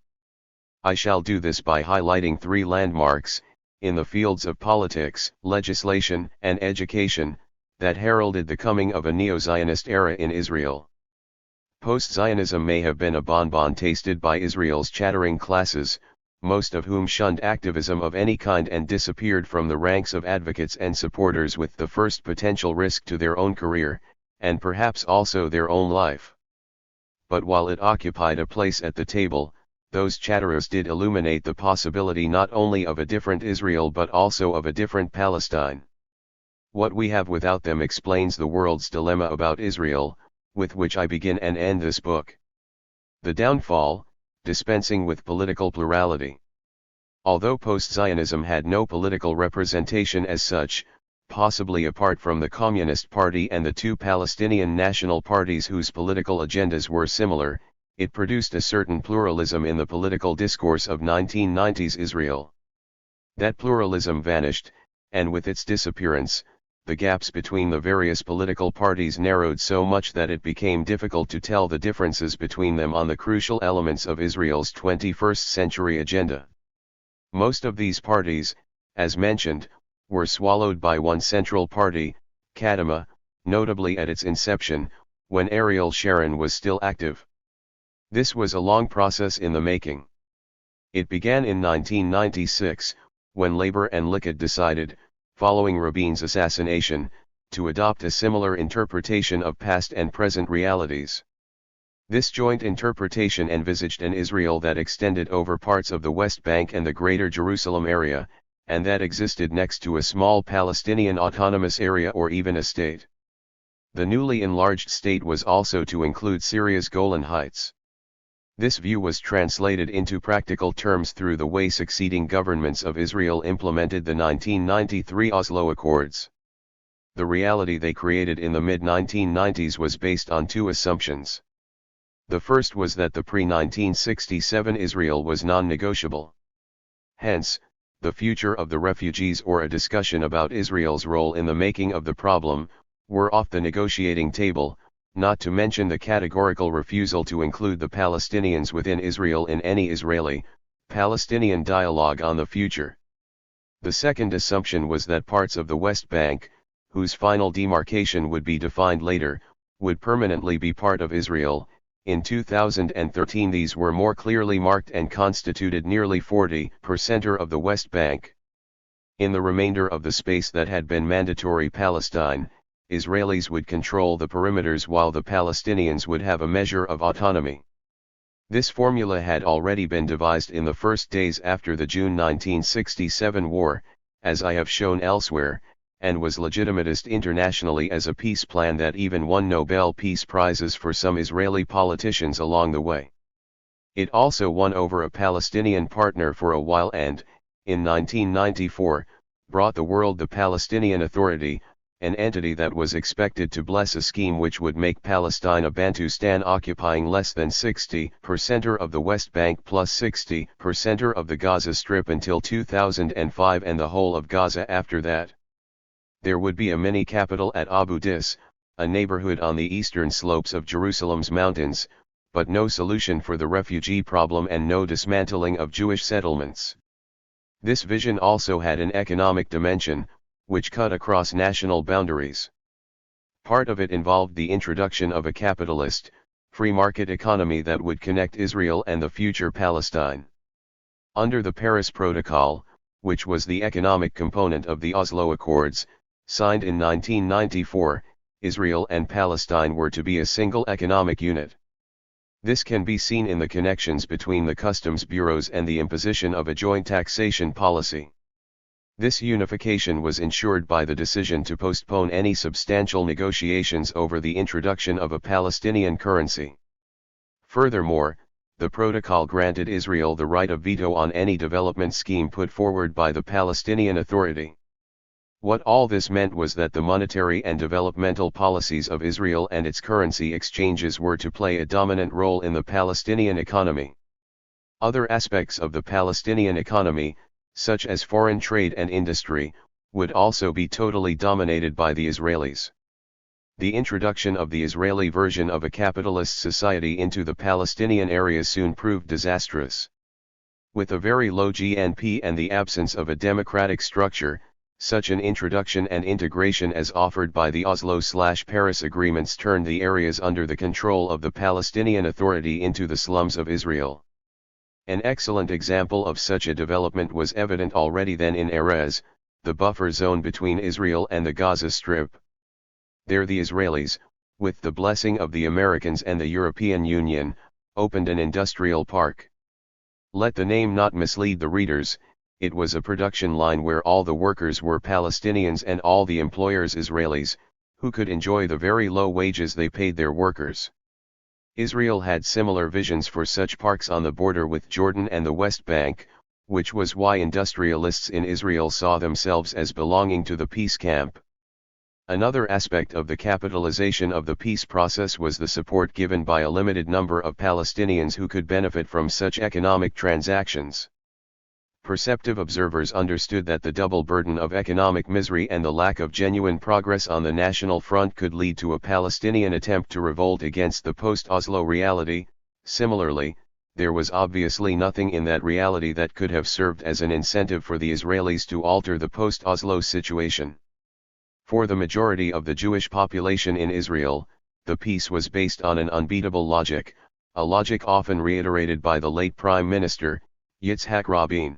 I shall do this by highlighting 3 landmarks, in the fields of politics, legislation, and education, that heralded the coming of a neo-Zionist era in Israel. Post-Zionism may have been a bonbon tasted by Israel's chattering classes, most of whom shunned activism of any kind and disappeared from the ranks of advocates and supporters with the first potential risk to their own career, and perhaps also their own life. But while it occupied a place at the table, those chatterers did illuminate the possibility not only of a different Israel but also of a different Palestine. What we have without them explains the world's dilemma about Israel, with which I begin and end this book. The downfall, dispensing with political plurality. Although post-Zionism had no political representation as such, possibly apart from the Communist Party and the 2 Palestinian national parties whose political agendas were similar, it produced a certain pluralism in the political discourse of 1990s Israel. That pluralism vanished, and with its disappearance, the gaps between the various political parties narrowed so much that it became difficult to tell the differences between them on the crucial elements of Israel's 21st century agenda. Most of these parties, as mentioned, were swallowed by one central party, Kadima, notably at its inception, when Ariel Sharon was still active. This was a long process in the making. It began in 1996, when Labor and Likud decided, following Rabin's assassination, to adopt a similar interpretation of past and present realities. This joint interpretation envisaged an Israel that extended over parts of the West Bank and the Greater Jerusalem area, and that existed next to a small Palestinian autonomous area or even a state. The newly enlarged state was also to include Syria's Golan Heights. This view was translated into practical terms through the way succeeding governments of Israel implemented the 1993 Oslo Accords. the reality they created in the mid-1990s was based on two assumptions. The first was that the pre-1967 Israel was non-negotiable. Hence, the future of the refugees or a discussion about Israel's role in the making of the problem, were off the negotiating table, not to mention the categorical refusal to include the Palestinians within Israel in any Israeli-Palestinian dialogue on the future. The second assumption was that parts of the West Bank, whose final demarcation would be defined later, would permanently be part of Israel. In 2013 these were more clearly marked and constituted nearly 40% of the West Bank. In the remainder of the space that had been mandatory Palestine, Israelis would control the perimeters while the Palestinians would have a measure of autonomy. This formula had already been devised in the first days after the June 1967 war, as I have shown elsewhere, and was legitimatist internationally as a peace plan that even won Nobel Peace Prizes for some Israeli politicians along the way. It also won over a Palestinian partner for a while and, in 1994, brought the world the Palestinian Authority, an entity that was expected to bless a scheme which would make Palestine a Bantustan occupying less than 60% of the West Bank plus 60% of the Gaza Strip until 2005 and the whole of Gaza after that. There would be a mini-capital at Abu Dis, a neighborhood on the eastern slopes of Jerusalem's mountains, but no solution for the refugee problem and no dismantling of Jewish settlements. This vision also had an economic dimension, which cut across national boundaries. Part of it involved the introduction of a capitalist, free market economy that would connect Israel and the future Palestine. Under the Paris Protocol, which was the economic component of the Oslo Accords, signed in 1994, Israel and Palestine were to be a single economic unit. This can be seen in the connections between the customs bureaus and the imposition of a joint taxation policy. This unification was ensured by the decision to postpone any substantial negotiations over the introduction of a Palestinian currency. Furthermore, the protocol granted Israel the right of veto on any development scheme put forward by the Palestinian Authority. What all this meant was that the monetary and developmental policies of Israel and its currency exchanges were to play a dominant role in the Palestinian economy. Other aspects of the Palestinian economy, such as foreign trade and industry, would also be totally dominated by the Israelis. The introduction of the Israeli version of a capitalist society into the Palestinian areas soon proved disastrous. With a very low GNP and the absence of a democratic structure, such an introduction and integration as offered by the Oslo/Paris agreements turned the areas under the control of the Palestinian Authority into the slums of Israel. An excellent example of such a development was evident already then in Erez, the buffer zone between Israel and the Gaza Strip. There the Israelis, with the blessing of the Americans and the European Union, opened an industrial park. Let the name not mislead the readers. It was a production line where all the workers were Palestinians and all the employers Israelis, who could enjoy the very low wages they paid their workers. Israel had similar visions for such parks on the border with Jordan and the West Bank, which was why industrialists in Israel saw themselves as belonging to the peace camp. Another aspect of the capitalization of the peace process was the support given by a limited number of Palestinians who could benefit from such economic transactions. Perceptive observers understood that the double burden of economic misery and the lack of genuine progress on the national front could lead to a Palestinian attempt to revolt against the post-Oslo reality. Similarly, there was obviously nothing in that reality that could have served as an incentive for the Israelis to alter the post-Oslo situation. For the majority of the Jewish population in Israel, the peace was based on an unbeatable logic, a logic often reiterated by the late Prime Minister, Yitzhak Rabin.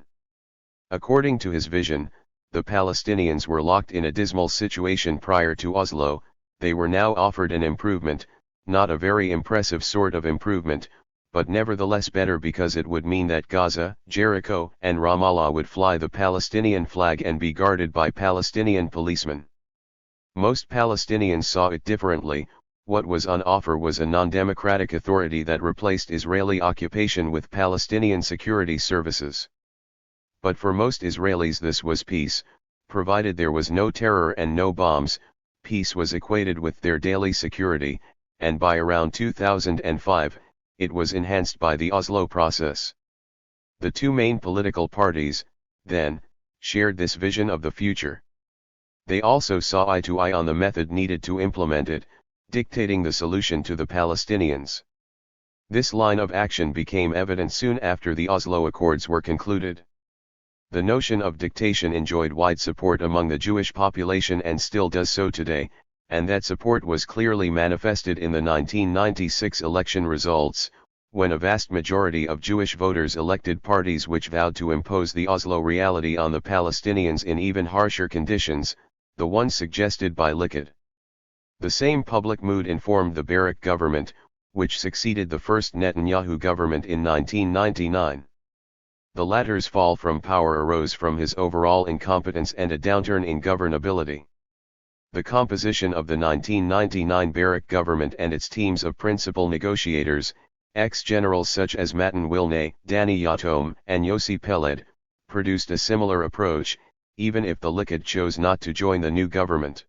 According to his vision, the Palestinians were locked in a dismal situation prior to Oslo. They were now offered an improvement, not a very impressive sort of improvement, but nevertheless better because it would mean that Gaza, Jericho, and Ramallah would fly the Palestinian flag and be guarded by Palestinian policemen. Most Palestinians saw it differently. What was on offer was a non-democratic authority that replaced Israeli occupation with Palestinian security services. But for most Israelis this was peace, provided there was no terror and no bombs, peace was equated with their daily security, and by around 2005, it was enhanced by the Oslo process. The two main political parties, then, shared this vision of the future. They also saw eye to eye on the method needed to implement it, dictating the solution to the Palestinians. This line of action became evident soon after the Oslo Accords were concluded. The notion of dictation enjoyed wide support among the Jewish population and still does so today, and that support was clearly manifested in the 1996 election results, when a vast majority of Jewish voters elected parties which vowed to impose the Oslo reality on the Palestinians in even harsher conditions, the ones suggested by Likud. The same public mood informed the Barak government, which succeeded the first Netanyahu government in 1999. The latter's fall from power arose from his overall incompetence and a downturn in governability. The composition of the 1999 Barak government and its teams of principal negotiators, ex-generals such as Matan Wilne, Danny Yatom, and Yossi Peled, produced a similar approach, even if the Likud chose not to join the new government.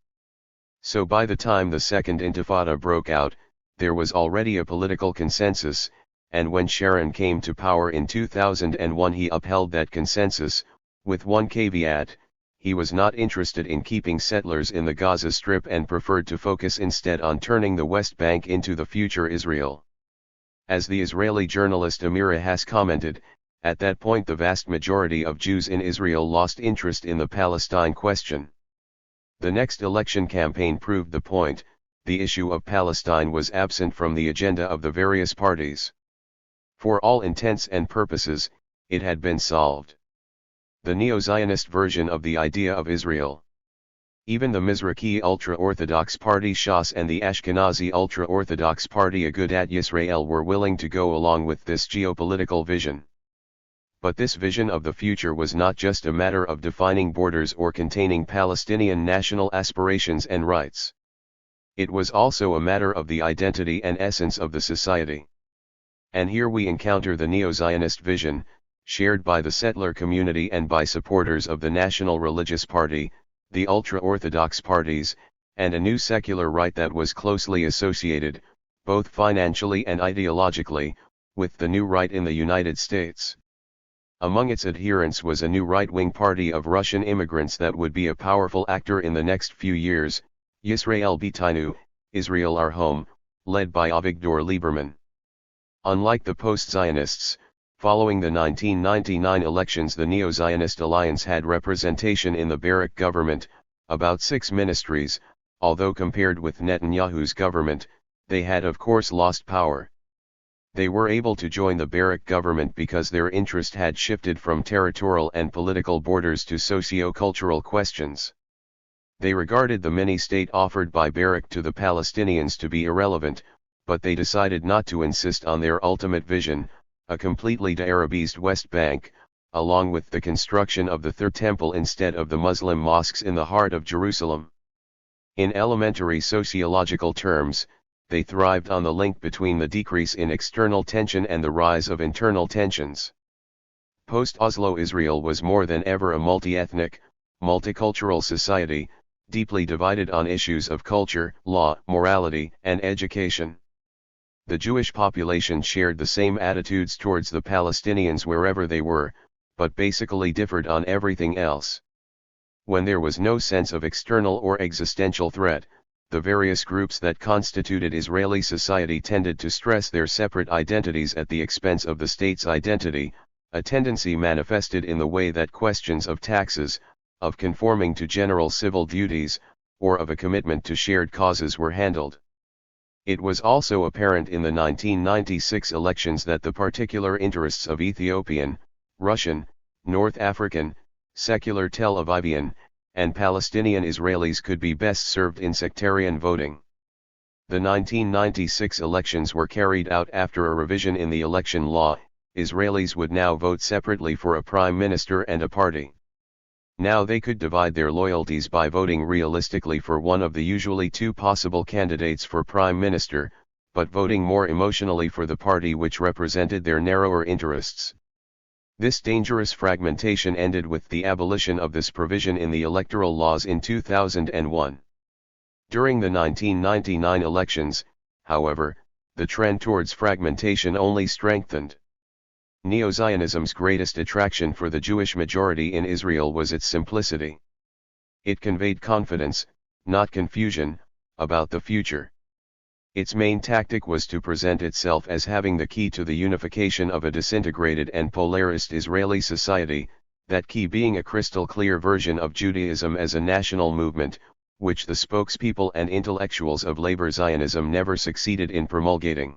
So by the time the Second Intifada broke out, there was already a political consensus, and when Sharon came to power in 2001 he upheld that consensus, with one caveat: he was not interested in keeping settlers in the Gaza Strip and preferred to focus instead on turning the West Bank into the future Israel. As the Israeli journalist Amira has commented, at that point the vast majority of Jews in Israel lost interest in the Palestine question. The next election campaign proved the point: the issue of Palestine was absent from the agenda of the various parties. For all intents and purposes, it had been solved. The neo-Zionist version of the idea of Israel. Even the Mizrahi ultra-Orthodox party Shas and the Ashkenazi ultra-Orthodox party Agudat Yisrael were willing to go along with this geopolitical vision. But this vision of the future was not just a matter of defining borders or containing Palestinian national aspirations and rights. It was also a matter of the identity and essence of the society. And here we encounter the neo-Zionist vision, shared by the settler community and by supporters of the National Religious Party, the ultra-Orthodox parties, and a new secular right that was closely associated, both financially and ideologically, with the new right in the United States. Among its adherents was a new right-wing party of Russian immigrants that would be a powerful actor in the next few years, Yisrael Beiteinu, Israel Our Home, led by Avigdor Lieberman. Unlike the post-Zionists, following the 1999 elections, the Neo-Zionist Alliance had representation in the Barak government, about 6 ministries, although compared with Netanyahu's government, they had of course lost power. They were able to join the Barak government because their interest had shifted from territorial and political borders to socio-cultural questions. They regarded the mini-state offered by Barak to the Palestinians to be irrelevant, but they decided not to insist on their ultimate vision, a completely de-Arabized West Bank, along with the construction of the Third Temple instead of the Muslim mosques in the heart of Jerusalem. In elementary sociological terms, they thrived on the link between the decrease in external tension and the rise of internal tensions. Post-Oslo Israel was more than ever a multi-ethnic, multicultural society, deeply divided on issues of culture, law, morality, and education. The Jewish population shared the same attitudes towards the Palestinians wherever they were, but basically differed on everything else. When there was no sense of external or existential threat, the various groups that constituted Israeli society tended to stress their separate identities at the expense of the state's identity, a tendency manifested in the way that questions of taxes, of conforming to general civil duties, or of a commitment to shared causes were handled. It was also apparent in the 1996 elections that the particular interests of Ethiopian, Russian, North African, secular Tel Avivian, and Palestinian Israelis could be best served in sectarian voting. The 1996 elections were carried out after a revision in the election law. Israelis would now vote separately for a prime minister and a party. Now they could divide their loyalties by voting realistically for one of the usually two possible candidates for prime minister, but voting more emotionally for the party which represented their narrower interests. This dangerous fragmentation ended with the abolition of this provision in the electoral laws in 2001. During the 1999 elections, however, the trend towards fragmentation only strengthened. Neo-Zionism's greatest attraction for the Jewish majority in Israel was its simplicity. It conveyed confidence, not confusion, about the future. Its main tactic was to present itself as having the key to the unification of a disintegrated and polarist Israeli society, that key being a crystal-clear version of Judaism as a national movement, which the spokespeople and intellectuals of labor Zionism never succeeded in promulgating.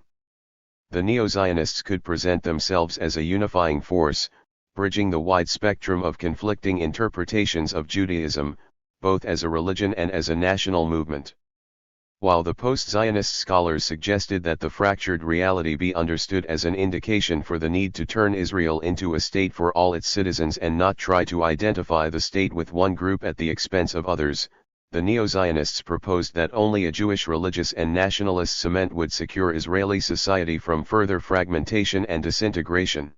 The Neo-Zionists could present themselves as a unifying force, bridging the wide spectrum of conflicting interpretations of Judaism, both as a religion and as a national movement. While the post-Zionist scholars suggested that the fractured reality be understood as an indication for the need to turn Israel into a state for all its citizens and not try to identify the state with one group at the expense of others, the Neo-Zionists proposed that only a Jewish religious and nationalist cement would secure Israeli society from further fragmentation and disintegration.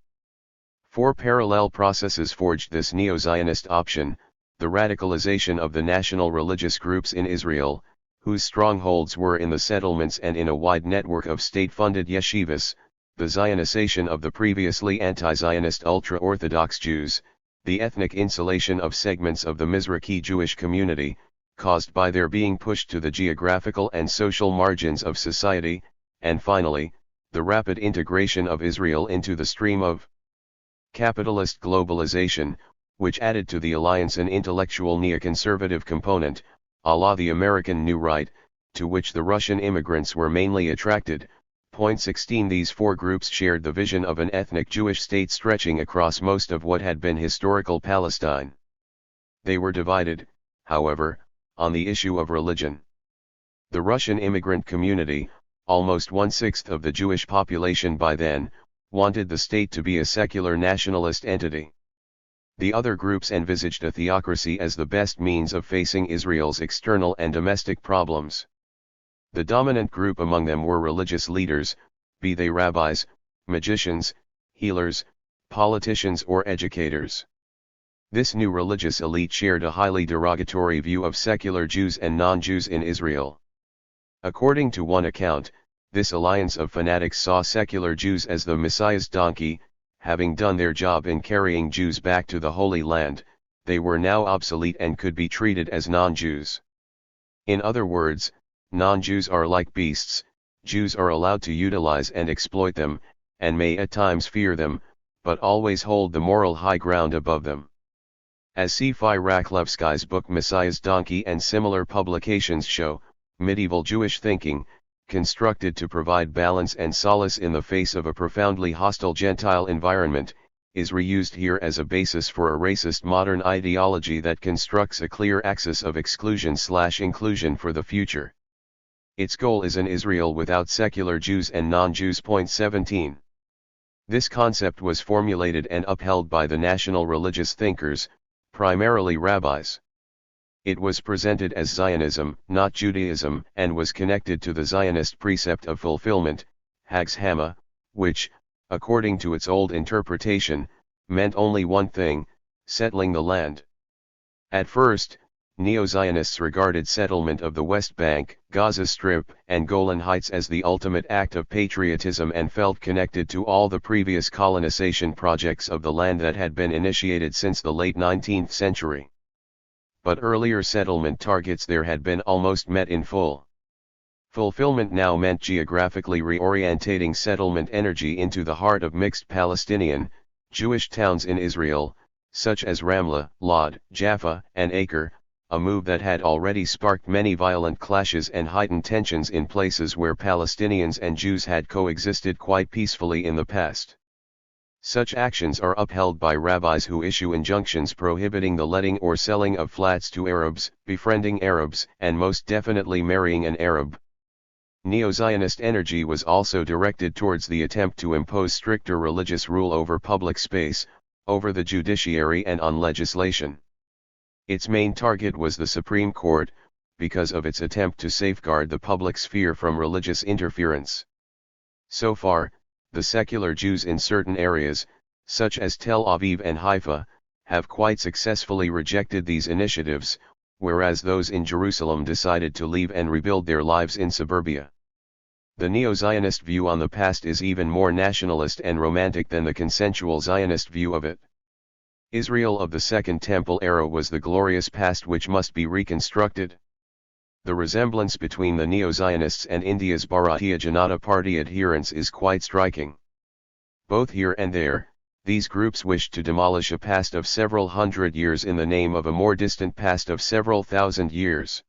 Four parallel processes forged this Neo-Zionist option: the radicalization of the national religious groups in Israel, whose strongholds were in the settlements and in a wide network of state-funded yeshivas, the Zionization of the previously anti-Zionist ultra-Orthodox Jews, the ethnic insulation of segments of the Mizrahi Jewish community, caused by their being pushed to the geographical and social margins of society, and finally, the rapid integration of Israel into the stream of capitalist globalization, which added to the alliance an intellectual neoconservative component, a la the American New Right, to which the Russian immigrants were mainly attracted. 16 These four groups shared the vision of an ethnic Jewish state stretching across most of what had been historical Palestine. They were divided, however, on the issue of religion. The Russian immigrant community, almost 1/6 of the Jewish population by then, wanted the state to be a secular nationalist entity. The other groups envisaged a theocracy as the best means of facing Israel's external and domestic problems. The dominant group among them were religious leaders, be they rabbis, magicians, healers, politicians or educators. This new religious elite shared a highly derogatory view of secular Jews and non-Jews in Israel. According to one account, this alliance of fanatics saw secular Jews as the Messiah's donkey. Having done their job in carrying Jews back to the Holy Land, they were now obsolete and could be treated as non-Jews. In other words, non-Jews are like beasts, Jews are allowed to utilize and exploit them, and may at times fear them, but always hold the moral high ground above them. As Sefai Raklevsky's book Messiah's Donkey and similar publications show, medieval Jewish thinking, constructed to provide balance and solace in the face of a profoundly hostile Gentile environment, is reused here as a basis for a racist modern ideology that constructs a clear axis of exclusion/inclusion for the future. Its goal is an Israel without secular Jews and non-Jews. 17. This concept was formulated and upheld by the national religious thinkers, primarily rabbis. It was presented as Zionism, not Judaism, and was connected to the Zionist precept of fulfillment, Hag's Hama, which, according to its old interpretation, meant only one thing: settling the land. At first, Neo-Zionists regarded settlement of the West Bank, Gaza Strip, and Golan Heights as the ultimate act of patriotism and felt connected to all the previous colonization projects of the land that had been initiated since the late 19th century. But earlier settlement targets there had been almost met in full. Fulfillment now meant geographically reorientating settlement energy into the heart of mixed Palestinian, Jewish towns in Israel, such as Ramla, Lod, Jaffa, and Acre, a move that had already sparked many violent clashes and heightened tensions in places where Palestinians and Jews had coexisted quite peacefully in the past. Such actions are upheld by rabbis who issue injunctions prohibiting the letting or selling of flats to Arabs, befriending Arabs, and most definitely marrying an Arab. Neo-Zionist energy was also directed towards the attempt to impose stricter religious rule over public space, over the judiciary and on legislation. Its main target was the Supreme Court, because of its attempt to safeguard the public sphere from religious interference. So far, the secular Jews in certain areas, such as Tel Aviv and Haifa, have quite successfully rejected these initiatives, whereas those in Jerusalem decided to leave and rebuild their lives in suburbia. The neo-Zionist view on the past is even more nationalist and romantic than the consensual Zionist view of it. Israel of the Second Temple era was the glorious past which must be reconstructed. The resemblance between the neo-Zionists and India's Bharatiya Janata Party adherents is quite striking. Both here and there, these groups wished to demolish a past of several hundred years in the name of a more distant past of several thousand years.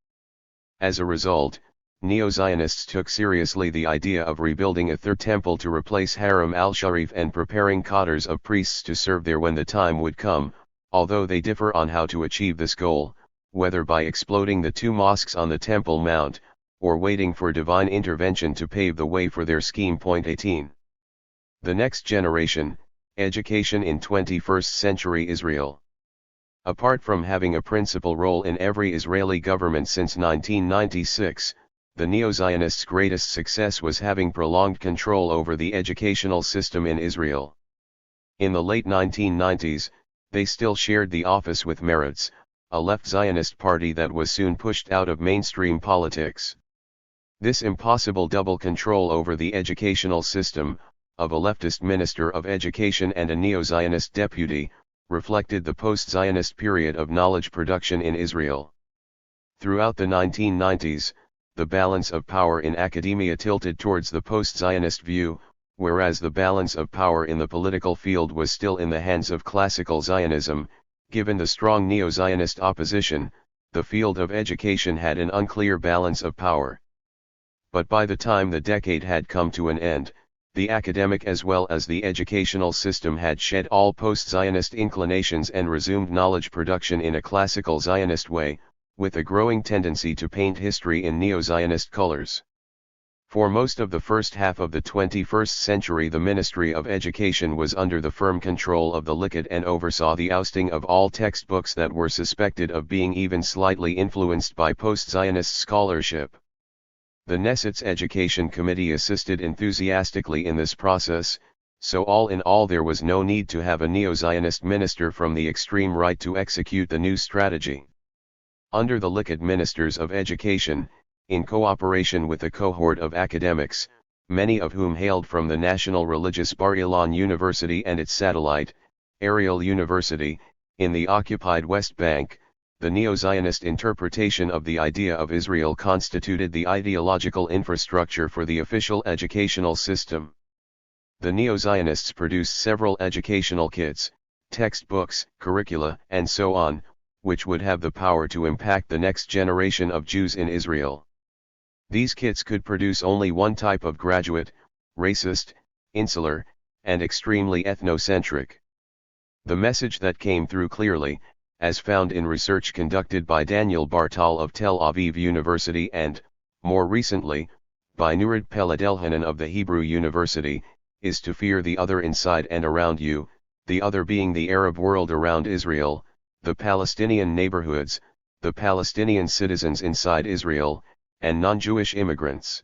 As a result, neo-Zionists took seriously the idea of rebuilding a third temple to replace Haram al-Sharif and preparing cadres of priests to serve there when the time would come, although they differ on how to achieve this goal, whether by exploding the two mosques on the Temple Mount, or waiting for divine intervention to pave the way for their scheme. 18. The next generation, education in 21st century Israel. Apart from having a principal role in every Israeli government since 1996, the neo-Zionists' greatest success was having prolonged control over the educational system in Israel. In the late 1990s, they still shared the office with Meretz, a left Zionist party that was soon pushed out of mainstream politics. This impossible double control over the educational system, of a leftist minister of education and a neo-Zionist deputy, reflected the post-Zionist period of knowledge production in Israel. Throughout the 1990s, the balance of power in academia tilted towards the post-Zionist view, whereas the balance of power in the political field was still in the hands of classical Zionism. Given the strong neo-Zionist opposition, the field of education had an unclear balance of power. But by the time the decade had come to an end, the academic as well as the educational system had shed all post-Zionist inclinations and resumed knowledge production in a classical Zionist way, with a growing tendency to paint history in neo-Zionist colors. For most of the first half of the 21st century the Ministry of Education was under the firm control of the Likud and oversaw the ousting of all textbooks that were suspected of being even slightly influenced by post-Zionist scholarship. The Knesset's Education Committee assisted enthusiastically in this process, so all in all there was no need to have a neo-Zionist minister from the extreme right to execute the new strategy. Under the Likud ministers of education, in cooperation with a cohort of academics, many of whom hailed from the National Religious Bar Ilan University and its satellite, Ariel University, in the occupied West Bank, the neo-Zionist interpretation of the idea of Israel constituted the ideological infrastructure for the official educational system. The neo-Zionists produced several educational kits, textbooks, curricula, and so on, which would have the power to impact the next generation of Jews in Israel. These kits could produce only one type of graduate: racist, insular, and extremely ethnocentric. The message that came through clearly, as found in research conducted by Daniel Bartal of Tel Aviv University and, more recently, by Nurid Peladelhanan of the Hebrew University, is to fear the other inside and around you, the other being the Arab world around Israel, the Palestinian neighborhoods, the Palestinian citizens inside Israel, and non-Jewish immigrants.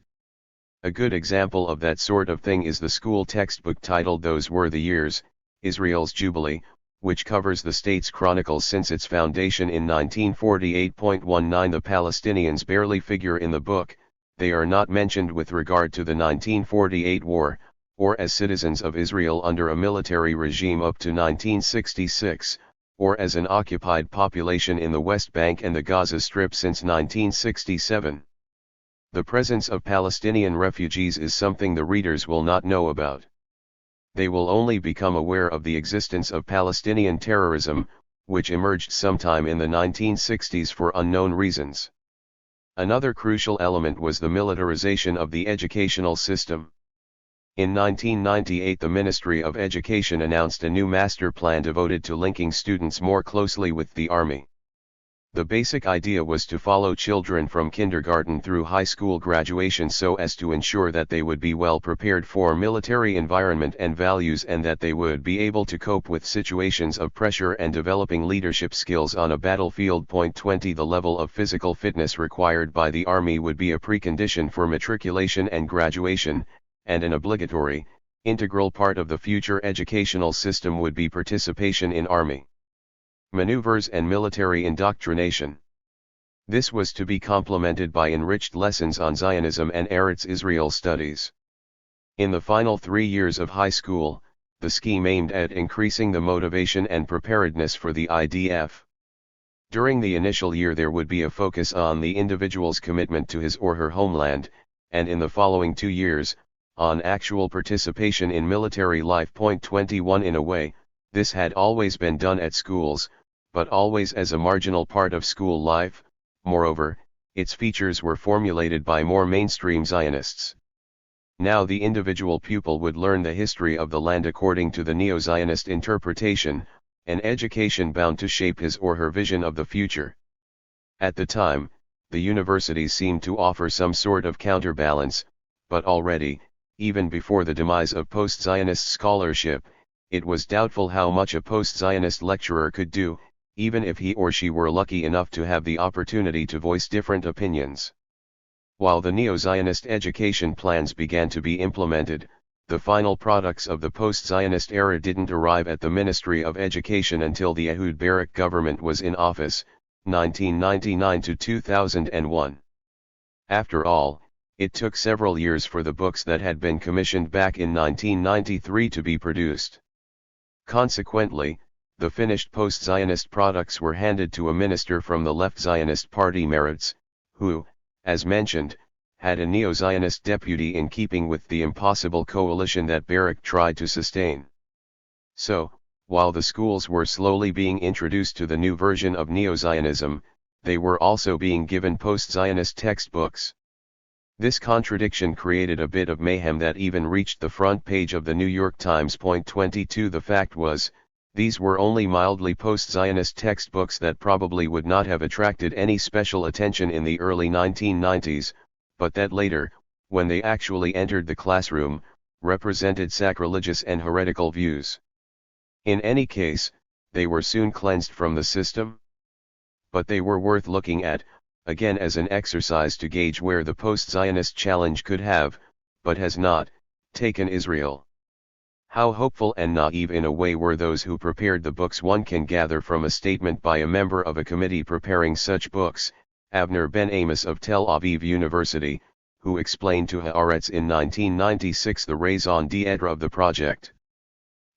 A good example of that sort of thing is the school textbook titled Those Were the Years, Israel's Jubilee, which covers the state's chronicles since its foundation in 1948.19. The Palestinians barely figure in the book, they are not mentioned with regard to the 1948 war, or as citizens of Israel under a military regime up to 1966, or as an occupied population in the West Bank and the Gaza Strip since 1967. The presence of Palestinian refugees is something the readers will not know about. They will only become aware of the existence of Palestinian terrorism, which emerged sometime in the 1960s for unknown reasons. Another crucial element was the militarization of the educational system. In 1998 the Ministry of Education announced a new master plan devoted to linking students more closely with the Army. The basic idea was to follow children from kindergarten through high school graduation so as to ensure that they would be well prepared for military environment and values and that they would be able to cope with situations of pressure and developing leadership skills on a battlefield. 20 The level of physical fitness required by the Army would be a precondition for matriculation and graduation, and an obligatory, integral part of the future educational system would be participation in Army maneuvers and military indoctrination. This was to be complemented by enriched lessons on Zionism and Eretz Israel studies. In the final 3 years of high school, the scheme aimed at increasing the motivation and preparedness for the IDF. During the initial year there would be a focus on the individual's commitment to his or her homeland, and in the following 2 years, on actual participation in military life. 21 In a way, this had always been done at schools, but always as a marginal part of school life. Moreover, its features were formulated by more mainstream Zionists. Now the individual pupil would learn the history of the land according to the neo-Zionist interpretation, an education bound to shape his or her vision of the future. At the time, the universities seemed to offer some sort of counterbalance, but already, even before the demise of post-Zionist scholarship, it was doubtful how much a post-Zionist lecturer could do, even if he or she were lucky enough to have the opportunity to voice different opinions. While the neo-Zionist education plans began to be implemented, the final products of the post-Zionist era didn't arrive at the Ministry of Education until the Ehud Barak government was in office, 1999 to 2001. After all, it took several years for the books that had been commissioned back in 1993 to be produced. Consequently, the finished post-Zionist products were handed to a minister from the left Zionist party Meretz, who, as mentioned, had a neo-Zionist deputy in keeping with the impossible coalition that Barak tried to sustain. So, while the schools were slowly being introduced to the new version of neo-Zionism, they were also being given post-Zionist textbooks. This contradiction created a bit of mayhem that even reached the front page of the New York Times. 22 The fact was, these were only mildly post-Zionist textbooks that probably would not have attracted any special attention in the early 1990s, but that later, when they actually entered the classroom, represented sacrilegious and heretical views. In any case, they were soon cleansed from the system. But they were worth looking at, again as an exercise to gauge where the post-Zionist challenge could have, but has not, taken Israel. How hopeful and naive in a way were those who prepared the books. One can gather from a statement by a member of a committee preparing such books, Avner Ben Amos of Tel Aviv University, who explained to Haaretz in 1996 the raison d'etre of the project.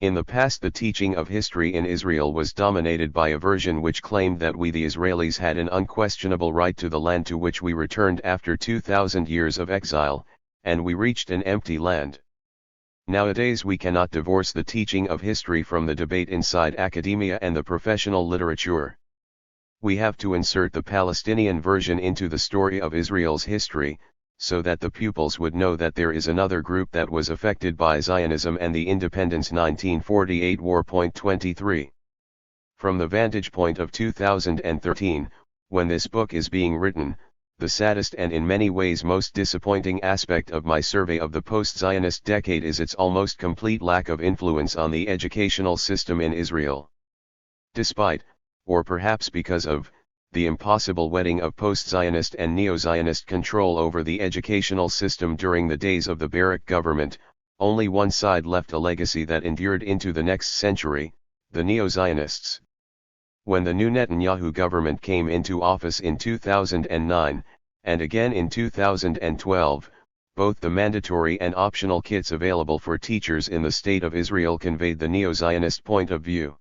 In the past the teaching of history in Israel was dominated by a version which claimed that we the Israelis had an unquestionable right to the land to which we returned after 2,000 years of exile, and we reached an empty land. Nowadays we cannot divorce the teaching of history from the debate inside academia and the professional literature. We have to insert the Palestinian version into the story of Israel's history, so that the pupils would know that there is another group that was affected by Zionism and the Independence 1948 War. 23. From the vantage point of 2013, when this book is being written, the saddest and in many ways most disappointing aspect of my survey of the post-Zionist decade is its almost complete lack of influence on the educational system in Israel. Despite, or perhaps because of, the impossible wedding of post-Zionist and neo-Zionist control over the educational system during the days of the Barak government, only one side left a legacy that endured into the next century, the neo-Zionists. When the new Netanyahu government came into office in 2009, and again in 2012, both the mandatory and optional kits available for teachers in the State of Israel conveyed the neo-Zionist point of view.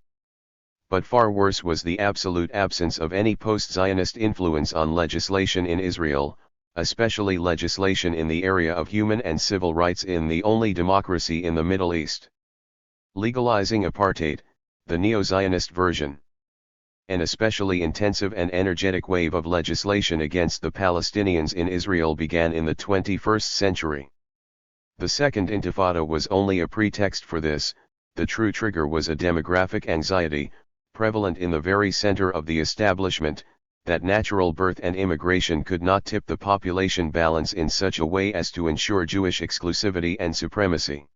But far worse was the absolute absence of any post-Zionist influence on legislation in Israel, especially legislation in the area of human and civil rights in the only democracy in the Middle East. Legalizing apartheid, the neo-Zionist version. An especially intensive and energetic wave of legislation against the Palestinians in Israel began in the 21st century. The Second Intifada was only a pretext for this. The true trigger was a demographic anxiety, prevalent in the very center of the establishment, that natural birth and immigration could not tip the population balance in such a way as to ensure Jewish exclusivity and supremacy.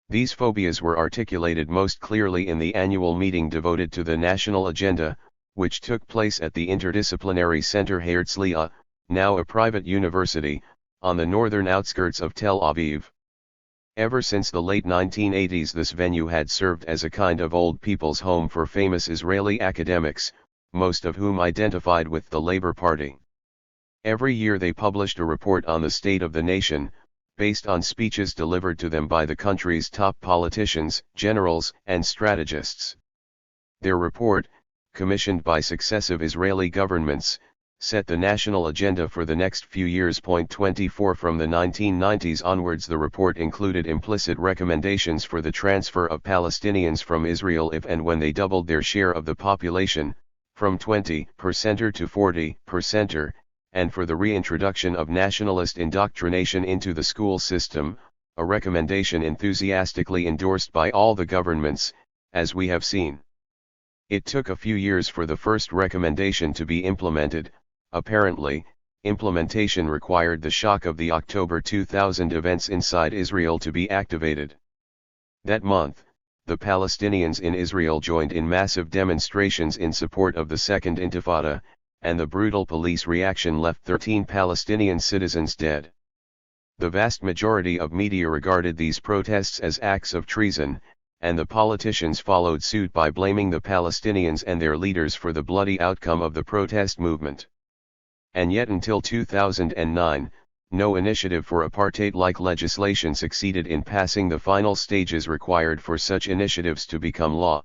These phobias were articulated most clearly in the annual meeting devoted to the national agenda, which took place at the Interdisciplinary Center Herzliya, now a private university, on the northern outskirts of Tel Aviv. Ever since the late 1980s this venue had served as a kind of old people's home for famous Israeli academics, most of whom identified with the Labour Party. Every year they published a report on the state of the nation, based on speeches delivered to them by the country's top politicians, generals, and strategists. Their report, commissioned by successive Israeli governments, set the national agenda for the next few years. 24 From the 1990s onwards, the report included implicit recommendations for the transfer of Palestinians from Israel if and when they doubled their share of the population, from 20% to 40%, and for the reintroduction of nationalist indoctrination into the school system, a recommendation enthusiastically endorsed by all the governments, as we have seen. It took a few years for the first recommendation to be implemented. Apparently, implementation required the shock of the October 2000 events inside Israel to be activated. That month, the Palestinians in Israel joined in massive demonstrations in support of the Second Intifada, and the brutal police reaction left 13 Palestinian citizens dead. The vast majority of media regarded these protests as acts of treason, and the politicians followed suit by blaming the Palestinians and their leaders for the bloody outcome of the protest movement. And yet until 2009, no initiative for apartheid-like legislation succeeded in passing the final stages required for such initiatives to become law.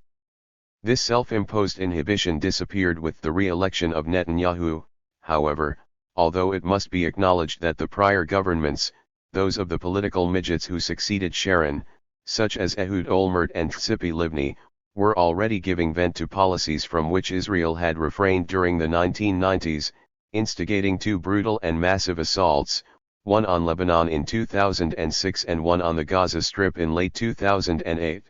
This self-imposed inhibition disappeared with the re-election of Netanyahu. However, although it must be acknowledged that the prior governments, those of the political midgets who succeeded Sharon, such as Ehud Olmert and Tzipi Livni, were already giving vent to policies from which Israel had refrained during the 1990s, instigating two brutal and massive assaults, one on Lebanon in 2006 and one on the Gaza Strip in late 2008.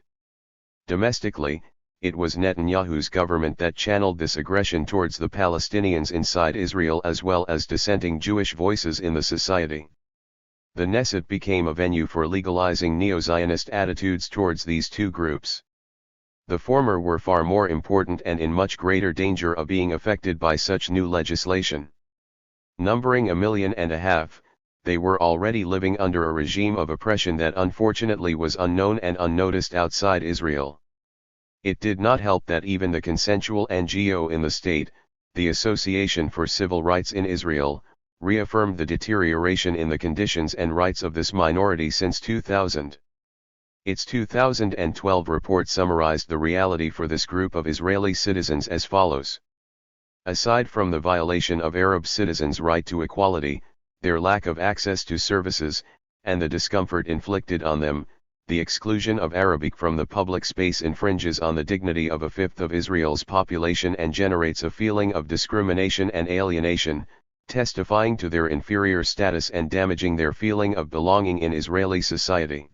Domestically, it was Netanyahu's government that channeled this aggression towards the Palestinians inside Israel as well as dissenting Jewish voices in the society. The Knesset became a venue for legalizing neo-Zionist attitudes towards these two groups. The former were far more important and in much greater danger of being affected by such new legislation. Numbering 1.5 million, they were already living under a regime of oppression that unfortunately was unknown and unnoticed outside Israel. It did not help that even the consensual NGO in the state, the Association for Civil Rights in Israel, reaffirmed the deterioration in the conditions and rights of this minority since 2000. Its 2012 report summarized the reality for this group of Israeli citizens as follows. Aside from the violation of Arab citizens' right to equality, their lack of access to services, and the discomfort inflicted on them, the exclusion of Arabic from the public space infringes on the dignity of a fifth of Israel's population and generates a feeling of discrimination and alienation, testifying to their inferior status and damaging their feeling of belonging in Israeli society.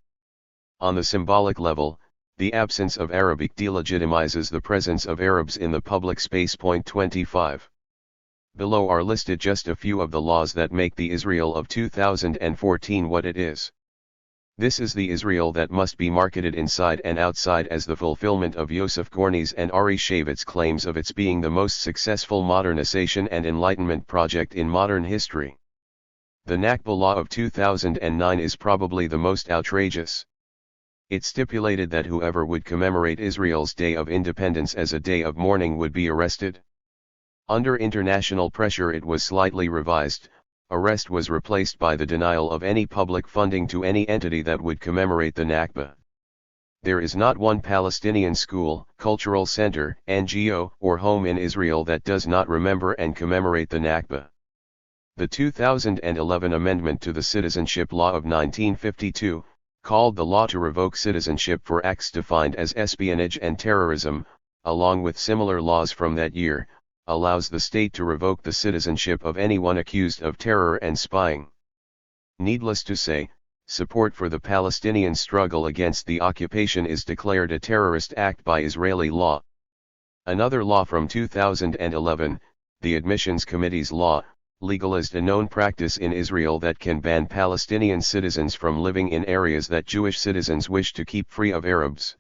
On the symbolic level, the absence of Arabic delegitimizes the presence of Arabs in the public space. 25. Below are listed just a few of the laws that make the Israel of 2014 what it is. This is the Israel that must be marketed inside and outside as the fulfillment of Yosef Gorny's and Ari Shavitz's claims of its being the most successful modernization and enlightenment project in modern history. The Nakba Law of 2009 is probably the most outrageous. It stipulated that whoever would commemorate Israel's Day of Independence as a day of mourning would be arrested. Under international pressure it was slightly revised. Arrest was replaced by the denial of any public funding to any entity that would commemorate the Nakba. There is not one Palestinian school, cultural center, NGO, or home in Israel that does not remember and commemorate the Nakba. The 2011 amendment to the Citizenship Law of 1952, called the Law to Revoke Citizenship for Acts Defined as Espionage and Terrorism, along with similar laws from that year, allows the state to revoke the citizenship of anyone accused of terror and spying. Needless to say, support for the Palestinian struggle against the occupation is declared a terrorist act by Israeli law. Another law from 2011, the Admissions Committee's Law, legalized a known practice in Israel that can ban Palestinian citizens from living in areas that Jewish citizens wish to keep free of Arabs.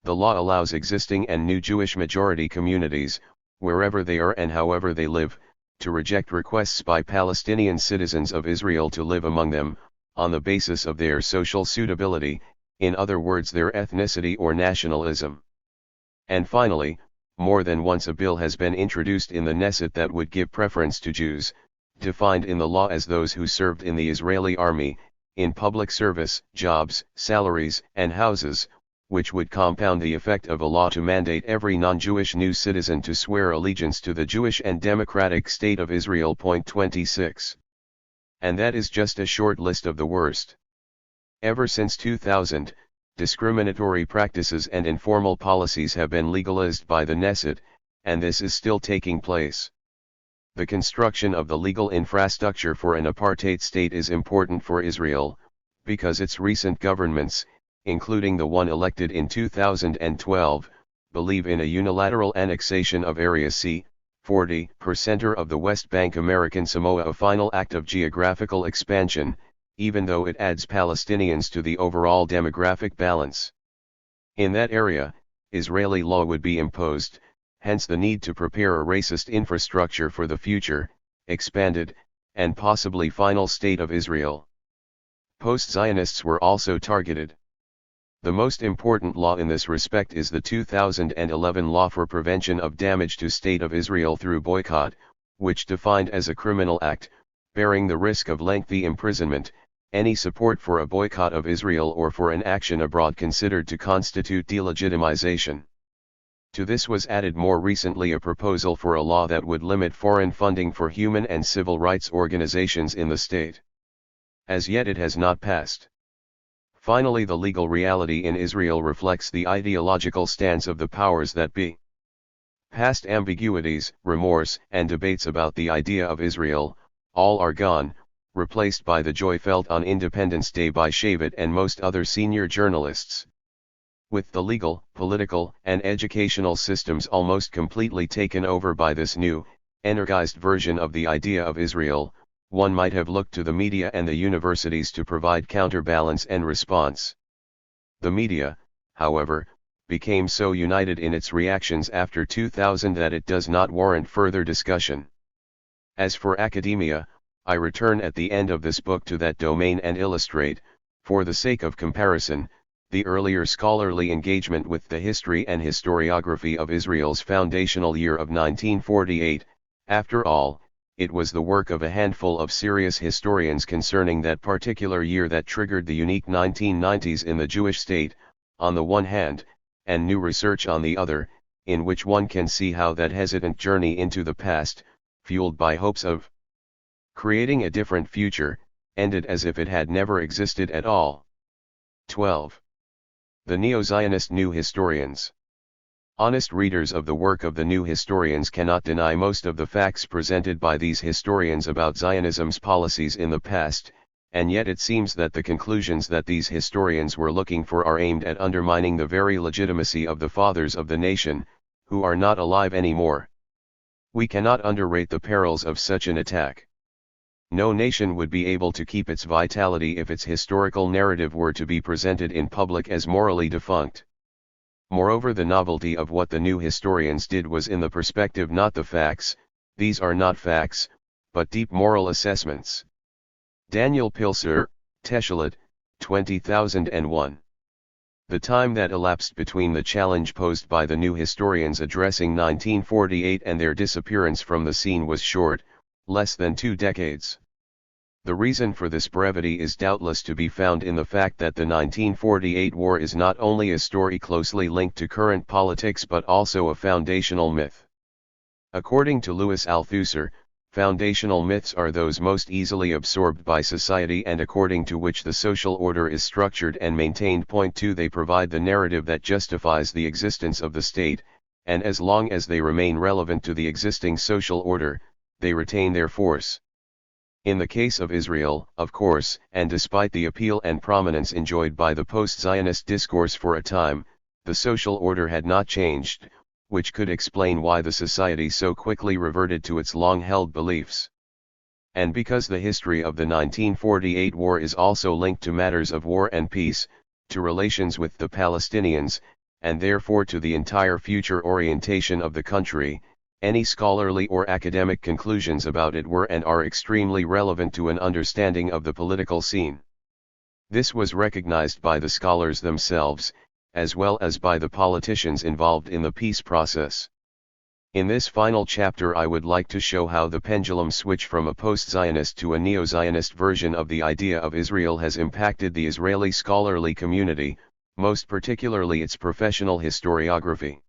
The law allows existing and new Jewish majority communities, wherever they are and however they live, to reject requests by Palestinian citizens of Israel to live among them, on the basis of their social suitability, in other words their ethnicity or nationalism. And finally, more than once a bill has been introduced in the Knesset that would give preference to Jews, defined in the law as those who served in the Israeli army, in public service, jobs, salaries, and houses, which would compound the effect of a law to mandate every non-Jewish new citizen to swear allegiance to the Jewish and democratic state of Israel. 26. And that is just a short list of the worst. Ever since 2000, discriminatory practices and informal policies have been legalized by the Knesset, and this is still taking place. The construction of the legal infrastructure for an apartheid state is important for Israel, because its recent governments, including the one elected in 2012, believe in a unilateral annexation of Area C, 40% of the West Bank American Samoa, a final act of geographical expansion, even though it adds Palestinians to the overall demographic balance. In that area, Israeli law would be imposed, hence the need to prepare a racist infrastructure for the future, expanded, and possibly final state of Israel. Post-Zionists were also targeted. The most important law in this respect is the 2011 Law for Prevention of Damage to State of Israel through Boycott, which defined as a criminal act, bearing the risk of lengthy imprisonment, any support for a boycott of Israel or for an action abroad considered to constitute delegitimization. To this was added more recently a proposal for a law that would limit foreign funding for human and civil rights organizations in the state. As yet it has not passed. Finally, the legal reality in Israel reflects the ideological stance of the powers that be. Past ambiguities, remorse, and debates about the idea of Israel, all are gone, replaced by the joy felt on Independence Day by Shavit and most other senior journalists. With the legal, political, and educational systems almost completely taken over by this new, energized version of the idea of Israel, one might have looked to the media and the universities to provide counterbalance and response. The media, however, became so united in its reactions after 2000 that it does not warrant further discussion. As for academia, I return at the end of this book to that domain and illustrate, for the sake of comparison, the earlier scholarly engagement with the history and historiography of Israel's foundational year of 1948. After all, it was the work of a handful of serious historians concerning that particular year that triggered the unique 1990s in the Jewish state, on the one hand, and new research on the other, in which one can see how that hesitant journey into the past, fueled by hopes of creating a different future, ended as if it had never existed at all. 12. The Neo-Zionist New Historians. Honest readers of the work of the new historians cannot deny most of the facts presented by these historians about Zionism's policies in the past, and yet it seems that the conclusions that these historians were looking for are aimed at undermining the very legitimacy of the fathers of the nation, who are not alive anymore. We cannot underrate the perils of such an attack. No nation would be able to keep its vitality if its historical narrative were to be presented in public as morally defunct. Moreover, the novelty of what the new historians did was in the perspective, not the facts. These are not facts, but deep moral assessments. Daniel Pilser, Teshulat, 20001. The time that elapsed between the challenge posed by the new historians addressing 1948 and their disappearance from the scene was short, less than 2 decades. The reason for this brevity is doubtless to be found in the fact that the 1948 war is not only a story closely linked to current politics but also a foundational myth. According to Louis Althusser, foundational myths are those most easily absorbed by society and according to which the social order is structured and maintained. 2. They provide the narrative that justifies the existence of the state, and as long as they remain relevant to the existing social order, they retain their force. In the case of Israel, of course, and despite the appeal and prominence enjoyed by the post-Zionist discourse for a time, the social order had not changed, which could explain why the society so quickly reverted to its long-held beliefs. And because the history of the 1948 war is also linked to matters of war and peace, to relations with the Palestinians, and therefore to the entire future orientation of the country, any scholarly or academic conclusions about it were and are extremely relevant to an understanding of the political scene. This was recognized by the scholars themselves, as well as by the politicians involved in the peace process. In this final chapter I would like to show how the pendulum switch from a post-Zionist to a neo-Zionist version of the idea of Israel has impacted the Israeli scholarly community, most particularly its professional historiography.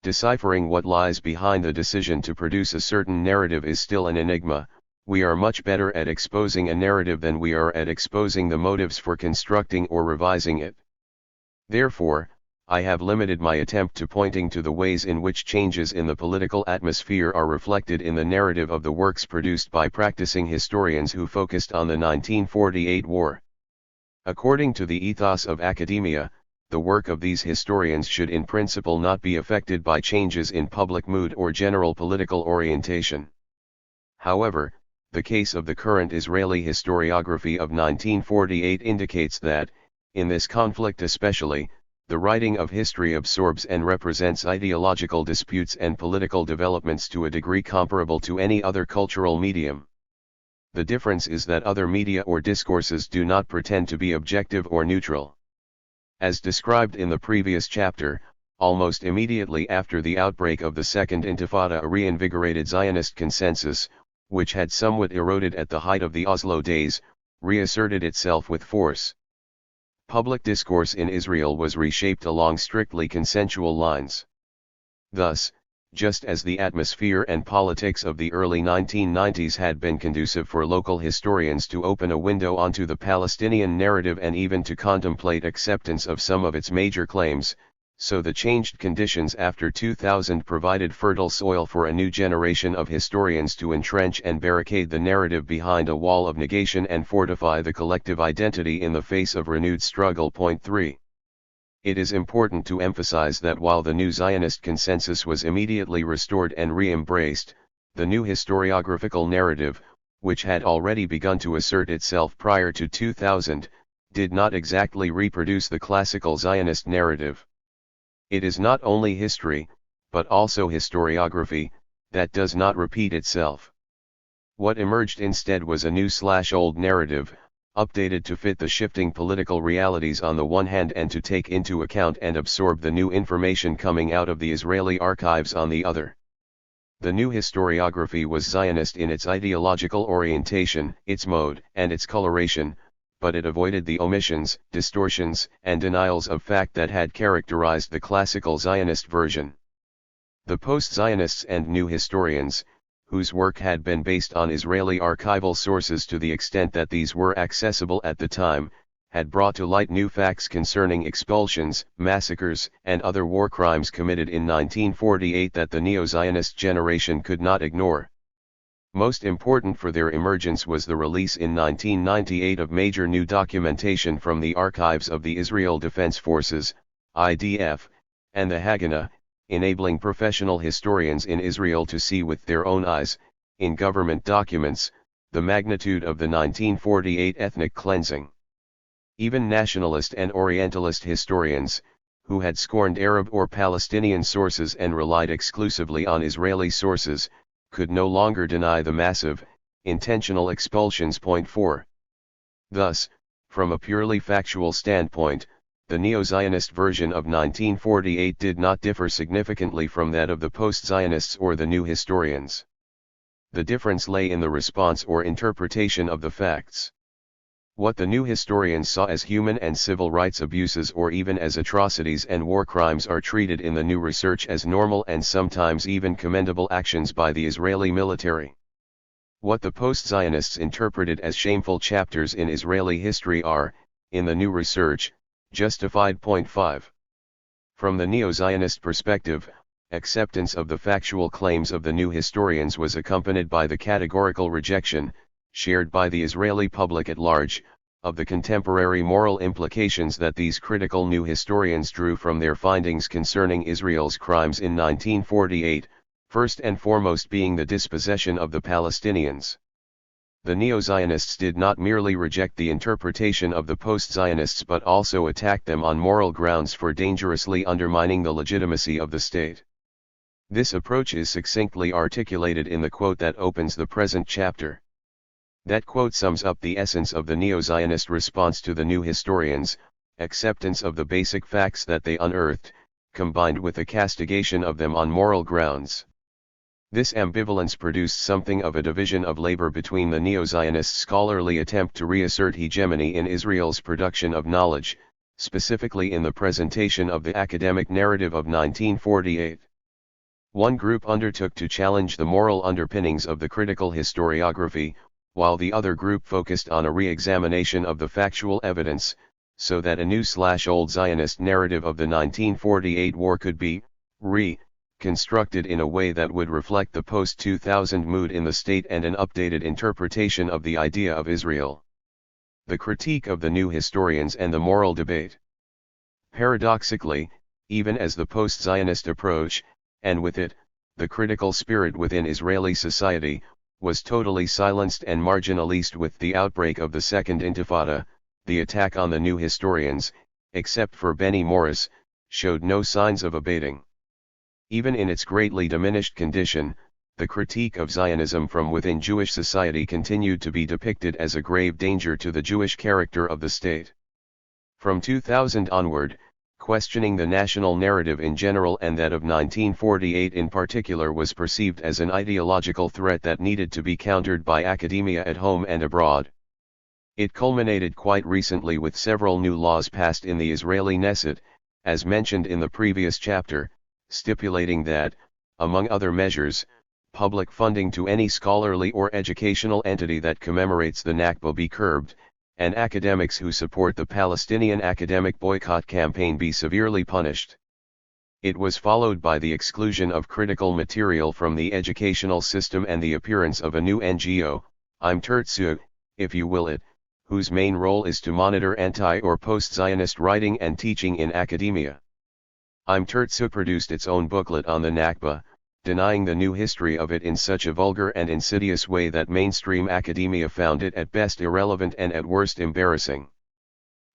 Deciphering what lies behind the decision to produce a certain narrative is still an enigma. We are much better at exposing a narrative than we are at exposing the motives for constructing or revising it. Therefore, I have limited my attempt to pointing to the ways in which changes in the political atmosphere are reflected in the narrative of the works produced by practicing historians who focused on the 1948 war. According to the ethos of academia, the work of these historians should in principle not be affected by changes in public mood or general political orientation. However, the case of the current Israeli historiography of 1948 indicates that, in this conflict especially, the writing of history absorbs and represents ideological disputes and political developments to a degree comparable to any other cultural medium. The difference is that other media or discourses do not pretend to be objective or neutral. As described in the previous chapter, almost immediately after the outbreak of the Second Intifada, a reinvigorated Zionist consensus, which had somewhat eroded at the height of the Oslo days, reasserted itself with force. Public discourse in Israel was reshaped along strictly consensual lines. Thus, just as the atmosphere and politics of the early 1990s had been conducive for local historians to open a window onto the Palestinian narrative and even to contemplate acceptance of some of its major claims, so the changed conditions after 2000 provided fertile soil for a new generation of historians to entrench and barricade the narrative behind a wall of negation and fortify the collective identity in the face of renewed struggle. Point 3. It is important to emphasize that while the new Zionist consensus was immediately restored and re-embraced, the new historiographical narrative, which had already begun to assert itself prior to 2000, did not exactly reproduce the classical Zionist narrative. It is not only history, but also historiography, that does not repeat itself. What emerged instead was a new/old narrative, updated to fit the shifting political realities on the one hand and to take into account and absorb the new information coming out of the Israeli archives on the other. The new historiography was Zionist in its ideological orientation, its mode, and its coloration, but it avoided the omissions, distortions, and denials of fact that had characterized the classical Zionist version. The post-Zionists and new historians, whose work had been based on Israeli archival sources to the extent that these were accessible at the time, had brought to light new facts concerning expulsions, massacres, and other war crimes committed in 1948 that the neo-Zionist generation could not ignore. Most important for their emergence was the release in 1998 of major new documentation from the archives of the Israel Defense Forces, IDF, and the Haganah, enabling professional historians in Israel to see with their own eyes, in government documents, the magnitude of the 1948 ethnic cleansing. Even nationalist and Orientalist historians, who had scorned Arab or Palestinian sources and relied exclusively on Israeli sources, could no longer deny the massive, intentional expulsions. Point 4. Thus, from a purely factual standpoint, the neo-Zionist version of 1948 did not differ significantly from that of the post-Zionists or the new historians. The difference lay in the response or interpretation of the facts. What the new historians saw as human and civil rights abuses or even as atrocities and war crimes are treated in the new research as normal and sometimes even commendable actions by the Israeli military. What the post-Zionists interpreted as shameful chapters in Israeli history are, in the new research, justified. Point 5. From the neo-Zionist perspective, acceptance of the factual claims of the new historians was accompanied by the categorical rejection, shared by the Israeli public at large, of the contemporary moral implications that these critical new historians drew from their findings concerning Israel's crimes in 1948, first and foremost being the dispossession of the Palestinians. The neo-Zionists did not merely reject the interpretation of the post-Zionists but also attacked them on moral grounds for dangerously undermining the legitimacy of the state. This approach is succinctly articulated in the quote that opens the present chapter. That quote sums up the essence of the neo-Zionist response to the new historians: acceptance of the basic facts that they unearthed, combined with a castigation of them on moral grounds. This ambivalence produced something of a division of labor between the neo-Zionist scholarly attempt to reassert hegemony in Israel's production of knowledge, specifically in the presentation of the academic narrative of 1948. One group undertook to challenge the moral underpinnings of the critical historiography, while the other group focused on a re-examination of the factual evidence, so that a new/old Zionist narrative of the 1948 war could be constructed in a way that would reflect the post-2000 mood in the state and an updated interpretation of the idea of Israel. The critique of the new historians and the moral debate. Paradoxically, even as the post-Zionist approach, and with it, the critical spirit within Israeli society, was totally silenced and marginalized with the outbreak of the Second Intifada, the attack on the new historians, except for Benny Morris, showed no signs of abating. Even in its greatly diminished condition, the critique of Zionism from within Jewish society continued to be depicted as a grave danger to the Jewish character of the state. From 2000 onward, questioning the national narrative in general and that of 1948 in particular was perceived as an ideological threat that needed to be countered by academia at home and abroad. It culminated quite recently with several new laws passed in the Israeli Knesset, as mentioned in the previous chapter, stipulating that, among other measures, public funding to any scholarly or educational entity that commemorates the Nakba be curbed, and academics who support the Palestinian academic boycott campaign be severely punished. It was followed by the exclusion of critical material from the educational system and the appearance of a new NGO, THIRD-WORLDISM, if you will it, whose main role is to monitor anti- or post-Zionist writing and teaching in academia. THIRD-WORLDISM produced its own booklet on the Nakba, denying the new history of it in such a vulgar and insidious way that mainstream academia found it at best irrelevant and at worst embarrassing.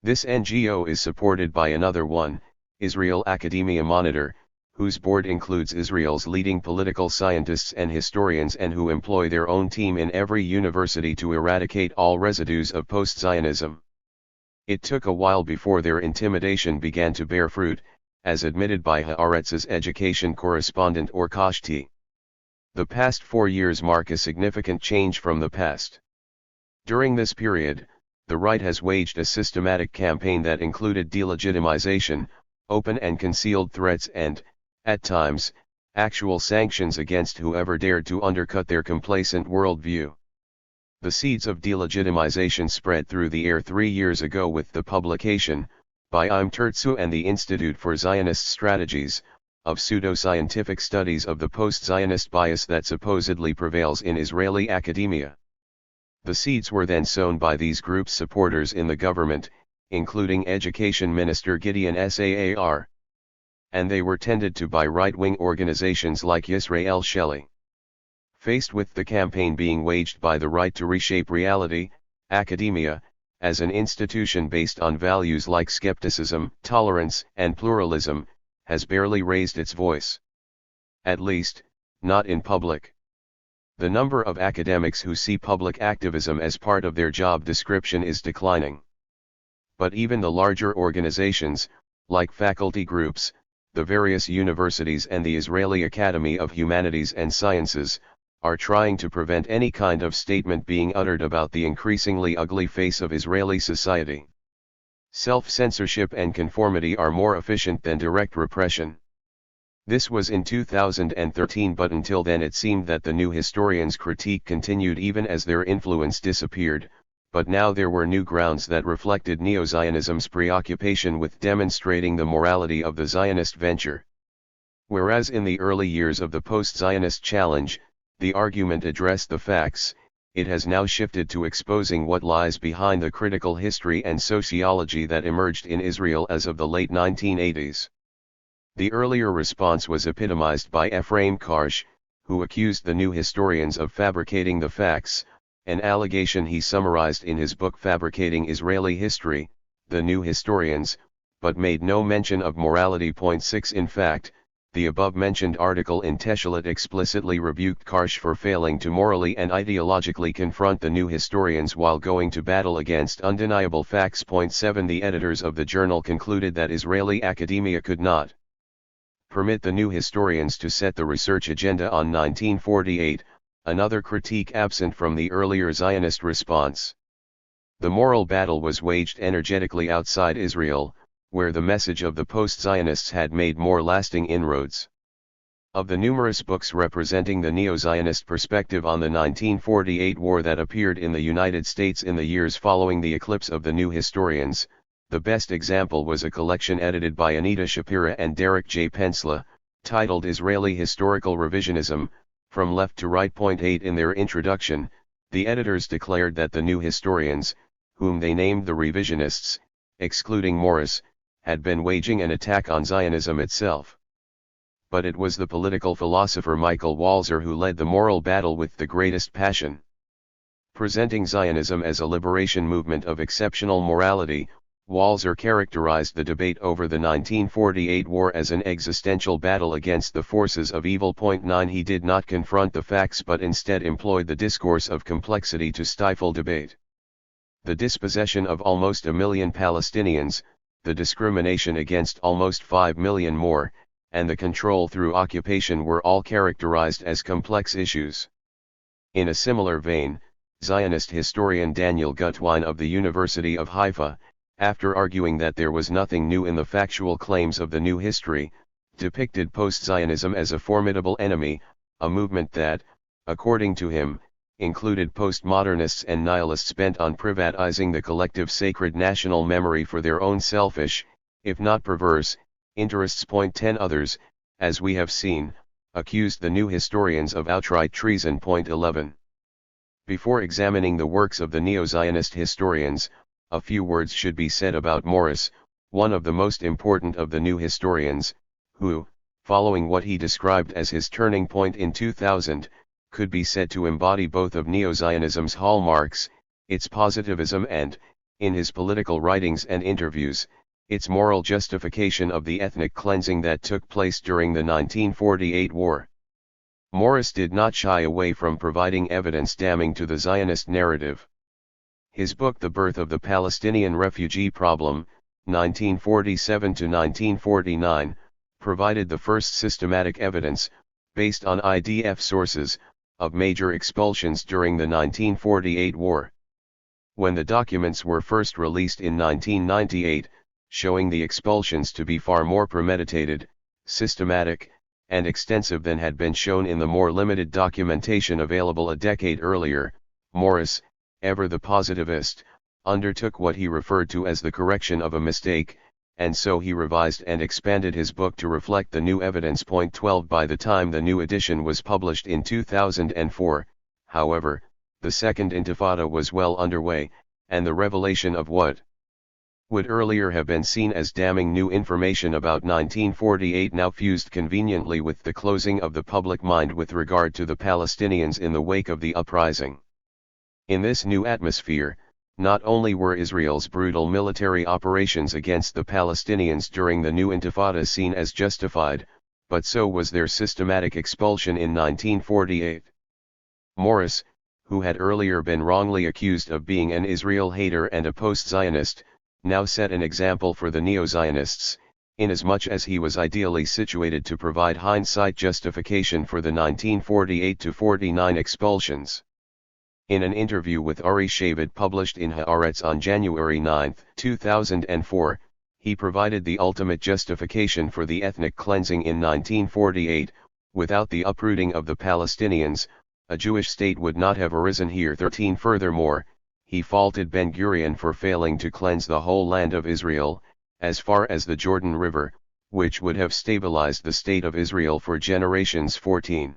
This NGO is supported by another one, Israel Academia Monitor, whose board includes Israel's leading political scientists and historians and who employ their own team in every university to eradicate all residues of post-Zionism. It took a while before their intimidation began to bear fruit, as admitted by Haaretz's education correspondent Or Kashti. The past 4 years mark a significant change from the past. During this period, the right has waged a systematic campaign that included delegitimization, open and concealed threats and, at times, actual sanctions against whoever dared to undercut their complacent worldview. The seeds of delegitimization spread through the air 3 years ago with the publication, by THIRD-WORLDISM and the Institute for Zionist Strategies, of pseudo-scientific studies of the post-Zionist bias that supposedly prevails in Israeli academia. The seeds were then sown by these groups' supporters in the government, including Education Minister Gideon Saar. And they were tended to by right-wing organizations like Yisrael Shelley. Faced with the campaign being waged by the right to reshape reality, academia, as an institution based on values like skepticism, tolerance, and pluralism, has barely raised its voice. At least, not in public. The number of academics who see public activism as part of their job description is declining. But even the larger organizations, like faculty groups, the various universities and the Israeli Academy of Humanities and Sciences, are trying to prevent any kind of statement being uttered about the increasingly ugly face of Israeli society. Self-censorship and conformity are more efficient than direct repression. This was in 2013, but until then it seemed that the new historians' critique continued even as their influence disappeared, but now there were new grounds that reflected Neo-Zionism's preoccupation with demonstrating the morality of the Zionist venture. Whereas in the early years of the post-Zionist challenge, the argument addressed the facts, it has now shifted to exposing what lies behind the critical history and sociology that emerged in Israel as of the late 1980s. The earlier response was epitomized by Ephraim Karsh, who accused the new historians of fabricating the facts, an allegation he summarized in his book Fabricating Israeli History, The New Historians, but made no mention of morality. 6 In fact, the above-mentioned article in Teshulat explicitly rebuked Karsh for failing to morally and ideologically confront the new historians while going to battle against undeniable facts. 7 The editors of the journal concluded that Israeli academia could not permit the new historians to set the research agenda on 1948, another critique absent from the earlier Zionist response. The moral battle was waged energetically outside Israel, where the message of the post-Zionists had made more lasting inroads. Of the numerous books representing the neo-Zionist perspective on the 1948 war that appeared in the United States in the years following the eclipse of the new historians, the best example was a collection edited by Anita Shapira and Derek J. Pensla, titled Israeli Historical Revisionism, From Left to Right. 8 In their introduction, the editors declared that the new historians, whom they named the revisionists, excluding Morris, had been waging an attack on Zionism itself. But it was the political philosopher Michael Walzer who led the moral battle with the greatest passion. Presenting Zionism as a liberation movement of exceptional morality, Walzer characterized the debate over the 1948 war as an existential battle against the forces of evil. 9 He did not confront the facts but instead employed the discourse of complexity to stifle debate. The dispossession of almost 1 million Palestinians, the discrimination against almost 5 million more, and the control through occupation were all characterized as complex issues. In a similar vein, Zionist historian Daniel Gutwein of the University of Haifa, after arguing that there was nothing new in the factual claims of the new history, depicted post-Zionism as a formidable enemy, a movement that, according to him, included postmodernists and nihilists bent on privatizing the collective sacred national memory for their own selfish, if not perverse, interests. 10 Others, as we have seen, accused the new historians of outright treason. 11 Before examining the works of the neo-Zionist historians, a few words should be said about Morris, one of the most important of the new historians, who, following what he described as his turning point in 2000, could be said to embody both of neo-Zionism's hallmarks, its positivism and, in his political writings and interviews, its moral justification of the ethnic cleansing that took place during the 1948 war. Morris did not shy away from providing evidence damning to the Zionist narrative. His book The Birth of the Palestinian Refugee Problem, 1947–1949, provided the first systematic evidence, based on IDF sources, of major expulsions during the 1948 war. When the documents were first released in 1998, showing the expulsions to be far more premeditated, systematic, and extensive than had been shown in the more limited documentation available a decade earlier, Morris, ever the positivist, undertook what he referred to as the correction of a mistake, and so he revised and expanded his book to reflect the new evidence. 12 By the time the new edition was published in 2004, however, the Second Intifada was well underway, and the revelation of what would earlier have been seen as damning new information about 1948 now fused conveniently with the closing of the public mind with regard to the Palestinians in the wake of the uprising. In this new atmosphere, not only were Israel's brutal military operations against the Palestinians during the new Intifada seen as justified, but so was their systematic expulsion in 1948. Morris, who had earlier been wrongly accused of being an Israel hater and a post-Zionist, now set an example for the neo-Zionists, inasmuch as he was ideally situated to provide hindsight justification for the 1948–49 expulsions. In an interview with Ari Shavit published in Haaretz on January 9, 2004, he provided the ultimate justification for the ethnic cleansing in 1948, without the uprooting of the Palestinians, a Jewish state would not have arisen here. 13 Furthermore, he faulted Ben-Gurion for failing to cleanse the whole land of Israel, as far as the Jordan River, which would have stabilized the state of Israel for generations. 14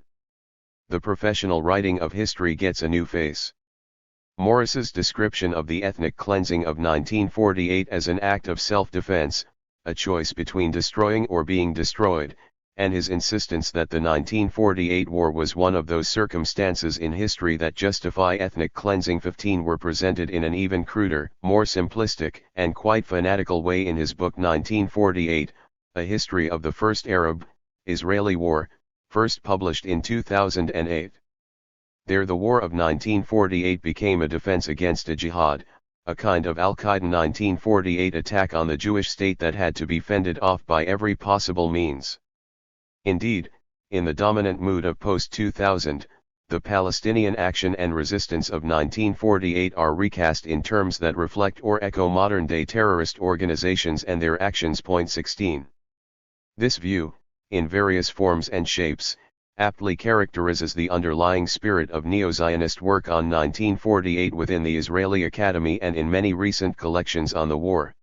The professional writing of history gets a new face. Morris's description of the ethnic cleansing of 1948 as an act of self-defense, a choice between destroying or being destroyed, and his insistence that the 1948 war was one of those circumstances in history that justify ethnic cleansing. 15 Were presented in an even cruder, more simplistic, and quite fanatical way in his book 1948, A History of the First Arab-Israeli War, first published in 2008. There the war of 1948 became a defense against a jihad, a kind of Al-Qaeda 1948 attack on the Jewish state that had to be fended off by every possible means. Indeed, in the dominant mood of post-2000, the Palestinian action and resistance of 1948 are recast in terms that reflect or echo modern-day terrorist organizations and their actions. 16. This view, in various forms and shapes, aptly characterizes the underlying spirit of neo-Zionist work on 1948 within the Israeli Academy and in many recent collections on the war.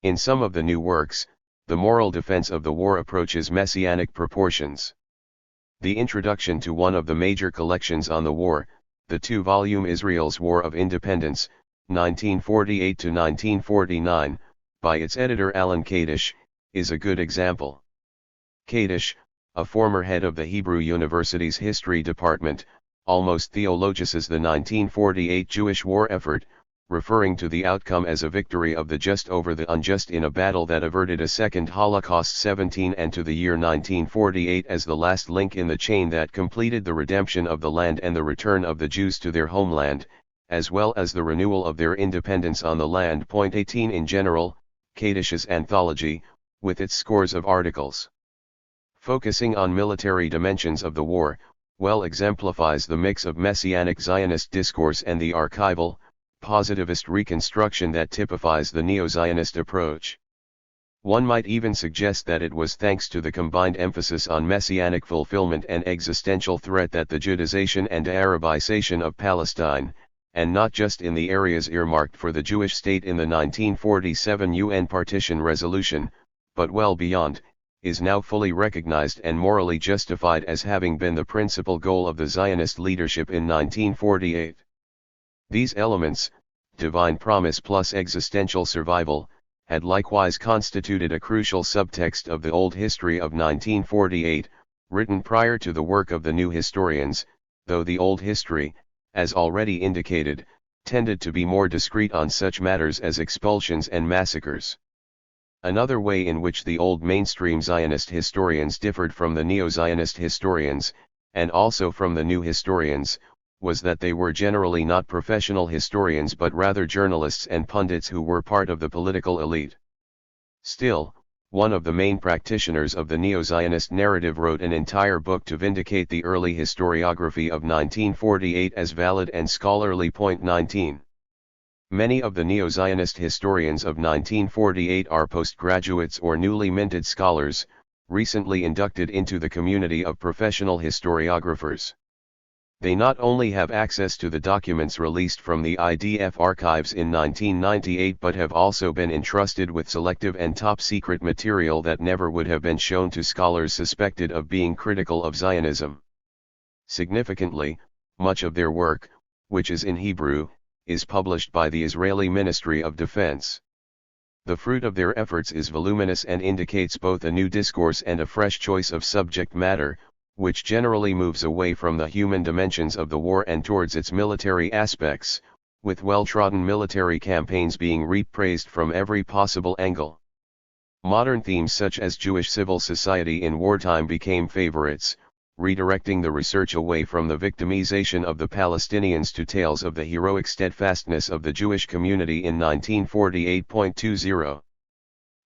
In some of the new works, the moral defense of the war approaches messianic proportions. The introduction to one of the major collections on the war, the two-volume Israel's War of Independence, 1948 to 1949, by its editor Alan Kadish, is a good example. Kadish, a former head of the Hebrew University's History Department, almost theologizes the 1948 Jewish war effort, referring to the outcome as a victory of the just over the unjust in a battle that averted a second Holocaust. 17 and to the year 1948 as the last link in the chain that completed the redemption of the land and the return of the Jews to their homeland, as well as the renewal of their independence on the land. 18 In general, Kadish's anthology, with its scores of articles focusing on military dimensions of the war, well exemplifies the mix of messianic Zionist discourse and the archival, positivist reconstruction that typifies the neo-Zionist approach. One might even suggest that it was thanks to the combined emphasis on messianic fulfillment and existential threat that the Judization and Arabization of Palestine, and not just in the areas earmarked for the Jewish state in the 1947 UN partition resolution, but well beyond, is now fully recognized and morally justified as having been the principal goal of the Zionist leadership in 1948. These elements, divine promise plus existential survival, had likewise constituted a crucial subtext of the old history of 1948, written prior to the work of the new historians, though the old history, as already indicated, tended to be more discreet on such matters as expulsions and massacres. Another way in which the old mainstream Zionist historians differed from the neo-Zionist historians, and also from the new historians, was that they were generally not professional historians but rather journalists and pundits who were part of the political elite. Still, one of the main practitioners of the neo-Zionist narrative wrote an entire book to vindicate the early historiography of 1948 as valid and scholarly. 19. Many of the neo-Zionist historians of 1948 are postgraduates or newly minted scholars, recently inducted into the community of professional historiographers. They not only have access to the documents released from the IDF archives in 1998 but have also been entrusted with selective and top-secret material that never would have been shown to scholars suspected of being critical of Zionism. Significantly, much of their work, which is in Hebrew, is published by the Israeli Ministry of Defense. The fruit of their efforts is voluminous and indicates both a new discourse and a fresh choice of subject matter, which generally moves away from the human dimensions of the war and towards its military aspects, with well-trodden military campaigns being repraised from every possible angle. Modern themes such as Jewish civil society in wartime became favorites, redirecting the research away from the victimization of the Palestinians to tales of the heroic steadfastness of the Jewish community in 1948.20.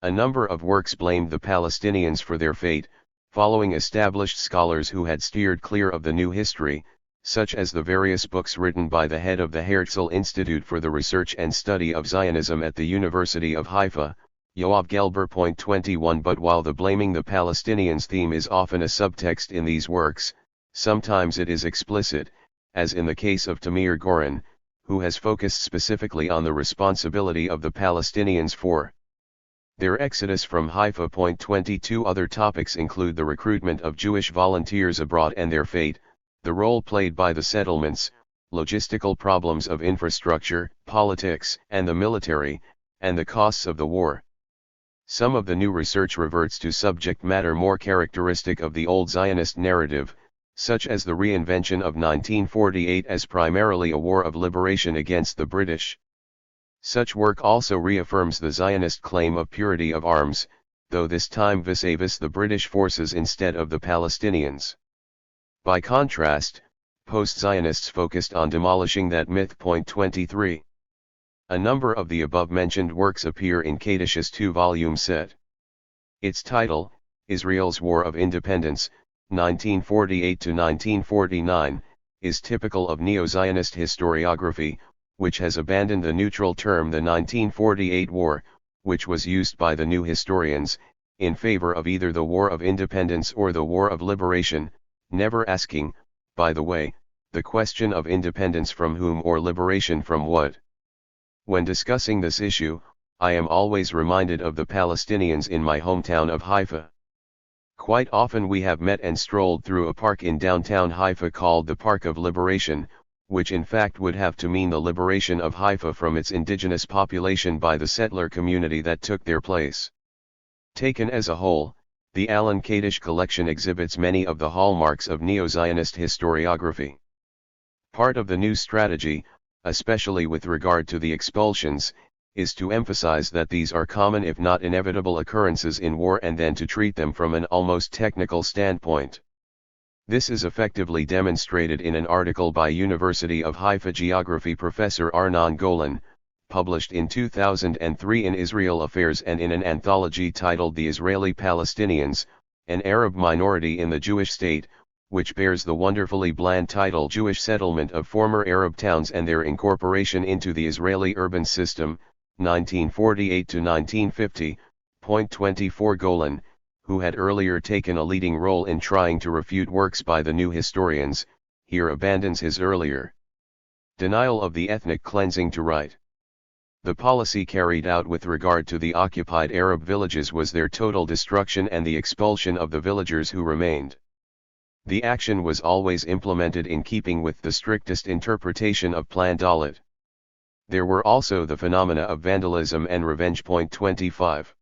A number of works blamed the Palestinians for their fate, following established scholars who had steered clear of the new history, such as the various books written by the head of the Herzl Institute for the Research and Study of Zionism at the University of Haifa, Yoav Gelber. 21. But while the blaming the Palestinians theme is often a subtext in these works, sometimes it is explicit, as in the case of Tamir Goren, who has focused specifically on the responsibility of the Palestinians for their exodus from Haifa. 22. Other topics include the recruitment of Jewish volunteers abroad and their fate, the role played by the settlements, logistical problems of infrastructure, politics, and the military, and the costs of the war. Some of the new research reverts to subject matter more characteristic of the old Zionist narrative, such as the reinvention of 1948 as primarily a war of liberation against the British. Such work also reaffirms the Zionist claim of purity of arms, though this time vis-a-vis the British forces instead of the Palestinians. By contrast, post-Zionists focused on demolishing that myth. 23. A number of the above-mentioned works appear in Kadish's two-volume set. Its title, Israel's War of Independence, 1948 to 1949, is typical of neo-Zionist historiography, which has abandoned the neutral term the 1948 War, which was used by the new historians, in favor of either the War of Independence or the War of Liberation, never asking, by the way, the question of independence from whom or liberation from what. When discussing this issue, I am always reminded of the Palestinians in my hometown of Haifa. Quite often we have met and strolled through a park in downtown Haifa called the Park of Liberation, which in fact would have to mean the liberation of Haifa from its indigenous population by the settler community that took their place. Taken as a whole, the Ilan Kaddish collection exhibits many of the hallmarks of neo-Zionist historiography. Part of the new strategy, especially with regard to the expulsions, is to emphasize that these are common if not inevitable occurrences in war and then to treat them from an almost technical standpoint. This is effectively demonstrated in an article by University of Haifa geography professor Arnon Golan, published in 2003 in Israel Affairs and in an anthology titled The Israeli Palestinians, an Arab Minority in the Jewish State, which bears the wonderfully bland title Jewish Settlement of Former Arab Towns and Their Incorporation into the Israeli Urban System, 1948 to 1950. Point 24 Golan, who had earlier taken a leading role in trying to refute works by the new historians, here abandons his earlier denial of the ethnic cleansing to write. The policy carried out with regard to the occupied Arab villages was their total destruction and the expulsion of the villagers who remained. The action was always implemented in keeping with the strictest interpretation of Plan Dalet. There were also the phenomena of vandalism and revenge. Point 25.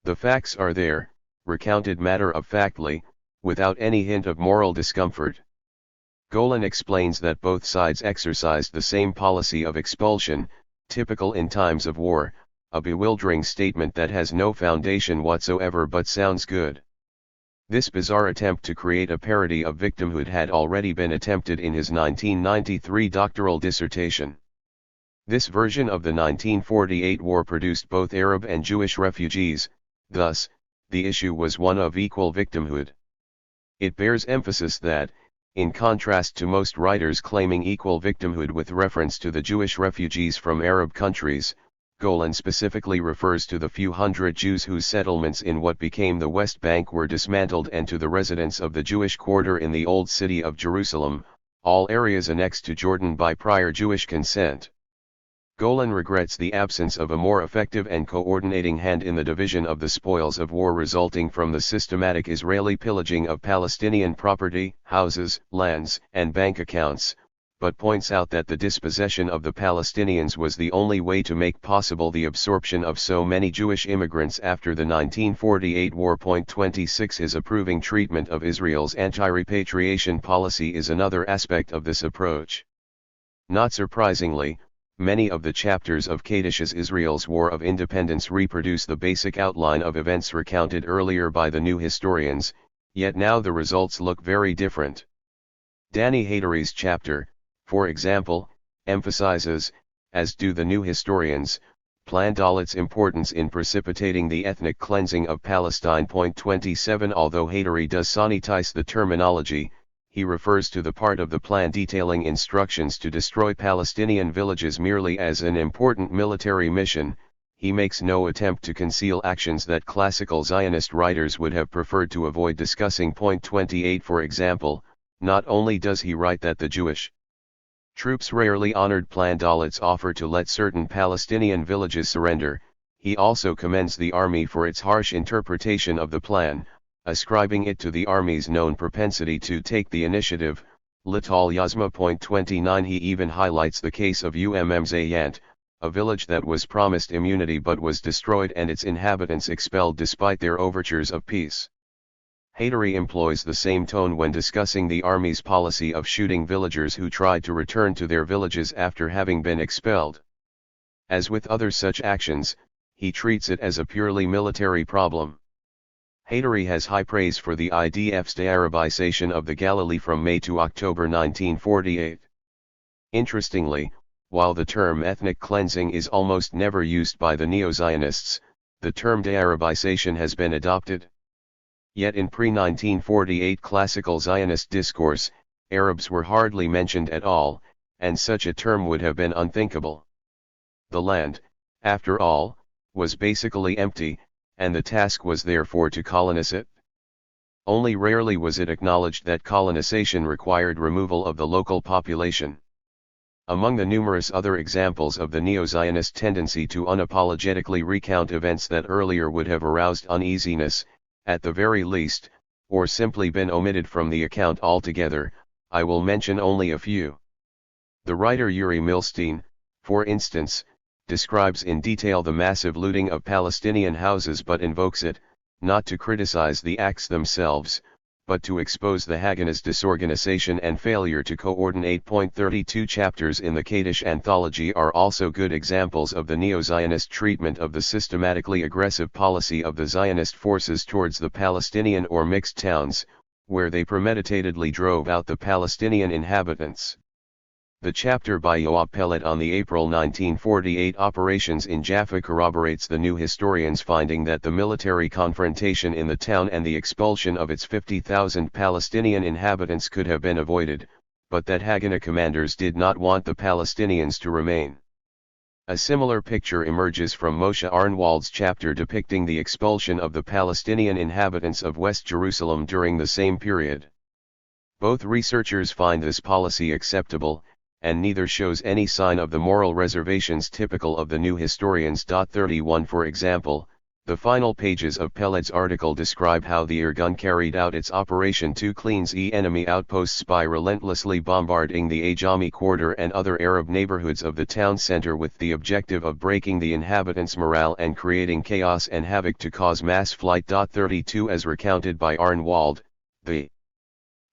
The facts are there, recounted matter-of-factly, without any hint of moral discomfort. Golan explains that both sides exercised the same policy of expulsion, typical in times of war, a bewildering statement that has no foundation whatsoever but sounds good. This bizarre attempt to create a parody of victimhood had already been attempted in his 1993 doctoral dissertation. This version of the 1948 war produced both Arab and Jewish refugees, thus, the issue was one of equal victimhood. It bears emphasis that, in contrast to most writers claiming equal victimhood with reference to the Jewish refugees from Arab countries, Golan specifically refers to the few hundred Jews whose settlements in what became the West Bank were dismantled and to the residents of the Jewish quarter in the Old City of Jerusalem, all areas annexed to Jordan by prior Jewish consent. Golan regrets the absence of a more effective and coordinating hand in the division of the spoils of war resulting from the systematic Israeli pillaging of Palestinian property, houses, lands, and bank accounts, but points out that the dispossession of the Palestinians was the only way to make possible the absorption of so many Jewish immigrants after the 1948 war. 26 His approving treatment of Israel's anti-repatriation policy is another aspect of this approach. Not surprisingly, many of the chapters of Kaddish's Israel's War of Independence reproduce the basic outline of events recounted earlier by the new historians, yet now the results look very different. Danny Haydari's chapter, for example, emphasizes, as do the new historians, Plan Dalet's importance in precipitating the ethnic cleansing of Palestine. 27 Although Haydari does sanitize the terminology, he refers to the part of the plan detailing instructions to destroy Palestinian villages merely as an important military mission. He makes no attempt to conceal actions that classical Zionist writers would have preferred to avoid discussing. 28 For example, not only does he write that the Jewish troops rarely honored Plan Dalet's offer to let certain Palestinian villages surrender, he also commends the army for its harsh interpretation of the plan, ascribing it to the army's known propensity to take the initiative. Lital Yazma. 29 He even highlights the case of Zayant, a village that was promised immunity but was destroyed and its inhabitants expelled despite their overtures of peace. Haydari employs the same tone when discussing the army's policy of shooting villagers who tried to return to their villages after having been expelled. As with other such actions, he treats it as a purely military problem. Haydari has high praise for the IDF's de-Arabization of the Galilee from May to October 1948. Interestingly, while the term ethnic cleansing is almost never used by the neo-Zionists, the term de-Arabization has been adopted. Yet in pre-1948 classical Zionist discourse, Arabs were hardly mentioned at all, and such a term would have been unthinkable. The land, after all, was basically empty, and the task was therefore to colonize it. Only rarely was it acknowledged that colonization required removal of the local population. Among the numerous other examples of the neo-Zionist tendency to unapologetically recount events that earlier would have aroused uneasiness, at the very least, or simply been omitted from the account altogether, I will mention only a few. The writer Yuri Milstein, for instance, describes in detail the massive looting of Palestinian houses but invokes it, not to criticize the acts themselves, but to expose the Haganah's disorganization and failure to coordinate. 32 chapters in the Kaddish anthology are also good examples of the neo-Zionist treatment of the systematically aggressive policy of the Zionist forces towards the Palestinian or mixed towns, where they premeditatedly drove out the Palestinian inhabitants. The chapter by Yoav Pellet on the April 1948 operations in Jaffa corroborates the new historian's finding that the military confrontation in the town and the expulsion of its 50,000 Palestinian inhabitants could have been avoided, but that Haganah commanders did not want the Palestinians to remain. A similar picture emerges from Moshe Arnwald's chapter depicting the expulsion of the Palestinian inhabitants of West Jerusalem during the same period. Both researchers find this policy acceptable, and neither shows any sign of the moral reservations typical of the new historians. 31 For example, the final pages of Pellet's article describe how the Irgun carried out its Operation to cleanse enemy outposts by relentlessly bombarding the Ajami quarter and other Arab neighborhoods of the town center with the objective of breaking the inhabitants' morale and creating chaos and havoc to cause mass flight. 32 As recounted by Arnwald, the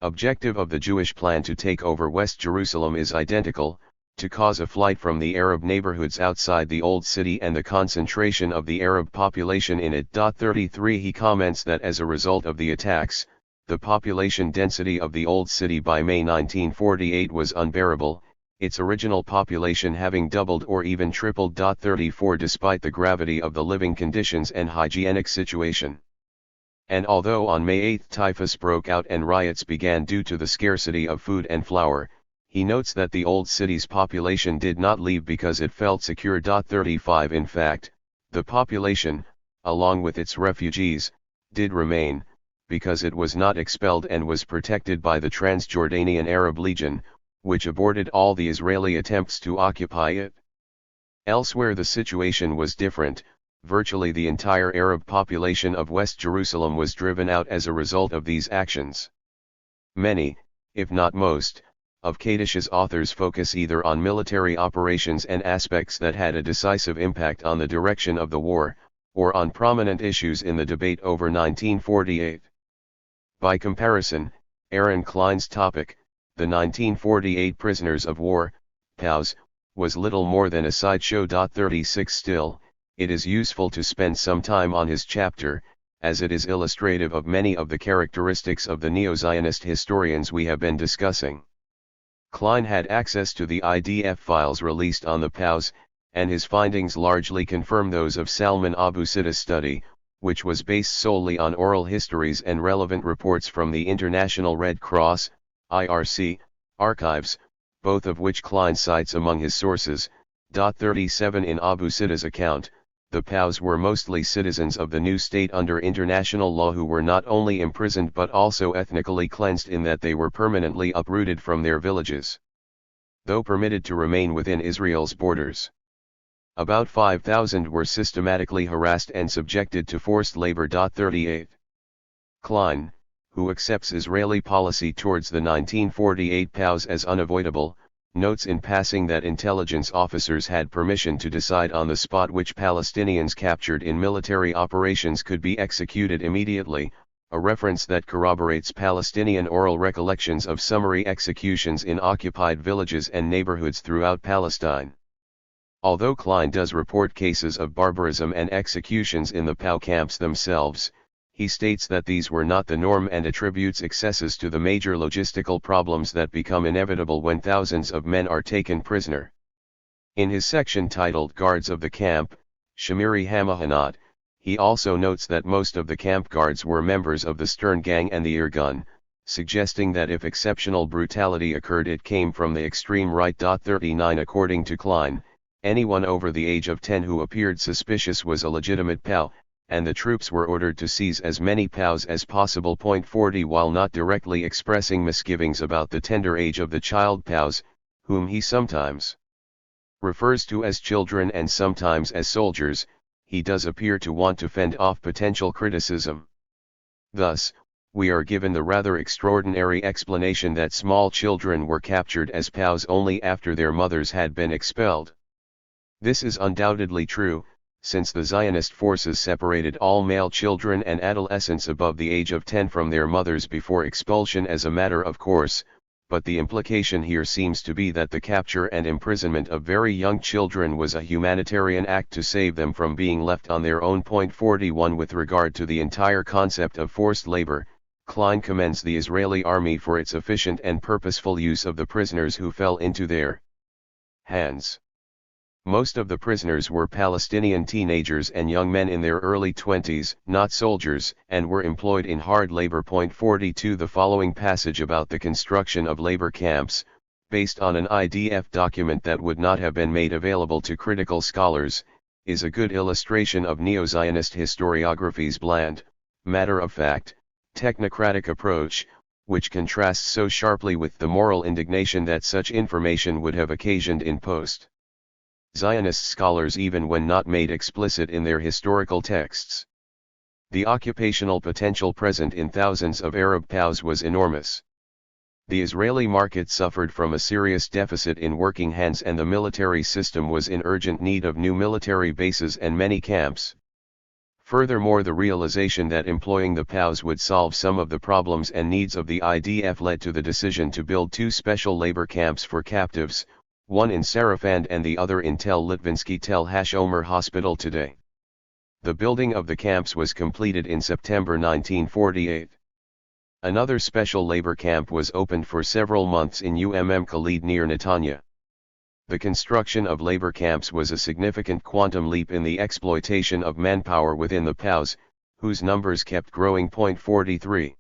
objective of the Jewish plan to take over West Jerusalem is identical, to cause a flight from the Arab neighborhoods outside the Old City and the concentration of the Arab population in it. 33 He comments that as a result of the attacks, the population density of the Old City by May 1948 was unbearable, its original population having doubled or even tripled. 34 Despite the gravity of the living conditions and hygienic situation. And although on May 8 typhus broke out and riots began due to the scarcity of food and flour, he notes that the Old City's population did not leave because it felt secure. 35 In fact, the population, along with its refugees, did remain, because it was not expelled and was protected by the Transjordanian Arab Legion, which aborted all the Israeli attempts to occupy it. Elsewhere the situation was different. Virtually the entire Arab population of West Jerusalem was driven out as a result of these actions. Many, if not most, of Kaddish's authors focus either on military operations and aspects that had a decisive impact on the direction of the war, or on prominent issues in the debate over 1948. By comparison, Aaron Klein's topic, the 1948 Prisoners of War, POWs, was little more than a sideshow. 36 Still, it is useful to spend some time on his chapter, as it is illustrative of many of the characteristics of the neo-Zionist historians we have been discussing. Klein had access to the IDF files released on the POWs, and his findings largely confirm those of Salman Abu Sitta's study, which was based solely on oral histories and relevant reports from the International Red Cross, IRC, archives, both of which Klein cites among his sources. 37 In Abu Sitta's account, the POWs were mostly citizens of the new state under international law who were not only imprisoned but also ethnically cleansed in that they were permanently uprooted from their villages, though permitted to remain within Israel's borders. About 5,000 were systematically harassed and subjected to forced labor. 38 Klein, who accepts Israeli policy towards the 1948 POWs as unavoidable, notes in passing that intelligence officers had permission to decide on the spot which Palestinians captured in military operations could be executed immediately, a reference that corroborates Palestinian oral recollections of summary executions in occupied villages and neighborhoods throughout Palestine. Although Klein does report cases of barbarism and executions in the POW camps themselves, he states that these were not the norm and attributes excesses to the major logistical problems that become inevitable when thousands of men are taken prisoner. In his section titled Guards of the Camp, Shamiri Hamahanot, He also notes that most of the camp guards were members of the Stern Gang and the Irgun, suggesting that if exceptional brutality occurred it came from the extreme right. 39 According to Klein, anyone over the age of 10 who appeared suspicious was a legitimate POW, and the troops were ordered to seize as many POWs as possible. 40 While not directly expressing misgivings about the tender age of the child POWs, whom he sometimes refers to as children and sometimes as soldiers, he does appear to want to fend off potential criticism. Thus, we are given the rather extraordinary explanation that small children were captured as POWs only after their mothers had been expelled. This is undoubtedly true, since the Zionist forces separated all male children and adolescents above the age of 10 from their mothers before expulsion as a matter of course, but the implication here seems to be that the capture and imprisonment of very young children was a humanitarian act to save them from being left on their own. 41 With regard to the entire concept of forced labor, Klein commends the Israeli army for its efficient and purposeful use of the prisoners who fell into their hands. Most of the prisoners were Palestinian teenagers and young men in their early 20s, not soldiers, and were employed in hard labor. 42 The following passage about the construction of labor camps, based on an IDF document that would not have been made available to critical scholars, is a good illustration of neo-Zionist historiography's bland, matter-of-fact, technocratic approach, which contrasts so sharply with the moral indignation that such information would have occasioned in post-Zionist scholars even when not made explicit in their historical texts. The occupational potential present in thousands of Arab POWs was enormous. The Israeli market suffered from a serious deficit in working hands and the military system was in urgent need of new military bases and many camps. Furthermore, the realization that employing the POWs would solve some of the problems and needs of the IDF led to the decision to build two special labor camps for captives, one in Sarafand and the other in Tel Litvinsky Tel Hashomer Hospital today. The building of the camps was completed in September 1948. Another special labor camp was opened for several months in Khalid near Netanya. The construction of labor camps was a significant quantum leap in the exploitation of manpower within the POWs, whose numbers kept growing. 43.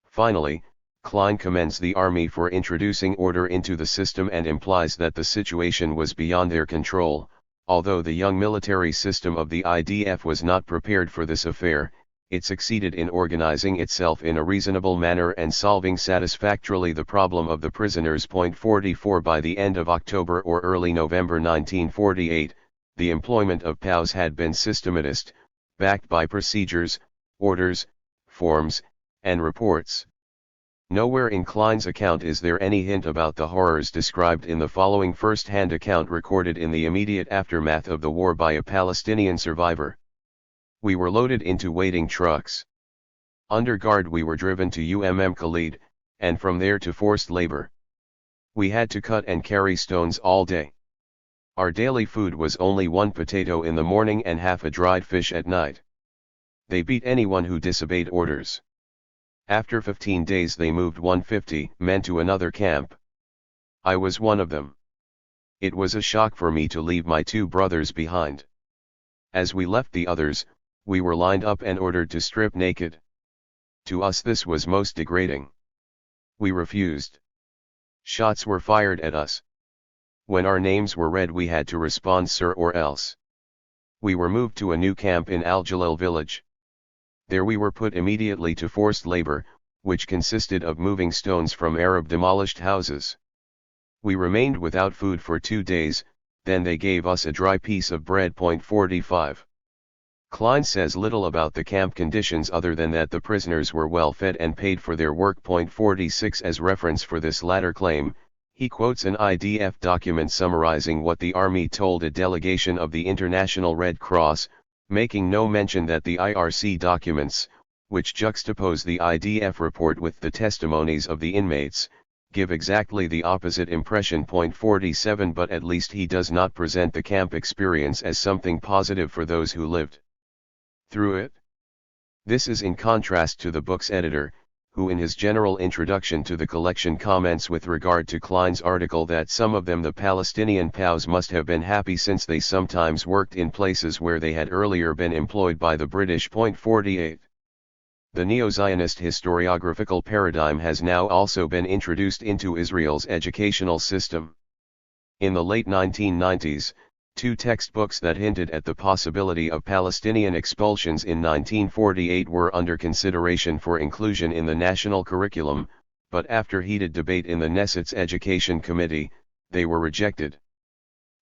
Finally, Klein commends the army for introducing order into the system and implies that the situation was beyond their control. Although the young military system of the IDF was not prepared for this affair, it succeeded in organizing itself in a reasonable manner and solving satisfactorily the problem of the prisoners. 44 By the end of October or early November 1948, the employment of POWs had been systematized, backed by procedures, orders, forms, and reports. Nowhere in Klein's account is there any hint about the horrors described in the following first-hand account recorded in the immediate aftermath of the war by a Palestinian survivor. We were loaded into waiting trucks. Under guard we were driven to Khalid, and from there to forced labor. We had to cut and carry stones all day. Our daily food was only one potato in the morning and half a dried fish at night. They beat anyone who disobeyed orders. After 15 days they moved 150 men to another camp. I was one of them. It was a shock for me to leave my two brothers behind. As we left the others, we were lined up and ordered to strip naked. To us this was most degrading. We refused. Shots were fired at us. When our names were read we had to respond sir or else. We were moved to a new camp in Al-Jalil village. There we were put immediately to forced labor, which consisted of moving stones from Arab demolished houses. We remained without food for 2 days, then they gave us a dry piece of bread. 45. Klein says little about the camp conditions other than that the prisoners were well fed and paid for their work. 46 As reference for this latter claim, he quotes an IDF document summarizing what the army told a delegation of the International Red Cross, making no mention that the IRC documents, which juxtapose the IDF report with the testimonies of the inmates, give exactly the opposite impression. 47 But at least he does not present the camp experience as something positive for those who lived through it. This is in contrast to the book's editor, who in his general introduction to the collection comments with regard to Klein's article that some of them the Palestinian POWs must have been happy since they sometimes worked in places where they had earlier been employed by the British. 48. The neo-Zionist historiographical paradigm has now also been introduced into Israel's educational system. In the late 1990s, two textbooks that hinted at the possibility of Palestinian expulsions in 1948 were under consideration for inclusion in the national curriculum, but after heated debate in the Knesset's Education Committee, they were rejected.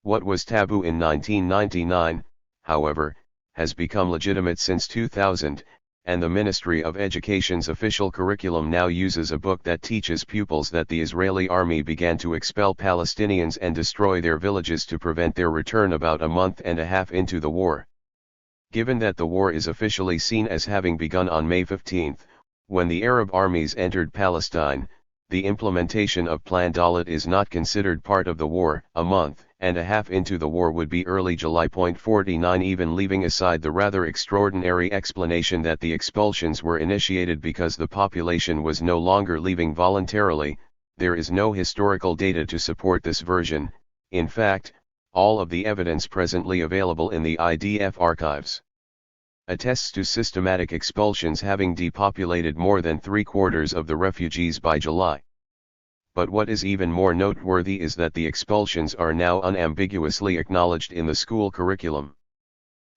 What was taboo in 1999, however, has become legitimate since 2000, and the Ministry of Education's official curriculum now uses a book that teaches pupils that the Israeli army began to expel Palestinians and destroy their villages to prevent their return about a month and a half into the war. Given that the war is officially seen as having begun on May 15, when the Arab armies entered Palestine, the implementation of Plan Dalet is not considered part of the war. A month and a half into the war would be early July. 49. Even leaving aside the rather extraordinary explanation that the expulsions were initiated because the population was no longer leaving voluntarily, there is no historical data to support this version. In fact, all of the evidence presently available in the IDF archives attests to systematic expulsions having depopulated more than 3/4 of the refugees by July. But what is even more noteworthy is that the expulsions are now unambiguously acknowledged in the school curriculum.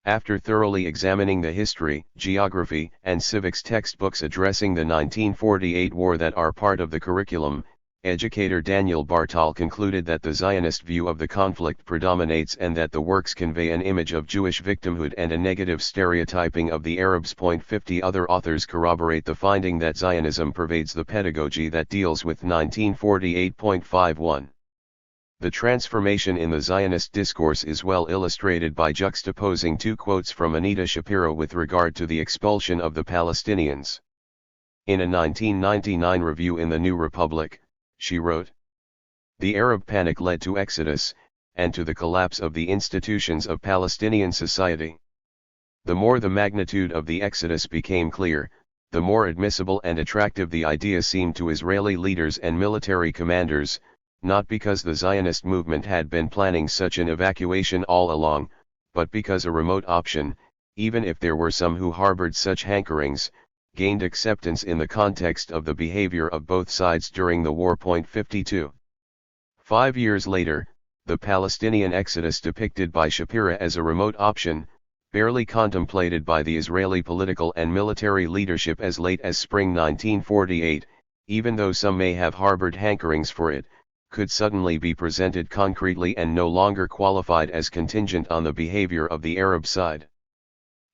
After thoroughly examining the history, geography, and civics textbooks addressing the 1948 war that are part of the curriculum, educator Daniel Bartal concluded that the Zionist view of the conflict predominates and that the works convey an image of Jewish victimhood and a negative stereotyping of the Arabs. 50 Other authors corroborate the finding that Zionism pervades the pedagogy that deals with 1948.51. The transformation in the Zionist discourse is well illustrated by juxtaposing two quotes from Anita Shapiro with regard to the expulsion of the Palestinians. In a 1999 review in the New Republic, she wrote, "The Arab panic led to exodus, and to the collapse of the institutions of Palestinian society. The more the magnitude of the exodus became clear, the more admissible and attractive the idea seemed to Israeli leaders and military commanders, not because the Zionist movement had been planning such an evacuation all along, but because a remote option, even if there were some who harbored such hankerings, gained acceptance in the context of the behavior of both sides during the war." 52. 5 years later, the Palestinian exodus depicted by Shapira as a remote option, barely contemplated by the Israeli political and military leadership as late as spring 1948, even though some may have harbored hankerings for it, could suddenly be presented concretely and no longer qualified as contingent on the behavior of the Arab side.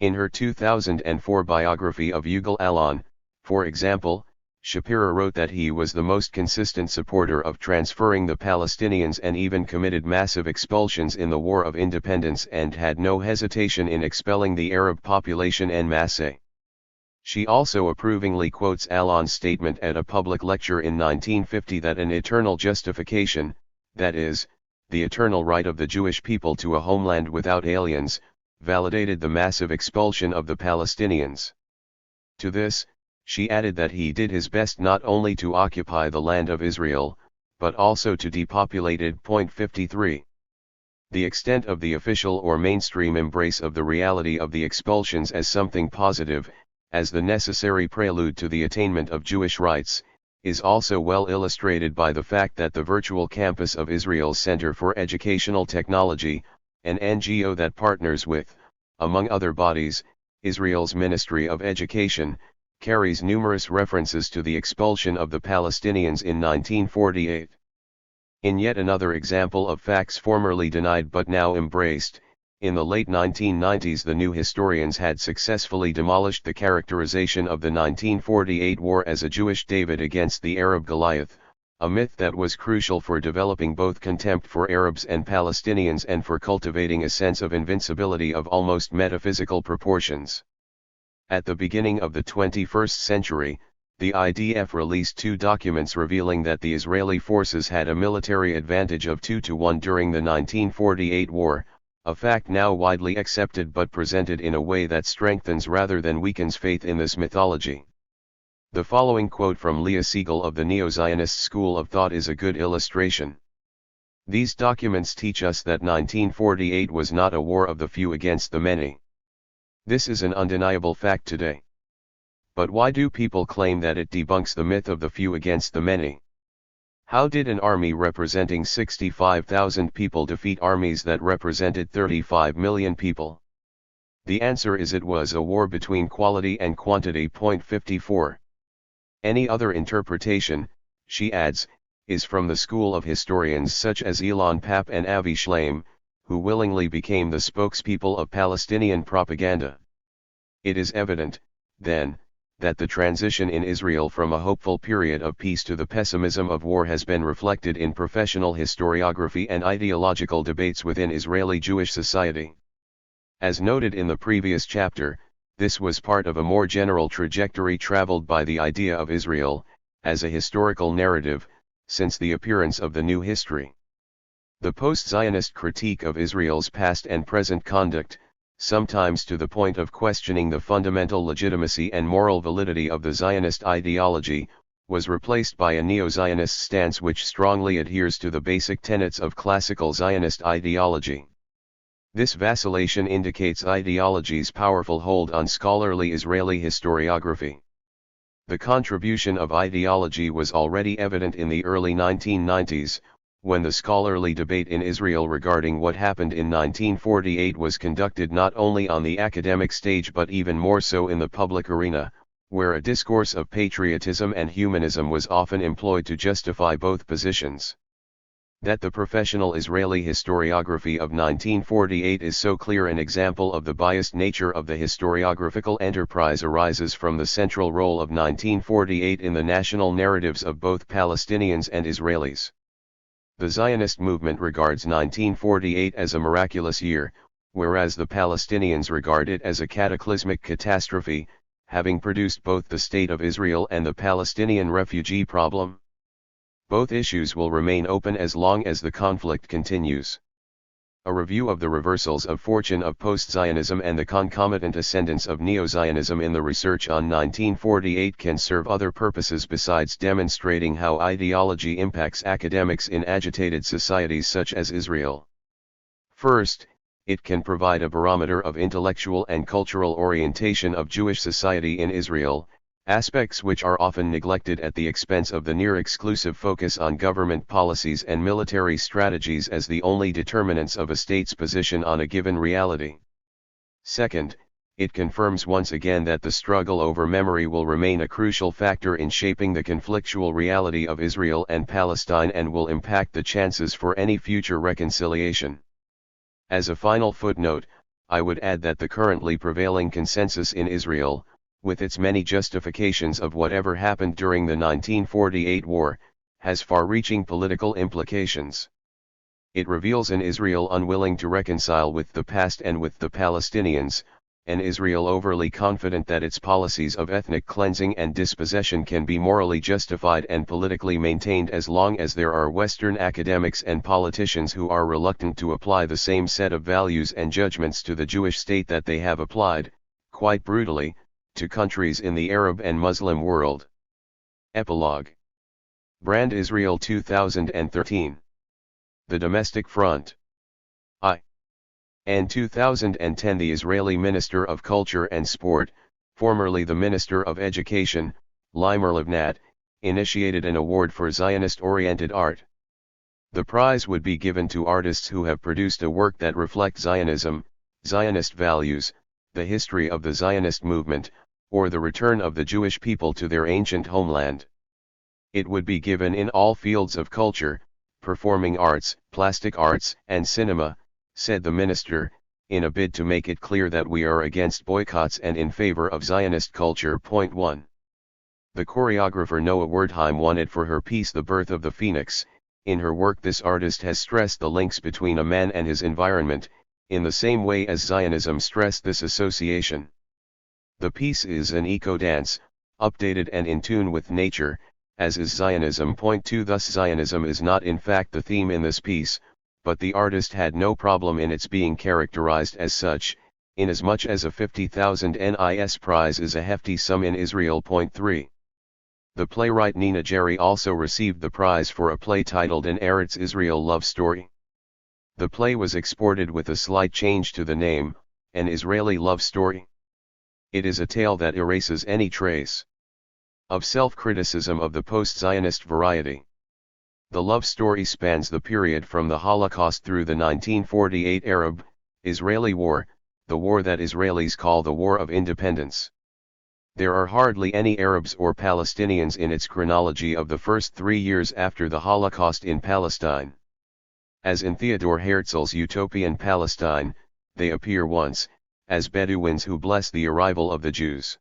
In her 2004 biography of Yigal Allon, for example, Shapira wrote that he was the most consistent supporter of transferring the Palestinians and even committed massive expulsions in the War of Independence and had no hesitation in expelling the Arab population en masse. She also approvingly quotes Allon's statement at a public lecture in 1950 that an eternal justification, that is, the eternal right of the Jewish people to a homeland without aliens, validated the massive expulsion of the Palestinians. To this, she added that he did his best not only to occupy the land of Israel, but also to depopulate it. 53. The extent of the official or mainstream embrace of the reality of the expulsions as something positive, as the necessary prelude to the attainment of Jewish rights, is also well illustrated by the fact that the virtual campus of Israel's Center for Educational Technology, an NGO that partners with, among other bodies, Israel's Ministry of Education, carries numerous references to the expulsion of the Palestinians in 1948. In yet another example of facts formerly denied but now embraced, in the late 1990s the new historians had successfully demolished the characterization of the 1948 war as a Jewish David against the Arab Goliath, a myth that was crucial for developing both contempt for Arabs and Palestinians and for cultivating a sense of invincibility of almost metaphysical proportions. At the beginning of the 21st century, the IDF released two documents revealing that the Israeli forces had a military advantage of 2-1 during the 1948 war, a fact now widely accepted but presented in a way that strengthens rather than weakens faith in this mythology. The following quote from Leah Siegel of the Neo-Zionist school of thought is a good illustration. These documents teach us that 1948 was not a war of the few against the many. This is an undeniable fact today. But why do people claim that it debunks the myth of the few against the many? How did an army representing 65,000 people defeat armies that represented 35 million people? The answer is it was a war between quality and quantity. 54. Any other interpretation, she adds, is from the school of historians such as Ilan, Pappe and Avi Shlaim, who willingly became the spokespeople of Palestinian propaganda. It is evident, then, that the transition in Israel from a hopeful period of peace to the pessimism of war has been reflected in professional historiography and ideological debates within Israeli Jewish society. As noted in the previous chapter, this was part of a more general trajectory traveled by the idea of Israel, as a historical narrative, since the appearance of the new history. The post-Zionist critique of Israel's past and present conduct, sometimes to the point of questioning the fundamental legitimacy and moral validity of the Zionist ideology, was replaced by a neo-Zionist stance which strongly adheres to the basic tenets of classical Zionist ideology. This vacillation indicates ideology's powerful hold on scholarly Israeli historiography. The contribution of ideology was already evident in the early 1990s, when the scholarly debate in Israel regarding what happened in 1948 was conducted not only on the academic stage but even more so in the public arena, where a discourse of patriotism and humanism was often employed to justify both positions. That the professional Israeli historiography of 1948 is so clear an example of the biased nature of the historiographical enterprise arises from the central role of 1948 in the national narratives of both Palestinians and Israelis. The Zionist movement regards 1948 as a miraculous year, whereas the Palestinians regard it as a cataclysmic catastrophe, having produced both the State of Israel and the Palestinian refugee problem. Both issues will remain open as long as the conflict continues. A review of the reversals of fortune of post-Zionism and the concomitant ascendance of Neo-Zionism in the research on 1948 can serve other purposes besides demonstrating how ideology impacts academics in agitated societies such as Israel. First, it can provide a barometer of intellectual and cultural orientation of Jewish society in Israel, aspects which are often neglected at the expense of the near-exclusive focus on government policies and military strategies as the only determinants of a state's position on a given reality. Second, it confirms once again that the struggle over memory will remain a crucial factor in shaping the conflictual reality of Israel and Palestine and will impact the chances for any future reconciliation. As a final footnote, I would add that the currently prevailing consensus in Israel, with its many justifications of whatever happened during the 1948 war, has far-reaching political implications. It reveals an Israel unwilling to reconcile with the past and with the Palestinians, an Israel overly confident that its policies of ethnic cleansing and dispossession can be morally justified and politically maintained as long as there are Western academics and politicians who are reluctant to apply the same set of values and judgments to the Jewish state that they have applied, quite brutally, to countries in the Arab and Muslim world. Epilogue. Brand Israel 2013. The Domestic Front. In 2010 the Israeli Minister of Culture and Sport, formerly the Minister of Education, Limer Livnat, initiated an award for Zionist-oriented art. The prize would be given to artists who have produced a work that reflects Zionism, Zionist values, the history of the Zionist movement, or the return of the Jewish people to their ancient homeland. It would be given in all fields of culture, performing arts, plastic arts, and cinema, said the minister, in a bid to make it clear that we are against boycotts and in favor of Zionist culture. 1. The choreographer Noah Wertheim won it for her piece The Birth of the Phoenix. In her work this artist has stressed the links between a man and his environment, in the same way as Zionism stressed this association. The piece is an eco-dance, updated and in tune with nature, as is Zionism. 2 Thus Zionism is not in fact the theme in this piece, but the artist had no problem in its being characterized as such, inasmuch as a 50,000 NIS prize is a hefty sum in Israel. 3. The playwright Nina Jerry also received the prize for a play titled An Eretz Israel Love Story. The play was exported with a slight change to the name, An Israeli Love Story. It is a tale that erases any trace of self-criticism of the post-Zionist variety. The love story spans the period from the Holocaust through the 1948 Arab-Israeli War, the war that Israelis call the War of Independence. There are hardly any Arabs or Palestinians in its chronology of the first 3 years after the Holocaust in Palestine. As in Theodor Herzl's Utopian Palestine, they appear once, as Bedouins who bless the arrival of the Jews.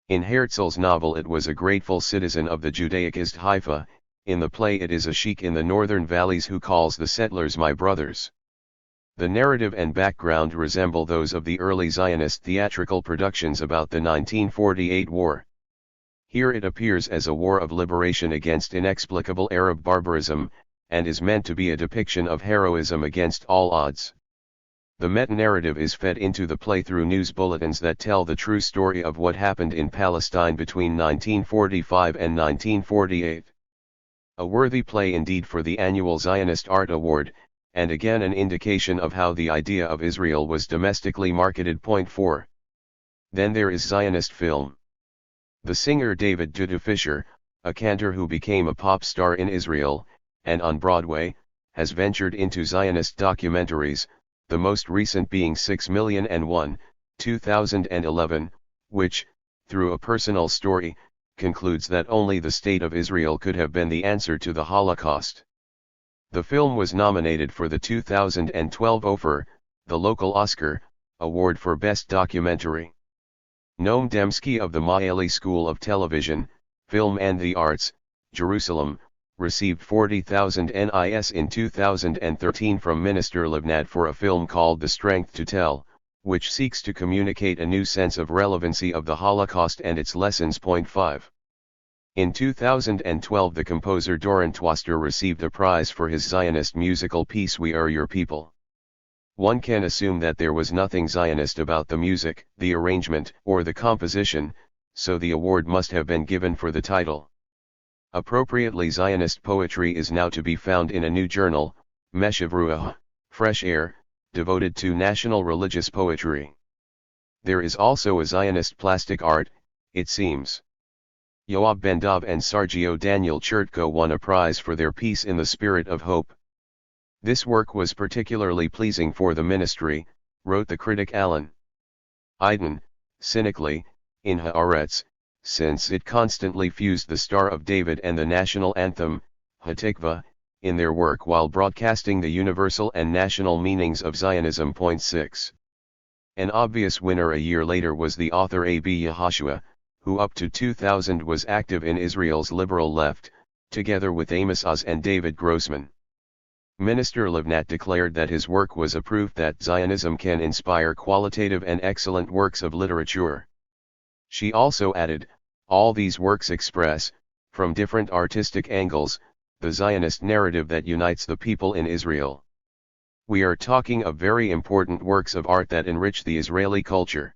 In Herzl's novel it was a grateful citizen of the Judaicist Haifa, in the play it is a sheik in the northern valleys who calls the settlers my brothers. The narrative and background resemble those of the early Zionist theatrical productions about the 1948 war. Here it appears as a war of liberation against inexplicable Arab barbarism, and is meant to be a depiction of heroism against all odds. The meta-narrative is fed into the play through news bulletins that tell the true story of what happened in Palestine between 1945 and 1948. A worthy play indeed for the annual Zionist Art Award, and again an indication of how the idea of Israel was domestically marketed. Point 4. Then there is Zionist film. The singer David Dudu Fisher, a cantor who became a pop star in Israel, and on Broadway, has ventured into Zionist documentaries, the most recent being 6,000,001, 2011, which, through a personal story, concludes that only the State of Israel could have been the answer to the Holocaust. The film was nominated for the 2012 Ofer, the local Oscar, award for Best Documentary. Noam Demski of the Maeli School of Television, Film and the Arts, Jerusalem, received 40,000 NIS in 2013 from Minister Livnat for a film called The Strength to Tell, which seeks to communicate a new sense of relevancy of the Holocaust and its lessons. Point 5. In 2012 the composer Doron Twaster received a prize for his Zionist musical piece We Are Your People. One can assume that there was nothing Zionist about the music, the arrangement, or the composition, so the award must have been given for the title. Appropriately, Zionist poetry is now to be found in a new journal, Meshav Ruach, Fresh Air, devoted to national religious poetry. There is also a Zionist plastic art, it seems. Yoav Ben-Dov and Sergio Daniel Chertko won a prize for their piece In the Spirit of Hope. This work was particularly pleasing for the ministry, wrote the critic Ilan. Iden, cynically, in Haaretz, since it constantly fused the Star of David and the national anthem, Hatikva, in their work while broadcasting the universal and national meanings of Zionism. Point 6. An obvious winner a year later was the author A.B. Yehoshua, who up to 2000 was active in Israel's liberal left, together with Amos Oz and David Grossman. Minister Livnat declared that his work was a proof that Zionism can inspire qualitative and excellent works of literature. She also added, all these works express, from different artistic angles, the Zionist narrative that unites the people in Israel. We are talking of very important works of art that enrich the Israeli culture.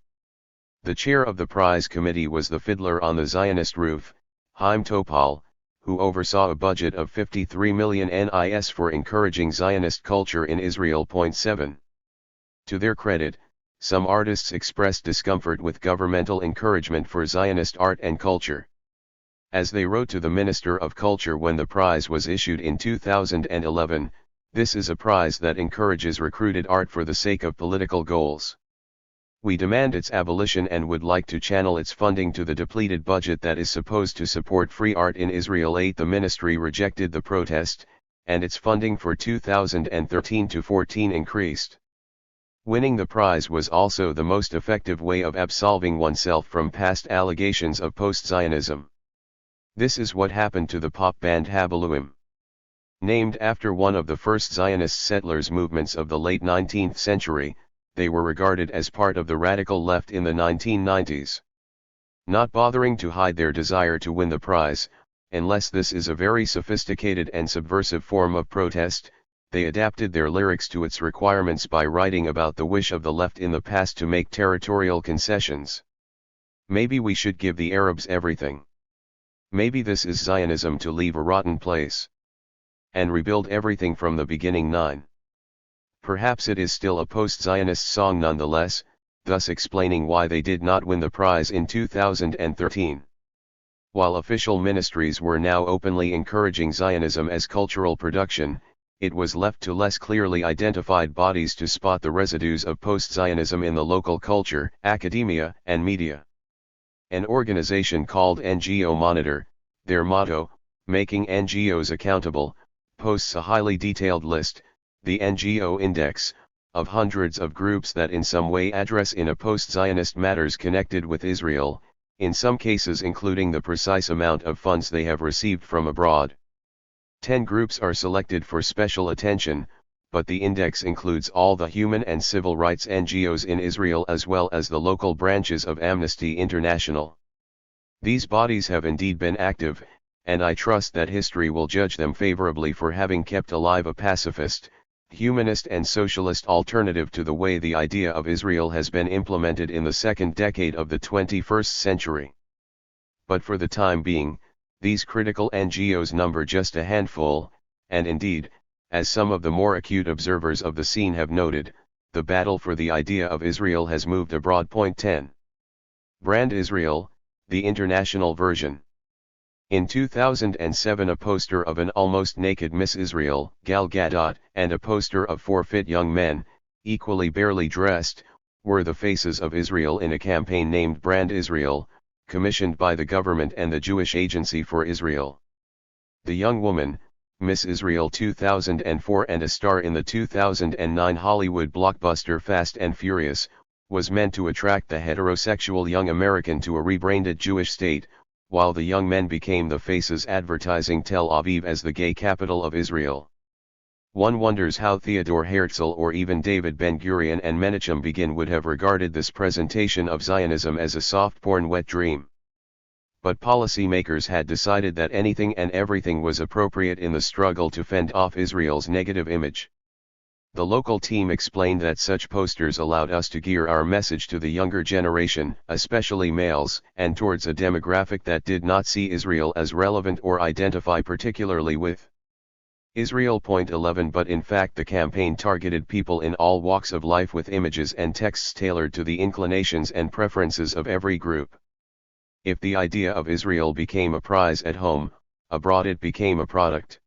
The chair of the prize committee was the fiddler on the Zionist roof, Chaim Topol, who oversaw a budget of 53 million NIS for encouraging Zionist culture in Israel. Point 7. To their credit, some artists expressed discomfort with governmental encouragement for Zionist art and culture. As they wrote to the Minister of Culture when the prize was issued in 2011, this is a prize that encourages recruited art for the sake of political goals. We demand its abolition and would like to channel its funding to the depleted budget that is supposed to support free art in Israel. 8. The ministry rejected the protest, and its funding for 2013 to 14 increased. Winning the prize was also the most effective way of absolving oneself from past allegations of post-Zionism. This is what happened to the pop band Habaluim. Named after one of the first Zionist settlers movements of the late 19th century, they were regarded as part of the radical left in the 1990s. Not bothering to hide their desire to win the prize, unless this is a very sophisticated and subversive form of protest, they adapted their lyrics to its requirements by writing about the wish of the left in the past to make territorial concessions. Maybe we should give the Arabs everything. Maybe this is Zionism to leave a rotten place and rebuild everything from the beginning. 9. Perhaps it is still a post-Zionist song nonetheless, thus explaining why they did not win the prize in 2013. While official ministries were now openly encouraging Zionism as cultural production, it was left to less clearly identified bodies to spot the residues of post-Zionism in the local culture, academia, and media. An organization called NGO Monitor, their motto, "Making NGOs Accountable," posts a highly detailed list, the NGO Index, of hundreds of groups that in some way address in a post-Zionist matters connected with Israel, in some cases including the precise amount of funds they have received from abroad. 10 groups are selected for special attention, but the index includes all the human and civil rights NGOs in Israel as well as the local branches of Amnesty International. These bodies have indeed been active, and I trust that history will judge them favorably for having kept alive a pacifist, humanist and socialist alternative to the way the idea of Israel has been implemented in the second decade of the 21st century. But for the time being, these critical NGOs number just a handful, and indeed, as some of the more acute observers of the scene have noted, the battle for the idea of Israel has moved abroad. 10. Brand Israel, the international version. In 2007 a poster of an almost naked Miss Israel, Gal Gadot, and a poster of 4 fit young men, equally barely dressed, were the faces of Israel in a campaign named Brand Israel, commissioned by the government and the Jewish Agency for Israel. The young woman, Miss Israel 2004 and a star in the 2009 Hollywood blockbuster Fast and Furious, was meant to attract the heterosexual young American to a rebranded Jewish state, while the young men became the faces advertising Tel Aviv as the gay capital of Israel. One wonders how Theodor Herzl or even David Ben-Gurion and Menachem Begin would have regarded this presentation of Zionism as a soft porn wet dream. But policymakers had decided that anything and everything was appropriate in the struggle to fend off Israel's negative image. The local team explained that such posters allowed us to gear our message to the younger generation, especially males, and towards a demographic that did not see Israel as relevant or identify particularly with Israel. 11 But in fact the campaign targeted people in all walks of life with images and texts tailored to the inclinations and preferences of every group. If the idea of Israel became a prize at home, abroad it became a product.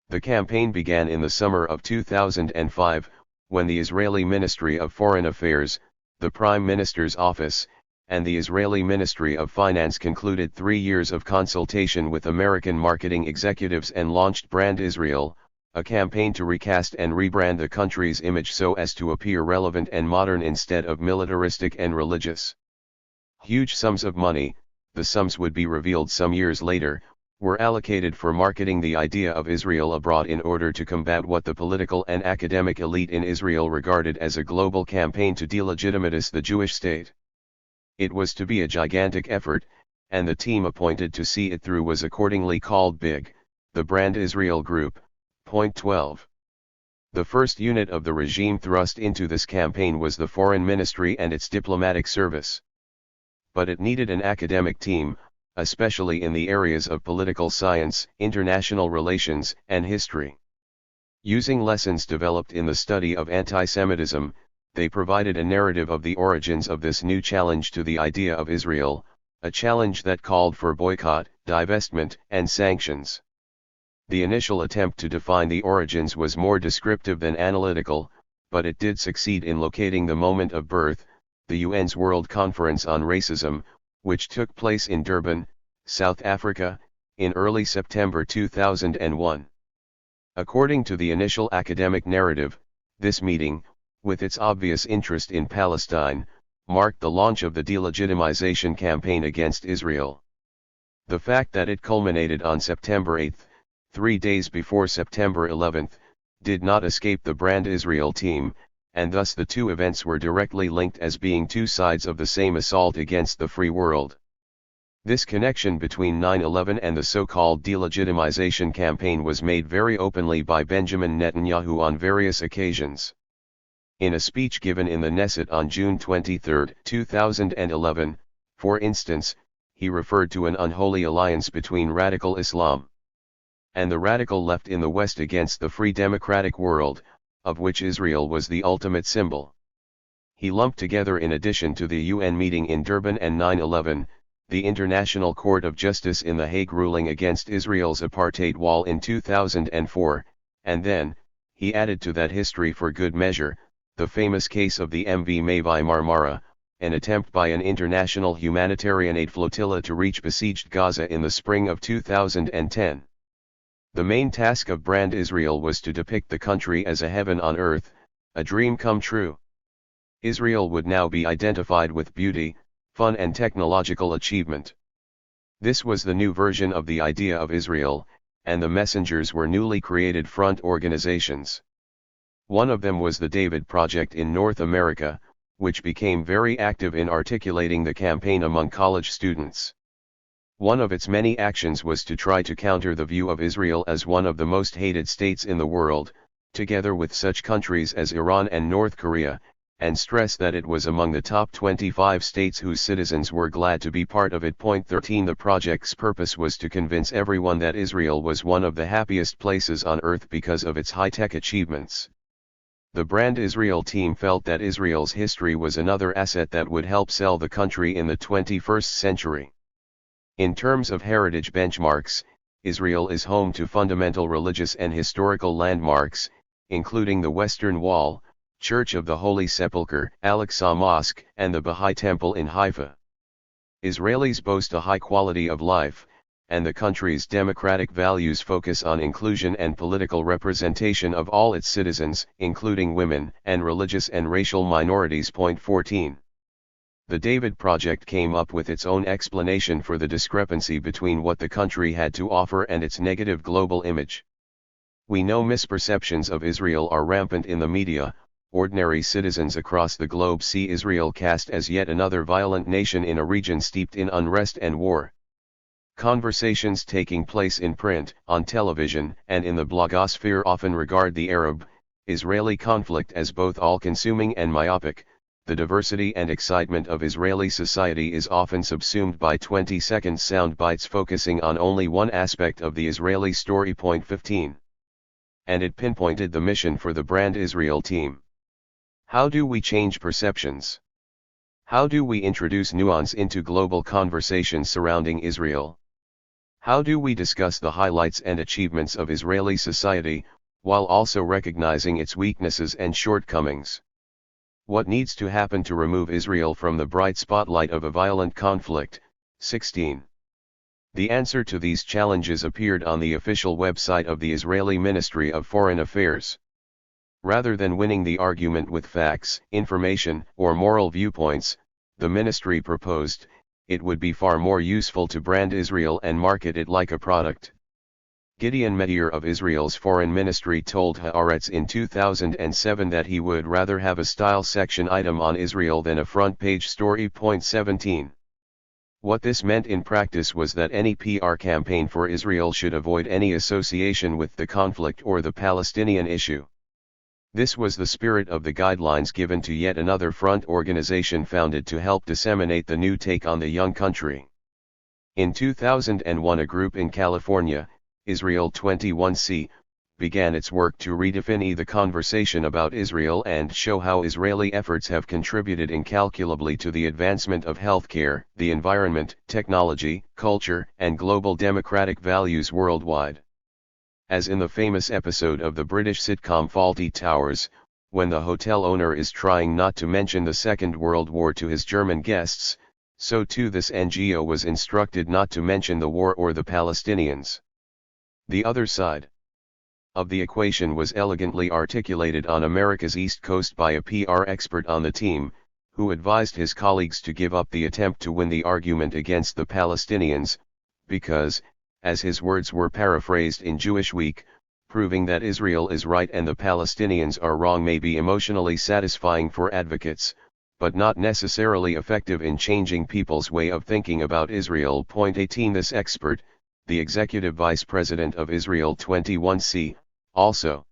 The campaign began in the summer of 2005, when the Israeli Ministry of Foreign Affairs, the Prime Minister's Office, and the Israeli Ministry of Finance concluded 3 years of consultation with American marketing executives and launched Brand Israel, a campaign to recast and rebrand the country's image so as to appear relevant and modern instead of militaristic and religious. Huge sums of money, the sums would be revealed some years later, were allocated for marketing the idea of Israel abroad in order to combat what the political and academic elite in Israel regarded as a global campaign to delegitimize the Jewish state. It was to be a gigantic effort, and the team appointed to see it through was accordingly called BIG, the Brand Israel Group. 12. The first unit of the regime thrust into this campaign was the Foreign Ministry and its diplomatic service. But it needed an academic team, especially in the areas of political science, international relations, and history. Using lessons developed in the study of anti-Semitism, they provided a narrative of the origins of this new challenge to the idea of Israel, a challenge that called for boycott, divestment, and sanctions. The initial attempt to define the origins was more descriptive than analytical, but it did succeed in locating the moment of birth, the UN's World Conference on Racism, which took place in Durban, South Africa, in early September 2001. According to the initial academic narrative, this meeting, with its obvious interest in Palestine, marked the launch of the delegitimization campaign against Israel. The fact that it culminated on September 8, 3 days before September 11, did not escape the Brand Israel team, and thus the two events were directly linked as being two sides of the same assault against the free world. This connection between 9/11 and the so-called delegitimization campaign was made very openly by Benjamin Netanyahu on various occasions. In a speech given in the Knesset on June 23, 2011, for instance, he referred to an unholy alliance between radical Islam and the radical left in the West against the free democratic world, of which Israel was the ultimate symbol. He lumped together, in addition to the UN meeting in Durban and 9/11, the International Court of Justice in The Hague ruling against Israel's apartheid wall in 2004, and then, he added to that history for good measure, the famous case of the MV Mavi Marmara, an attempt by an international humanitarian aid flotilla to reach besieged Gaza in the spring of 2010. The main task of Brand Israel was to depict the country as a heaven on earth, a dream come true. Israel would now be identified with beauty, fun and technological achievement. This was the new version of the idea of Israel, and the messengers were newly created front organizations. One of them was the David Project in North America, which became very active in articulating the campaign among college students. One of its many actions was to try to counter the view of Israel as one of the most hated states in the world, together with such countries as Iran and North Korea, and stress that it was among the top 25 states whose citizens were glad to be part of it. Point 13. The project's purpose was to convince everyone that Israel was one of the happiest places on earth because of its high-tech achievements. The Brand Israel team felt that Israel's history was another asset that would help sell the country in the 21st century. In terms of heritage benchmarks, Israel is home to fundamental religious and historical landmarks, including the Western Wall, Church of the Holy Sepulchre, Al-Aqsa Mosque, and the Baha'i Temple in Haifa. Israelis boast a high quality of life, and the country's democratic values focus on inclusion and political representation of all its citizens, including women and religious and racial minorities. Point 14. The David Project came up with its own explanation for the discrepancy between what the country had to offer and its negative global image. We know misperceptions of Israel are rampant in the media. Ordinary citizens across the globe see Israel cast as yet another violent nation in a region steeped in unrest and war. Conversations taking place in print, on television, and in the blogosphere often regard the Arab-Israeli conflict as both all-consuming and myopic. The diversity and excitement of Israeli society is often subsumed by 20-second sound bites focusing on only one aspect of the Israeli story. Point 15. And it pinpointed the mission for the Brand Israel team. How do we change perceptions? How do we introduce nuance into global conversations surrounding Israel? How do we discuss the highlights and achievements of Israeli society, while also recognizing its weaknesses and shortcomings? What needs to happen to remove Israel from the bright spotlight of a violent conflict? 16. The answer to these challenges appeared on the official website of the Israeli Ministry of Foreign Affairs. Rather than winning the argument with facts, information, or moral viewpoints, the ministry proposed, it would be far more useful to brand Israel and market it like a product. Gideon Meir of Israel's foreign ministry told Haaretz in 2007 that he would rather have a style section item on Israel than a front-page story. Point 17. What this meant in practice was that any PR campaign for Israel should avoid any association with the conflict or the Palestinian issue. This was the spirit of the guidelines given to yet another front organization founded to help disseminate the new take on the young country. In 2001, a group in California, Israel 21C, began its work to redefine the conversation about Israel and show how Israeli efforts have contributed incalculably to the advancement of healthcare, the environment, technology, culture, and global democratic values worldwide. As in the famous episode of the British sitcom Fawlty Towers, when the hotel owner is trying not to mention the Second World War to his German guests, so too this NGO was instructed not to mention the war or the Palestinians. The other side of the equation was elegantly articulated on America's East Coast by a PR expert on the team, who advised his colleagues to give up the attempt to win the argument against the Palestinians, because, as his words were paraphrased in Jewish Week, proving that Israel is right and the Palestinians are wrong may be emotionally satisfying for advocates, but not necessarily effective in changing people's way of thinking about Israel. Point 18. This expert, the executive vice president of Israel 21C, also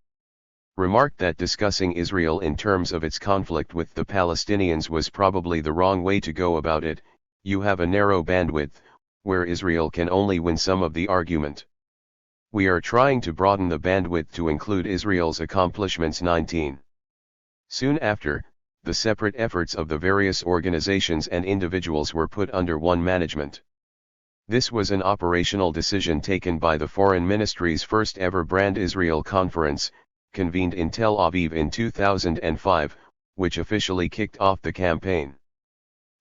remarked that discussing Israel in terms of its conflict with the Palestinians was probably the wrong way to go about it. You have a narrow bandwidth, where Israel can only win some of the argument. We are trying to broaden the bandwidth to include Israel's accomplishments. 19. Soon after, the separate efforts of the various organizations and individuals were put under one management. This was an operational decision taken by the Foreign Ministry's first ever Brand Israel Conference, convened in Tel Aviv in 2005, which officially kicked off the campaign.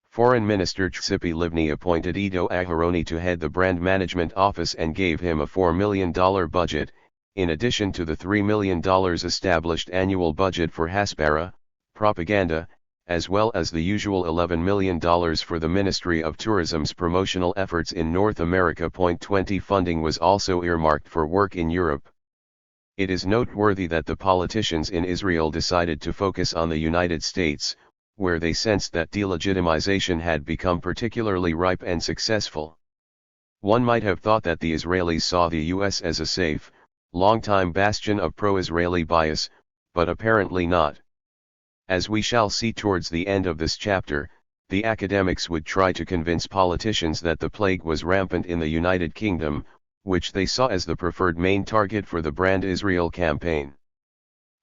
Foreign Minister Tzipi Livni appointed Ido Aharoni to head the Brand Management Office and gave him a $4 million budget, in addition to the $3 million established annual budget for Hasbara, propaganda, as well as the usual $11 million for the Ministry of Tourism's promotional efforts in North America. 20 funding was also earmarked for work in Europe. It is noteworthy that the politicians in Israel decided to focus on the United States, where they sensed that delegitimization had become particularly ripe and successful. One might have thought that the Israelis saw the US as a safe, long-time bastion of pro-Israeli bias, but apparently not. As we shall see towards the end of this chapter, the academics would try to convince politicians that the plague was rampant in the United Kingdom, which they saw as the preferred main target for the Brand Israel campaign.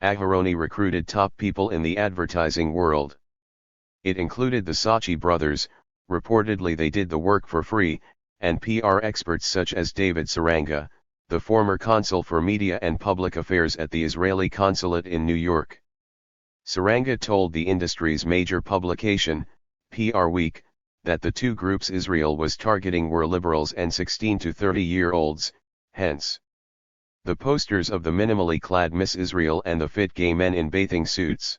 Aharoni recruited top people in the advertising world. It included the Saatchi brothers, reportedly they did the work for free, and PR experts such as David Saranga, the former consul for media and public affairs at the Israeli consulate in New York. Saranga told the industry's major publication, PR Week, that the two groups Israel was targeting were liberals and 16 to 30-year-olds, hence the posters of the minimally clad Miss Israel and the fit gay men in bathing suits.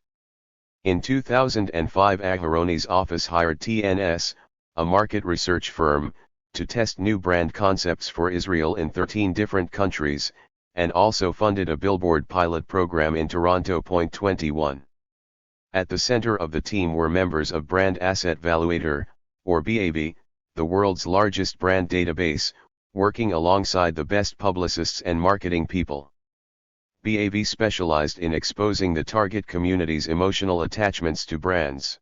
In 2005, Aharoni's office hired TNS, a market research firm, to test new brand concepts for Israel in 13 different countries, and also funded a billboard pilot program in Toronto. 21. At the center of the team were members of Brand Asset Valuator, or BAV, the world's largest brand database, working alongside the best publicists and marketing people. BAV specialized in exposing the target community's emotional attachments to brands.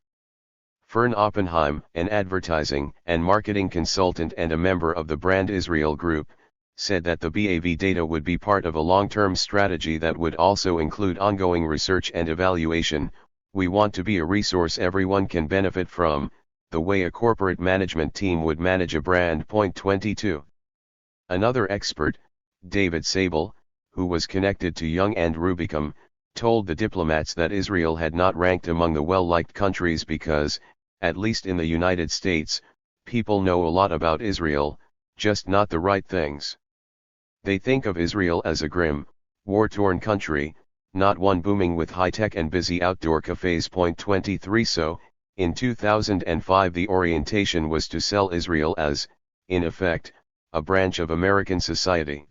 Fern Oppenheim, an advertising and marketing consultant and a member of the Brand Israel Group, said that the BAV data would be part of a long-term strategy that would also include ongoing research and evaluation. We want to be a resource everyone can benefit from, the way a corporate management team would manage a brand. 22. Another expert, David Sable, who was connected to Young and Rubicam, told the diplomats that Israel had not ranked among the well-liked countries because, at least in the United States, people know a lot about Israel, just not the right things. They think of Israel as a grim, war-torn country, not one booming with high-tech and busy outdoor cafes. 23. So, in 2005 the orientation was to sell Israel as, in effect, a branch of American society.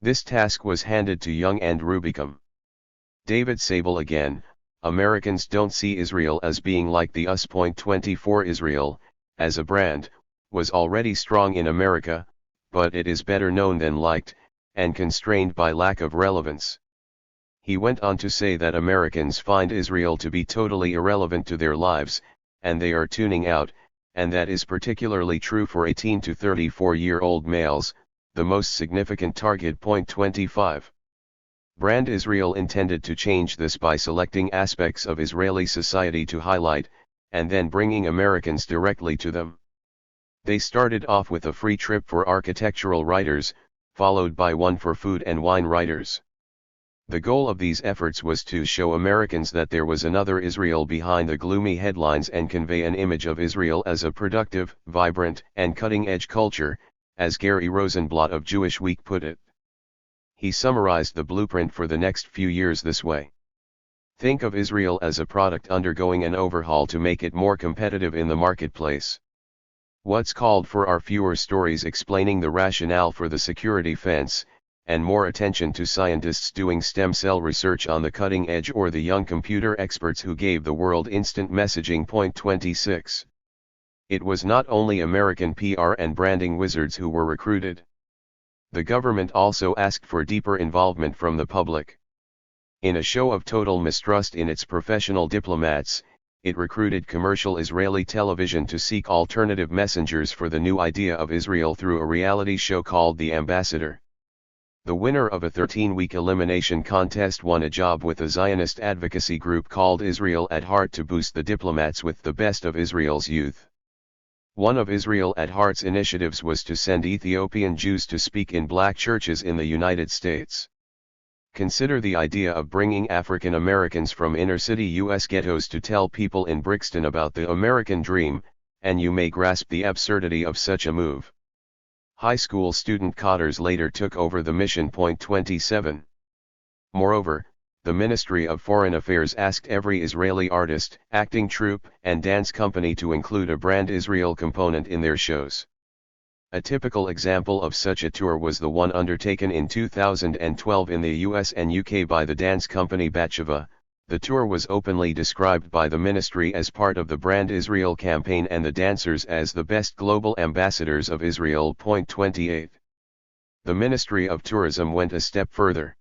This task was handed to Young and Rubicam. David Sable again, Americans don't see Israel as being like the US. 24. Israel, as a brand, was already strong in America, but it is better known than liked, and constrained by lack of relevance. He went on to say that Americans find Israel to be totally irrelevant to their lives, and they are tuning out, and that is particularly true for 18 to 34-year-old males, the most significant target. 25. Brand Israel intended to change this by selecting aspects of Israeli society to highlight, and then bringing Americans directly to them. They started off with a free trip for architectural writers, followed by one for food and wine writers. The goal of these efforts was to show Americans that there was another Israel behind the gloomy headlines and convey an image of Israel as a productive, vibrant, and cutting-edge culture, as Gary Rosenblatt of Jewish Week put it. He summarized the blueprint for the next few years this way. Think of Israel as a product undergoing an overhaul to make it more competitive in the marketplace. What's called for are fewer stories explaining the rationale for the security fence, and more attention to scientists doing stem cell research on the cutting edge or the young computer experts who gave the world instant messaging. 26. It was not only American PR and branding wizards who were recruited. The government also asked for deeper involvement from the public. In a show of total mistrust in its professional diplomats, it recruited commercial Israeli television to seek alternative messengers for the new idea of Israel through a reality show called The Ambassador. The winner of a 13-week elimination contest won a job with a Zionist advocacy group called Israel at Heart to boost the diplomats with the best of Israel's youth. One of Israel at Heart's initiatives was to send Ethiopian Jews to speak in black churches in the United States. Consider the idea of bringing African Americans from inner-city U.S. ghettos to tell people in Brixton about the American dream, and you may grasp the absurdity of such a move. High school student Cotters later took over the mission. 27. Moreover, the Ministry of Foreign Affairs asked every Israeli artist, acting troupe, and dance company to include a brand Israel component in their shows. A typical example of such a tour was the one undertaken in 2012 in the US and UK by the dance company Batsheva. The tour was openly described by the ministry as part of the Brand Israel campaign and the dancers as the best global ambassadors of Israel. 28. The Ministry of Tourism went a step further.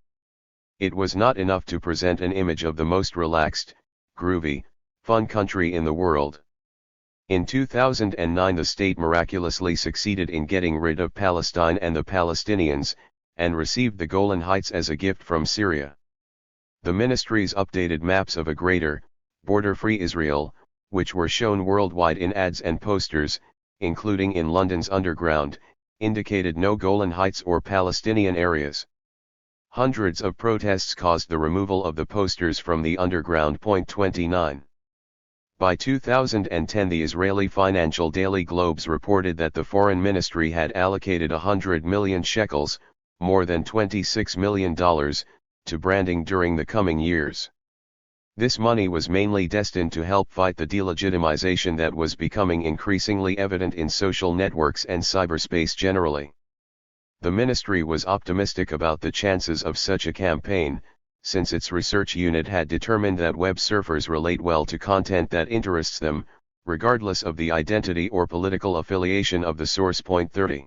It was not enough to present an image of the most relaxed, groovy, fun country in the world. In 2009 the state miraculously succeeded in getting rid of Palestine and the Palestinians, and received the Golan Heights as a gift from Syria. The ministry's updated maps of a greater, border-free Israel, which were shown worldwide in ads and posters, including in London's Underground, indicated no Golan Heights or Palestinian areas. Hundreds of protests caused the removal of the posters from the Underground. 29. By 2010 the Israeli Financial Daily Globes reported that the Foreign Ministry had allocated 100 million shekels, more than $26 million, to branding during the coming years. This money was mainly destined to help fight the delegitimization that was becoming increasingly evident in social networks and cyberspace generally. The ministry was optimistic about the chances of such a campaign, since its research unit had determined that web surfers relate well to content that interests them, regardless of the identity or political affiliation of the source. 30.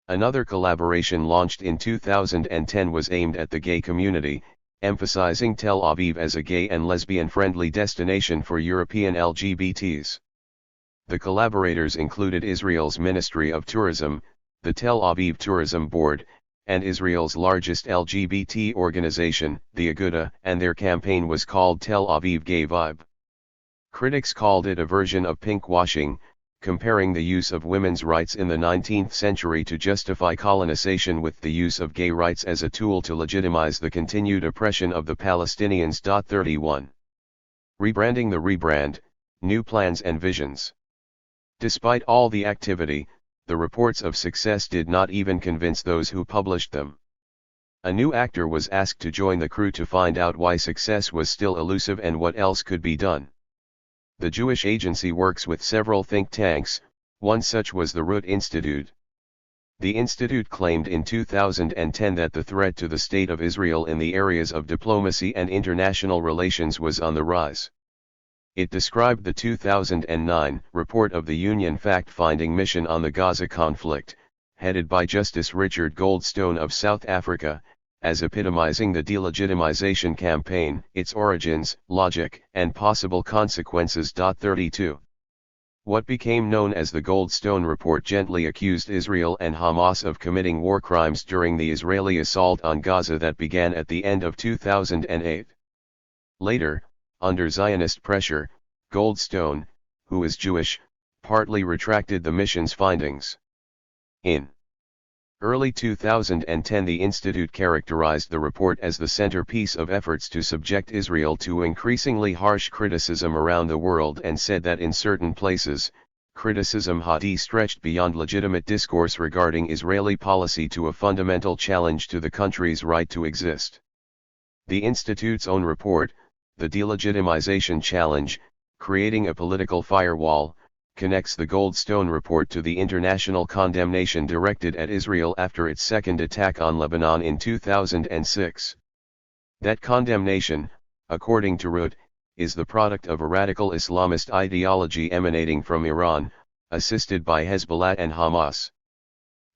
Another collaboration launched in 2010 was aimed at the gay community, emphasizing Tel Aviv as a gay and lesbian-friendly destination for European LGBTs. The collaborators included Israel's Ministry of Tourism, the Tel Aviv Tourism Board, and Israel's largest LGBT organization, the Aguda, and their campaign was called Tel Aviv Gay Vibe. Critics called it a version of pinkwashing, comparing the use of women's rights in the 19th century to justify colonization with the use of gay rights as a tool to legitimize the continued oppression of the Palestinians. 31. Rebranding the rebrand, new plans and visions. Despite all the activity, the reports of success did not even convince those who published them. A new actor was asked to join the crew to find out why success was still elusive and what else could be done. The Jewish agency works with several think tanks, one such was the Root Institute. The institute claimed in 2010 that the threat to the State of Israel in the areas of diplomacy and international relations was on the rise. It described the 2009 report of the Union Fact-Finding Mission on the Gaza conflict, headed by Justice Richard Goldstone of South Africa, as epitomizing the delegitimization campaign, its origins, logic, and possible consequences. 32. What became known as the Goldstone Report gently accused Israel and Hamas of committing war crimes during the Israeli assault on Gaza that began at the end of 2008. Later, under Zionist pressure, Goldstone, who is Jewish, partly retracted the mission's findings. In early 2010 the Institute characterized the report as the centerpiece of efforts to subject Israel to increasingly harsh criticism around the world and said that in certain places, criticism had stretched beyond legitimate discourse regarding Israeli policy to a fundamental challenge to the country's right to exist. The Institute's own report, The Delegitimization Challenge, Creating a Political Firewall, connects the Goldstone Report to the international condemnation directed at Israel after its second attack on Lebanon in 2006. That condemnation, according to Root, is the product of a radical Islamist ideology emanating from Iran, assisted by Hezbollah and Hamas.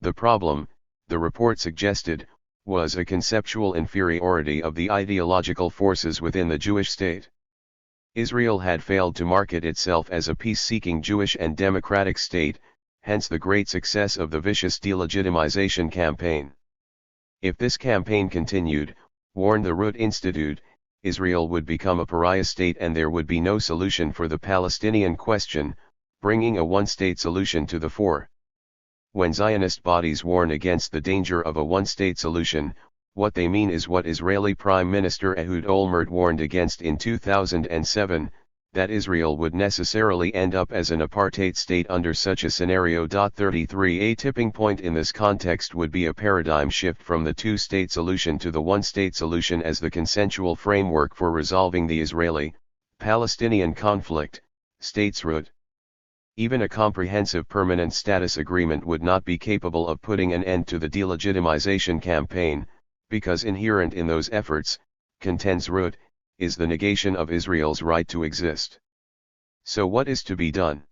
The problem, the report suggested, was a conceptual inferiority of the ideological forces within the Jewish state. Israel had failed to market itself as a peace-seeking Jewish and democratic state, hence the great success of the vicious delegitimization campaign. If this campaign continued, warned the Root Institute, Israel would become a pariah state and there would be no solution for the Palestinian question, bringing a one-state solution to the fore. When Zionist bodies warn against the danger of a one-state solution, what they mean is what Israeli Prime Minister Ehud Olmert warned against in 2007, that Israel would necessarily end up as an apartheid state under such a scenario. 33 A tipping point in this context would be a paradigm shift from the two-state solution to the one-state solution as the consensual framework for resolving the Israeli-Palestinian conflict, states Root. Even a comprehensive permanent status agreement would not be capable of putting an end to the delegitimization campaign, because inherent in those efforts, contends Root, is the negation of Israel's right to exist. So what is to be done?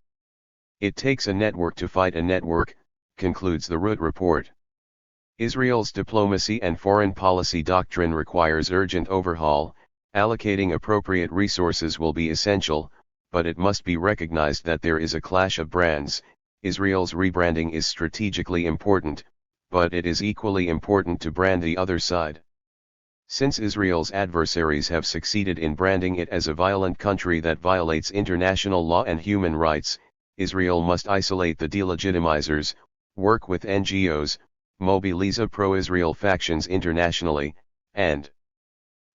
It takes a network to fight a network, concludes the Root report. Israel's diplomacy and foreign policy doctrine requires urgent overhaul. Allocating appropriate resources will be essential, but it must be recognized that there is a clash of brands. Israel's rebranding is strategically important, but it is equally important to brand the other side. Since Israel's adversaries have succeeded in branding it as a violent country that violates international law and human rights, Israel must isolate the delegitimizers, work with NGOs, mobilize pro-Israel factions internationally, and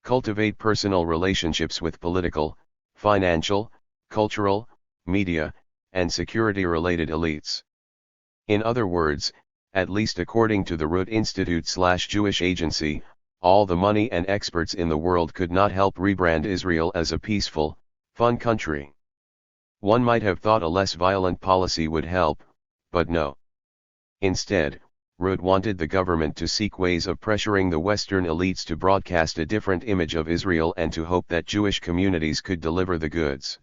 cultivate personal relationships with political, financial, cultural, media, and security-related elites. In other words, at least according to the Root Institute/Jewish Agency, all the money and experts in the world could not help rebrand Israel as a peaceful, fun country. One might have thought a less violent policy would help, but no. Instead, Root wanted the government to seek ways of pressuring the Western elites to broadcast a different image of Israel and to hope that Jewish communities could deliver the goods.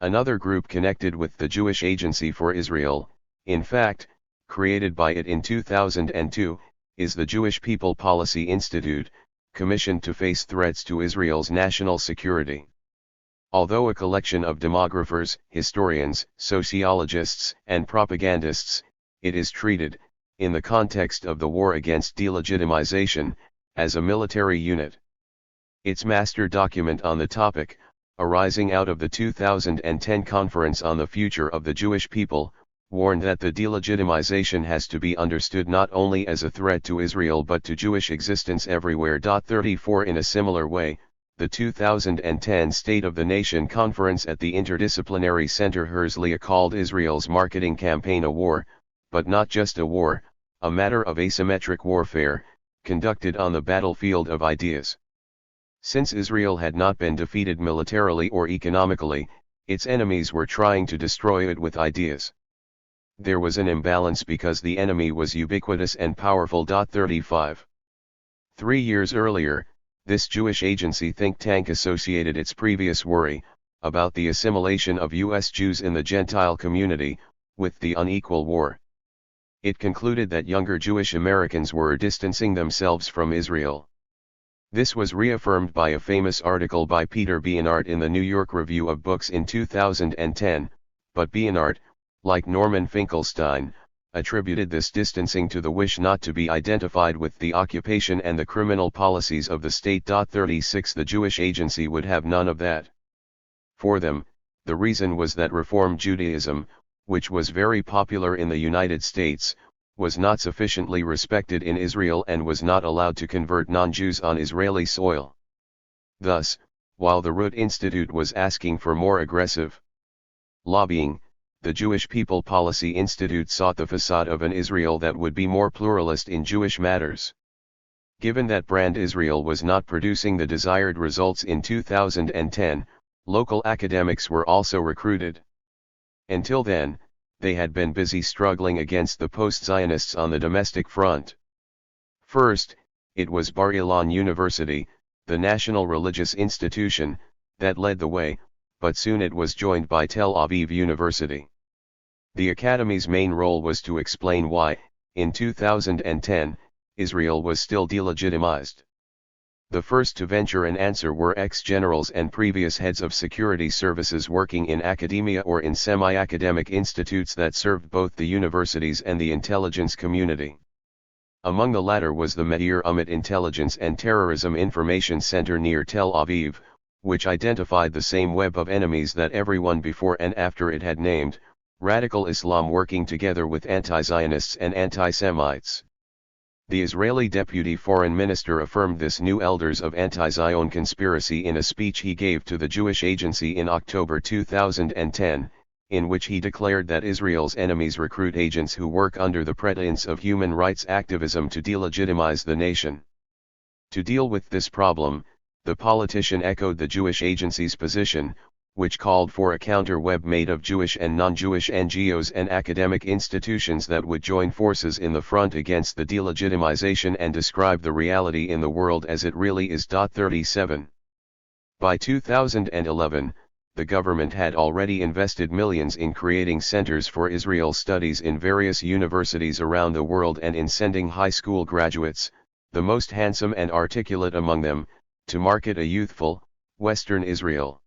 Another group connected with the Jewish Agency for Israel, in fact, created by it in 2002, is the Jewish People Policy Institute, commissioned to face threats to Israel's national security. Although a collection of demographers, historians, sociologists, and propagandists, it is treated, in the context of the war against delegitimization, as a military unit. Its master document on the topic, arising out of the 2010 Conference on the Future of the Jewish People, warned that the delegitimization has to be understood not only as a threat to Israel but to Jewish existence everywhere. 34 In a similar way, the 2010 State of the Nation Conference at the Interdisciplinary Center Herzliya called Israel's marketing campaign a war, but not just a war, a matter of asymmetric warfare, conducted on the battlefield of ideas. Since Israel had not been defeated militarily or economically, its enemies were trying to destroy it with ideas. There was an imbalance because the enemy was ubiquitous and powerful. 35. 3 years earlier, this Jewish Agency think tank associated its previous worry, about the assimilation of U.S. Jews in the Gentile community, with the unequal war. It concluded that younger Jewish Americans were distancing themselves from Israel. This was reaffirmed by a famous article by Peter Beinart in the New York Review of Books in 2010, but Beinart, like Norman Finkelstein, attributed this distancing to the wish not to be identified with the occupation and the criminal policies of the state. 36 The Jewish Agency would have none of that. For them, the reason was that Reform Judaism, which was very popular in the United States, was not sufficiently respected in Israel and was not allowed to convert non-Jews on Israeli soil. Thus, while the Root Institute was asking for more aggressive lobbying, the Jewish People Policy Institute sought the facade of an Israel that would be more pluralist in Jewish matters. Given that brand Israel was not producing the desired results in 2010, local academics were also recruited. Until then, they had been busy struggling against the post-Zionists on the domestic front. First, it was Bar Ilan University, the national religious institution, that led the way, but soon it was joined by Tel Aviv University. The academy's main role was to explain why, in 2010, Israel was still delegitimized. The first to venture an answer were ex-generals and previous heads of security services working in academia or in semi-academic institutes that served both the universities and the intelligence community. Among the latter was the Meir Umit Intelligence and Terrorism Information Center near Tel Aviv, which identified the same web of enemies that everyone before and after it had named, radical Islam working together with anti-Zionists and anti-Semites. The Israeli deputy foreign minister affirmed this new elders of anti-Zion conspiracy in a speech he gave to the Jewish Agency in October 2010, in which he declared that Israel's enemies recruit agents who work under the pretense of human rights activism to delegitimize the nation. To deal with this problem, the politician echoed the Jewish Agency's position, which called for a counter-web made of Jewish and non-Jewish NGOs and academic institutions that would join forces in the front against the delegitimization and describe the reality in the world as it really is. 37. By 2011, the government had already invested millions in creating centers for Israel studies in various universities around the world and in sending high school graduates, the most handsome and articulate among them, to market a youthful, Western Israel.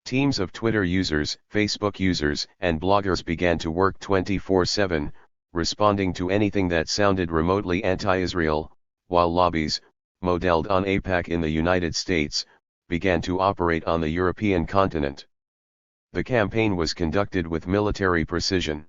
Teams of Twitter users, Facebook users, and bloggers began to work 24/7, responding to anything that sounded remotely anti-Israel, while lobbies, modeled on AIPAC in the United States, began to operate on the European continent. The campaign was conducted with military precision.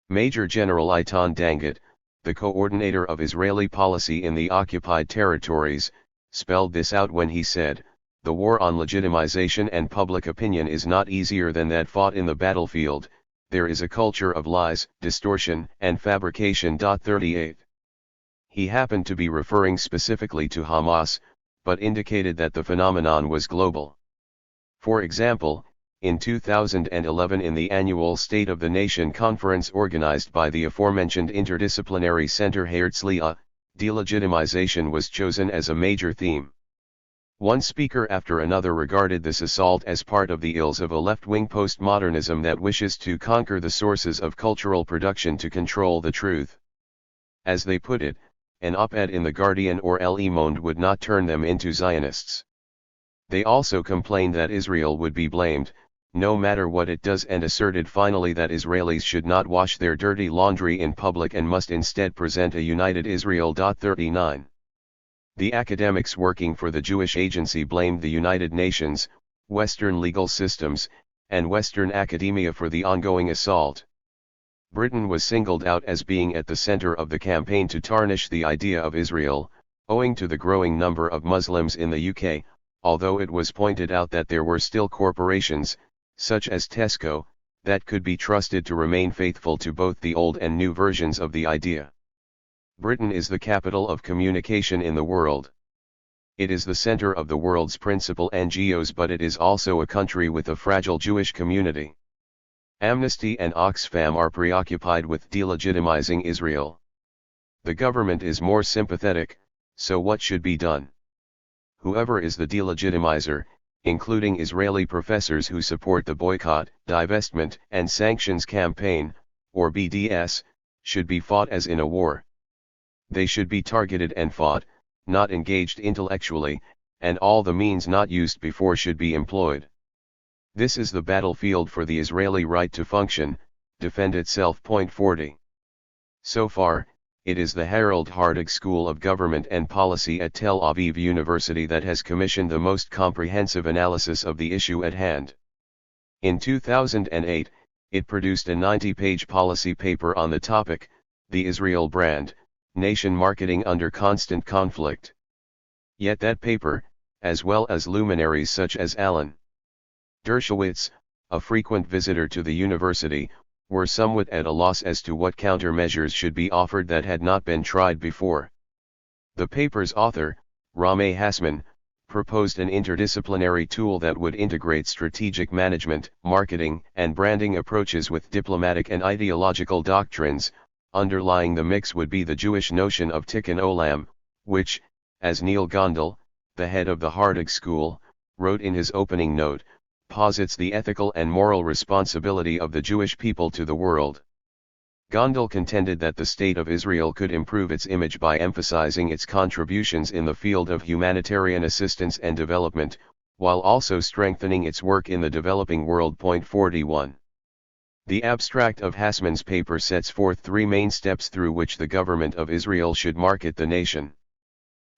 Major General Itan Dangut, the coordinator of Israeli policy in the occupied territories, spelled this out when he said, "The war on legitimization and public opinion is not easier than that fought in the battlefield. There is a culture of lies, distortion, and fabrication." 38. He happened to be referring specifically to Hamas, but indicated that the phenomenon was global. For example, in 2011 in the annual State of the Nation conference organized by the aforementioned interdisciplinary center Herzliya, delegitimization was chosen as a major theme. One speaker after another regarded this assault as part of the ills of a left-wing postmodernism that wishes to conquer the sources of cultural production to control the truth. As they put it, an op-ed in The Guardian or Le Monde would not turn them into Zionists. They also complained that Israel would be blamed, no matter what it does, and asserted finally that Israelis should not wash their dirty laundry in public and must instead present a united Israel. 39. The academics working for the Jewish Agency blamed the United Nations, Western legal systems, and Western academia for the ongoing assault. Britain was singled out as being at the center of the campaign to tarnish the idea of Israel, owing to the growing number of Muslims in the UK, although it was pointed out that there were still corporations, such as Tesco, that could be trusted to remain faithful to both the old and new versions of the idea. Britain is the capital of communication in the world. It is the center of the world's principal NGOs, but it is also a country with a fragile Jewish community. Amnesty and Oxfam are preoccupied with delegitimizing Israel. The government is more sympathetic, so what should be done? Whoever is the delegitimizer, including Israeli professors who support the boycott, divestment, and sanctions campaign, or BDS, should be fought as in a war. They should be targeted and fought, not engaged intellectually, and all the means not used before should be employed. This is the battlefield for the Israeli right to function, defend itself. 40. So far, it is the Harold Hardig School of Government and Policy at Tel Aviv University that has commissioned the most comprehensive analysis of the issue at hand. In 2008, it produced a 90-page policy paper on the topic, "The Israel Brand, Nation Marketing Under Constant Conflict." Yet that paper, as well as luminaries such as Ilan, Dershowitz, a frequent visitor to the university, were somewhat at a loss as to what countermeasures should be offered that had not been tried before. The paper's author, Rameh Hassman, proposed an interdisciplinary tool that would integrate strategic management, marketing, and branding approaches with diplomatic and ideological doctrines. Underlying the mix would be the Jewish notion of tikkun olam, which, as Neil Gondel, the head of the Hardig School, wrote in his opening note, posits the ethical and moral responsibility of the Jewish people to the world. Gondel contended that the State of Israel could improve its image by emphasizing its contributions in the field of humanitarian assistance and development, while also strengthening its work in the developing world. 41. The abstract of Hassman's paper sets forth three main steps through which the government of Israel should market the nation.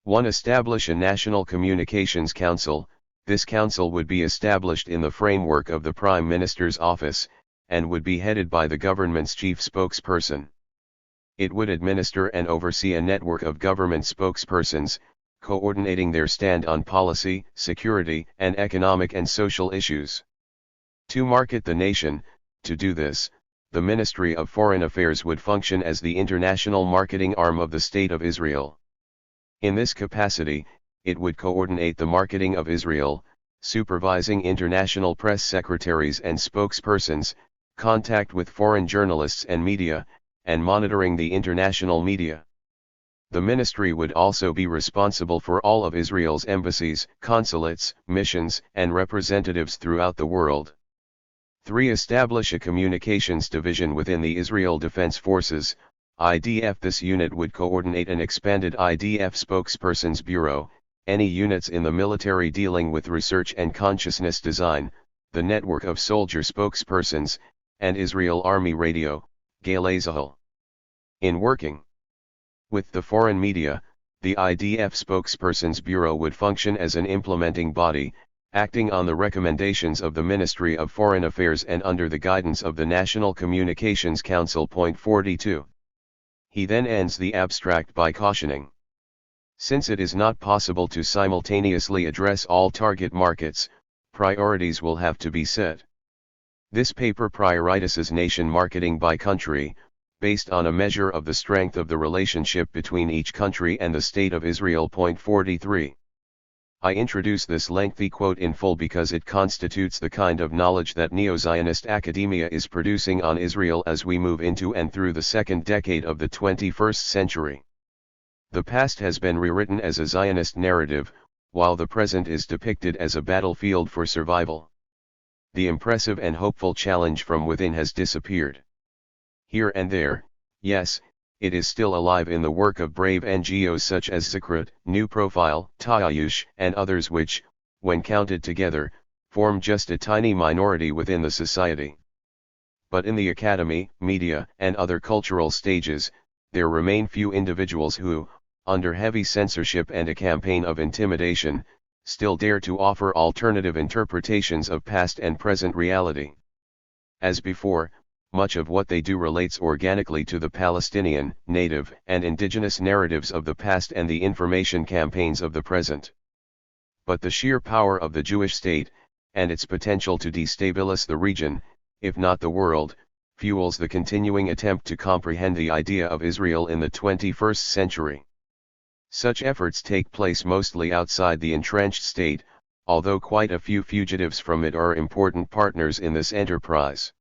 1. Establish a National Communications Council. This council would be established in the framework of the Prime Minister's office, and would be headed by the government's chief spokesperson. It would administer and oversee a network of government spokespersons, coordinating their stand on policy, security, and economic and social issues. 2. Market the nation. To do this, the Ministry of Foreign Affairs would function as the international marketing arm of the State of Israel. In this capacity, it would coordinate the marketing of Israel, supervising international press secretaries and spokespersons, contact with foreign journalists and media, and monitoring the international media. The ministry would also be responsible for all of Israel's embassies, consulates, missions, and representatives throughout the world. 3. Establish a communications division within the Israel Defense Forces, IDF. This unit would coordinate an expanded IDF spokespersons bureau, any units in the military dealing with research and consciousness design, the network of soldier spokespersons, and Israel Army Radio, Galei Zahal. In working with the foreign media, the IDF Spokespersons Bureau would function as an implementing body, acting on the recommendations of the Ministry of Foreign Affairs and under the guidance of the National Communications Council. 42. He then ends the abstract by cautioning. Since it is not possible to simultaneously address all target markets, priorities will have to be set. This paper prioritizes nation marketing by country, based on a measure of the strength of the relationship between each country and the State of Israel. 43. I introduce this lengthy quote in full because it constitutes the kind of knowledge that neo-Zionist academia is producing on Israel as we move into and through the second decade of the 21st century. The past has been rewritten as a Zionist narrative, while the present is depicted as a battlefield for survival. The impressive and hopeful challenge from within has disappeared. Here and there, yes, it is still alive in the work of brave NGOs such as Zikrat, New Profile, Tayush, and others which, when counted together, form just a tiny minority within the society. But in the academy, media, and other cultural stages, there remain few individuals who, under heavy censorship and a campaign of intimidation, still dare to offer alternative interpretations of past and present reality. As before, much of what they do relates organically to the Palestinian, native, and indigenous narratives of the past and the information campaigns of the present. But the sheer power of the Jewish state, and its potential to destabilize the region, if not the world, fuels the continuing attempt to comprehend the idea of Israel in the 21st century. Such efforts take place mostly outside the entrenched state, although quite a few fugitives from it are important partners in this enterprise.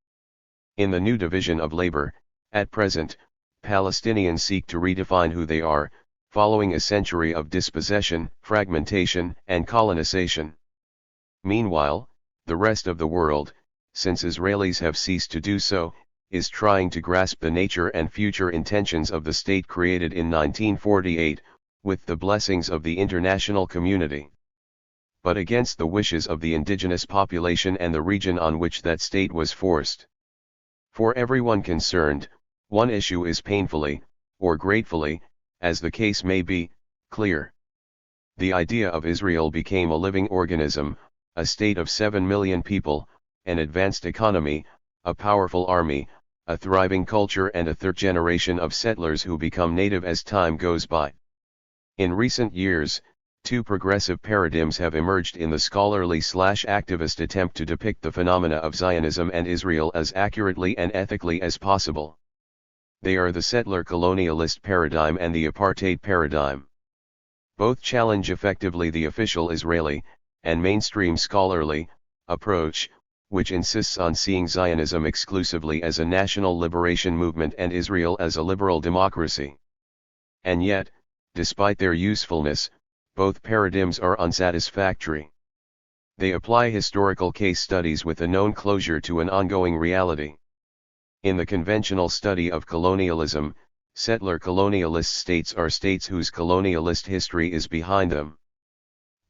In the new division of labor, at present, Palestinians seek to redefine who they are, following a century of dispossession, fragmentation, and colonization. Meanwhile, the rest of the world, since Israelis have ceased to do so, is trying to grasp the nature and future intentions of the state created in 1948, with the blessings of the international community. But against the wishes of the indigenous population and the region on which that state was forced. For everyone concerned, one issue is painfully, or gratefully, as the case may be, clear. The idea of Israel became a living organism, a state of 7 million people, an advanced economy, a powerful army, a thriving culture and a third generation of settlers who become native as time goes by. In recent years, two progressive paradigms have emerged in the scholarly/activist attempt to depict the phenomena of Zionism and Israel as accurately and ethically as possible. They are the settler-colonialist paradigm and the apartheid paradigm. Both challenge effectively the official Israeli, and mainstream scholarly, approach, which insists on seeing Zionism exclusively as a national liberation movement and Israel as a liberal democracy. And yet, despite their usefulness, both paradigms are unsatisfactory. They apply historical case studies with a known closure to an ongoing reality. In the conventional study of colonialism, settler colonialist states are states whose colonialist history is behind them.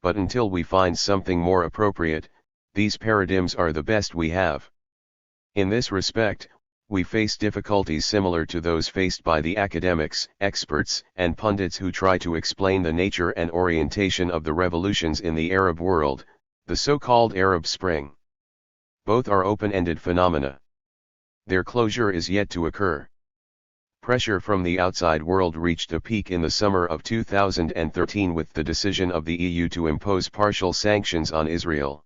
But until we find something more appropriate, these paradigms are the best we have. In this respect, we face difficulties similar to those faced by the academics, experts, and pundits who try to explain the nature and orientation of the revolutions in the Arab world, the so-called Arab Spring. Both are open-ended phenomena. Their closure is yet to occur. Pressure from the outside world reached a peak in the summer of 2013 with the decision of the EU to impose partial sanctions on Israel.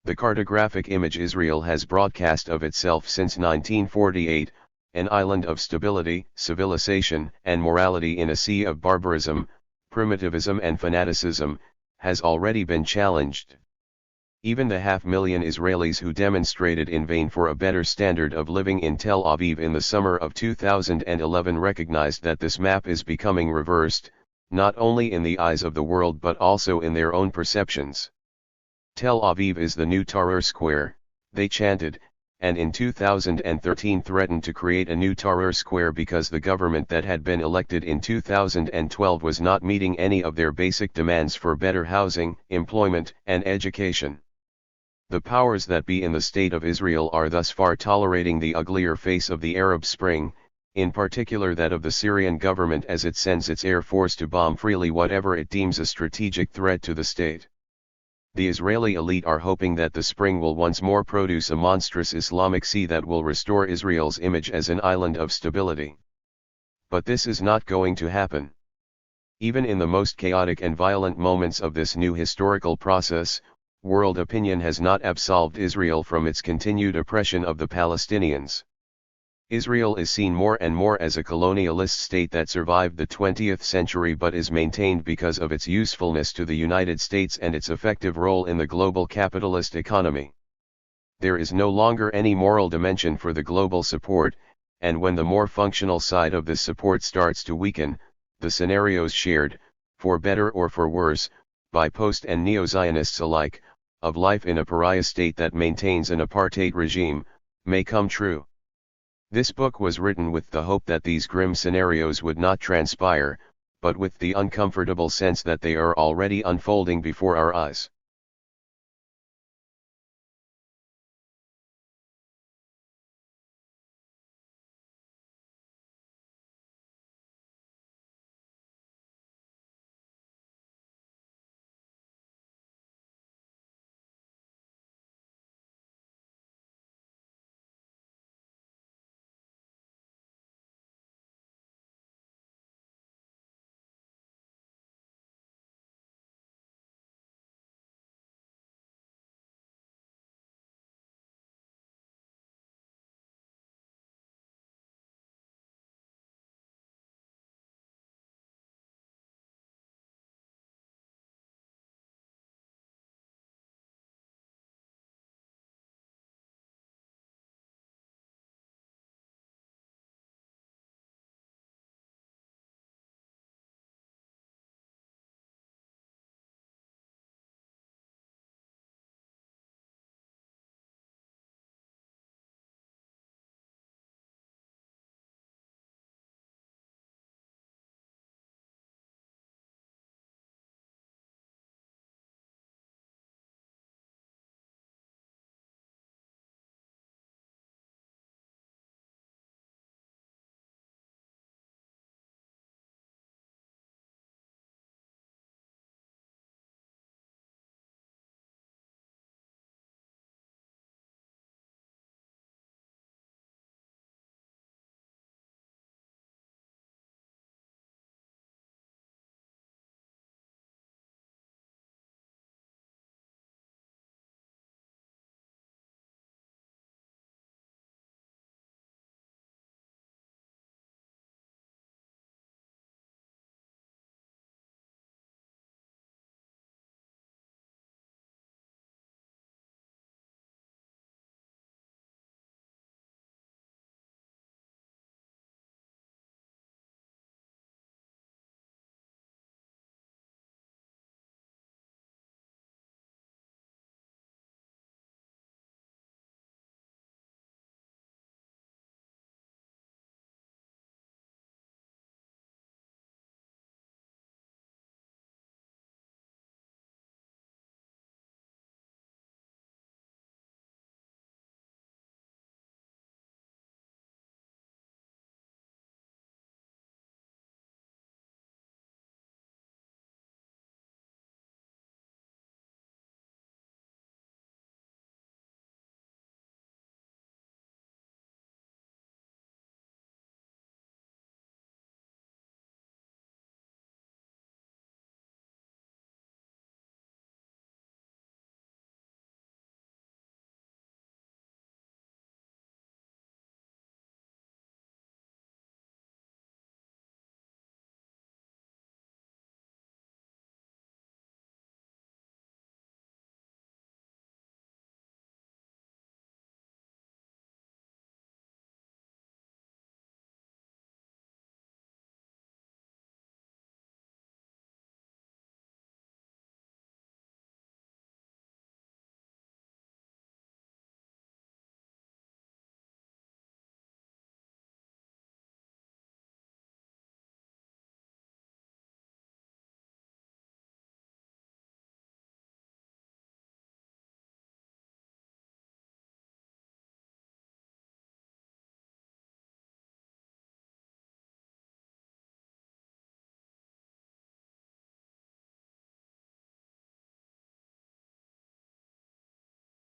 The cartographic image Israel has broadcast of itself since 1948, an island of stability, civilization, and morality in a sea of barbarism, primitivism and fanaticism, has already been challenged. Even the 500,000 Israelis who demonstrated in vain for a better standard of living in Tel Aviv in the summer of 2011 recognized that this map is becoming reversed, not only in the eyes of the world but also in their own perceptions. Tel Aviv is the new Tahrir Square, they chanted, and in 2013 threatened to create a new Tahrir Square because the government that had been elected in 2012 was not meeting any of their basic demands for better housing, employment, and education. The powers that be in the State of Israel are thus far tolerating the uglier face of the Arab Spring, in particular that of the Syrian government as it sends its air force to bomb freely whatever it deems a strategic threat to the state. The Israeli elite are hoping that the spring will once more produce a monstrous Islamic sea that will restore Israel's image as an island of stability. But this is not going to happen. Even in the most chaotic and violent moments of this new historical process, world opinion has not absolved Israel from its continued oppression of the Palestinians. Israel is seen more and more as a colonialist state that survived the 20th century but is maintained because of its usefulness to the United States and its effective role in the global capitalist economy. There is no longer any moral dimension for the global support, and when the more functional side of this support starts to weaken, the scenarios shared, for better or for worse, by post and neo-Zionists alike, of life in a pariah state that maintains an apartheid regime, may come true. This book was written with the hope that these grim scenarios would not transpire, but with the uncomfortable sense that they are already unfolding before our eyes.